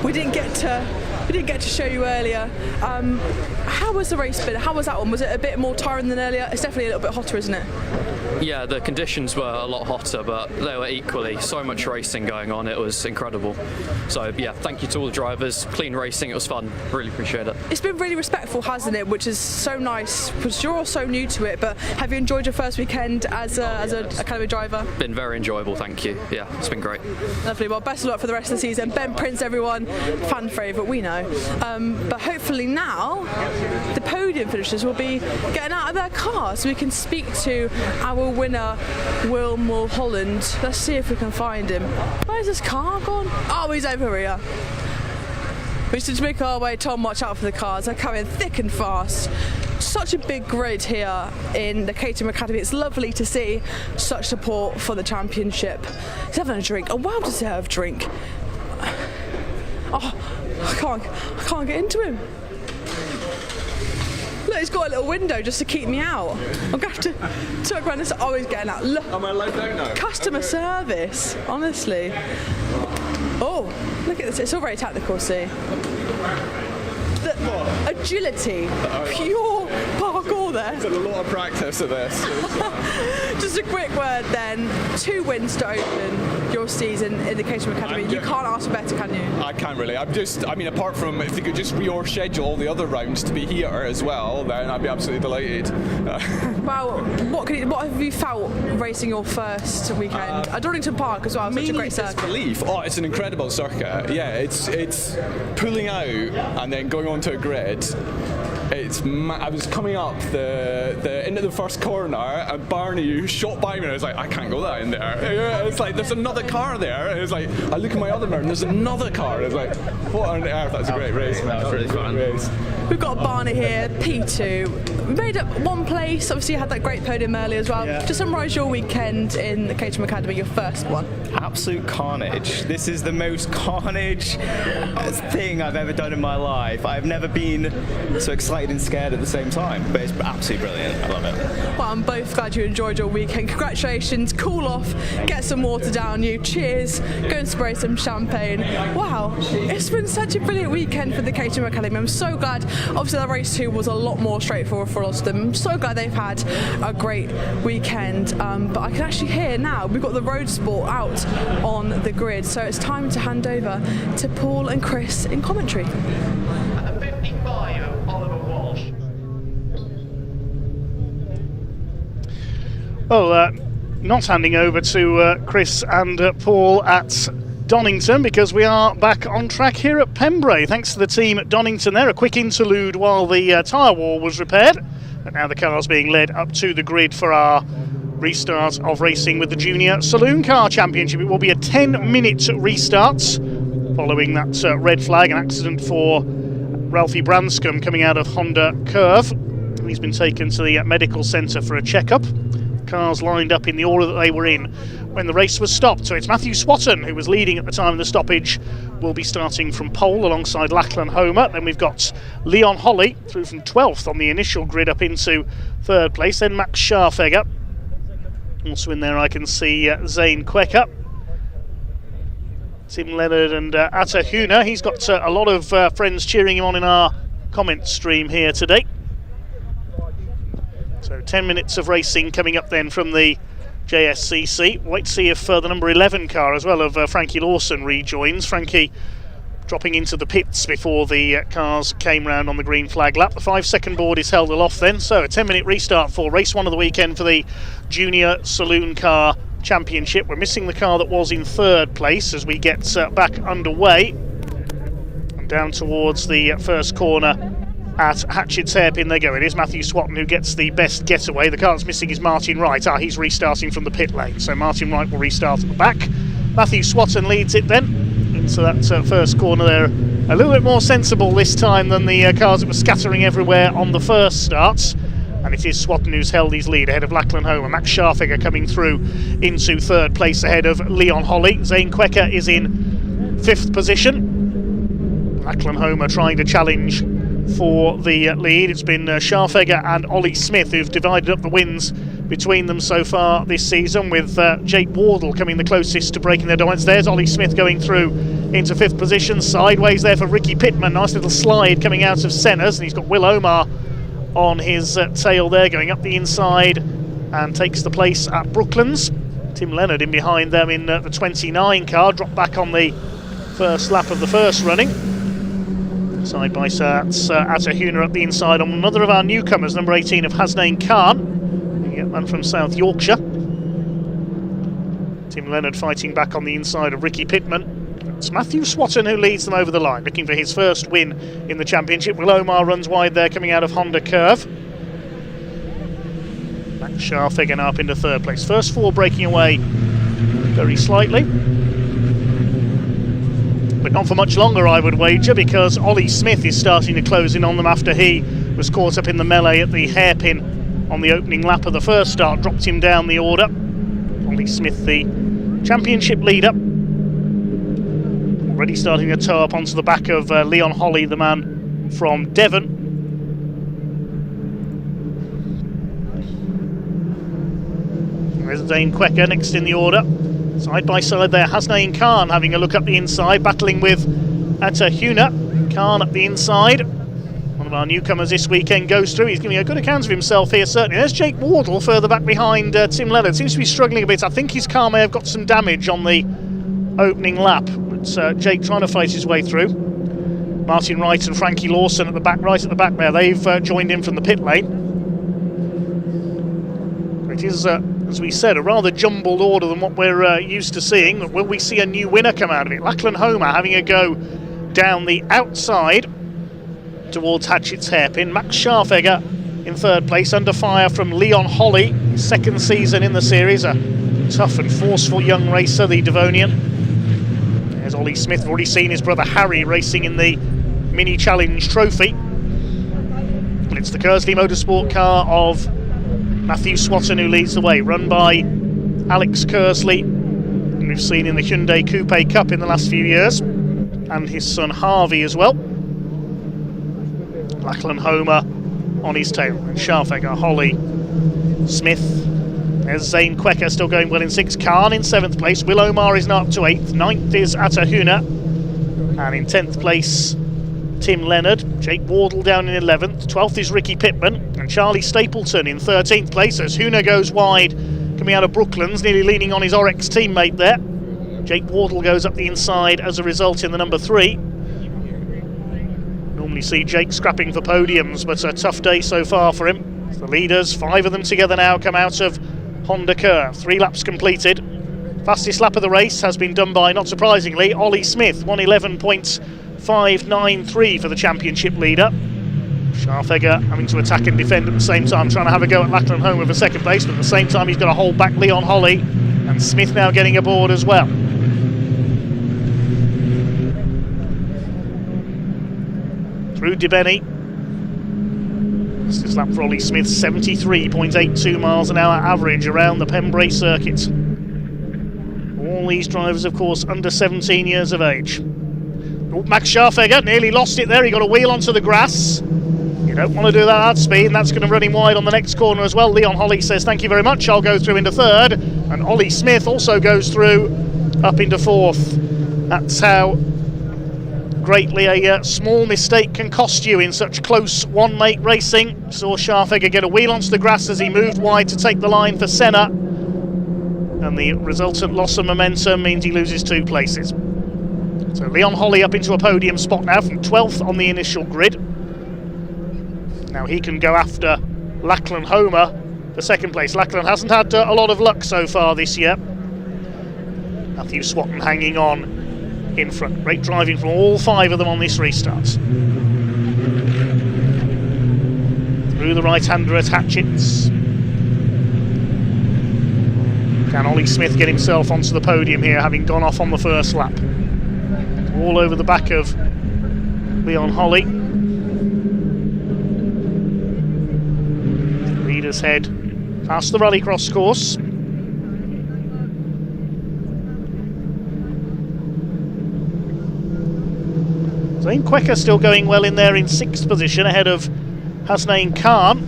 We didn't get to show you earlier. How was the race been? How was that one? Was it a bit more tiring than earlier? It's definitely a little bit hotter, isn't it? Yeah, the conditions were a lot hotter, but they were equally. So much racing going on, it was incredible. So yeah, thank you to all the drivers. Clean racing, it was fun. Really appreciate it. It's been really respectful, hasn't it? Which is so nice, because you're all so new to it. But have you enjoyed your first weekend as an Academy driver? Been very enjoyable, thank you. Yeah, it's been great. Lovely. Well, best of luck for the rest of the season. Ben Prince, everyone, fan favourite, we know. But hopefully now the podium finishers will be getting out of their cars so we can speak to our winner, Will Mulholland. Let's see if we can find him. Where's his car gone? Oh, he's over here. We should make our way. Tom, watch out for the cars. They're coming thick and fast. Such a big grid here in the Caterham Academy. It's lovely to see such support for the championship. He's having a drink, a well-deserved drink. Oh, I can't get into him. Look, he's got a little window just to keep me out. I'm going to have to turn around this. Oh, he's getting out. Look. Am I allowed out now? Customer service, honestly. Oh, look at this. It's all very technical, see. The agility, pure parkour there. It's a lot of practice of this. Just a quick word then. 2 wins to open your season in the Caterham Academy. You can't ask for better, can you? I can't really. I mean, apart from if they could just reschedule all the other rounds to be here as well, then I'd be absolutely delighted. Well, what have you felt racing your first weekend? At Donington Park as well, such a great circuit. Disbelief. Oh, it's an incredible circuit. Yeah, it's pulling out and then going onto a grid. I was coming up the into the first corner, and Barney shot by me, and I was like, I can't go that in there. It's like, there's another car there. And it's like, I look at my other mirror, and there's another car. It's like, what on earth? That's a great race, man. That was really fun. We've got Barney here, P2. We made up one place. Obviously, you had that great podium earlier as well. Yeah. Just summarise your weekend in the Caterham Academy, your first one. Absolute carnage. This is the most carnage thing I've ever done in my life. I've never been so excited and scared at the same time, but it's absolutely brilliant. I love it. Well, I'm both glad you enjoyed your weekend. Congratulations, cool off, get some water down you, cheers, go and spray some champagne. Wow, it's been such a brilliant weekend for the Caterham Academy. I'm so glad. Obviously, the race 2 was a lot more straightforward for lots of them. I'm so glad they've had a great weekend. But I can actually hear now, we've got the road sport out on the grid, so it's time to hand over to Paul and Chris in commentary. Well, not handing over to Chris and Paul at Donington, because we are back on track here at Pembrey. Thanks to the team at Donington there. A quick interlude while the tyre wall was repaired. But now the car's being led up to the grid for our restart of racing with the Junior Saloon Car Championship. It will be a 10-minute restart following that red flag, an accident for Ralphie Branscombe coming out of Honda Curve. He's been taken to the medical centre for a checkup. Cars lined up in the order that they were in when the race was stopped. So it's Matthew Swatton, who was leading at the time of the stoppage, will be starting from pole alongside Lachlan Homer. Then we've got Leon Holly through from 12th on the initial grid up into 3rd place. Then Max Scharfegger. Also in there I can see Zane Quecker, Tim Leonard and Atta Huna. He's got a lot of friends cheering him on in our comment stream here today. So 10 minutes of racing coming up then from the JSCC. Wait to see if the number 11 car as well of Frankie Lawson rejoins. Frankie dropping into the pits before the cars came round on the green flag lap. The 5-second board is held aloft then. So a 10-minute restart for race 1 of the weekend for the Junior Saloon Car Championship. We're missing the car that was in 3rd place as we get back underway and down towards the first corner at Hatchett's Hairpin they go. It is Matthew Swatton who gets the best getaway. The car that's missing is Martin Wright. He's restarting from the pit lane, so Martin Wright will restart at the back. Matthew Swatton leads it then into that first corner there. A little bit more sensible this time than the cars that were scattering everywhere on the first starts. And it is Swatton who's held his lead ahead of Lachlan Homer. Max Scharfegger coming through into 3rd place ahead of Leon Holly. Zane Quecker is in 5th position. Lachlan Homer trying to challenge for the lead. It's been Scharfegger and Ollie Smith who've divided up the wins between them so far this season, with Jake Wardle coming the closest to breaking their dominance. There's Ollie Smith going through into 5th position. Sideways there for Ricky Pittman. Nice little slide coming out of Senna's, and he's got Will Omar on his tail there, going up the inside and takes the place at Brooklands. Tim Leonard in behind them in the 29 car, dropped back on the first lap of the first running. Side by side, Atta Huna up the inside on another of our newcomers, number 18 of Hasnain Khan. You get one from South Yorkshire. Tim Leonard fighting back on the inside of Ricky Pittman. It's Matthew Swatton who leads them over the line, looking for his first win in the championship. Will Omar runs wide there, coming out of Honda Curve. Max Scharfegger now up into 3rd place. First 4 breaking away very slightly, but not for much longer, I would wager, because Ollie Smith is starting to close in on them after he was caught up in the melee at the hairpin on the opening lap of the first start, dropped him down the order. Ollie Smith, the championship leader, already starting to tow up onto the back of Leon Holly, the man from Devon. There's Zane Quecker next in the order. Side by side there, Hasnain Khan having a look up the inside, battling with Atta Huna. Khan up the inside. One of our newcomers this weekend goes through. He's giving a good account of himself here, certainly. There's Jake Wardle further back behind Tim Leonard. Seems to be struggling a bit. I think his car may have got some damage on the opening lap. But Jake trying to fight his way through. Martin Wright and Frankie Lawson at the back, right at the back there. They've joined in from the pit lane. It is, as we said, a rather jumbled order than what we're used to seeing. Will we see a new winner come out of it? Lachlan Homer having a go down the outside. towards Hatchett's hairpin. Max Scharfegger in third place, under fire from Leon Holly, his second season in the series, a tough and forceful young racer, the Devonian. There's Ollie Smith, we've already seen his brother Harry racing in the Mini Challenge Trophy. And it's the Kersley Motorsport car of Matthew Swatton who leads the way, run by Alex Kersley, who we've seen in the Hyundai Coupe Cup in the last few years, and his son Harvey as well. Lachlan Homer on his tail, and Scharfegger, Holly, Smith. There's Zane Quecker still going well in 6th. Khan in 7th place. Will Omar is now up to 8th. 9th is Atahuna. And in 10th place, Tim Leonard. Jake Wardle down in 11th. 12th is Ricky Pittman. And Charlie Stapleton in 13th place as Huna goes wide coming out of Brooklands, nearly leaning on his Orex teammate there. Jake Wardle goes up the inside as a result in the number 3. Normally see Jake scrapping for podiums, but a tough day so far for him. The leaders, 5 of them together now, come out of Honda Curve. 3 laps completed. Fastest lap of the race has been done by, not surprisingly, Ollie Smith. 1:11.593 for the championship leader. Scharfegger having to attack and defend at the same time, trying to have a go at Lachlan Homer for second place, but at the same time he's got to hold back Leon Holly, and Smith now getting aboard as well. Through DeBenny. This lap for Ollie Smith, 73.82 miles an hour average around the Pembrey circuit. All these drivers, of course, under 17 years of age. Oh, Max Scharfegger nearly lost it there. He got a wheel onto the grass. You don't want to do that at speed, and that's going to run him wide on the next corner as well. Leon Holly says, thank you very much, I'll go through into 3rd. And Ollie Smith also goes through up into 4th. That's how greatly a small mistake can cost you in such close one-mate racing. Saw Scharfegger get a wheel onto the grass as he moved wide to take the line for Senna, and the resultant loss of momentum means he loses 2 places. So Leon Holly up into a podium spot now from 12th on the initial grid. Now he can go after Lachlan Homer for second place. Lachlan hasn't had a lot of luck so far this year. Matthew Swatton hanging on in front. Great driving from all 5 of them on this restart. Through the right-hander at Hatchett's. Can Ollie Smith get himself onto the podium here, having gone off on the first lap? All over the back of Leon Holly. Leaders head past the rallycross course. Zane Quecker still going well in there in 6th position ahead of Hasnain Khan.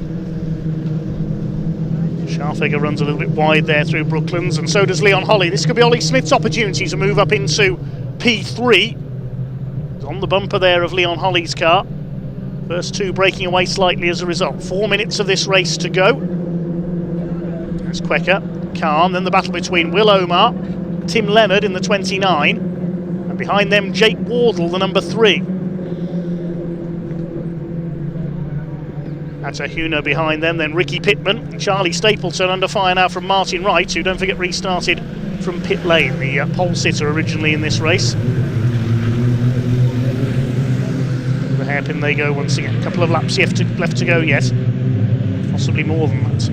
Scharfegger runs a little bit wide there through Brooklands, and so does Leon Holly. This could be Ollie Smith's opportunity to move up into P3. He's on the bumper there of Leon Holly's car. First 2 breaking away slightly as a result. 4 minutes of this race to go. There's Quecker, Khan, then the battle between Will Omar, Tim Leonard in the 29, and behind them Jake Wardle, the number 3. Atahuna behind them, then Ricky Pittman, and Charlie Stapleton under fire now from Martin Wright, who, don't forget, restarted from pit lane, the pole sitter originally in this race. The hairpin they go once again. A couple of laps left to go yet, possibly more than that.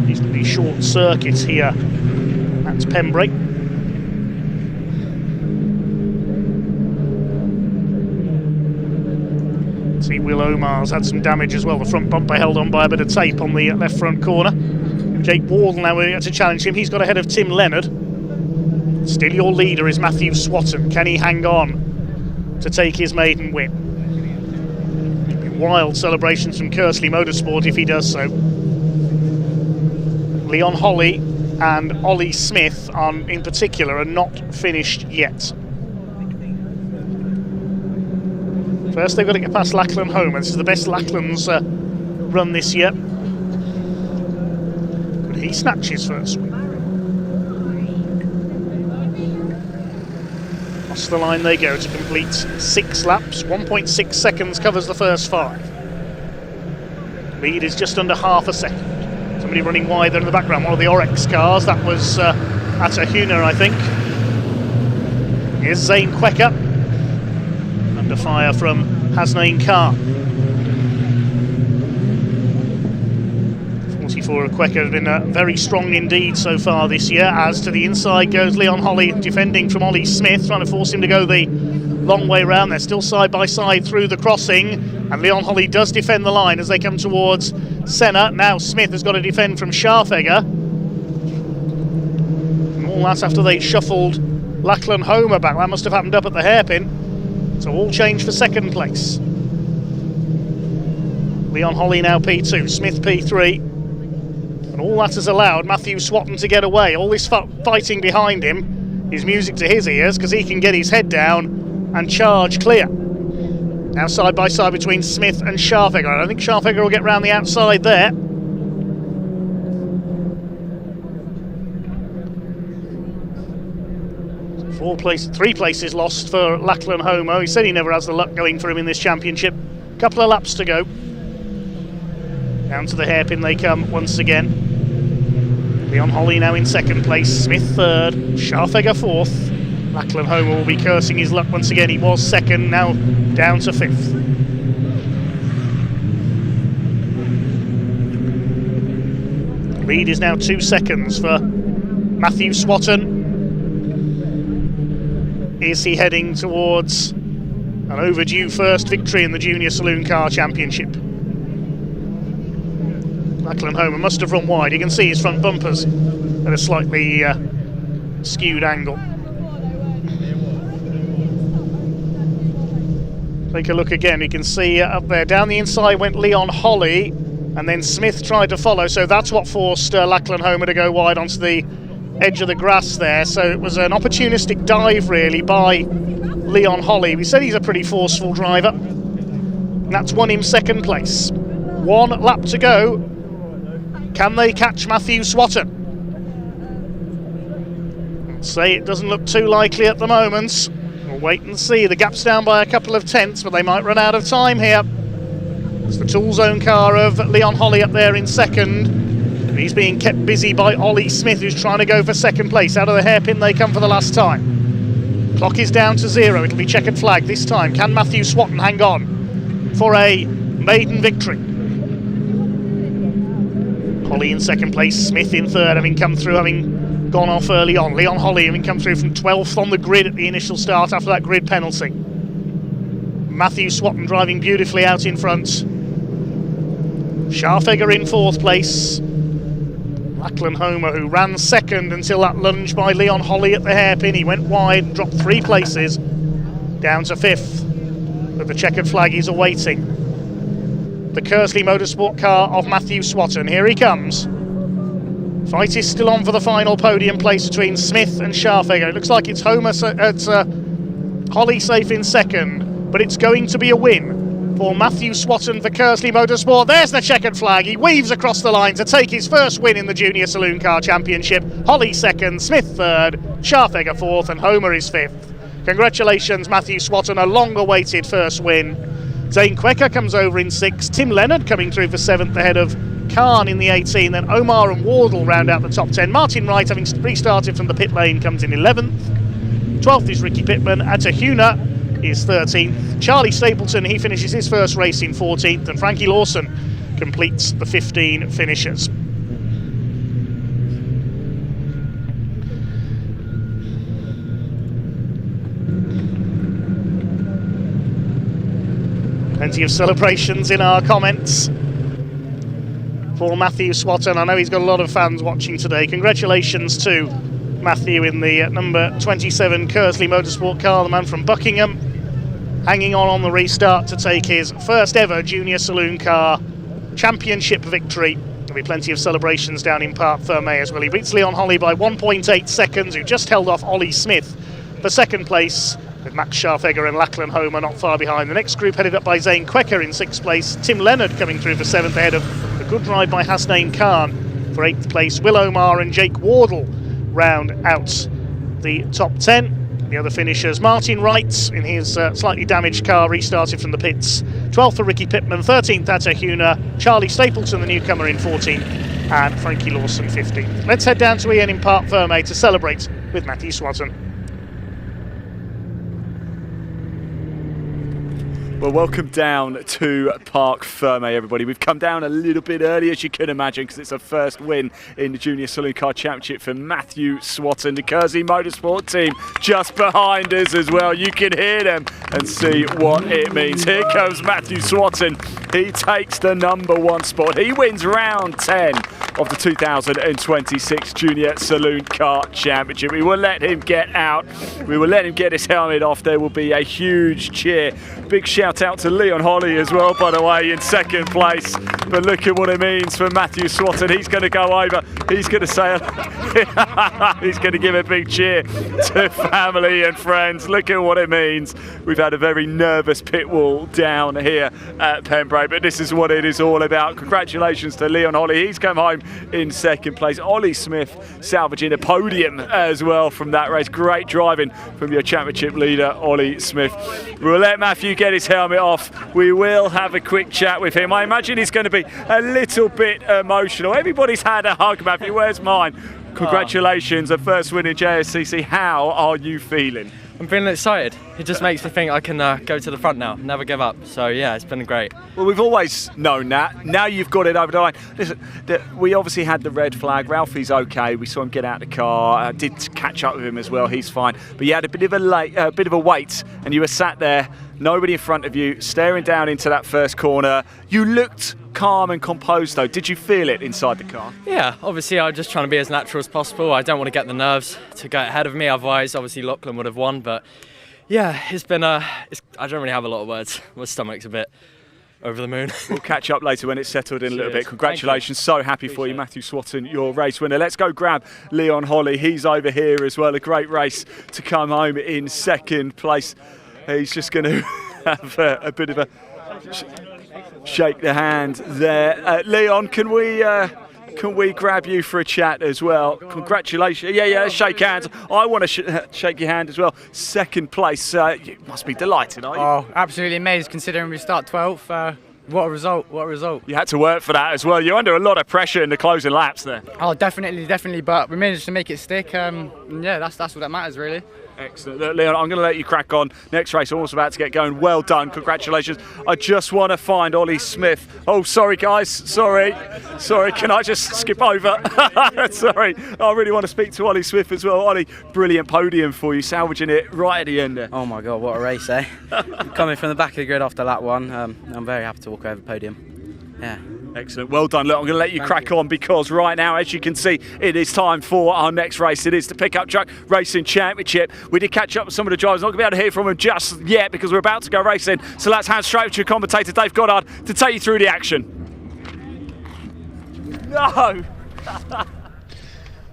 Reasonably short circuits here at Pembrey. See, Will Omar's had some damage as well. The front bumper held on by a bit of tape on the left front corner. Jake Wardle now going to challenge him. He's got ahead of Tim Leonard. Still your leader is Matthew Swatton. Can he hang on to take his maiden win? Wild celebrations from Kersley Motorsport if he does so. Leon Holly and Ollie Smith in particular are not finished yet. First they've got to get past Lachlan Homer. This is the best Lachlan's run this year. Could he snatch his first win? Across the line they go to complete 6 laps. 1.6 seconds covers the first 5. Lead is just under half a second. Somebody running wide there in the background, one of the Orex cars. That was Atahuna, I think. Here's Zane Quecker. Under under fire from Hasnain Khan. 44 of Quecker has been very strong indeed so far this year. As to the inside goes Leon Holly, defending from Ollie Smith, trying to force him to go the long way round. They're still side by side through the crossing, and Leon Holly does defend the line as they come towards Senna. Now Smith has got to defend from Scharfegger. And all that after they shuffled Lachlan Homer back. That must have happened up at the hairpin. So all change for second place. Leon Holly now P2, Smith P3. And all that has allowed Matthew Swatton to get away. All this fighting behind him is music to his ears, because he can get his head down and charge clear. Now side by side between Smith and Scharfegger. I don't think Scharfegger will get round the outside there. Three places lost for Lachlan Homo. He said he never has the luck going for him in this championship. Couple of laps to go. Down to the hairpin they come once again. Leon Holly now in second place, Smith third, Scharfegger fourth. Lachlan Homer will be cursing his luck once again. He was second, now down to fifth. Lead is now 2 seconds for Matthew Swatton. Is he heading towards an overdue first victory in the Junior Saloon Car Championship? Lachlan Homer must have run wide. You can see his front bumpers at a slightly skewed angle. Take a look again. You can see up there down the inside went Leon Holly, and then Smith tried to follow, so that's what forced Lachlan Homer to go wide onto the edge of the grass there. So it was an opportunistic dive really by Leon Holly. We said he's a pretty forceful driver, and that's won him second place. 1 lap to go. Can they catch Matthew Swatton? I'd say it doesn't look too likely at the moment. We'll wait and see. The gap's down by a couple of tenths, but they might run out of time here. It's the tool zone car of Leon Holly up there in second. And he's being kept busy by Ollie Smith, who's trying to go for second place. Out of the hairpin they come for the last time. Clock is down to 0. It'll be checkered flag this time. Can Matthew Swatton hang on for a maiden victory? Holly in second place, Smith in third, having come through, having gone off early on. Leon Holly having come through from 12th on the grid at the initial start after that grid penalty. Matthew Swatton driving beautifully out in front. Scharfegger in 4th place. Lachlan Homer, who ran second until that lunge by Leon Holly at the hairpin. He went wide, dropped 3 places, down to 5th. But the checkered flag is awaiting. The Kersley Motorsport car of Matthew Swatton. Here he comes. Fight is still on for the final podium place between Smith and Scharfegger. It looks like it's Holly safe in second, but it's going to be a win for Matthew Swatton for Kersley Motorsport. There's the checkered flag. He weaves across the line to take his first win in the Junior Saloon Car Championship. Holly second, Smith third, Scharfegger fourth, and Homer is fifth. Congratulations, Matthew Swatton, a long-awaited first win. Zane Quecker comes over in 6th. Tim Leonard coming through for 7th ahead of Khan in the 18. Then Omar and Wardle round out the top 10. Martin Wright, having restarted from the pit lane, comes in 11th. 12th is Ricky Pittman. Atahuna is 13th. Charlie Stapleton, he finishes his first race in 14th. And Frankie Lawson completes the 15 finishers. Plenty of celebrations in our comments for Matthew Swatton. I know he's got a lot of fans watching today. Congratulations to Matthew in the number 27 Kersley Motorsport car, the man from Buckingham, hanging on the restart to take his first ever Junior Saloon Car Championship victory. There'll be plenty of celebrations down in Parc Fermé as well. He beats Leon Holly by 1.8 seconds, who just held off Ollie Smith for second place, with Max Scharfegger and Lachlan Homer not far behind. The next group headed up by Zane Quecker in 6th place. Tim Leonard coming through for 7th ahead of a good ride by Hasnain Khan for 8th place. Will Omar and Jake Wardle round out the top 10. The other finishers, Martin Wright in his slightly damaged car, restarted from the pits. 12th for Ricky Pittman, 13th Atahuna, Charlie Stapleton, the newcomer, in 14th, and Frankie Lawson 15th. Let's head down to Ian in Parc Fermé to celebrate with Matthew Swatton. Well, welcome down to Parc Ferme, everybody. We've come down a little bit early, as you can imagine, because it's our first win in the Junior Saloon Car Championship for Matthew Swatton, the Kersey Motorsport team, just behind us as well. You can hear them and see what it means. Here comes Matthew Swatton. He takes the #1 spot. He wins round 10 of the 2026 Junior Saloon Car Championship. We will let him get out. We will let him get his helmet off. There will be a huge cheer. Big shout out to Leon Holly as well, by the way, in second place. But look at what it means for Matthew Swatton. He's going to go over. He's going to say, he's going to give a big cheer to family and friends. Look at what it means. We've had a very nervous pit wall down here at Pembrey, but this is what it is all about. Congratulations to Leon Holly. He's come home in second place. Ollie Smith salvaging a podium as well from that race. Great driving from your championship leader, Ollie Smith. We'll let Matthew get his helmet off. We will have a quick chat with him. I imagine he's going to be a little bit emotional. Everybody's had a hug, Matthew. Where's mine? Congratulations, a first win in JSCC. How are you feeling? I'm feeling excited. It just makes me think I can go to the front now, never give up. So yeah, it's been great. Well, we've always known that. Now you've got it over the line. Listen, we obviously had the red flag. Ralphie's okay. We saw him get out of the car. Did catch up with him as well. He's fine. But you had a bit of a wait, and you were sat there, nobody in front of you, staring down into that first corner. You looked calm and composed though. Did you feel it inside the car? Yeah, obviously I'm just trying to be as natural as possible. I don't want to get the nerves to go ahead of me, otherwise obviously Lachlan would have won. But yeah, it's been I don't really have a lot of words. My stomach's a bit over the moon. We'll catch up later when it's settled in a little bit. Congratulations, so happy for you, Matthew Swatton, your race winner. Let's go grab Leon Holly. He's over here as well. A great race to come home in second place. He's just going to have a bit of a shake the hand there. Leon, can we grab you for a chat as well? Congratulations. Yeah, shake hands. I want to shake your hand as well. Second place. You must be delighted, are you? Oh, absolutely amazed considering we start 12th. What a result, what a result. You had to work for that as well. You're under a lot of pressure in the closing laps there. Oh, definitely, but we managed to make it stick. Yeah, that's what that matters, really. Excellent. Leon, I'm going to let you crack on. Next race, almost about to get going. Well done. Congratulations. I just want to find Ollie Smith. Oh, sorry, guys. Sorry. Can I just skip over? Sorry. I really want to speak to Ollie Smith as well. Ollie, brilliant podium for you, salvaging it right at the end there. Oh, my God, what a race, eh? Coming from the back of the grid after lap one, I'm very happy to walk over the podium. Yeah. Excellent, well done. Look, I'm going to let you crack on because right now, as you can see, it is time for our next race. It is the Pickup Truck Racing Championship. We did catch up with some of the drivers. Not going to be able to hear from them just yet because we're about to go racing. So let's hand straight to your commentator, Dave Goddard, to take you through the action. No!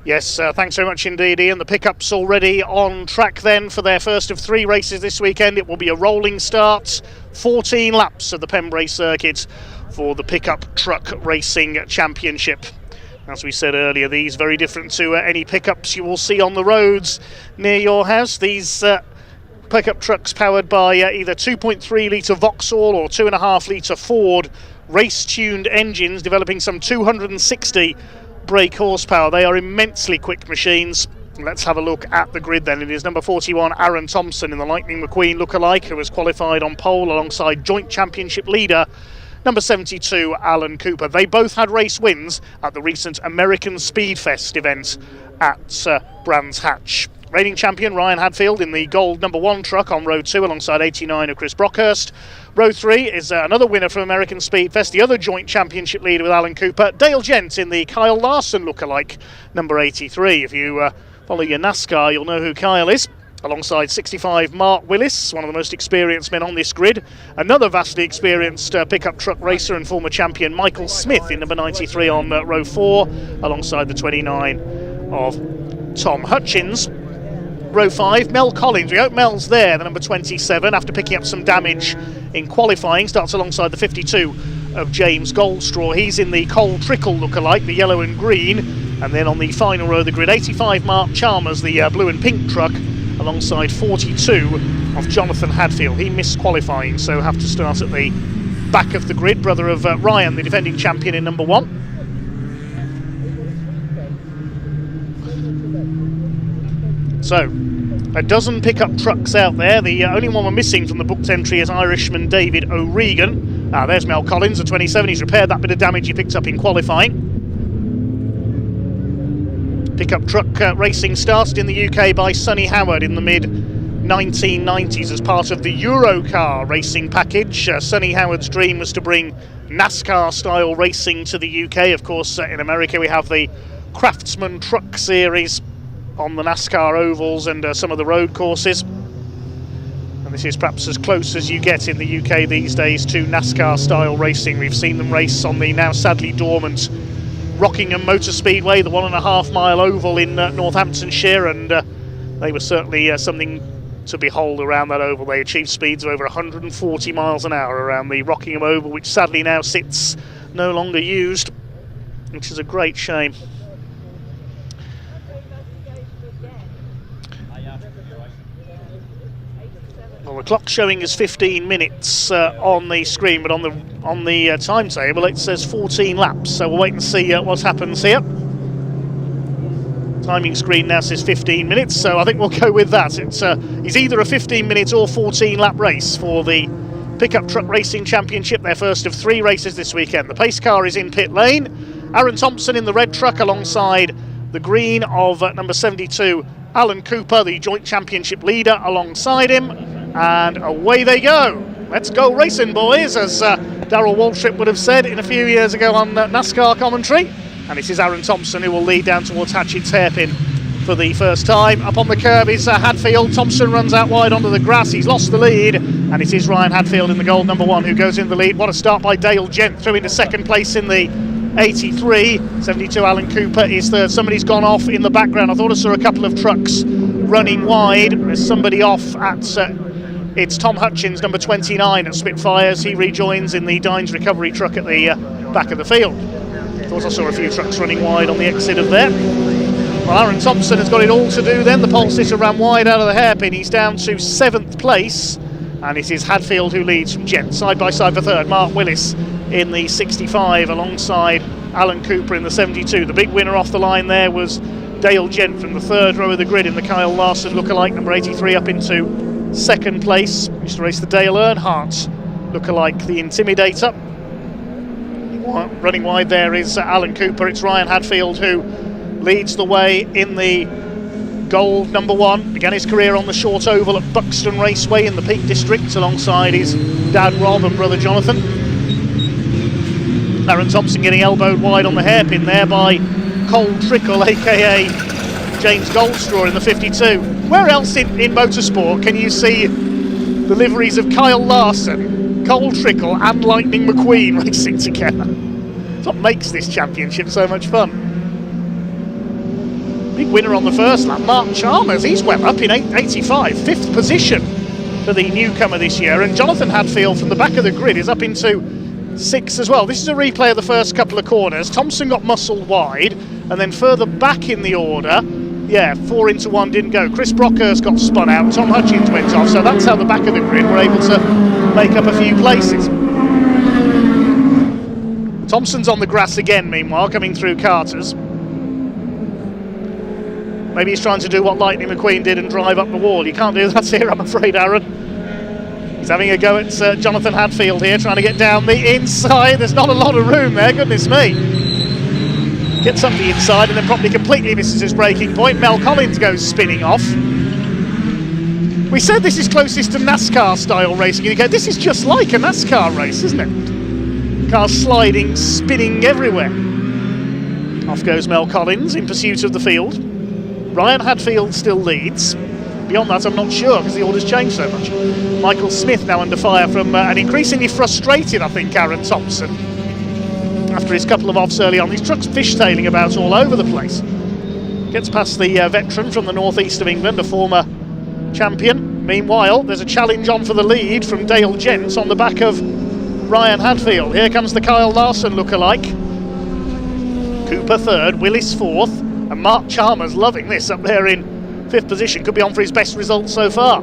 Yes, thanks very much indeed, Ian. The pickup's already on track then for their first of 3 races this weekend. It will be a rolling start, 14 laps of the Pembrey circuit for the Pickup Truck Racing Championship. As we said earlier, these very different to any pickups you will see on the roads near your house. These pickup trucks powered by either 2.3 litre Vauxhall or 2.5 litre Ford race-tuned engines, developing some 260 brake horsepower. They are immensely quick machines. Let's have a look at the grid then. It is number 41 Aaron Thompson in the Lightning McQueen lookalike, who was qualified on pole alongside joint championship leader number 72 Alan Cooper. They both had race wins at the recent American Speedfest event at Brands Hatch. Reigning champion Ryan Hadfield in the gold number 1 truck on row 2 alongside 89 of Chris Brockhurst. Row 3 is another winner from American Speedfest, the other joint championship leader with Alan Cooper, Dale Gent in the Kyle Larson lookalike number 83. If you follow your NASCAR, you'll know who Kyle is. Alongside 65 Mark Willis, one of the most experienced men on this grid. Another vastly experienced pickup truck racer and former champion Michael Smith in number 93 on row 4, alongside the 29 of Tom Hutchins. Row 5, Mel Collins. We hope Mel's there, the number 27, after picking up some damage in qualifying. Starts alongside the 52 of James Goldstraw. He's in the Cole Trickle lookalike, the yellow and green. And then on the final row of the grid, 85 Mark Chalmers, the blue and pink truck, alongside 42 of Jonathan Hadfield. He missed qualifying, so have to start at the back of the grid. Brother of Ryan, the defending champion in number 1. So, a dozen pickup trucks out there. The only one we're missing from the booked entry is Irishman David O'Regan. There's Mel Collins, the 27. He's repaired that bit of damage he picked up in qualifying. Pickup truck racing started in the UK by Sonny Howard in the mid-1990s as part of the Eurocar racing package. Sonny Howard's dream was to bring NASCAR-style racing to the UK. Of course, in America we have the Craftsman Truck Series on the NASCAR ovals and some of the road courses. And this is perhaps as close as you get in the UK these days to NASCAR-style racing. We've seen them race on the now sadly dormant Rockingham Motor Speedway, the 1.5 mile oval in Northamptonshire, and they were certainly something to behold around that oval. They achieved speeds of over 140 miles an hour around the Rockingham Oval, which sadly now sits no longer used, which is a great shame. Well, the clock showing is 15 minutes on the screen, but on the timetable it says 14 laps. So we'll wait and see what happens here. Timing screen now says 15 minutes, so I think we'll go with that. It's either a 15-minute or 14-lap race for the Pickup Truck Racing Championship, their first of 3 races this weekend. The pace car is in pit lane. Aaron Thompson in the red truck alongside the green of number 72, Alan Cooper, the joint championship leader, alongside him. And away they go. Let's go racing, boys, as Darrell Waltrip would have said a few years ago on NASCAR commentary. And it is Aaron Thompson who will lead down towards Hatchett's hairpin for the first time. Up on the curb is Hadfield. Thompson runs out wide onto the grass. He's lost the lead, and it is Ryan Hadfield in the gold number 1 who goes in the lead. What a start by Dale Gent, through into second place in the 83. 72 Alan Cooper is third. Somebody's gone off in the background. I thought I saw a couple of trucks running wide. There's somebody off at it's Tom Hutchins, number 29 at Spitfires. He rejoins in the Dines recovery truck at the back of the field. Thought I saw a few trucks running wide on the exit of there. Well, Aaron Thompson has got it all to do then. The pole sitter ran wide out of the hairpin. He's down to 7th place, and it is Hadfield who leads from Gent. Side by side for third, Mark Willis in the 65 alongside Alan Cooper in the 72. The big winner off the line there was Dale Gent from the third row of the grid in the Kyle Larson lookalike, number 83, up into second place. Used to race the Dale Earnhardt lookalike, the Intimidator. Running wide there is Alan Cooper. It's Ryan Hadfield who leads the way in the gold number 1. Began his career on the short oval at Buxton Raceway in the Peak District alongside his dad Rob and brother Jonathan. Aaron Thompson getting elbowed wide on the hairpin there by Cole Trickle, aka James Goldstraw in the 52. Where else in motorsport can you see the liveries of Kyle Larson, Cole Trickle and Lightning McQueen racing together? It's what makes this championship so much fun. Big winner on the first lap, Mark Chalmers. He's well up in 85, 5th position for the newcomer this year, and Jonathan Hadfield from the back of the grid is up into 6th as well. This is a replay of the first couple of corners. Thompson got muscled wide, and then further back in the order, 4 into 1 didn't go. Chris Brockhurst got spun out, Tom Hutchins went off, so that's how the back of the grid were able to make up a few places. Thompson's on the grass again, meanwhile, coming through Carter's. Maybe he's trying to do what Lightning McQueen did and drive up the wall. You can't do that here, I'm afraid, Aaron. He's having a go at Jonathan Hadfield here, trying to get down the inside. There's not a lot of room there, goodness me. Gets up the inside and then probably completely misses his braking point. Mel Collins goes spinning off. We said this is closest to NASCAR style racing. You go, this is just like a NASCAR race, isn't it? Cars sliding, spinning everywhere. Off goes Mel Collins in pursuit of the field. Ryan Hadfield still leads. Beyond that, I'm not sure because the order's changed so much. Michael Smith now under fire from an increasingly frustrated, I think, Aaron Thompson. After his couple of offs early on, these trucks fishtailing about all over the place. Gets past the veteran from the northeast of England, a former champion. Meanwhile, there's a challenge on for the lead from Dale Gent on the back of Ryan Hadfield. Here comes the Kyle Larson lookalike. Cooper third, Willis fourth, and Mark Chalmers loving this up there in 5th position. Could be on for his best result so far.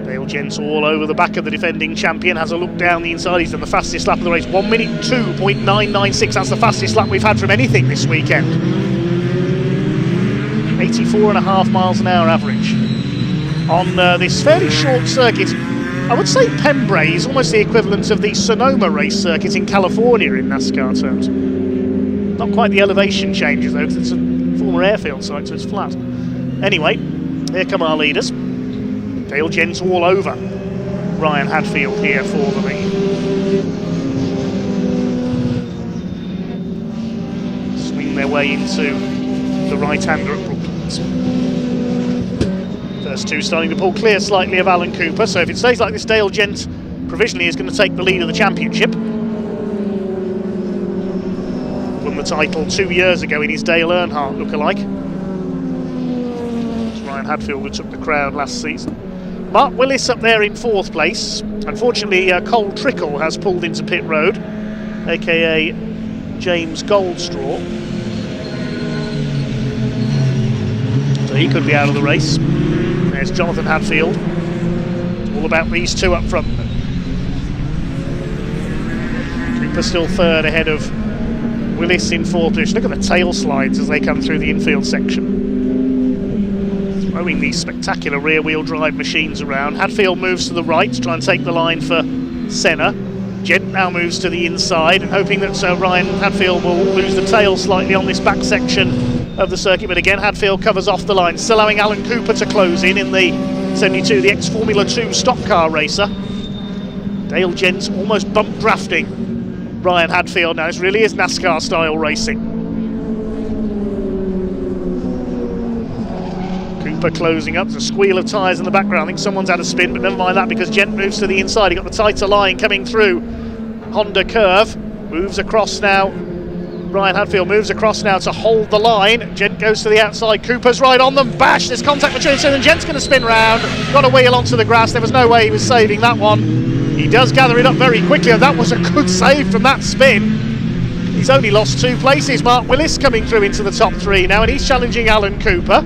Dale Gent all over the back of the defending champion, has a look down the inside. He's done the fastest lap of the race, 1 minute 2.996. That's the fastest lap we've had from anything this weekend. 84.5 miles an hour average. On this fairly short circuit, I would say Pembrey is almost the equivalent of the Sonoma race circuit in California in NASCAR terms. Not quite the elevation changes though, because it's a former airfield site, so it's flat. Anyway, here come our leaders. Dale Gent all over Ryan Hadfield here for the lead. Swing their way into the right-hander at Brooklands. First two starting to pull clear slightly of Alan Cooper, so if it stays like this, Dale Gent provisionally is going to take the lead of the championship. Won the title 2 years ago in his Dale Earnhardt lookalike. It's Ryan Hadfield who took the crown last season. Mark Willis up there in 4th place. Unfortunately, Cole Trickle has pulled into pit road, aka James Goldstraw. So he could be out of the race. There's Jonathan Hadfield. It's all about these two up front. Cooper still 3rd ahead of Willis in 4th position. Look at the tail slides as they come through the infield section. Throwing these spectacular rear-wheel drive machines around. Hadfield moves to the right to try and take the line for Senna. Gent now moves to the inside and hoping that Ryan Hadfield will lose the tail slightly on this back section of the circuit, but again Hadfield covers off the line, still allowing Alan Cooper to close in the 72, the ex-Formula 2 stock car racer. Dale Gent almost bump drafting Ryan Hadfield now. This really is NASCAR style racing. Cooper closing up. There's a squeal of tyres in the background. I think someone's had a spin, but never mind that because Gent moves to the inside. He got the tighter line coming through Honda curve. Moves across now. Ryan Hadfield moves across now to hold the line. Gent goes to the outside. Cooper's right on them. Bash! There's contact between them and Gent's going to spin round. Got a wheel onto the grass. There was no way he was saving that one. He does gather it up very quickly, and that was a good save from that spin. He's only lost 2 places. Mark Willis coming through into the top 3 now, and he's challenging Alan Cooper.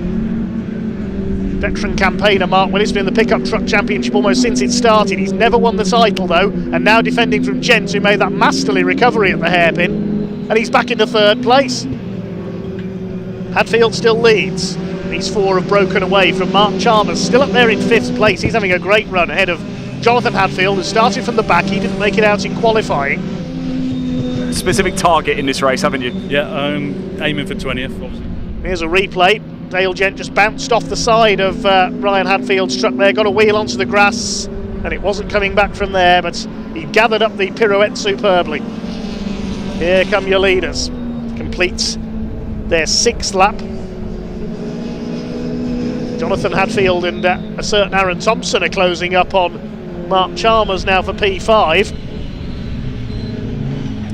Veteran campaigner Mark Willis, been in the pickup truck championship almost since it started. He's never won the title though, and now defending from Gent, who made that masterly recovery at the hairpin, and he's back into 3rd place. Hadfield still leads. These 4 have broken away from Mark Chalmers, still up there in 5th place. He's having a great run ahead of Jonathan Hadfield, who started from the back. He didn't make it out in qualifying. Specific target in this race, haven't you? Yeah, I'm aiming for 20th, obviously. Here's a replay. Dale Gent just bounced off the side of Ryan Hadfield's truck there, got a wheel onto the grass, and it wasn't coming back from there, but he gathered up the pirouette superbly. Here come your leaders. Completes their 6th lap. Jonathan Hadfield and a certain Aaron Thompson are closing up on Mark Chalmers now for P5.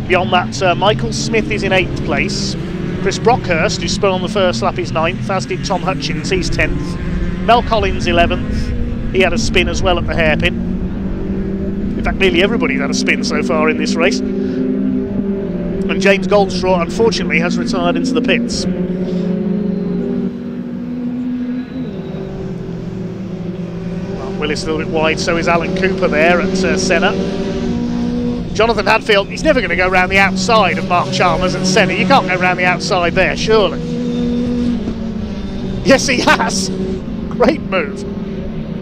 Beyond that, Michael Smith is in 8th place. Chris Brockhurst, who spun on the first lap, is 9th, as did Tom Hutchins, he's 10th. Mel Collins 11th, he had a spin as well at the hairpin. In fact, nearly everybody's had a spin so far in this race. And James Goldstraw, unfortunately, has retired into the pits. Mark Willis a little bit wide, so is Alan Cooper there at Senna. Jonathan Hadfield, he's never going to go around the outside of Mark Chalmers and Senna. You can't go around the outside there, surely. Yes, he has. Great move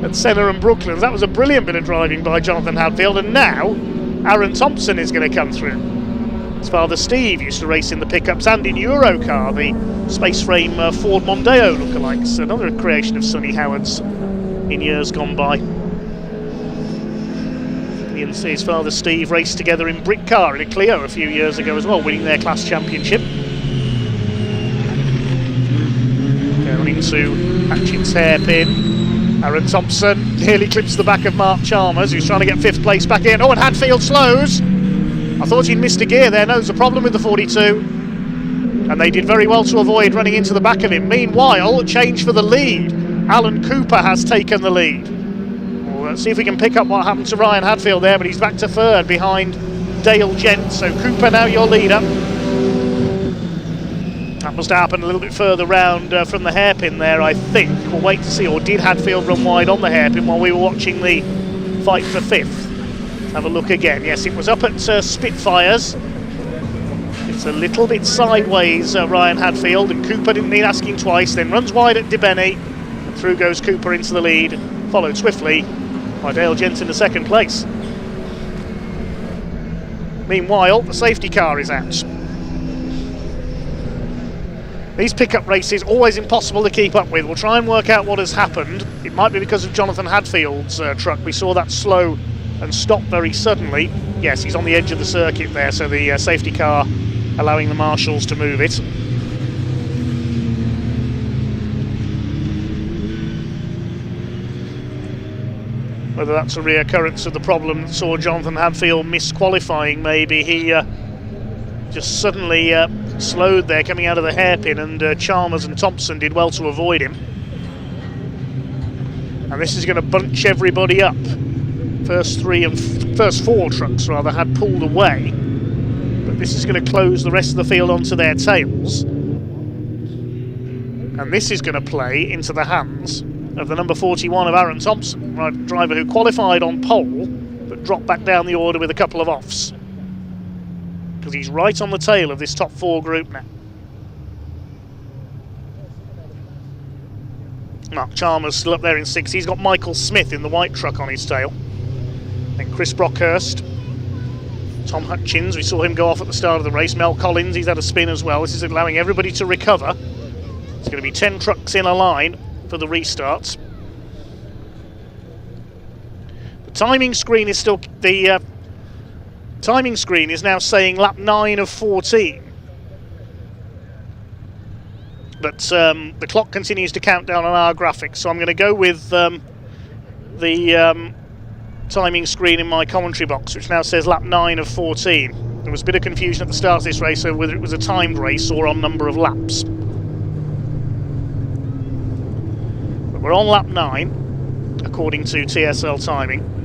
at Senna and Brooklands. That was a brilliant bit of driving by Jonathan Hadfield. And now Aaron Thompson is going to come through. His father Steve used to race in the pickups and in Eurocar, the space frame Ford Mondeo lookalikes. Another creation of Sonny Howard's in years gone by. He and his father Steve raced together in Brick Car in a Clio a few years ago as well, winning their class championship. Going into Hatchin's hairpin. Aaron Thompson nearly clips the back of Mark Chalmers, who's trying to get 5th place back in. Oh, and Hadfield slows. I thought he'd missed a gear there. No, there's a problem with the 42. And they did very well to avoid running into the back of him. Meanwhile, change for the lead. Alan Cooper has taken the lead. Let's see if we can pick up what happened to Ryan Hadfield there, but he's back to 3rd behind Dale Gent. So Cooper now your leader. That must happen a little bit further round from the hairpin there, I think. We'll wait to see. Or did Hadfield run wide on the hairpin while we were watching the fight for 5th? Have a look again. Yes, it was up at Spitfires. It's a little bit sideways, Ryan Hadfield, and Cooper didn't need asking twice, then runs wide at DeBenny, and through goes Cooper into the lead, followed swiftly by Dale Gent in the second place. Meanwhile, the safety car is out. These pickup races, always impossible to keep up with. We'll try and work out what has happened. It might be because of Jonathan Hadfield's truck. We saw that slow and stop very suddenly. Yes, he's on the edge of the circuit there, so the safety car allowing the marshals to move it. Whether that's a reoccurrence of the problem that saw Jonathan Hadfield miss qualifying, maybe he just suddenly slowed there coming out of the hairpin, and Chalmers and Thompson did well to avoid him. And this is going to bunch everybody up. First four trucks rather had pulled away, but this is going to close the rest of the field onto their tails, and this is going to play into the hands of the number 41 of Aaron Thompson, driver who qualified on pole but dropped back down the order with a couple of offs, because he's right on the tail of this top four group now. Mark Chalmers still up there in 6th. He's got Michael Smith in the white truck on his tail. Then Chris Brockhurst, Tom Hutchins, we saw him go off at the start of the race. Mel Collins, he's had a spin as well. This is allowing everybody to recover. It's going to be 10 trucks in a line for the restarts. The timing screen is still... The timing screen is now saying lap 9 of 14. But the clock continues to count down on our graphics, so I'm going to go with the timing screen in my commentary box, which now says lap 9 of 14. There was a bit of confusion at the start of this race over whether it was a timed race or on number of laps. But we're on lap 9, according to TSL timing.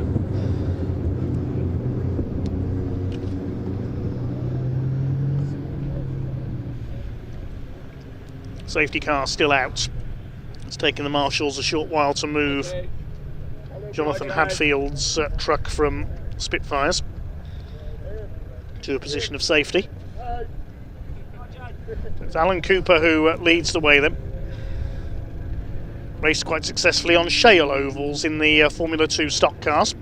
Safety car still out. It's taken the marshals a short while to move Jonathan Hadfield's truck from Spitfires to a position of safety. It's Alan Cooper who leads the way then. Raced quite successfully on shale ovals in the Formula 2 stock cars.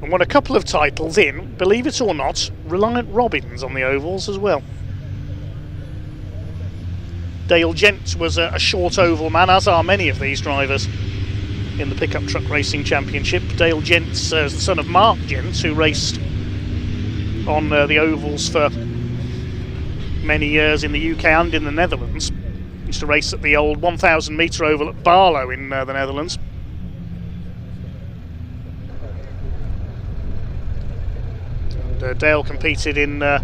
And won a couple of titles in, believe it or not, Reliant Robbins on the ovals as well. Dale Gent was a short oval man, as are many of these drivers in the pickup truck racing championship. Dale Gent's the son of Mark Gent, who raced on the ovals for many years in the UK and in the Netherlands. Used to race at the old 1,000 metre oval at Barlow in the Netherlands. And Dale competed in the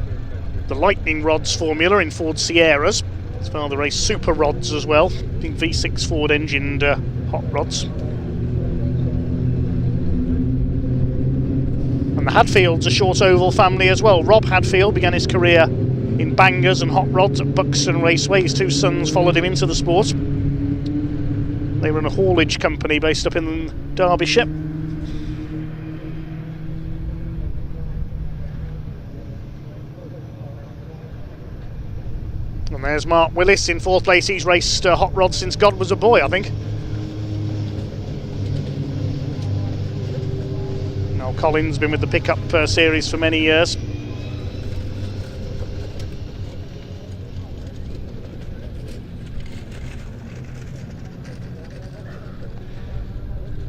Lightning Rods formula in Ford Sierras. His father raced Super Rods as well, I think V6 Ford engined hot rods. And the Hadfields, a short oval family as well. Rob Hadfield began his career in bangers and hot rods at Buxton Raceway. His two sons followed him into the sport. They run a haulage company based up in Derbyshire. And there's Mark Willis in 4th place. He's raced hot rods since God was a boy, I think. Now Collins been with the pickup series for many years.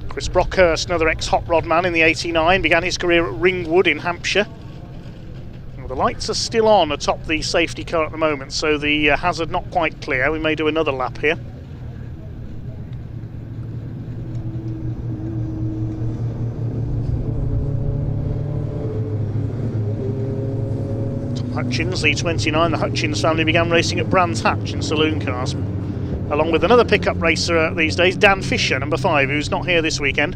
Chris Brockhurst, another ex-hot rod man in the 89, began his career at Ringwood in Hampshire. The lights are still on atop the safety car at the moment, so the hazard not quite clear. We may do another lap here. Tom Hutchins, the 29. The Hutchins family began racing at Brands Hatch in saloon cars, along with another pickup racer these days, Dan Fisher, number 5, who's not here this weekend.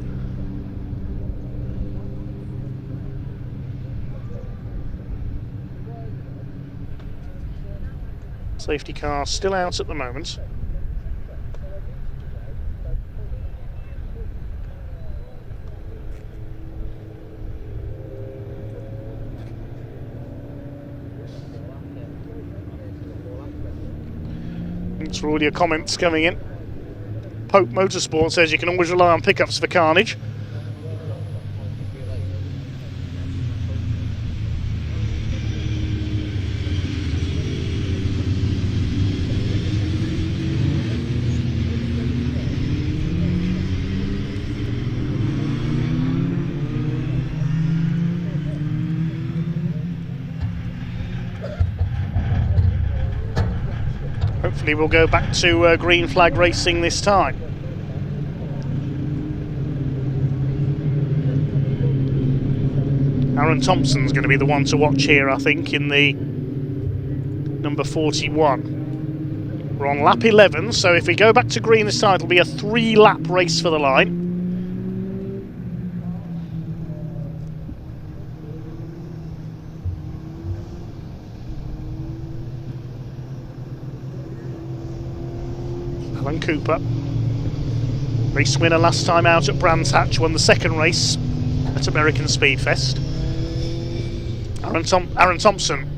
Safety car still out at the moment. Thanks for all your comments coming in. Pope Motorsport says you can always rely on pickups for carnage. Hopefully we'll go back to green flag racing this time. Aaron Thompson's going to be the one to watch here, I think, in the number 41. We're on lap 11, so if we go back to green this time, it'll be a 3-lap race for the line. Alan Cooper, race winner last time out at Brands Hatch, won the second race at American Speedfest. Aaron Thompson,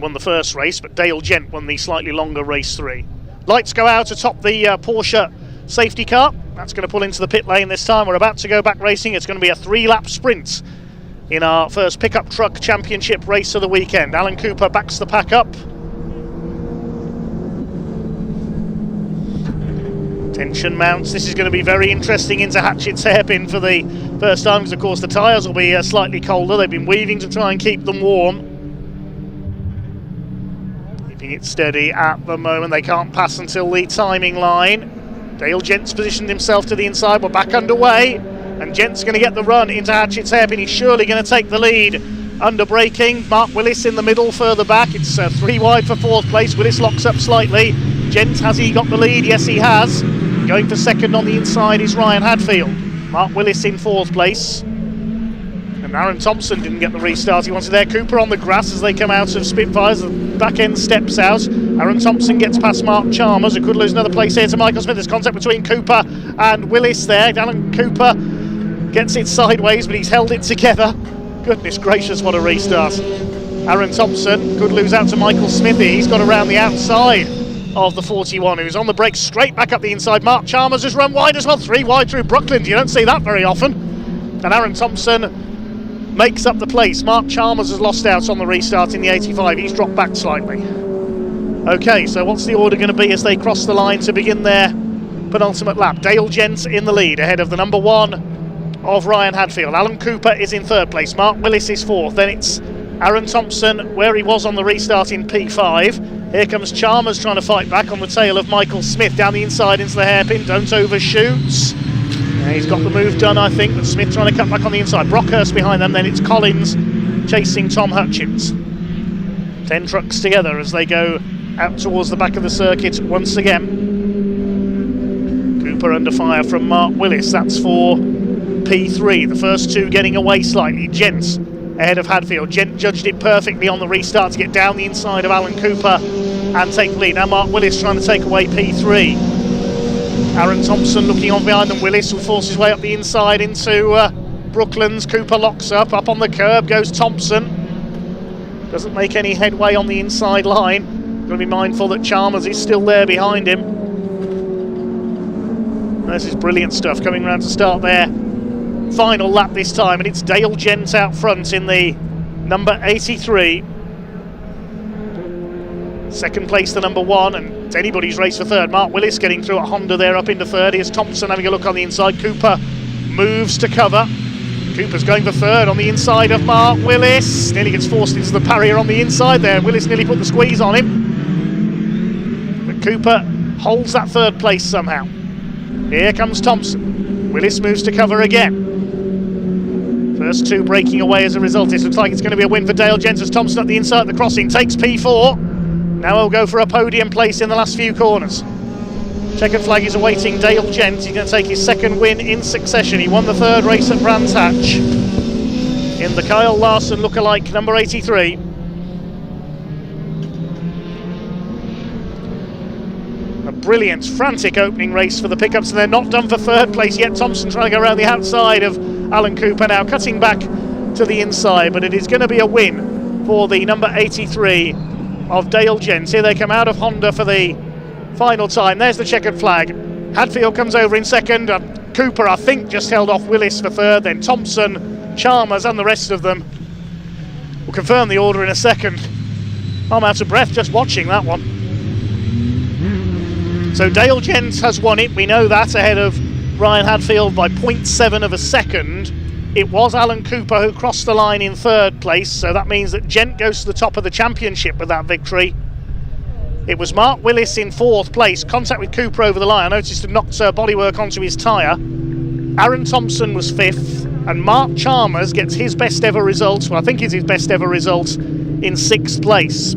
won the first race, but Dale Gent won the slightly longer race 3. Lights go out atop the Porsche safety car. That's going to pull into the pit lane this time. We're about to go back racing. It's going to be a 3-lap sprint in our first pickup truck championship race of the weekend. Alan Cooper backs the pack up. Tension mounts. This is going to be very interesting into Hatchett's hairpin for the first time, because of course the tyres will be slightly colder. They've been weaving to try and keep them warm. Keeping it steady at the moment. They can't pass until the timing line. Dale Gent's positioned himself to the inside. We're back underway, and Gent's going to get the run into Hatchett's hairpin. He's surely going to take the lead. Under braking, Mark Willis in the middle, further back. It's 3 wide for 4th place. Willis locks up slightly. Gent, has he got the lead? Yes, he has. Going for second on the inside is Ryan Hadfield. Mark Willis in 4th place. And Aaron Thompson didn't get the restart he wanted there. Cooper on the grass as they come out of Spitfires. The back end steps out. Aaron Thompson gets past Mark Chalmers, who could lose another place here to Michael Smith. There's contact between Cooper and Willis there. Alan Cooper gets it sideways, but he's held it together. Goodness gracious, what a restart. Aaron Thompson could lose out to Michael Smithy. He's got around the outside of the 41, who's on the brakes straight back up the inside. Mark Chalmers has run wide as well, 3 wide through Brooklyn. You don't see that very often. And Aaron Thompson makes up the place. Mark Chalmers has lost out on the restart in the 85. He's dropped back slightly. Okay, so what's the order going to be as they cross the line to begin their penultimate lap? Dale Gent in the lead, ahead of the number 1 of Ryan Hadfield. Alan Cooper is in 3rd place. Mark Willis is 4th. Then it's Aaron Thompson, where he was on the restart, in P5. Here comes Chalmers trying to fight back on the tail of Michael Smith down the inside into the hairpin. Don't overshoot. He's got the move done, I think, but Smith trying to cut back on the inside. Brockhurst behind them, then it's Collins chasing Tom Hutchins. 10 trucks together as they go out towards the back of the circuit once again. Cooper under fire from Mark Willis. That's for P3. The first 2 getting away slightly. Gent ahead of Hadfield. Gent judged it perfectly on the restart to get down the inside of Alan Cooper and take the lead. Now Mark Willis trying to take away P3. Aaron Thompson looking on behind them. Willis will force his way up the inside into Brooklands. Cooper locks up on the curb goes Thompson. Doesn't make any headway on the inside line. Got to be mindful that Chalmers is still there behind him. This is brilliant stuff coming round to start there. Final lap this time, and it's Dale Gent out front in the number 83. 2nd place the number 1, and it's anybody's race for 3rd. Mark Willis getting through at Honda there up into 3rd. Here's Thompson having a look on the inside. Cooper moves to cover. Cooper's going for 3rd on the inside of Mark Willis. Nearly gets forced into the barrier on the inside there. Willis nearly put the squeeze on him. But Cooper holds that 3rd place somehow. Here comes Thompson. Willis moves to cover again. First 2 breaking away as a result. It looks like it's going to be a win for Dale Gent as Thompson at the inside of the crossing takes P4. Now he'll go for a podium place in the last few corners. Checkered flag is awaiting Dale Gent. He's going to take his 2nd win in succession. He won the 3rd race at Brands Hatch in the Kyle Larson lookalike number 83. A brilliant, frantic opening race for the pickups, and they're not done for 3rd place yet. Thompson trying to go around the outside of Alan Cooper now, cutting back to the inside, but it is going to be a win for the number 83 of Dale Gent. Here they come out of Honda for the final time. There's the checkered flag. Hadfield comes over in second. Cooper, I think, just held off Willis for third. Then Thompson, Chalmers and the rest of them. We'll confirm the order in a second. I'm out of breath just watching that one. So Dale Gent has won it. We know that, ahead of Ryan Hadfield by 0.7 of a second. It was Alan Cooper who crossed the line in third place, so that means that Gent goes to the top of the championship with that victory. It was Mark Willis in fourth place, contact with Cooper over the line. I noticed he knocked bodywork onto his tyre. Aaron Thompson was fifth, and Mark Chalmers gets his best ever result, well I think it's his best ever result, in sixth place.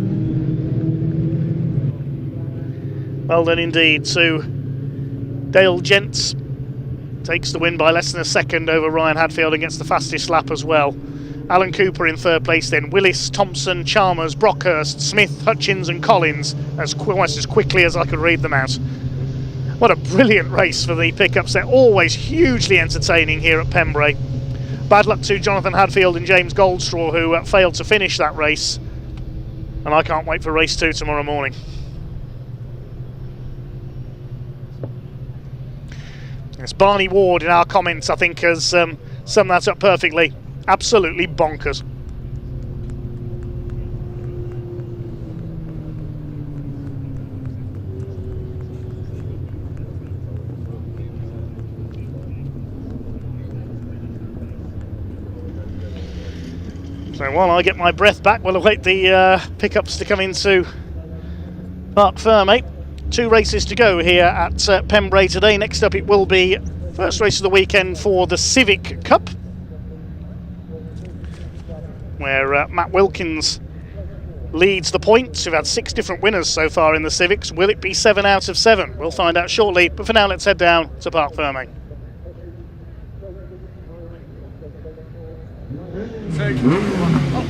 Well done indeed to Dale Gent. Takes the win by less than a second over Ryan Hadfield and gets the fastest lap as well. Alan Cooper in third place, then Willis, Thompson, Chalmers, Brockhurst, Smith, Hutchins and Collins, almost as quickly as I could read them out. What a brilliant race for the pickups. They're always hugely entertaining here at Pembrey. Bad luck to Jonathan Hadfield and James Goldstraw, who failed to finish that race. And I can't wait for race 2 tomorrow morning. Yes, Barney Ward in our comments, I think, has summed that up perfectly. Absolutely bonkers. So while I get my breath back, we'll await the pickups to come into Parc Fermé. 2 races to go here at Pembrey today. Next up it will be first race of the weekend for the Civic Cup, where Matt Wilkins leads the points. We've had 6 different winners so far in the Civics. Will it be 7 out of 7? We'll find out shortly, but for now let's head down to Parc Fermé.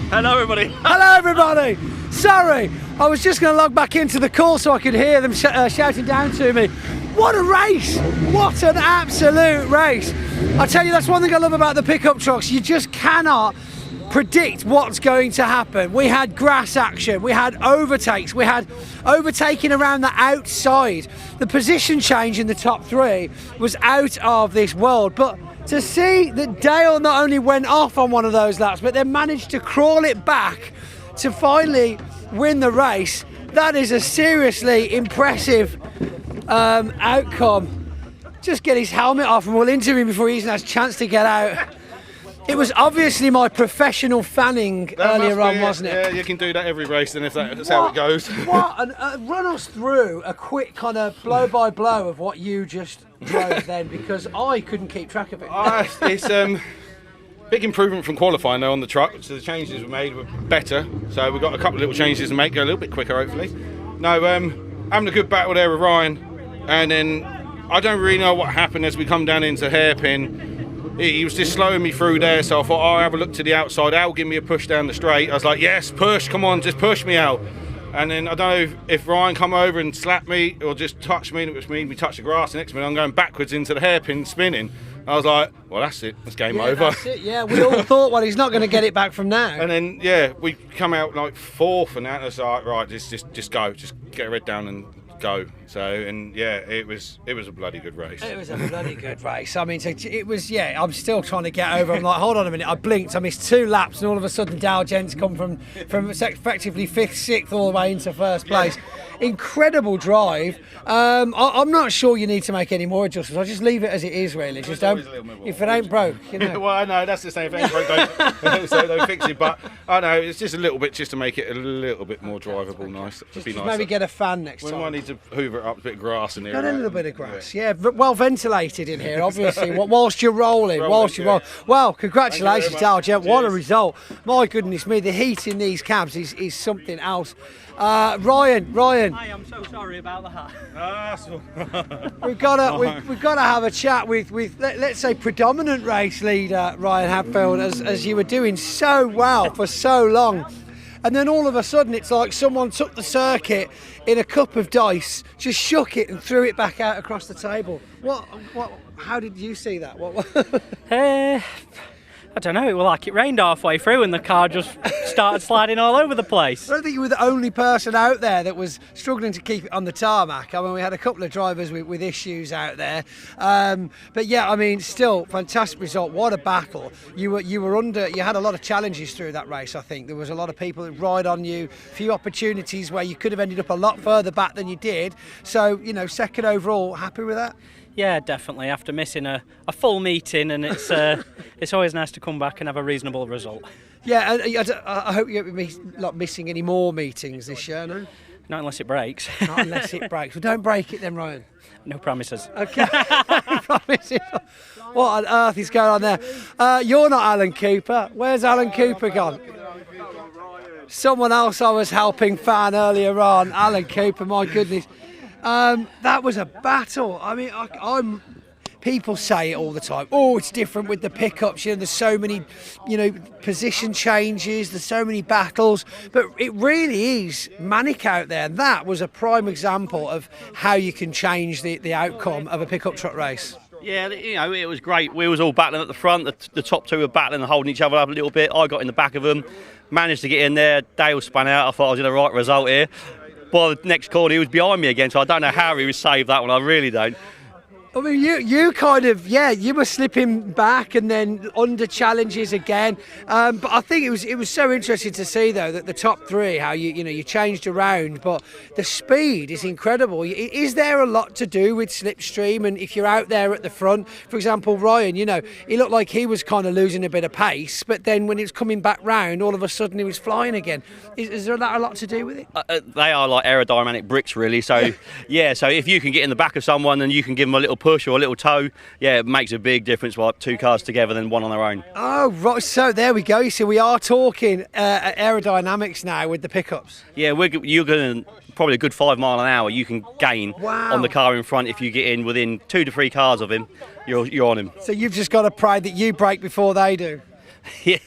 Hello everybody. Hello everybody. Sorry, I was just going to log back into the call so I could hear them shouting down to me. What a race! What an absolute race! I tell you, that's one thing I love about the pickup trucks. You just cannot predict what's going to happen. We had grass action, we had overtakes, we had overtaking around the outside. The position change in the top 3 was out of this world, but to see that Dale not only went off on one of those laps, but then managed to crawl it back to finally win the race, that is a seriously impressive outcome. Just get his helmet off and we'll interview him before he even has a chance to get out. It was obviously my professional fanning earlier on, wasn't it? Yeah, you can do that every race, and if that's how it goes. Run us through a quick kind of blow by blow of what you just drove then, because I couldn't keep track of it. It's big improvement from qualifying though on the truck, so the changes we made were better. So we've got a couple of little changes to make, go a little bit quicker hopefully. No, having a good battle there with Ryan, and then I don't really know what happened as we come down into hairpin. He was just slowing me through there, so I thought, I'll have a look to the outside. Al, give me a push down the straight. I was like, yes, push, come on, just push me out. And then I don't know if Ryan come over and slapped me or just touched me, which made me touch the grass. The next minute I'm going backwards into the hairpin spinning. I was like, well, that's it, that's game over. That's it, yeah, we all thought, well, he's not going to get it back from now. And then, yeah, we come out like 4th and that, and I was like, right, just go, just get your head down and go. So, and yeah, it was a bloody good race. It was a bloody good race. I mean, it was, yeah, I'm still trying to get over. I'm like, hold on a minute, I blinked, I missed 2 laps, and all of a sudden Dale Gent's come from effectively 5th, 6th all the way into first place. Yeah. Incredible drive. I'm not sure you need to make any more adjustments. I'll just leave it as it is, really. Just don't, if it ain't broke, you know. Well, I know, that's the same. If it ain't broke, don't fix it. But I know, it's just a little bit, just to make it a little bit more drivable, nice. Just maybe get a fan next time. We might need to hoover it up, a bit of grass in here. Got a little bit of grass, yeah. Well ventilated in here, obviously. Whilst you're rolling, Well, congratulations, Dale Gent. What a result! My goodness me, the heat in these cabs is something else. Ryan. Hi, I'm so sorry about that. We've got to have a chat with let's say predominant race leader Ryan Hadfield, as you were doing so well for so long. And then all of a sudden it's like someone took the circuit in a cup of dice, just shook it and threw it back out across the table. How did you see that? I don't know, it rained halfway through and the car just started sliding all over the place. I don't think you were the only person out there that was struggling to keep it on the tarmac. I mean, we had a couple of drivers with issues out there. But yeah, I mean, still, fantastic result. What a battle. You had a lot of challenges through that race, I think. There was a lot of people that ride on you, a few opportunities where you could have ended up a lot further back than you did. So, you know, second overall, happy with that? Yeah, definitely. After missing a full meeting, and it's always nice to come back and have a reasonable result. Yeah, I hope you won't be not missing any more meetings this year, no? Not unless it breaks. Not unless it breaks. Well, don't break it then, Ryan. No promises. Okay. No promises. What on earth is going on there? You're not Alan Cooper. Where's Alan Cooper gone? Someone else I was helping fan earlier on. Alan Cooper, my goodness. That was a battle. I mean, people say it all the time. Oh, it's different with the pickups. You know, there's so many, position changes. There's so many battles. But it really is manic out there. And that was a prime example of how you can change the outcome of a pickup truck race. Yeah, it was great. We was all battling at the front. The top two were battling and holding each other up a little bit. I got in the back of them, managed to get in there. Dale spun out. I thought I was in the right result here. By the next corner, he was behind me again, so I don't know how he was saved that one. I really don't. I mean, you kind of, you were slipping back and then under challenges again. But I think it was so interesting to see, though, that the top three, how you changed around, but the speed is incredible. Is there a lot to do with slipstream? And if you're out there at the front, for example, Ryan, he looked like he was kind of losing a bit of pace, but then when he was coming back round, all of a sudden he was flying again. Is there that a lot to do with it? They are like aerodynamic bricks, really. So, so if you can get in the back of someone and you can give them a little push or a little tow, it makes a big difference. Like two cars together than one on their own. Oh, right. So there we go. You see, we are talking aerodynamics now with the pickups. Yeah, you're going to probably a good 5 mile an hour. You can gain on the car in front if you get in within 2 to 3 cars of him. You're on him. So you've just got to pray that you brake before they do. Yeah,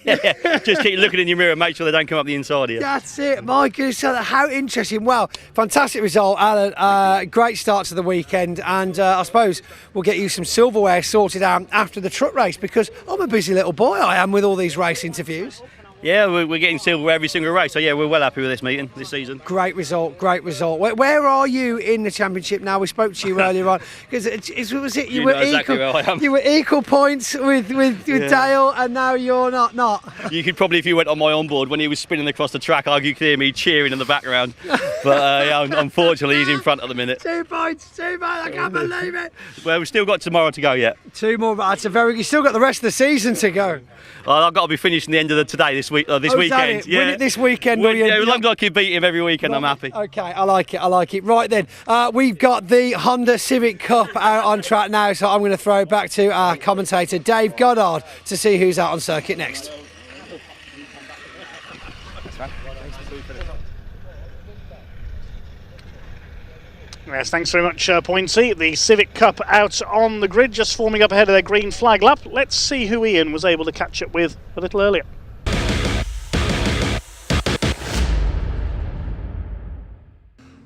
just keep looking in your mirror and make sure they don't come up the inside of you. That's it, my goodness. So how interesting. Well, fantastic result, Alan. Great start to the weekend, and I suppose we'll get you some silverware sorted out after the truck race, because I'm a busy little boy, I am, with all these race interviews. Yeah, we're getting silver every single race, so yeah, we're well happy with this meeting, this season. Great result, great result. Where are you in the championship now? We spoke to you earlier on, because you were exactly equal. where I am. You were equal points with Dale, and now you're not. You could probably, if you went on my onboard when he was spinning across the track, you could hear me cheering in the background. But unfortunately, he's in front at the minute. 2 points, I can't believe it. Well, we've still got tomorrow to go yet. 2 more, but you still got the rest of the season to go. I've got to be finishing the end of this weekend. Win it this weekend. As long as I can beat him every weekend, I'm happy. Okay, I like it. Right then, we've got the Honda Civic Cup out on track now, so I'm going to throw it back to our commentator, Dave Goddard, to see who's out on circuit next. Yes, thanks very much, Pointy. The Civic Cup out on the grid, just forming up ahead of their green flag lap. Let's see who Ian was able to catch up with a little earlier.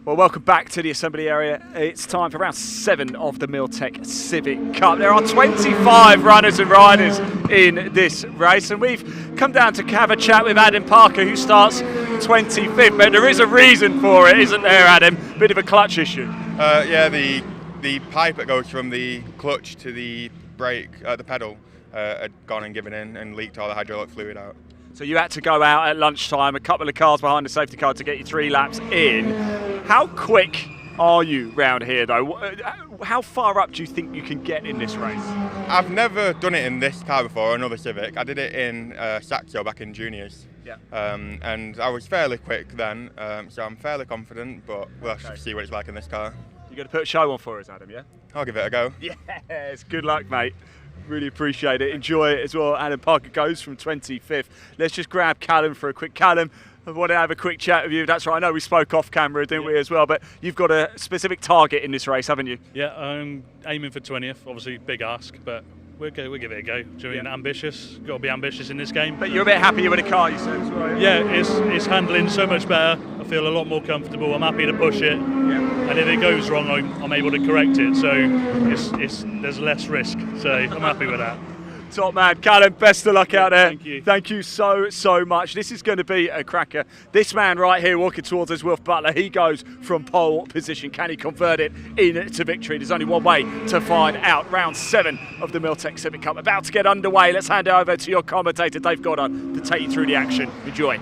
Well, welcome back to the assembly area. It's time for round 7 of the Miltech Civic Cup. There are 25 runners and riders in this race, and we've come down to have a chat with Adam Parker, who starts 25th. But there is a reason for it, isn't there, Adam? Bit of a clutch issue. Yeah, the pipe that goes from the clutch to the brake, the pedal, had gone and given in and leaked all the hydraulic fluid out. So you had to go out at lunchtime, a couple of cars behind the safety car to get you 3 laps in. How quick are you round here, though? How far up do you think you can get in this race? I've never done it in this car before, another Civic. I did it in Saxo back in juniors. Yeah. And I was fairly quick then, so I'm fairly confident, but we'll have to see what it's like in this car. You're going to put a show on for us, Adam, yeah? I'll give it a go. Yes, good luck, mate. Really appreciate it. Enjoy it as well. Adam Parker goes from 25th. Let's just grab Callum for a quick. Callum, I want to have a quick chat with you. That's right. I know we spoke off camera, didn't we, as well? But you've got a specific target in this race, haven't you? Yeah, I'm aiming for 20th. Obviously, big ask, but we'll give it a go. Do you mean ambitious? Got to be ambitious in this game. But you're a bit happier with the car, you said as well. Yeah, it's handling so much better. I feel a lot more comfortable. I'm happy to push it. And if it goes wrong, I'm able to correct it. So there's less risk. So I'm happy with that. Top man, Callum, best of luck out there. Thank you. Thank you so much. This is going to be a cracker. This man right here walking towards us, Wilf Butler, he goes from pole position. Can he convert it into victory? There's only one way to find out. Round 7 of the Milltec Civic Cup about to get underway. Let's hand it over to your commentator, Dave Goddard, to take you through the action. Enjoy.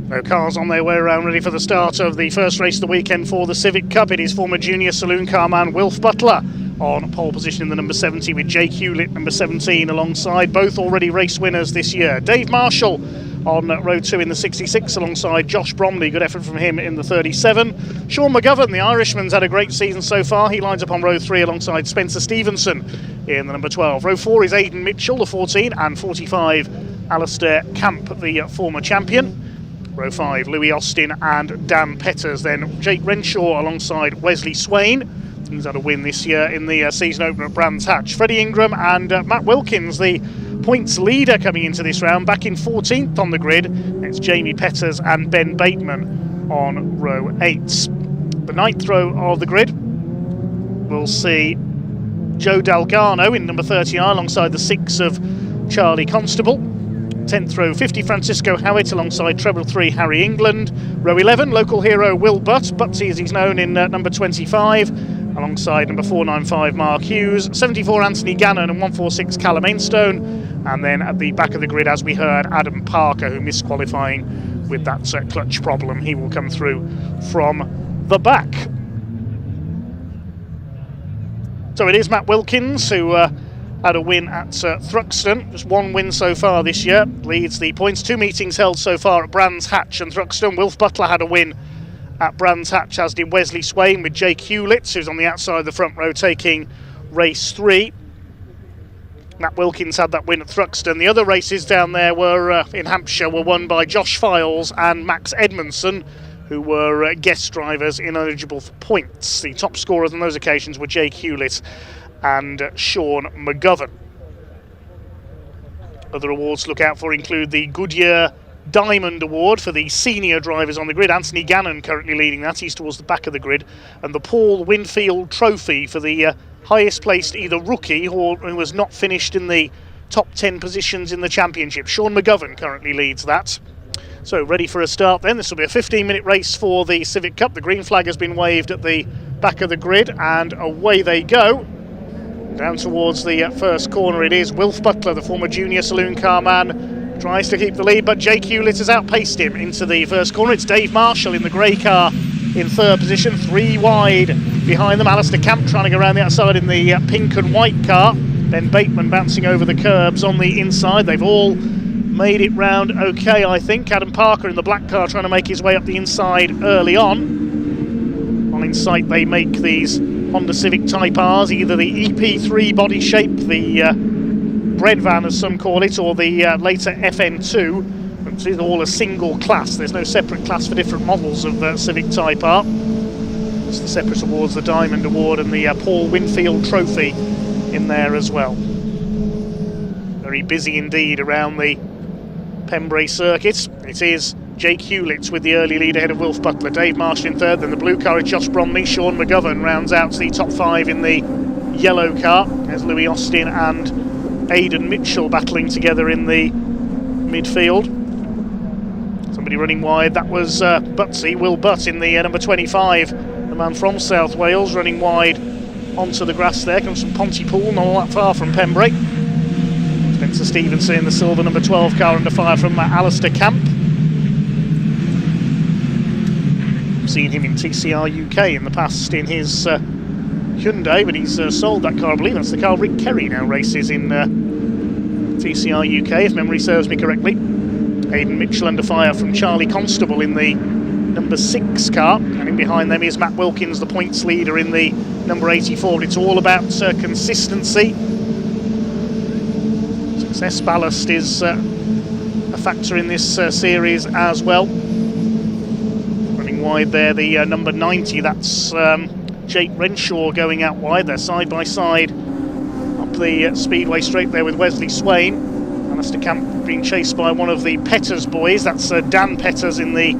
No cars on their way around, ready for the start of the first race of the weekend for the Civic Cup. It is former junior saloon car man Wilf Butler on pole position in the number 70 with Jake Hewlett, number 17, alongside, both already race winners this year. Dave Marshall on row 2 in the 66 alongside Josh Bromley. Good effort from him in the 37. Sean McGovern, the Irishman's had a great season so far. He lines up on row 3 alongside Spencer Stevenson in the number 12. Row 4 is Aidan Mitchell, the 14, and 45, Alistair Camp, the former champion. Row 5, Louis Austin and Dan Petters. Then Jake Renshaw alongside Wesley Swain. He's had a win this year in the season opener at Brands Hatch. Freddie Ingram and Matt Wilkins, the points leader coming into this round, back in 14th on the grid. It's Jamie Petters and Ben Bateman on row 8. The 9th row of the grid, we'll see Joe Dalgano in number 39 alongside the 6 of Charlie Constable. 10th row, 50, Francisco Howitt alongside treble 3, Harry England. Row 11, local hero Will Butt, Butsy as he's known, in number 25, alongside number 495, Mark Hughes. 74, Anthony Gannon, and 146, Callum Ainstone. And then at the back of the grid, as we heard, Adam Parker, who missed qualifying with that clutch problem. He will come through from the back. So it is Matt Wilkins who had a win at Thruxton. Just one win so far this year. Leads the points. 2 meetings held so far at Brands Hatch and Thruxton. Wilf Butler had a win at Brands Hatch, as did Wesley Swain, with Jake Hewlett, who's on the outside of the front row, taking race 3. Matt Wilkins had that win at Thruxton. The other races down there were in Hampshire were won by Josh Files and Max Edmondson, who were guest drivers ineligible for points. The top scorers on those occasions were Jake Hewlett and Sean McGovern. Other awards to look out for include the Goodyear Diamond Award for the senior drivers on the grid. Anthony Gannon currently leading that, he's towards the back of the grid, and the Paul Winfield Trophy for the highest placed either rookie or who has not finished in the top 10 positions in the championship. Sean McGovern currently leads that. So ready for a start then. This will be a 15-minute race for the Civic Cup. The green flag has been waved at the back of the grid, and away they go. Down towards the first corner it is. Wilf Butler, the former junior saloon car man, tries to keep the lead, but Jake Hewlett has outpaced him into the first corner. It's Dave Marshall in the grey car in 3rd position, 3 wide behind them. Alistair Camp trying to go around the outside in the pink and white car. Ben Bateman bouncing over the curbs on the inside. They've all made it round okay, I think. Adam Parker in the black car trying to make his way up the inside early on. On in sight they make these Honda Civic Type R's, either the EP3 body shape, the bread van as some call it, or the later FN2, which is all a single class. There's no separate class for different models of Civic Type R. It's the separate awards, the Diamond Award and the Paul Winfield Trophy in there as well. Very busy indeed around the Pembrey circuit. It is Jake Hewlett with the early lead ahead of Wilf Butler. Dave Marshall in 3rd, then the blue car is Josh Bromley. Sean McGovern rounds out to the top 5 in the yellow car. There's Louis Austin and Aidan Mitchell battling together in the midfield. Somebody running wide, that was Butsy, Will Butt in the number 25. The man from South Wales running wide onto the grass there. Comes from Pontypool, not all that far from Pembrey. Spencer Stevenson in the silver number 12 car under fire from Alistair Camp. Seen him in TCR UK in the past in his Hyundai, but he's sold that car. I believe that's the car Rick Kerry now races in TCR UK, if memory serves me correctly. Aidan Mitchell under fire from Charlie Constable in the number 6 car, and in behind them is Matt Wilkins, the points leader in the number 84. It's all about consistency. Success ballast is a factor in this series as well. Wide there, the number 90, that's Jake Renshaw going out wide. They're side by side up the speedway straight there with Wesley Swain. Alistair Camp being chased by one of the Petters boys, that's Dan Petters in the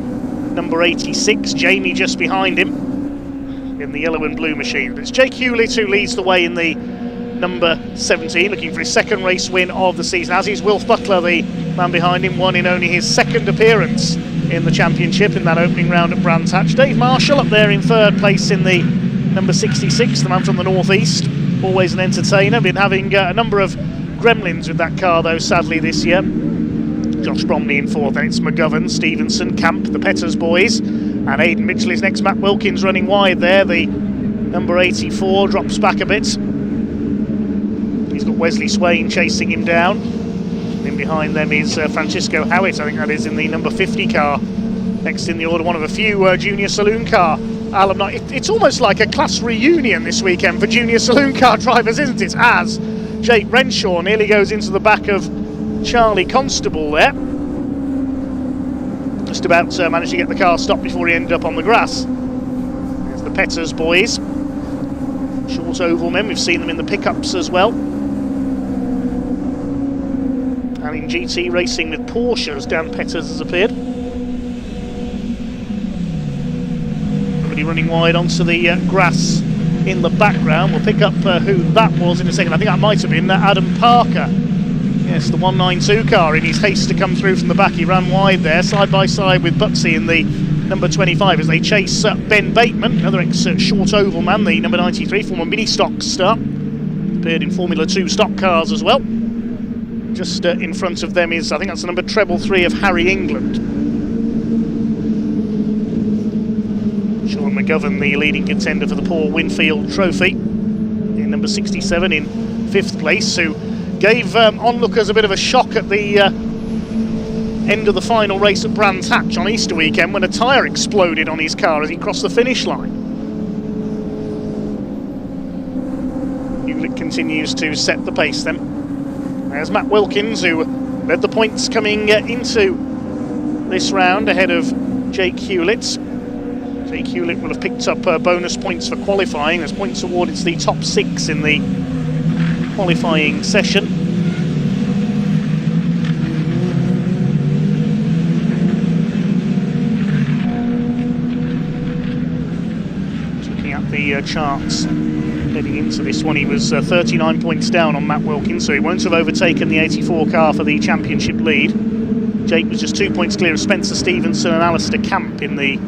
number 86. Jamie just behind him in the yellow and blue machine. But it's Jake Hewlett who leads the way in the number 17, looking for his second race win of the season, as is Wilf Butler, the man behind him, won in only his second appearance in the championship in that opening round at Brands Hatch. Dave Marshall up there in third place in the number 66, the man from the northeast, always an entertainer. Been having a number of gremlins with that car though, sadly, this year. Josh Bromley in fourth, then it's McGovern, Stevenson, Camp, the Petters boys, and Aidan Mitchell is next. Matt Wilkins running wide there, the number 84 drops back a bit. He's got Wesley Swain chasing him down. In behind them is Francisco Howitt, I think that is, in the number 50 car. Next in the order, one of a few junior saloon car alumni. It's almost like a class reunion this weekend for junior saloon car drivers, isn't it? As Jake Renshaw nearly goes into the back of Charlie Constable there. Just about managed to get the car stopped before he ended up on the grass. There's the Petters boys. Short oval men, we've seen them in the pickups as well. And in GT racing with Porsche, as Dan Petters has appeared. Everybody running wide onto the grass in the background. We'll pick up who that was in a second. I think that might have been Adam Parker. Yes, the 192 car, in his haste to come through from the back. He ran wide there, side by side with Butsy in the number 25 as they chase Ben Bateman, another ex-short oval man, the number 93, former mini-stock star. Appeared in Formula 2 stock cars as well. Just in front of them is, I think that's the number treble 3 of Harry England. Sean McGovern, the leading contender for the Paul Winfield Trophy, in number 67 in 5th place, who gave onlookers a bit of a shock at the end of the final race at Brands Hatch on Easter weekend when a tyre exploded on his car as he crossed the finish line. Hewlett continues to set the pace then. There's Matt Wilkins, who led the points coming into this round ahead of Jake Hewlett. Jake Hewlett will have picked up bonus points for qualifying. There's points awarded to the top 6 in the qualifying session. Just looking at the charts heading into this one, he was 39 points down on Matt Wilkins, so he won't have overtaken the 84 car for the championship lead. Jake was just 2 points clear of Spencer Stevenson and Alistair Camp in the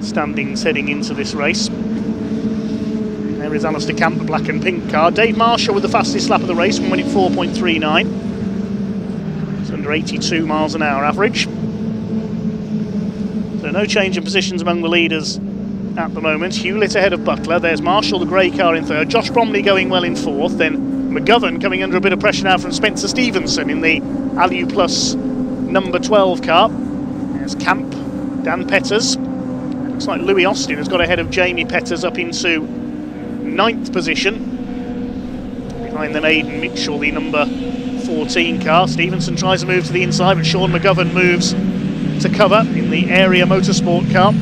standings heading into this race. There is Alistair Camp, the black and pink car. Dave Marshall with the fastest lap of the race, winning 4.39. It's under 82 miles an hour average. So no change in positions among the leaders at the moment. Hewlett ahead of Butler. There's Marshall, the grey car, in third. Josh Bromley going well in fourth. Then McGovern coming under a bit of pressure now from Spencer Stevenson in the Alu Plus number 12 car. There's Camp, Dan Petters. Looks like Louis Austin has got ahead of Jamie Petters up into 9th position. Behind them Aidan Mitchell, the number 14 car. Stevenson tries to move to the inside, but Sean McGovern moves to cover in the Area Motorsport car.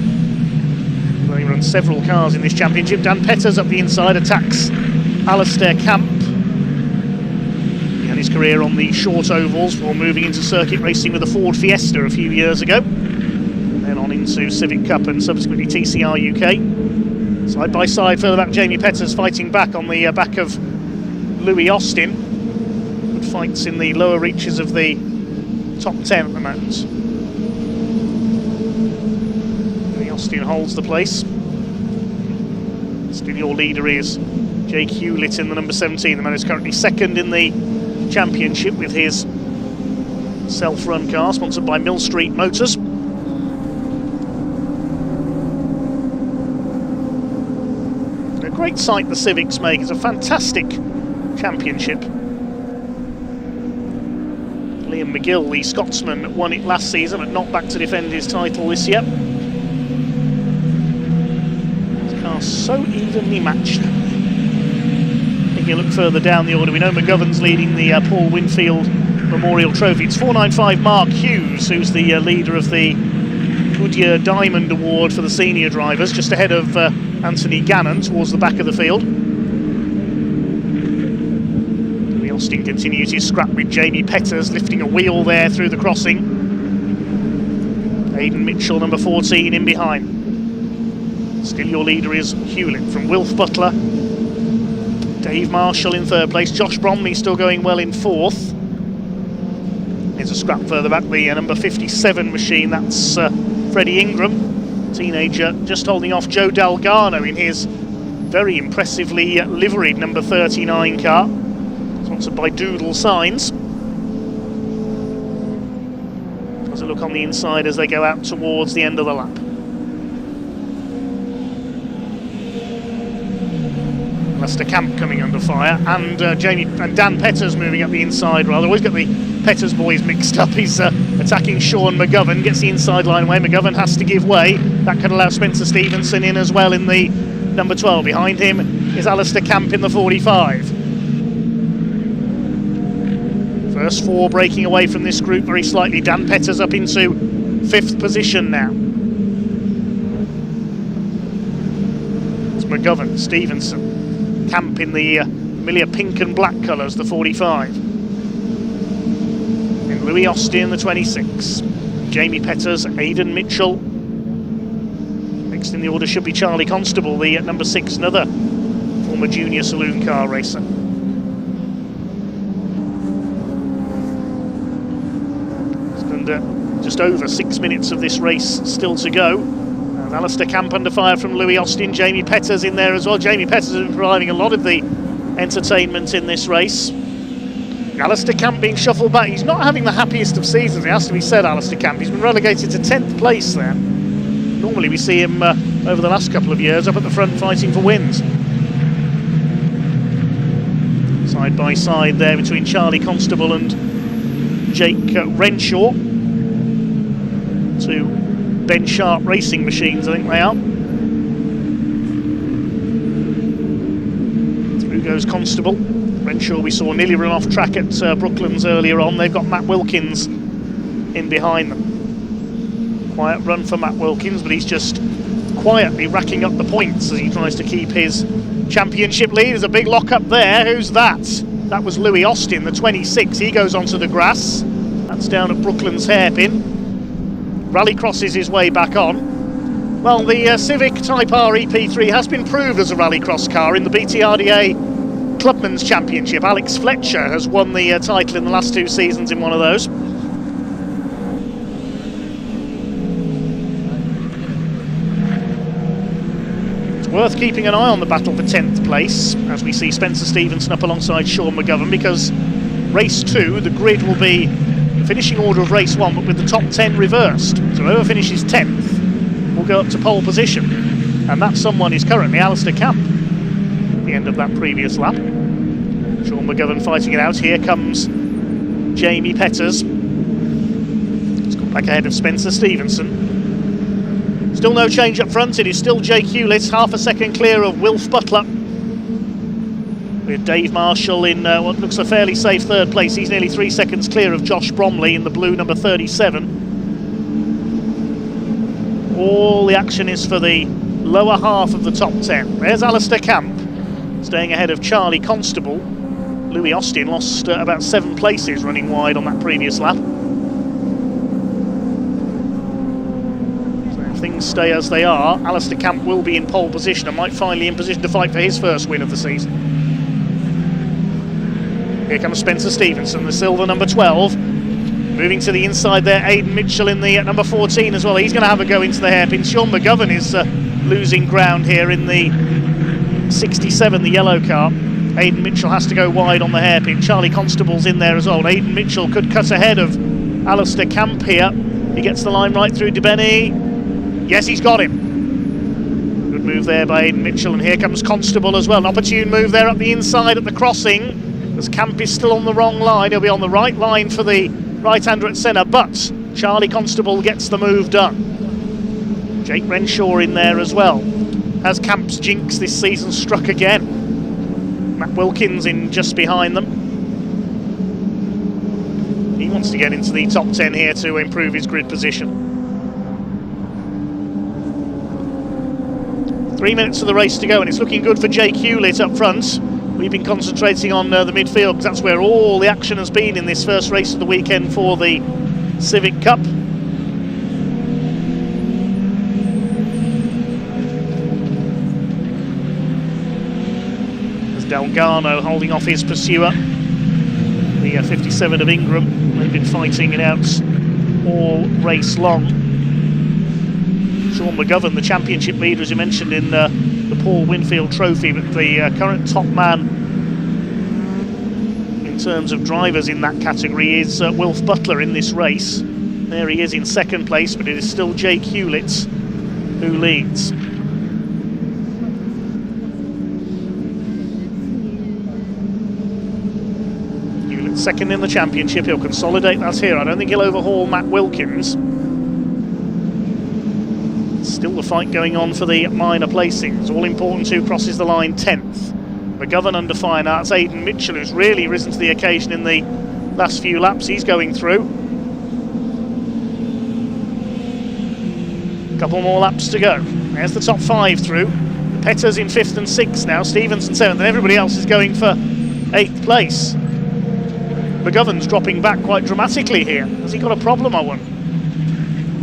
He runs several cars in this championship. Dan Petters up the inside attacks Alistair Camp. He had his career on the short ovals before moving into circuit racing with a Ford Fiesta a few years ago. Then on into Civic Cup and subsequently TCR UK. Side by side, further back, Jamie Petters fighting back on the back of Louis Austin. Good fights in the lower reaches of the top 10 at the moment. Louis Austin holds the place. Still your leader is Jake Hewlett in the number 17. The man is currently second in the championship with his self-run car, sponsored by Mill Street Motors. Great sight the Civics make. It's a fantastic championship. Liam McGill, the Scotsman, won it last season but not back to defend his title this year. This car's so evenly matched. If you look further down the order, we know McGovern's leading the Paul Winfield Memorial Trophy. It's 495 Mark Hughes, who's the leader of the Goodyear Diamond Award for the senior drivers, just ahead of Anthony Gannon towards the back of the field. Louis Austin continues his scrap with Jamie Petters, lifting a wheel there through the crossing. Aidan Mitchell, number 14, in behind. Still your leader is Hewlett from Wilf Butler. Dave Marshall in third place. Josh Bromley still going well in fourth. There's a scrap further back, the number 57 machine. That's Freddie Ingram, teenager, just holding off Joe Dalgarno in his very impressively liveried number 39 car. Sponsored by Doodle Signs. Has a look on the inside as they go out towards the end of the lap. Lester Camp coming under fire, and Dan Petters moving up the inside rather. Always got the Petters boys mixed up. He's attacking Sean McGovern, gets the inside line away. McGovern has to give way. That could allow Spencer Stevenson in as well in the number 12. Behind him is Alistair Camp in the 45. First four breaking away from this group very slightly. Dan Petters up into 5th position now. It's McGovern, Stevenson, Camp in the familiar pink and black colours, the 45. And Louis Austin, the 26. Jamie Petters, Aidan Mitchell. Next in the order should be Charlie Constable, the number 6, another former junior saloon car racer. Just over 6 minutes of this race still to go. And Alistair Camp under fire from Louis Austin. Jamie Petters in there as well. Jamie Petters has been providing a lot of the entertainment in this race. Alistair Camp being shuffled back. He's not having the happiest of seasons, it has to be said, Alistair Camp. He's been relegated to 10th place there. Normally we see him over the last couple of years up at the front fighting for wins. Side by side there between Charlie Constable and Jake Renshaw. Two Ben Sharp racing machines, I think they are. Through goes Constable. Renshaw we saw nearly run off track at Brooklands earlier on. They've got Matt Wilkins in behind them. Quiet run for Matt Wilkins, but he's just quietly racking up the points as he tries to keep his championship lead. There's a big lock up there. Who's that? That was Louis Austin, the 26. He goes onto the grass. That's down at Brooklands Hairpin. Rally crosses his way back on. Well, the Civic Type R EP3 has been proved as a rallycross car in the BTRDA Clubman's Championship. Alex Fletcher has won the title in the last 2 seasons in one of those. It's worth keeping an eye on the battle for 10th place as we see Spencer Stevenson up alongside Sean McGovern, because race 2, the grid will be the finishing order of race 1, but with the top 10 reversed. So whoever finishes 10th will go up to pole position, and that someone is currently Alistair Camp at the end of that previous lap. Sean McGovern fighting it out. Here comes Jamie Petters. He's got back ahead of Spencer Stevenson. Still no change up front. It is still Jake Hewlett, half a second clear of Wilf Butler, with Dave Marshall in what looks a fairly safe 3rd place. He's nearly 3 seconds clear of Josh Bromley in the blue number 37. All the action is for the lower half of the top 10. There's Alistair Camp, staying ahead of Charlie Constable. Louis Austin lost about 7 places running wide on that previous lap. So if things stay as they are, Alistair Camp will be in pole position and might finally in position to fight for his first win of the season. Here comes Spencer Stevenson, the silver number 12. Moving to the inside there, Aidan Mitchell in the number 14 as well. He's going to have a go into the hairpin. Sean McGovern is losing ground here in the 67, the yellow car. Aidan Mitchell has to go wide on the hairpin. Charlie Constable's in there as well. Aidan Mitchell could cut ahead of Alistair Camp here. He gets the line right through DeBenny. Yes, he's got him. Good move there by Aidan Mitchell, and here comes Constable as well. An opportune move there up the inside at the crossing, as Camp is still on the wrong line. He'll be on the right line for the right-hander at centre, but Charlie Constable gets the move done. Jake Renshaw in there as well. Has Camp's jinx this season struck again? Matt Wilkins in just behind them. He wants to get into the top 10 here to improve his grid position. 3 minutes of the race to go, and it's looking good for Jake Hewlett up front. We've been concentrating on the midfield because that's where all the action has been in this first race of the weekend for the Civic Cup. Delgado holding off his pursuer, the 57 of Ingram. They've been fighting it out all race long. Sean McGovern, the championship leader, as you mentioned, in the Paul Winfield Trophy, but the current top man in terms of drivers in that category is Wilf Butler in this race. There he is in second place, but it is still Jake Hewlett who leads. Second in the championship, he'll consolidate that here. I don't think he'll overhaul Matt Wilkins. Still the fight going on for the minor placings. All important who crosses the line 10th. McGovern under fire now. It's Aidan Mitchell who's really risen to the occasion in the last few laps. He's going through. Couple more laps to go. There's the top 5 through. Petters in 5th and 6th now. Stevenson 7th, and everybody else is going for 8th place. McGovern's dropping back quite dramatically here. Has he got a problem, I wonder?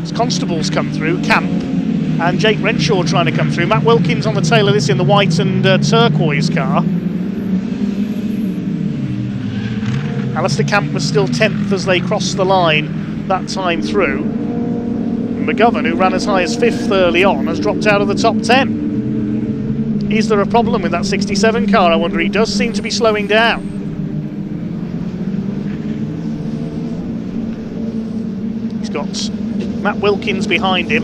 As Constables come through, Camp and Jake Renshaw trying to come through. Matt Wilkins on the tail of this in the white and turquoise car. Alistair Camp was still 10th as they crossed the line that time through. McGovern, who ran as high as 5th early on, has dropped out of the top 10. Is there a problem with that 67 car, I wonder? He does seem to be slowing down. Got Matt Wilkins behind him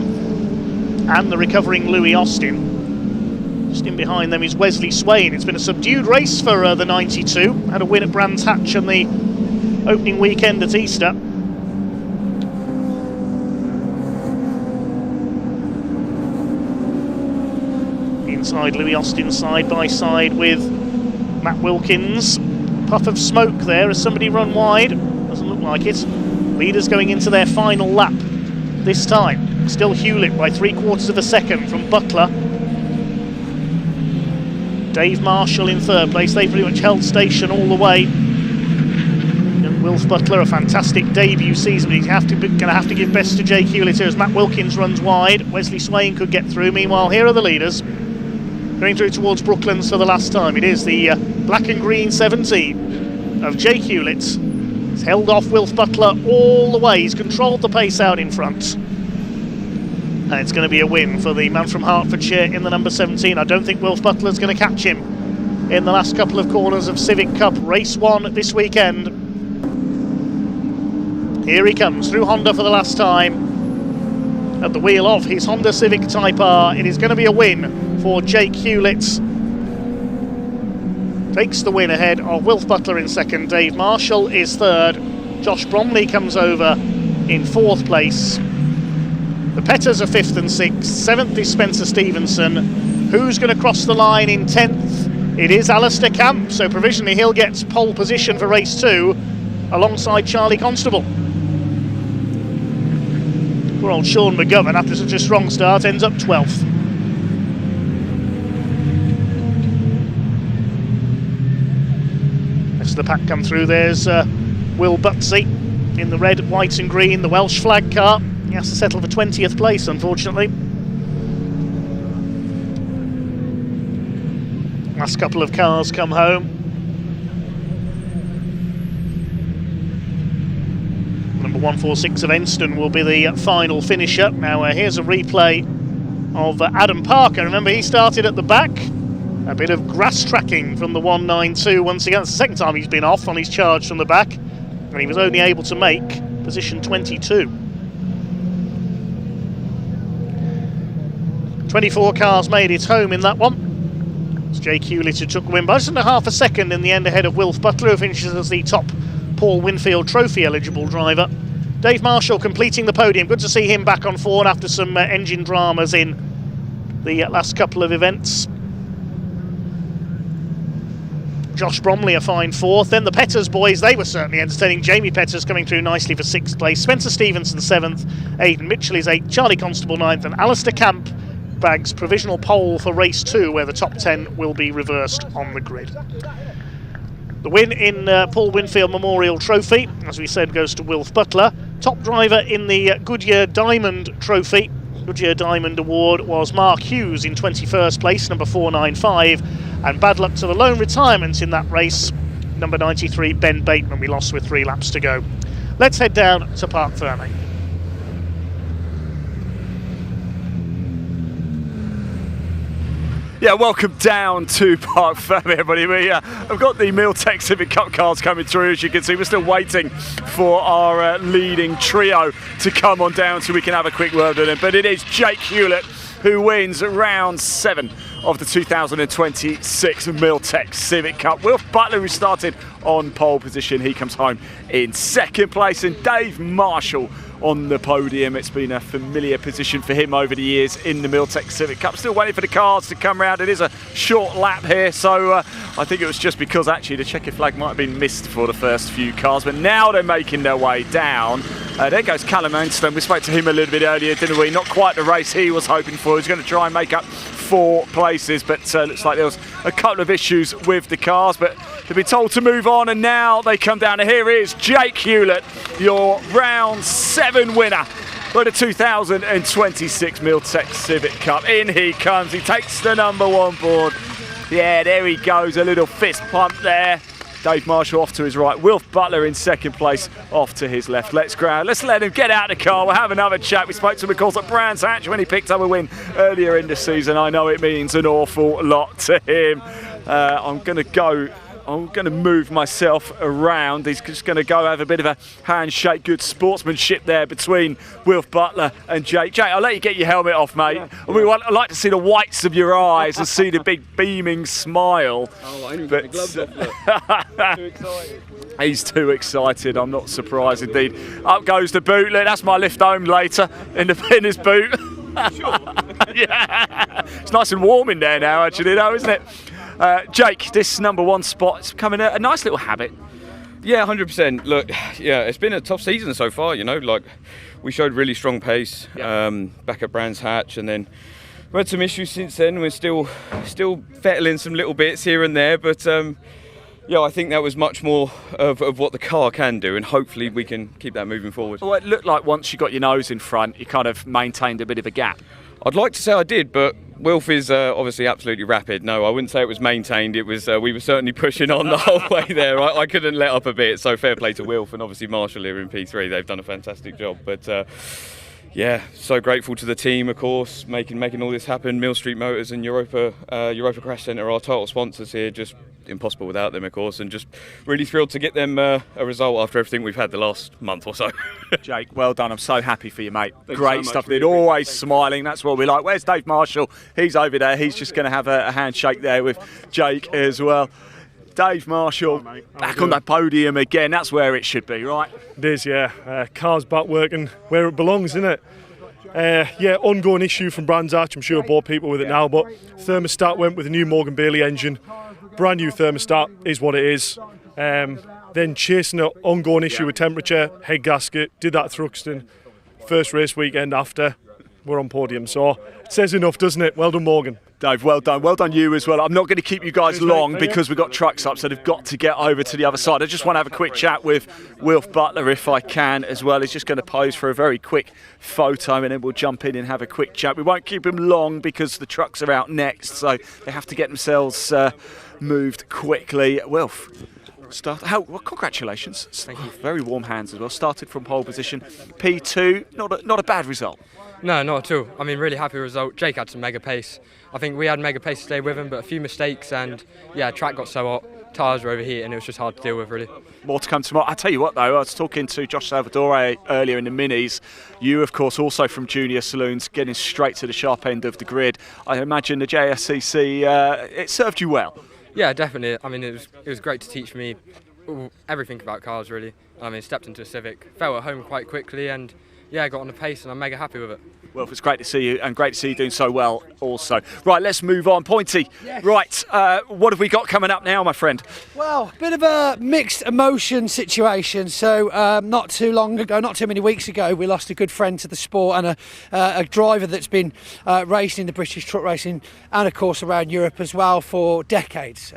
and the recovering Louis Austin. Just in behind them is Wesley Swain. It's been a subdued race for the 92. Had a win at Brands Hatch and the opening weekend at Easter. Inside Louis Austin side by side with Matt Wilkins. Puff of smoke there as somebody run wide. Doesn't look like it. Leaders going into their final lap this time. Still Hewlett by 3/4 of a second from Butler. Dave Marshall in 3rd place. They pretty much held station all the way. And Wilf Butler, a fantastic debut season. He's going to have to give best to Jake Hewlett here as Matt Wilkins runs wide. Wesley Swain could get through. Meanwhile, here are the leaders going through towards Brooklands for the last time. It is the black and green 17 of Jake Hewlett. He's held off Wilf Butler all the way. He's controlled the pace out in front. And it's going to be a win for the man from Hertfordshire in the number 17. I don't think Wilf Butler's going to catch him in the last couple of corners of Civic Cup Race 1 this weekend. Here he comes through Honda for the last time at the wheel of his Honda Civic Type R. It is going to be a win for Jake Hewlett. Takes the win ahead of Wilf Butler in second. Dave Marshall is third. Josh Bromley comes over in 4th place. The Petters are 5th and 6th. 7th is Spencer Stevenson. Who's going to cross the line in 10th? It is Alistair Camp, so provisionally he'll get pole position for race 2 alongside Charlie Constable. Poor old Sean McGovern, after such a strong start, ends up 12th. The pack come through. There's Will Butsey in the red, white and green, the Welsh flag car. He has to settle for 20th place, unfortunately. Last couple of cars come home. Number 146 of Enston will be the final finisher. Now here's a replay of Adam Parker. Remember, he started at the back. A bit of grass tracking from the 192 once again. It's the second time he's been off on his charge from the back, and he was only able to make position 22. 24 cars made it home in that one. It's Jake Hewlett who took the win by just under half a second in the end ahead of Wilf Butler, who finishes as the top Paul Winfield Trophy eligible driver. Dave Marshall completing the podium. Good to see him back on form after some engine dramas in the last couple of events. Josh Bromley a fine 4th. Then the Petters boys, they were certainly entertaining. Jamie Petters coming through nicely for 6th place. Spencer Stevenson 7th. Aidan Mitchell is 8th. Charlie Constable 9th. And Alistair Camp bags provisional pole for race 2, where the top 10 will be reversed on the grid. The win in Paul Winfield Memorial Trophy, as we said, goes to Wilf Butler. Top driver in the Goodyear Diamond Trophy, Goodyear Diamond Award, was Mark Hughes in 21st place, number 495. And bad luck to the lone retirement in that race, number 93 Ben Bateman, we lost with 3 laps to go. Let's head down to Park Fermé. Yeah, welcome down to Park Fermé, everybody. I've got the Milltec Civic Cup cars coming through, as you can see. We're still waiting for our leading trio to come on down so we can have a quick word with them. But it is Jake Hewlett who wins round 7 of the 2026 Milltec Civic Cup. Wilf Butler, who started on pole position, he comes home in 2nd place, and Dave Marshall on the podium. It's been a familiar position for him over the years in the Milltec Civic Cup. Still waiting for the cars to come round. It is a short lap here, so I think it was just because actually the checkered flag might have been missed for the first few cars, but now they're making their way down. There goes Callum Anston. We spoke to him a little bit earlier, didn't we? Not quite the race he was hoping for. He's going to try and make up 4 places, but looks like there was a couple of issues with the cars, but they've been told to move on, and now they come down. And here is Jake Hewlett, your round 7 winner for the 2026 Milltec Civic Cup. In he comes, he takes the number 1 board. Yeah, there he goes, a little fist pump there. Dave Marshall off to his right, Wilf Butler in 2nd place off to his left. Let's let him get out of the car. We'll have another chat. We spoke to him, of course, at Brands Hatch when he picked up a win earlier in the season. I know it means an awful lot to him. I'm going to move myself around. He's just going to go have a bit of a handshake. Good sportsmanship there between Wilf Butler and Jake. Jake, I'll let you get your helmet off, mate. I'd like to see the whites of your eyes and see the big beaming smile. Oh, I need to get the gloves off. Too excited. He's too excited. I'm not surprised indeed. Up goes the bootlet. That's my lift home later in his boot. Sure. Yeah. It's nice and warm in there now, actually, though, isn't it? Jake, this number 1 spot is becoming a nice little habit. Yeah, 100%. Look, yeah, it's been a tough season so far, you know, like we showed really strong pace back at Brands Hatch, and then we had some issues since then. We're still fettling some little bits here and there, but yeah, I think that was much more of what the car can do, and hopefully we can keep that moving forward. Well, it looked like once you got your nose in front, you kind of maintained a bit of a gap. I'd like to say I did, but Wilf is obviously absolutely rapid. No, I wouldn't say it was maintained. It was we were certainly pushing on the whole way there. I couldn't let up a bit, so fair play to Wilf and obviously Marshall here in P3. They've done a fantastic job. But yeah, so grateful to the team, of course, making all this happen. Mill Street Motors and Europa Crash Centre, our title sponsors here, just impossible without them, of course, and just really thrilled to get them a result after everything we've had the last month or so. Jake, well done. I'm so happy for you, mate. Thanks Great so stuff. much. They're always smiling. That's what we like. Where's Dave Marshall? He's over there. He's just going to have a handshake there with Jake as well. Dave Marshall, back on that podium again. That's where it should be, right? It is, yeah. Car's back working where it belongs, isn't it? Yeah, ongoing issue from Brands Hatch. I'm sure bored people with it now, but thermostat went with a new Morgan Bailey engine. Brand new thermostat is what it is. Then chasing an ongoing issue with temperature, head gasket, did that at Thruxton. First race weekend after, we're on podium. So it says enough, doesn't it? Well done, Morgan. Dave, well done. Well done you as well. I'm not going to keep you guys long because we've got trucks up, so they've got to get over to the other side. I just want to have a quick chat with Wilf Butler if I can as well. He's just going to pose for a very quick photo and then we'll jump in and have a quick chat. We won't keep him long because the trucks are out next, so they have to get themselves moved quickly. Wilf, well, congratulations. Thank you. Very warm hands as well. Started from pole position. P2, not a bad result. No, not at all. I mean, really happy result. Jake had some mega pace. I think we had mega pace to stay with him, but a few mistakes, and yeah, track got so hot, tyres were overheating, and it was just hard to deal with, really. More to come tomorrow. I tell you what, though, I was talking to Josh Salvadore earlier in the minis. You, of course, also from Junior Saloons, getting straight to the sharp end of the grid. I imagine the JSCC, it served you well. Yeah, definitely. I mean, it was great to teach me everything about cars, really. I mean, stepped into a Civic, felt at home quite quickly, and yeah, got on the pace, and I'm mega happy with it. Well, it's great to see you, and great to see you doing so well also. Right, let's move on. Pointy, yes. Right, what have we got coming up now, my friend? Well, bit of a mixed emotion situation. So not too long ago, not too many weeks ago, we lost a good friend to the sport and a driver that's been racing in the British truck racing and, of course, around Europe as well for decades.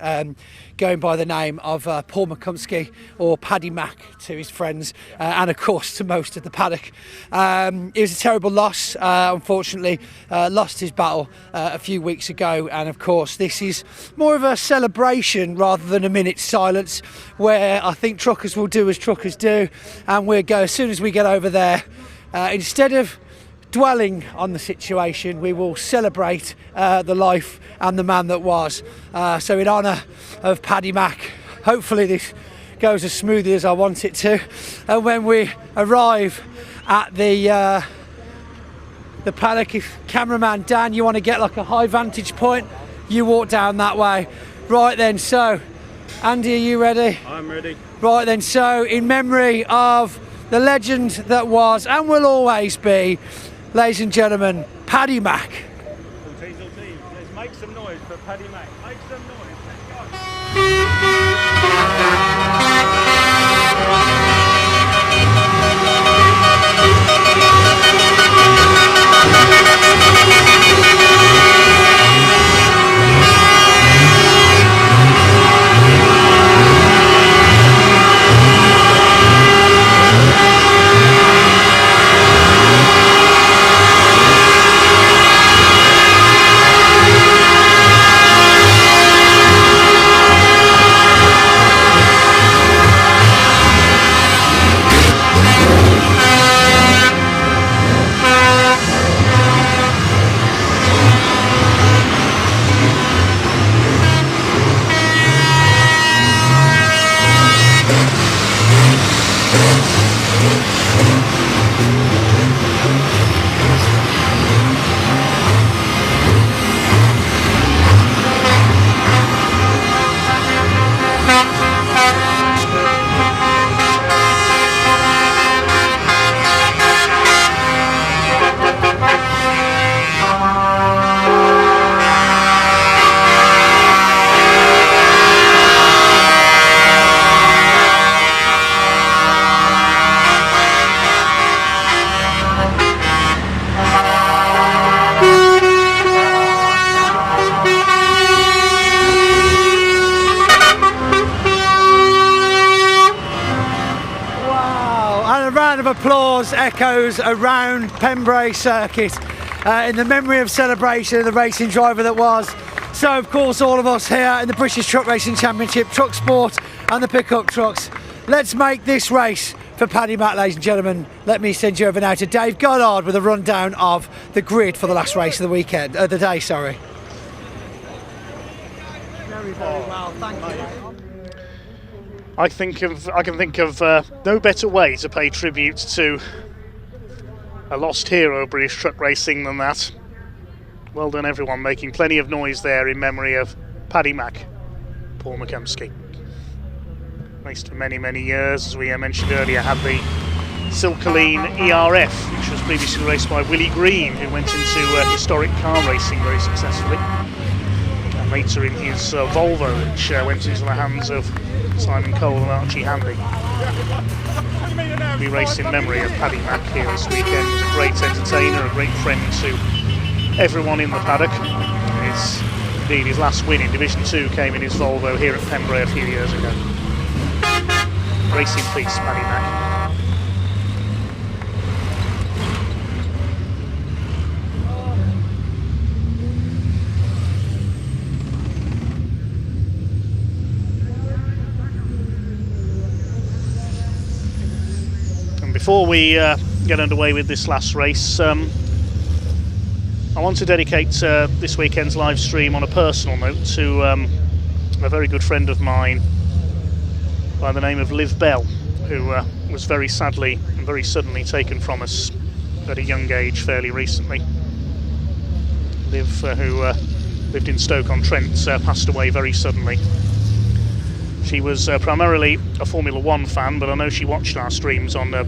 Going by the name of Paul McCumsky, or Paddy Mac to his friends, and of course to most of the paddock. It was a terrible loss. unfortunately lost his battle a few weeks ago, and of course this is more of a celebration rather than a minute's silence, where I think truckers will do as truckers do, and we'll go as soon as we get over there. Instead of dwelling on the situation, we will celebrate the life and the man that was. So in honour of Paddy Mac, hopefully this goes as smoothly as I want it to, and when we arrive at the paddock, if cameraman Dan, you want to get like a high vantage point, you walk down that way. Right then, so Andy, are you ready? I'm ready. Right then, so in memory of the legend that was and will always be, ladies and gentlemen, Paddy Mac. Let's make some noise for Paddy Mac. Make some noise. Let's go. Applause echoes around Pembrey circuit in the memory of celebration of the racing driver that was. So of course all of us here in the British Truck Racing Championship, Truck Sport and the pickup trucks, let's make this race for Paddy Mac, ladies and gentlemen. Let me send you over now to Dave Goddard with a rundown of the grid for the last race of the weekend, the day, sorry. Very well, thank you. I can think of no better way to pay tribute to a lost hero of British truck racing than that. Well done everyone, making plenty of noise there in memory of Paddy Mac, Paul McCumsky. Raced for many, many years, as we mentioned earlier, had the Silkaleen ERF, which was previously raced by Willie Green, who went into historic car racing very successfully. And later in his Volvo, which went into the hands of Simon Cole and Archie Handy. We raced in memory of Paddy Mac here this weekend. He was a great entertainer, a great friend to everyone in the paddock. Indeed, his last win in Division 2 came in his Volvo here at Pembrey a few years ago. Race in peace, Paddy Mac. Before we get underway with this last race, I want to dedicate this weekend's live stream on a personal note to a very good friend of mine by the name of Liv Bell, who was very sadly and very suddenly taken from us at a young age fairly recently. Liv, who lived in Stoke-on-Trent, passed away very suddenly. She was primarily a Formula 1 fan, but I know she watched our streams on BARC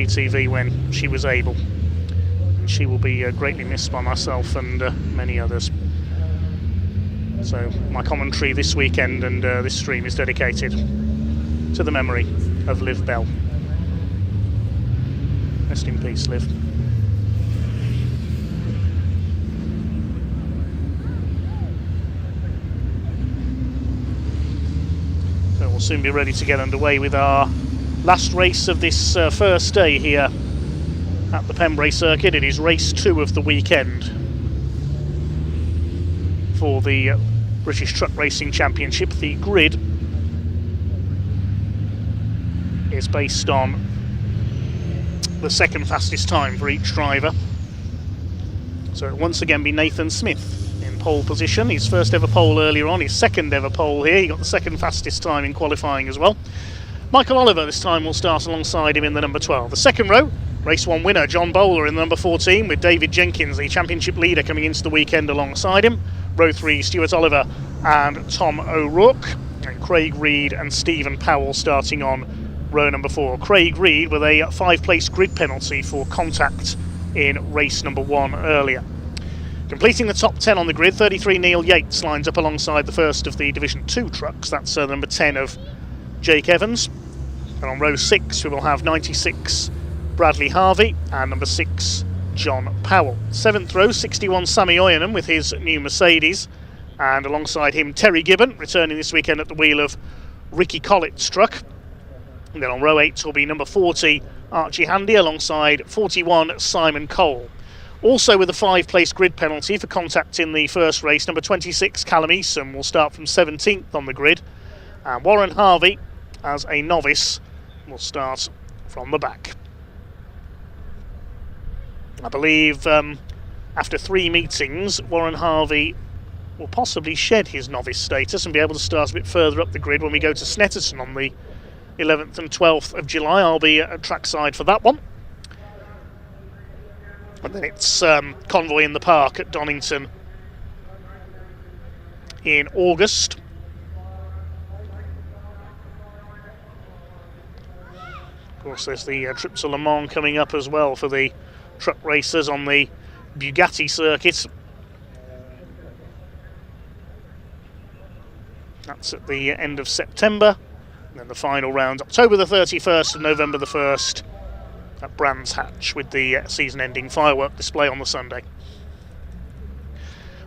TV when she was able. And she will be greatly missed by myself and many others. So my commentary this weekend and this stream is dedicated to the memory of Liv Bell. Rest in peace, Liv. We'll soon be ready to get underway with our last race of this first day here at the Pembrey circuit. It is race 2 of the weekend for the British Truck Racing Championship. The grid is based on the second fastest time for each driver. So it'll once again be Nathan Smith in pole position. His first ever pole earlier on, his second ever pole here. He got the second fastest time in qualifying as well. Michael Oliver this time will start alongside him in the number 12. The second row, race 1 winner John Bowler in the number 14, with David Jenkins, the championship leader, coming into the weekend alongside him. Row 3, Stuart Oliver and Tom O'Rourke, and Craig Reed and Stephen Powell starting on row number 4. Craig Reed with a 5-place grid penalty for contact in race number 1 earlier. Completing the top 10 on the grid, 33 Neil Yates lines up alongside the first of the Division 2 trucks. That's number 10 of Jake Evans. And on row 6 we will have 96 Bradley Harvey and number 6 John Powell. 7th row, 61 Sammy Oyenham with his new Mercedes, and alongside him Terry Gibbon, returning this weekend at the wheel of Ricky Collett's truck. And then on row 8 will be number 40 Archie Handy alongside 41 Simon Cole. Also with a 5-place grid penalty for contact in the first race, number 26 Callum Eason will start from 17th on the grid, and Warren Harvey as a novice will start from the back. I believe after 3 meetings Warren Harvey will possibly shed his novice status and be able to start a bit further up the grid when we go to Snetterton on the 11th and 12th of July. I'll be at trackside for that one. And then it's Convoy in the Park at Donington in August. Of course, there's the trip to Le Mans coming up as well for the truck racers on the Bugatti circuit. That's at the end of September. And then the final round, October the 31st and November the 1st at Brands Hatch, with the season-ending firework display on the Sunday.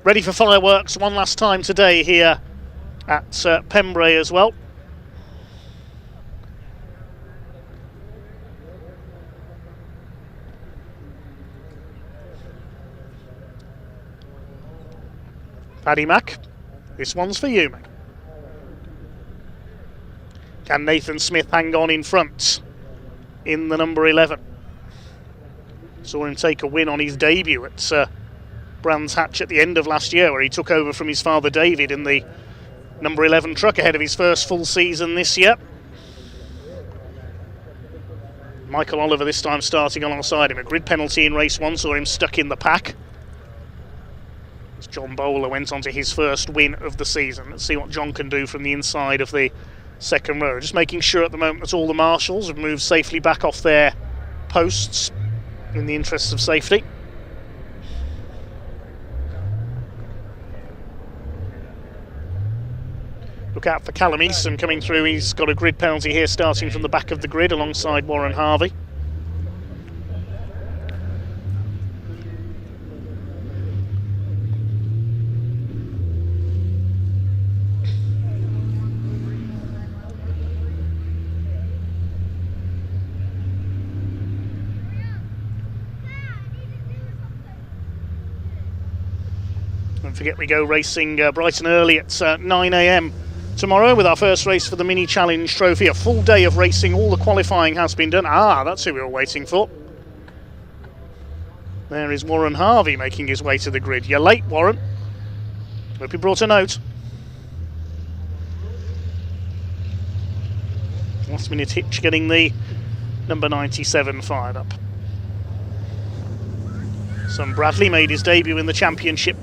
Ready for fireworks one last time today here at Pembrey as well. Paddy Mack, this one's for you, mate. Can Nathan Smith hang on in front in the number 11? Saw him take a win on his debut at Brands Hatch at the end of last year, where he took over from his father David in the number 11 truck ahead of his first full season this year. Michael Oliver this time starting alongside him. A grid penalty in race 1 saw him stuck in the pack. As John Bowler went on to his first win of the season. Let's see what John can do from the inside of the second row. Just making sure at the moment that all the marshals have moved safely back off their posts in the interests of safety. Look out for Callum Eason coming through. He's got a grid penalty here starting from the back of the grid alongside Warren Harvey. Don't forget we go racing bright and early at 9 AM tomorrow with our first race for the Mini Challenge Trophy. A full day of racing, all the qualifying has been done. That's who we were waiting for. There is Warren Harvey making his way to the grid. You're late, Warren. Hope you brought a note. Last minute hitch getting the number 97 fired up. Son Bradley made his debut in the championship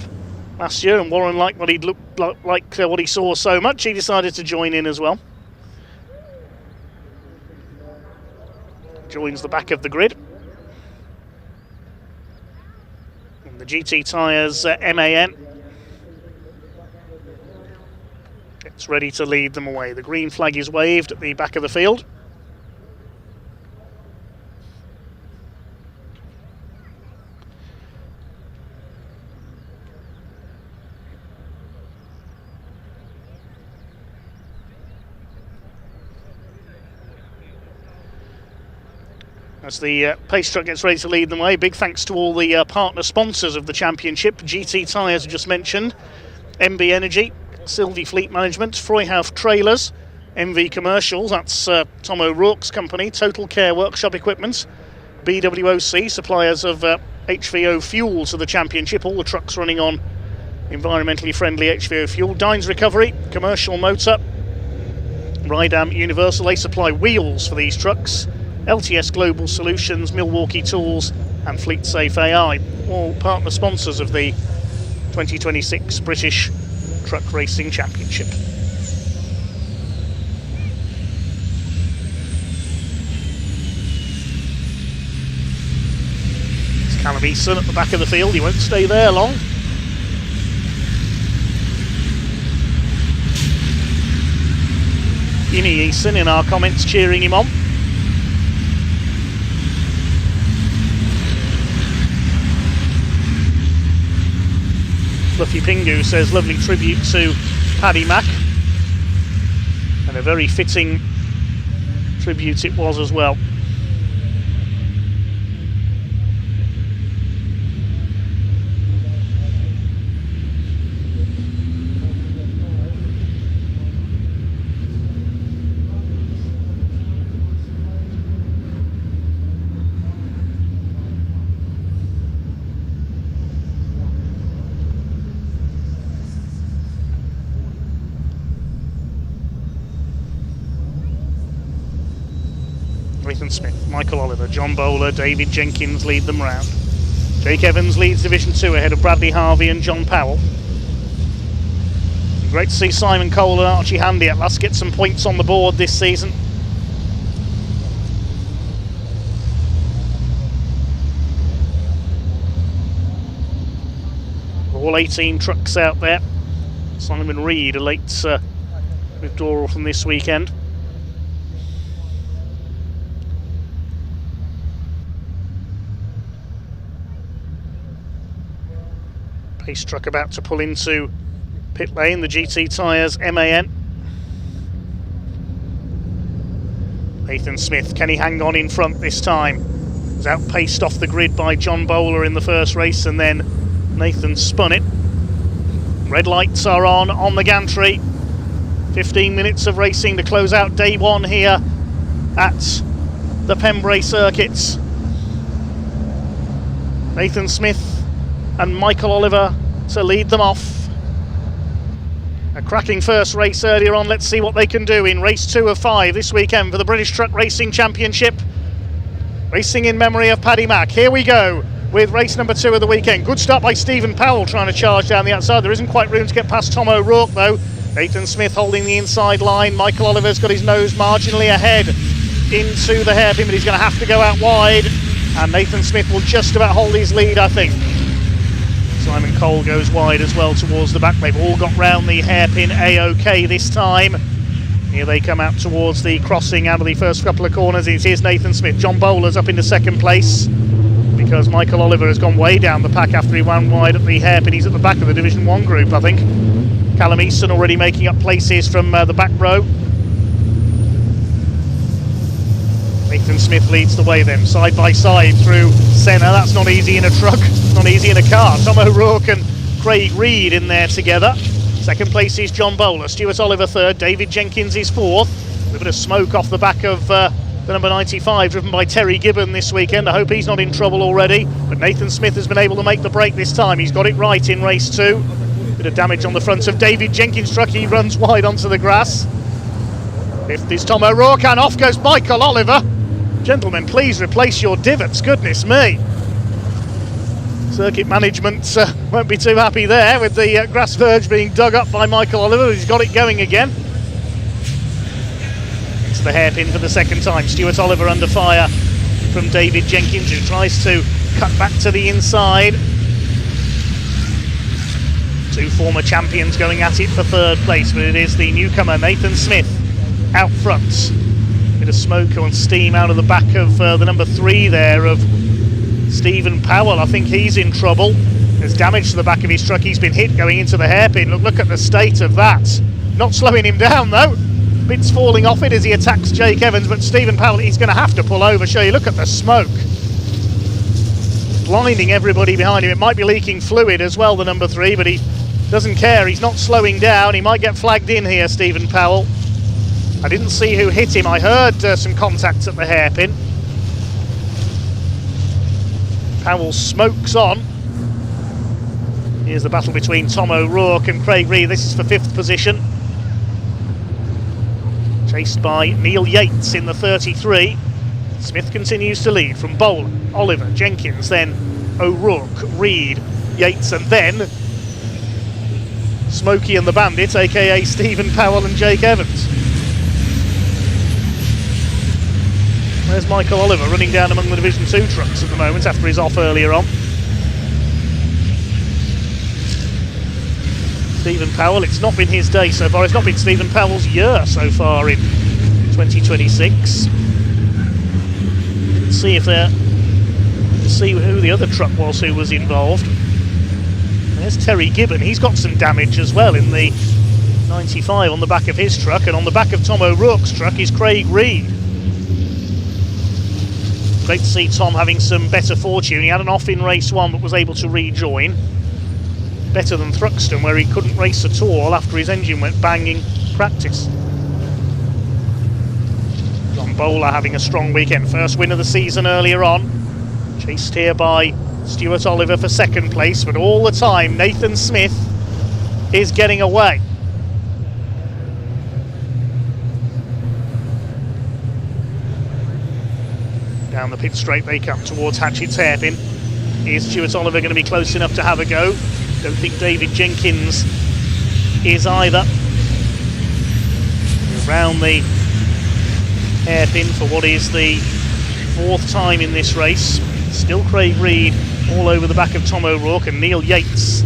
last year, and Warren liked what he'd looked like what he saw so much, he decided to join in as well. Joins the back of the grid. And the GT Tyres MAN gets ready to lead them away. The green flag is waved at the back of the field. As the pace truck gets ready to lead the way. Big thanks to all the partner sponsors of the championship. GT Tyres, I just mentioned, MB Energy, Sylvie Fleet Management, Freyhouse Trailers, MV Commercials, that's Tom O'Rourke's company, Total Care Workshop Equipment, BWOC, suppliers of HVO fuel to the championship, all the trucks running on environmentally friendly HVO fuel, Dines Recovery, Commercial Motor, Rydam Universal, they supply wheels for these trucks, LTS Global Solutions, Milwaukee Tools and Fleet Safe AI, all partner sponsors of the 2026 British Truck Racing Championship. It's Callum Easton at the back of the field, he won't stay there long. Jimmy Easton in our comments cheering him on. Fluffy Pingu says lovely tribute to Paddy Mack, and a very fitting tribute it was as well. Nathan Smith, Michael Oliver, John Bowler, David Jenkins lead them round. Jake Evans leads Division 2 ahead of Bradley Harvey and John Powell. Great to see Simon Cole and Archie Handy at last get some points on the board this season. All 18 trucks out there. Simon Reed, a late withdrawal from this weekend. Pace truck about to pull into pit lane, the GT Tyres MAN. Nathan Smith, can he hang on in front this time? Was outpaced off the grid by John Bowler in the first race, and then Nathan spun it. Red lights are on the gantry. 15 minutes of racing to close out day one here at the Pembrey circuits. Nathan Smith and Michael Oliver to lead them off. A cracking first race earlier on. Let's see what they can do in race 2 of 5 this weekend for the British Truck Racing Championship. Racing in memory of Paddy Mack. Here we go with race number 2 of the weekend. Good start by Stephen Powell trying to charge down the outside. There isn't quite room to get past Tom O'Rourke though. Nathan Smith holding the inside line. Michael Oliver's got his nose marginally ahead into the hairpin, but he's going to have to go out wide, and Nathan Smith will just about hold his lead, I think. Simon Cole goes wide as well towards the back. They've all got round the hairpin A-OK this time. Here they come out towards the crossing out of the first couple of corners. Here's Nathan Smith. John Bowler's up into second place because Michael Oliver has gone way down the pack after he ran wide at the hairpin. He's at the back of the Division 1 group, I think. Callum Easton already making up places from the back row. Nathan Smith leads the way then, side by side through Senna. That's not easy in a truck, not easy in a car. Tom O'Rourke and Craig Reed in there together. Second place is John Bowler, Stuart Oliver third, David Jenkins is fourth. A bit of smoke off the back of the number 95 driven by Terry Gibbon this weekend. I hope he's not in trouble already, but Nathan Smith has been able to make the break this time. He's got it right in race 2. Bit of damage on the front of David Jenkins' truck. He runs wide onto the grass. Fifth is Tom O'Rourke, and off goes Michael Oliver. Gentlemen, please replace your divots, goodness me. Circuit management won't be too happy there with the grass verge being dug up by Michael Oliver. He's got it going again. It's the hairpin for the second time. Stuart Oliver under fire from David Jenkins, who tries to cut back to the inside. Two former champions going at it for third place, but it is the newcomer Nathan Smith out front. Bit of smoke and steam out of the back of the number 3 there of Stephen Powell. I think he's in trouble. There's damage to the back of his truck. He's been hit going into the hairpin. Look at the state of that. Not slowing him down though. Bits falling off it as he attacks Jake Evans, but Stephen Powell, he's going to have to pull over. Show you, look at the smoke. Blinding everybody behind him. It might be leaking fluid as well, the number 3, but he doesn't care. He's not slowing down. He might get flagged in here, Stephen Powell. I didn't see who hit him. I heard some contacts at the hairpin. Powell smokes on. Here's the battle between Tom O'Rourke and Craig Reed. This is for 5th position. Chased by Neil Yates in the 33. Smith continues to lead from Bowler, Oliver, Jenkins, then O'Rourke, Reed, Yates, and then Smokey and the Bandit, aka Stephen Powell and Jake Evans. There's Michael Oliver running down among the Division 2 trucks at the moment after his off earlier on. Stephen Powell, it's not been his day so far. It's not been Stephen Powell's year so far in 2026. See if see who the other truck was who was involved. There's Terry Gibbon. He's got some damage as well in the 95 on the back of his truck, and on the back of Tom O'Rourke's truck is Craig Reed. Great to see Tom having some better fortune. He had an off in race 1 but was able to rejoin. Better than Thruxton, where he couldn't race at all after his engine went bang in practice. John Bowler having a strong weekend. First win of the season earlier on. Chased here by Stuart Oliver for 2nd place, but all the time Nathan Smith is getting away. Down the pit straight they come towards Hatchett's hairpin. Is Stuart Oliver going to be close enough to have a go? Don't think David Jenkins is either. Around the hairpin for what is the 4th time in this race. Still Craig Reed all over the back of Tom O'Rourke, and Neil Yates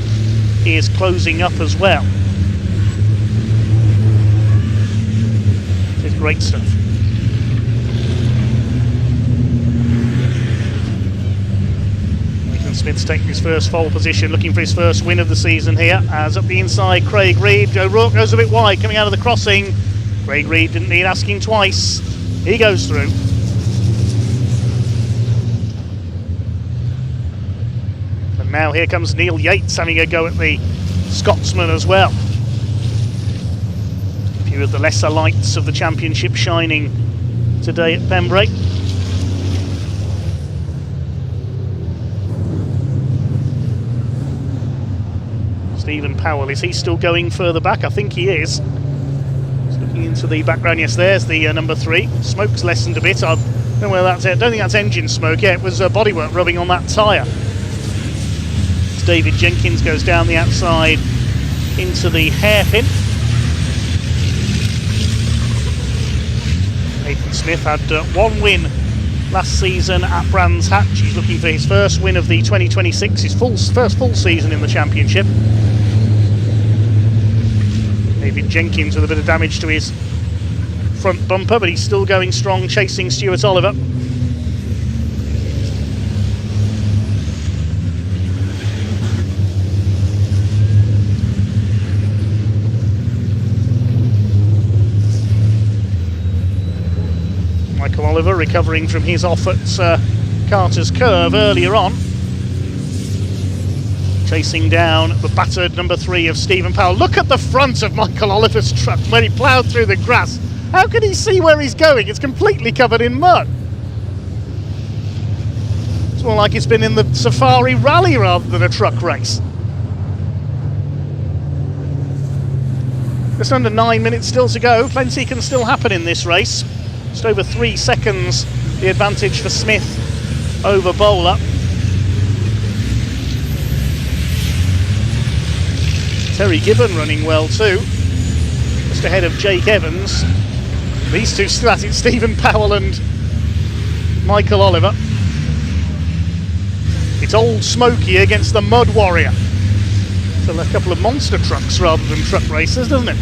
is closing up as well. This is great stuff. Smith's taking his first pole position, looking for his first win of the season here, as up the inside Craig Reed. O'Rourke goes a bit wide coming out of the crossing. Craig Reed didn't need asking twice. He goes through. And now here comes Neil Yates having a go at the Scotsman as well. A few of the lesser lights of the championship shining today at Pembrey. Stephen Powell, is he still going further back? I think he is. Just looking into the background, yes, there's the number 3. Smoke's lessened a bit. I don't know where that's it. I don't think that's engine smoke. Yeah, it was bodywork rubbing on that tyre. David Jenkins goes down the outside into the hairpin. Nathan Smith had 1 win last season at Brands Hatch. He's looking for his first win of the 2026, his first full season in the championship. David Jenkins with a bit of damage to his front bumper, but he's still going strong, chasing Stuart Oliver. Michael Oliver recovering from his off at Carter's Curve earlier on. Chasing down the battered number 3 of Stephen Powell. Look at the front of Michael Oliver's truck when he ploughed through the grass. How can he see where he's going? It's completely covered in mud. It's more like it's been in the Safari Rally rather than a truck race. Just under 9 minutes still to go. Plenty can still happen in this race. Just over 3 seconds the advantage for Smith over Bowler. Terry Gibbon running well too, just ahead of Jake Evans. These two still at it, Stephen Powell and Michael Oliver. It's Old Smoky against the Mud Warrior. So a couple of monster trucks rather than truck racers, doesn't it?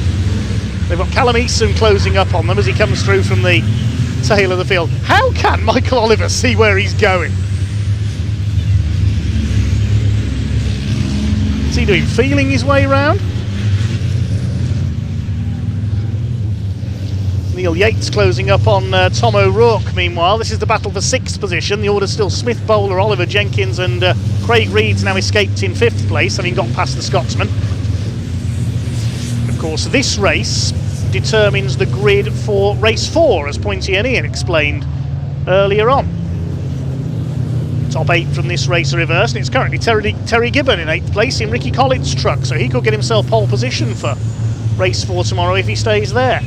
They've got Callum Easton closing up on them as he comes through from the tail of the field. How can Michael Oliver see where he's going? What's he doing? Feeling his way round? Neil Yates closing up on Tom O'Rourke. Meanwhile, this is the battle for 6th position. The order's still Smith, Bowler, Oliver, Jenkins and Craig Reed's now escaped in 5th place, having got past the Scotsman. Of course, this race determines the grid for race 4, as Pointy and Ian explained earlier on. Top 8 from this race are reversed, and it's currently Terry Gibbon in 8th place in Ricky Collins' truck, so he could get himself pole position for race 4 tomorrow if he stays there.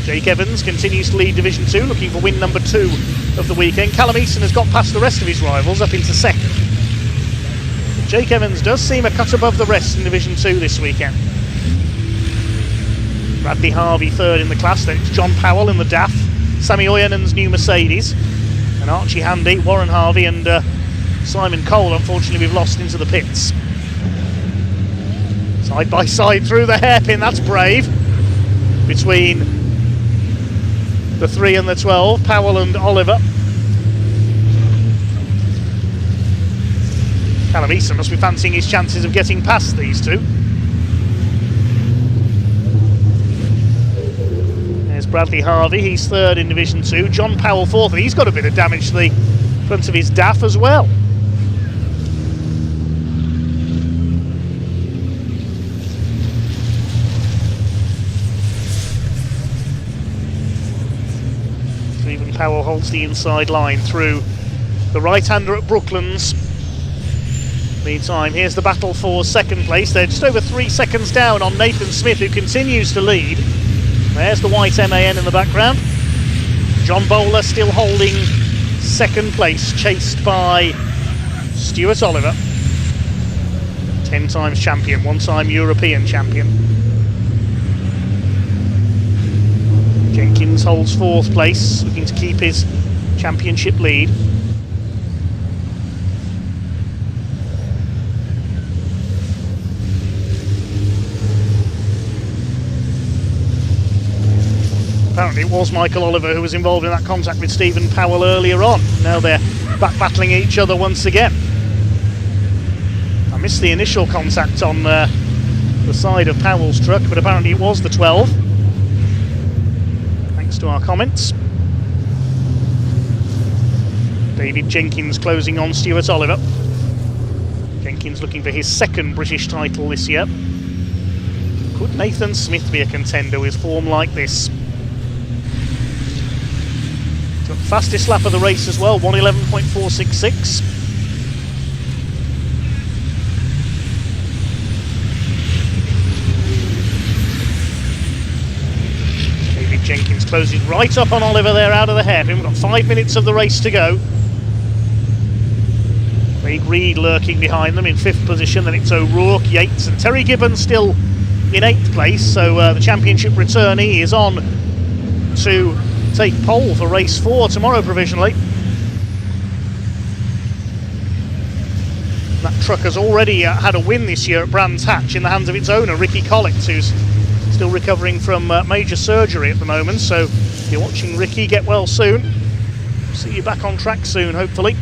Jake Evans continues to lead Division 2, looking for win number 2 of the weekend. Callum Easton has got past the rest of his rivals up into 2nd. Jake Evans does seem a cut above the rest in Division 2 this weekend. Bradley Harvey 3rd in the class, then it's John Powell in the DAF, Sammy Oyenen's new Mercedes, and Archie Handy, Warren Harvey and Simon Cole, unfortunately we've lost into the pits. Side by side through the hairpin, that's brave. Between the 3 and the 12, Powell and Oliver. Callum Easton must be fancying his chances of getting past these two. There's Bradley Harvey, he's 3rd in Division 2. John Powell 4th, and he's got a bit of damage to the front of his DAF as well. Stephen Powell holds the inside line through the right-hander at Brooklands. Meantime, here's the battle for 2nd place. They're just over 3 seconds down on Nathan Smith, who continues to lead. There's the white MAN in the background. John Bowler still holding 2nd place, chased by Stuart Oliver. 10 times champion, 1-time European champion. Jenkins holds 4th place, looking to keep his championship lead. Apparently it was Michael Oliver who was involved in that contact with Stephen Powell earlier on. Now they're back battling each other once again. I missed the initial contact on the side of Powell's truck, but apparently it was the 12. Thanks to our comments. David Jenkins closing on Stuart Oliver. Jenkins looking for his 2nd British title this year. Could Nathan Smith be a contender with form like this? Fastest lap of the race as well, 1:11.466. David Jenkins closes right up on Oliver there out of the hairpin. We've got 5 minutes of the race to go. Craig Reed lurking behind them in 5th position, then it's O'Rourke, Yates and Terry Gibbon still in 8th place, so the championship returnee is on to take pole for race 4 tomorrow provisionally. That truck has already had a win this year at Brands Hatch in the hands of its owner, Ricky Collins, who's still recovering from major surgery at the moment. So if you're watching Ricky, get well soon. See you back on track soon, hopefully.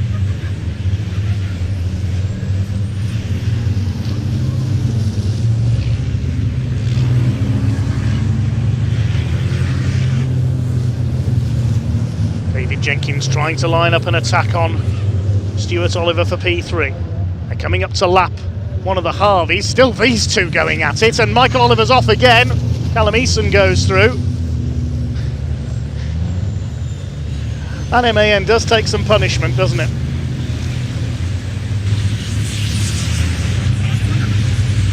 David Jenkins trying to line up an attack on Stuart Oliver for P3. They're coming up to lap one of the Harveys. Still these two going at it, and Michael Oliver's off again. Callum Easton goes through. That MAN does take some punishment, doesn't it?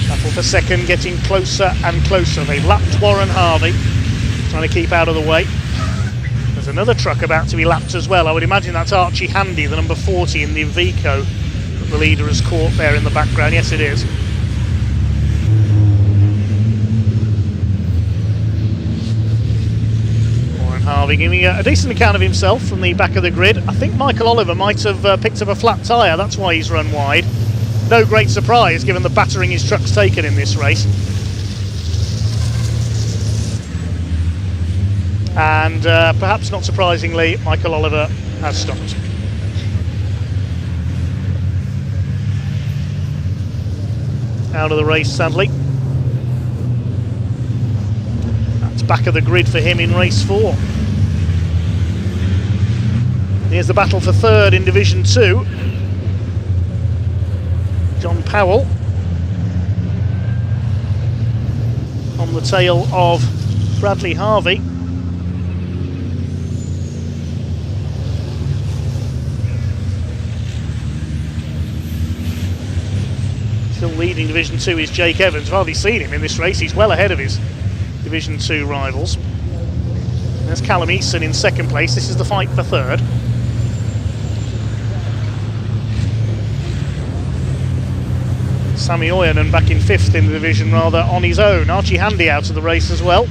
Battle for 2nd getting closer and closer. They've lapped Warren Harvey, trying to keep out of the way. There's another truck about to be lapped as well. I would imagine that's Archie Handy, the number 40 in the Iveco that the leader has caught there in the background. Yes, it is. Warren Harvey giving a decent account of himself from the back of the grid. I think Michael Oliver might have picked up a flat tyre. That's why he's run wide. No great surprise given the battering his truck's taken in this race. And perhaps not surprisingly, Michael Oliver has stopped. Out of the race, sadly. That back of the grid for him in race 4. Here's the battle for third in Division 2. John Powell on the tail of Bradley Harvey. Still leading Division 2 is Jake Evans. I've hardly seen him in this race. He's well ahead of his Division 2 rivals. There's Callum Eason in second place. This is the fight for third. Sammy Oyanen back in fifth in the division, rather on his own. Archie Handy out of the race as well.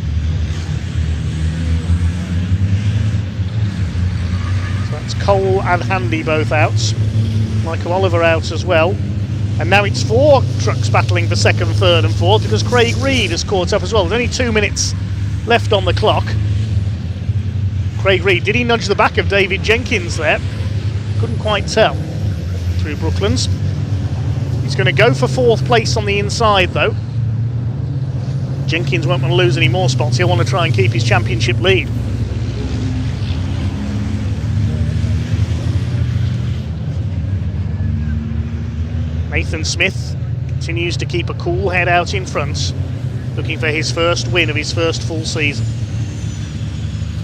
So that's Cole and Handy both out. Michael Oliver out as well. And now it's 4 trucks battling for second, third and fourth, because Craig Reed has caught up as well. There's only 2 minutes left on the clock. Craig Reed, did he nudge the back of David Jenkins there? Couldn't quite tell. Through Brooklands. He's going to go for fourth place on the inside though. Jenkins won't want to lose any more spots. He'll want to try and keep his championship lead. Nathan Smith continues to keep a cool head out in front, looking for his first win of his first full season.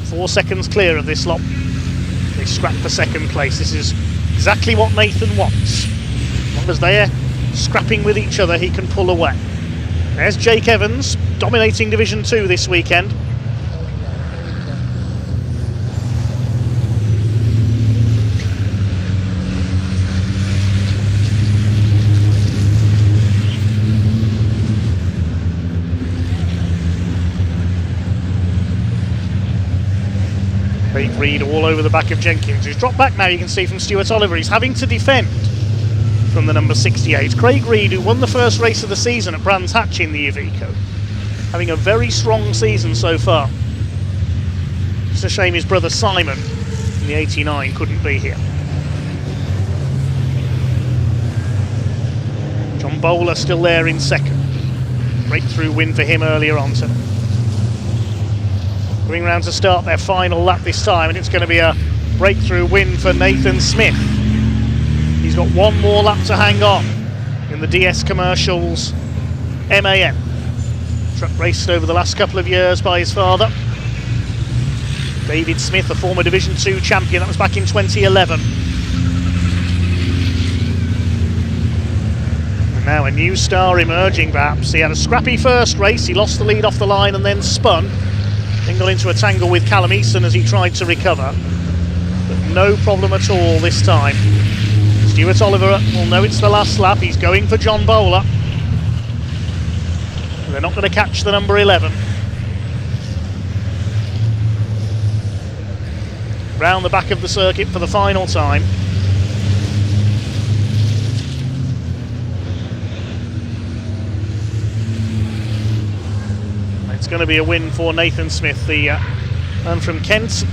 4 seconds clear of this lot. They scrap for second place. This is exactly what Nathan wants. As long as they're scrapping with each other, he can pull away. There's Jake Evans, dominating Division 2 this weekend. Craig Reed all over the back of Jenkins, who's dropped back now, you can see from Stuart Oliver. He's having to defend from the number 68. Craig Reed, who won the first race of the season at Brands Hatch in the Iveco, having a very strong season so far. It's a shame his brother Simon in the 89 couldn't be here. John Bowler still there in second. Breakthrough win for him earlier on today. Going round to start their final lap this time, and it's going to be a breakthrough win for Nathan Smith. He's got one more lap to hang on in the DS Commercials MAN. Truck raced over the last couple of years by his father. David Smith, a former Division 2 champion, that was back in 2011. And now a new star emerging perhaps. He had a scrappy first race, he lost the lead off the line and then spun. Then got into a tangle with Callum Eason as he tried to recover. But no problem at all this time. Stuart Oliver will know it's the last lap. He's going for John Bowler. They're not going to catch the number 11. Round the back of the circuit for the final time. It's going to be a win for Nathan Smith, the man from Kent.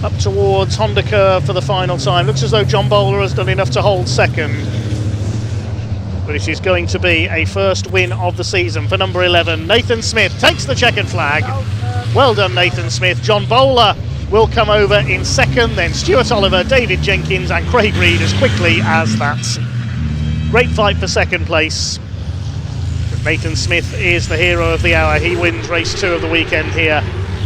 Up towards Honda Curve for the final time. Looks as though John Bowler has done enough to hold second. But it is going to be a first win of the season for number 11. Nathan Smith takes the checkered flag. Well done, Nathan Smith. John Bowler will come over in second, then Stuart Oliver, David Jenkins and Craig Reed as quickly as that. Great fight for second place. But Nathan Smith is the hero of the hour. He wins race 2 of the weekend here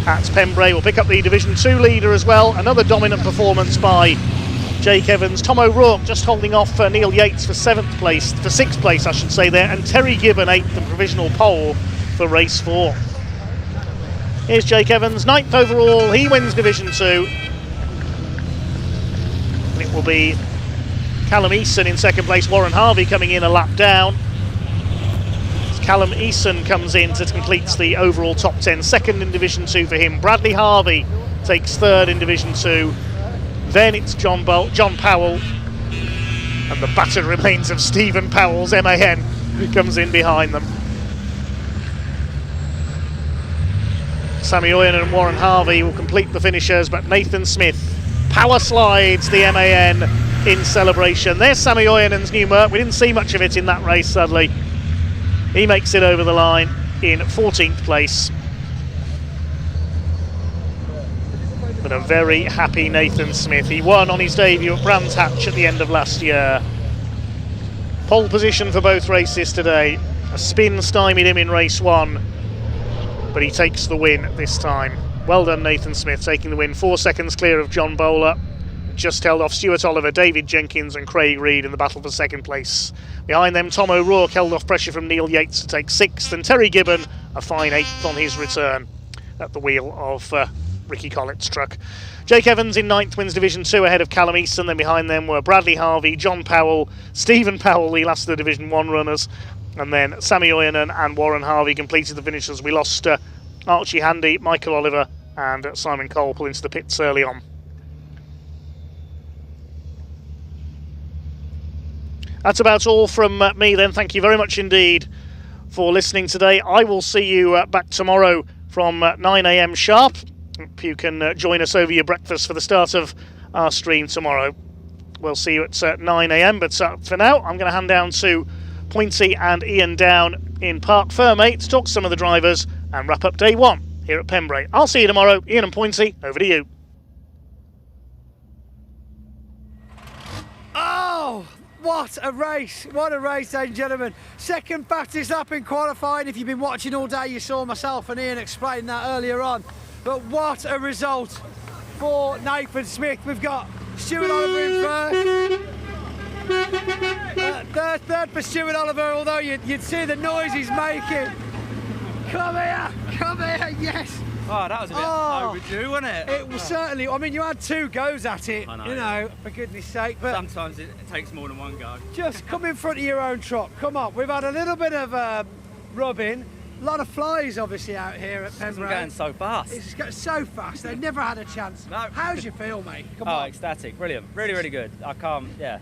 at Pembrey. We'll pick up the Division 2 leader as well. Another dominant performance by Jake Evans. Tom O'Rourke just holding off Neil Yates for 6th place I should say there, and Terry Gibbon 8th, the provisional pole for race 4. Here's Jake Evans, 9th overall. He wins Division 2. And it will be Callum Eason in second place, Warren Harvey coming in a lap down. As Callum Eason comes in to complete the overall top 10, second in Division 2 for him. Bradley Harvey takes third in Division 2. Then it's John Powell and the battered remains of Stephen Powell's MAN who comes in behind them. Sammy Oyen and Warren Harvey will complete the finishers, but Nathan Smith power slides the MAN in celebration. There's Sammy Oyenen's new Merc. We didn't see much of it in that race, sadly. He makes it over the line in 14th place. But a very happy Nathan Smith. He won on his debut at Brands Hatch at the end of last year. Pole position for both races today. A spin stymied him in race 1, but he takes the win this time. Well done, Nathan Smith, taking the win 4 seconds clear of John Bowler. Just held off Stuart Oliver, David Jenkins and Craig Reed in the battle for second place. Behind them, Tom O'Rourke held off pressure from Neil Yates to take 6th, and Terry Gibbon a fine 8th on his return at the wheel of Ricky Collett's truck. Jake Evans in 9th wins Division 2 ahead of Callum Easton. Then behind them were Bradley Harvey, John Powell, Stephen Powell, the last of the Division 1 runners, and then Sammy Oyanen and Warren Harvey completed the finishers. We lost Archie Handy, Michael Oliver and Simon Cole pull into the pits early on. That's about all from me then. Thank you very much indeed for listening today. I will see you back tomorrow from 9 AM sharp. You can join us over your breakfast for the start of our stream tomorrow. We'll see you at 9 AM, but for now I'm going to hand down to Pointy and Ian down in Parc Fermé to talk to some of the drivers and wrap up day 1 here at Pembrey. I'll see you tomorrow. Ian and Pointy, over to you. Oh, what a race, ladies and gentlemen. Second fastest lap in qualifying. If you've been watching all day, you saw myself and Ian explain that earlier on. But what a result for Nathan Smith. We've got Stuart Oliver in first. Third for Stuart Oliver, although you'd see the noise he's making. Come here, yes. Oh, that was a bit overdue, wasn't it? It was certainly. I mean, you had 2 goes at it, I know. you know, for goodness sake. But sometimes it takes more than 1 go. Just come in front of your own truck. Come on, we've had a little bit of rubbing. A lot of flies, obviously, out here at Pembrey. It's going so fast. It's going so fast. They've never had a chance. No. How's you feel, mate? Come on. Ecstatic. Brilliant. Really, really good. I can't, yeah.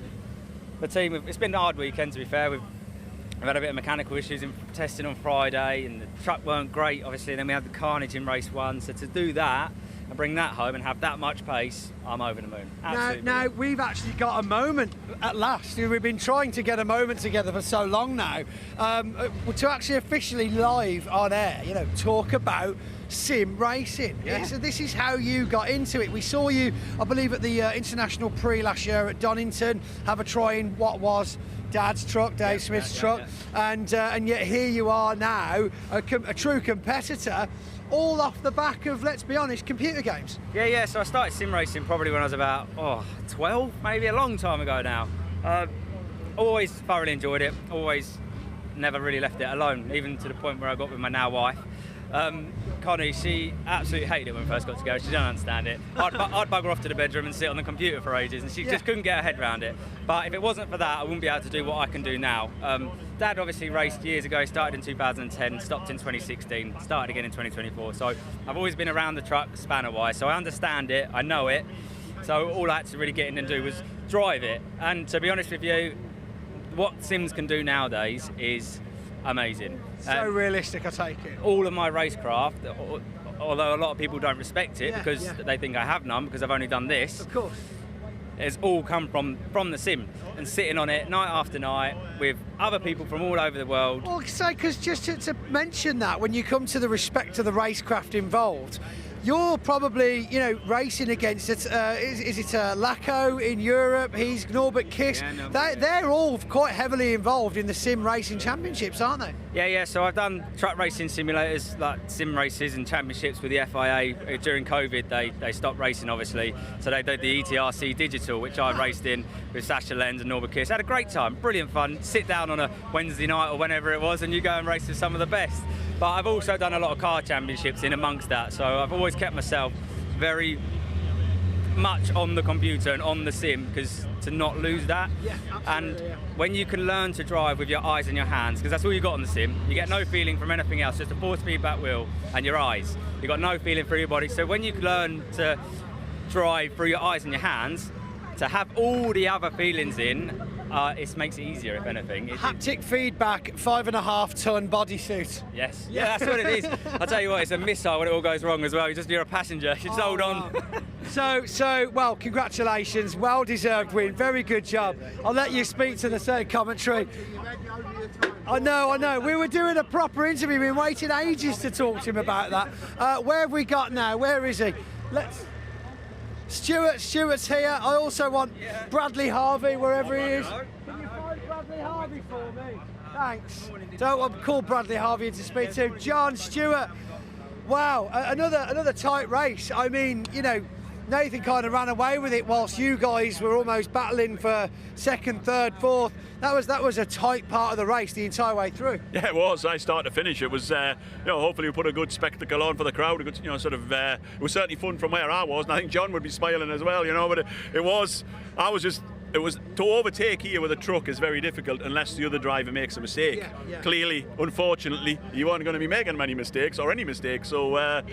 The team, it's been a hard weekend, to be fair. We've had a bit of mechanical issues in testing on Friday, and the truck weren't great, obviously. Then we had the carnage in race 1. So to do that and bring that home and have that much pace, I'm over the moon. Absolutely. Now, we've actually got a moment at last. We've been trying to get a moment together for so long now, to actually officially live on air, you know, talk about sim racing. Yeah. So this is how you got into it. We saw you, I believe, at the International Prix last year at Donington, have a try in what was Dad's truck, Dave Smith's truck, and yet here you are now, a true competitor, all off the back of, let's be honest, computer games. Yeah, so I started sim racing probably when I was about 12, maybe a long time ago now. Always thoroughly enjoyed it, always never really left it alone, even to the point where I got with my now wife. Connie, she absolutely hated it when we first got together. She didn't understand it. I'd bugger off to the bedroom and sit on the computer for ages, and she just couldn't get her head around it. But if it wasn't for that, I wouldn't be able to do what I can do now. Dad obviously raced years ago. He started in 2010, stopped in 2016, started again in 2024. So I've always been around the truck spanner-wise, so I understand it, I know it. So all I had to really get in and do was drive it. And to be honest with you, what sims can do nowadays is amazing. So realistic, I take it. All of my racecraft, although a lot of people don't respect it because they think I have none because I've only done this. Of course. It's all come from the sim and sitting on it night after night with other people from all over the world. Well, so because just to mention that, when you come to the respect of the racecraft involved, you're probably, you know, racing against it. Is it Laco in Europe? He's Norbert Kiss. Yeah, they're all quite heavily involved in the sim racing championships, aren't they? Yeah. So I've done truck racing simulators, like sim races and championships with the FIA. During COVID, they stopped racing, obviously. So they did the ETRC Digital, which I raced in with Sasha Lenz and Norbert Kiss. Had a great time, brilliant fun. Sit down on a Wednesday night or whenever it was, and you go and race with some of the best. But I've also done a lot of car championships in amongst that, so I've always kept myself very much on the computer and on the sim, because to not lose that. Yeah, absolutely. And when you can learn to drive with your eyes and your hands, because that's all you got on the sim, you get no feeling from anything else, just a 4-speed back wheel and your eyes. You got no feeling through your body. So when you learn to drive through your eyes and your hands, to have all the other feelings in, it makes it easier, if anything. Haptic feedback, 5.5-ton bodysuit. Yes, yeah, that's what it is. I'll tell you what, it's a missile when it all goes wrong as well. You're a passenger, you just hold on. So, well, congratulations, well-deserved win, very good job. I'll let you speak to the third commentary. I know. We were doing a proper interview. We've been waiting ages to talk to him about that. Where have we got now? Where is he? Stuart's here. I also want Bradley Harvey, wherever he is. Can you find Bradley Harvey for me? Thanks. Don't call Bradley Harvey to speak to. John Stewart. Wow, another tight race. I mean, you know, Nathan kind of ran away with it whilst you guys were almost battling for second, third, fourth. That was a tight part of the race the entire way through. Yeah, it was. I start to finish. It was, hopefully we put a good spectacle on for the crowd. A good, it was certainly fun from where I was, and I think John would be smiling as well, But it was to overtake here with a truck is very difficult unless the other driver makes a mistake. Yeah. Clearly, unfortunately, you weren't going to be making many mistakes or any mistakes. So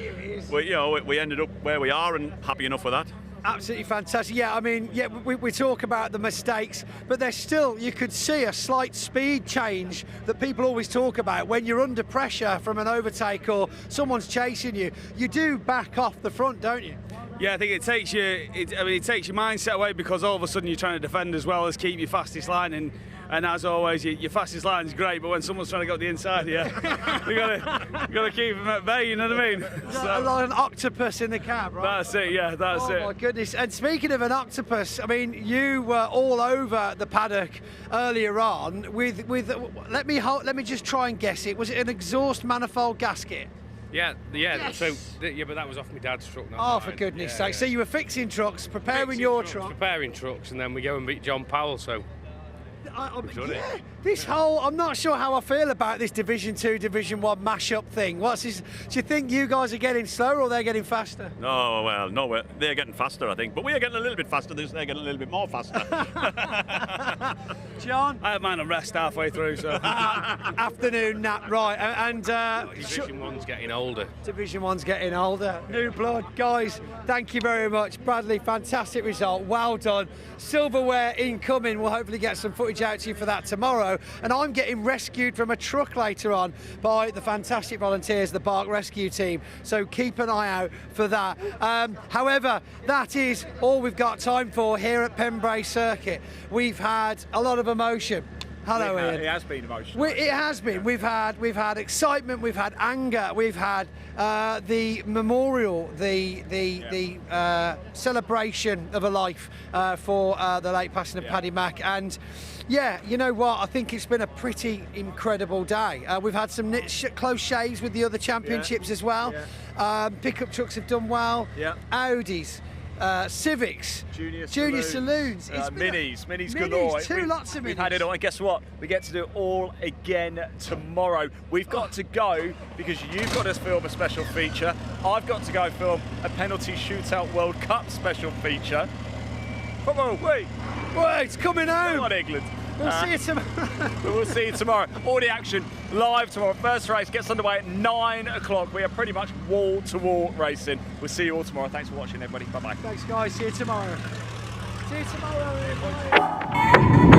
we ended up where we are, and happy enough with that. Absolutely fantastic. Yeah, I mean, we talk about the mistakes, but there's still, you could see a slight speed change that people always talk about. When you're under pressure from an overtake or someone's chasing you, you do back off the front, don't you? Yeah, I think it takes your mindset away, because all of a sudden you're trying to defend as well as keep your fastest line. And as always, your fastest line is great, but when someone's trying to go to the inside here, you got to keep them at bay. You know what I mean? Like an octopus in the cab, right? That's it. Yeah, that's it. Oh my goodness! And speaking of an octopus, I mean, you were all over the paddock earlier on with. Let me just try and guess it. Was it an exhaust manifold gasket? Yeah. Yes. So, but that was off my dad's truck. Oh, for goodness' sake! So you were fixing trucks, preparing your truck, preparing trucks, and then we go and beat John Powell. So. This whole, I'm not sure how I feel about this Division 2, Division 1 mashup thing. Do you think you guys are getting slower or they're getting faster? No, they're getting faster, I think. But we are getting a little bit faster, they're getting a little bit more faster. John? I had mine on rest halfway through, so. Afternoon nap, right. And Division 1's getting older. Division 1's getting older. New blood. Guys, thank you very much. Bradley, fantastic result. Well done. Silverware incoming. We'll hopefully get some footage out to you for that tomorrow. And I'm getting rescued from a truck later on by the fantastic volunteers, the BARC rescue team. So keep an eye out for that. However, that is all we've got time for here at Pembrey Circuit. We've had a lot of emotion. Hello, Ian. It has been emotional. It has been. We've had excitement. We've had anger. We've had the memorial, the celebration of a life for the late passing of Paddy Mack. And yeah, you know what? I think it's been a pretty incredible day. We've had some close shaves with the other championships as well. Pickup trucks have done well. Audis. Civics, Junior Saloons, Minis galore. Lots of minis. We've had it all, and guess what? We get to do it all again tomorrow. We've got to go because you've got to film a special feature. I've got to go film a penalty shootout World Cup special feature. Come on, wait, it's coming home. Come on, England. We'll see you tomorrow. We'll see you tomorrow. All the action live tomorrow. First race gets underway at 9 o'clock. We are pretty much wall-to-wall racing. We'll see you all tomorrow. Thanks for watching, everybody. Bye-bye. Thanks, guys. See you tomorrow. See you tomorrow, everybody.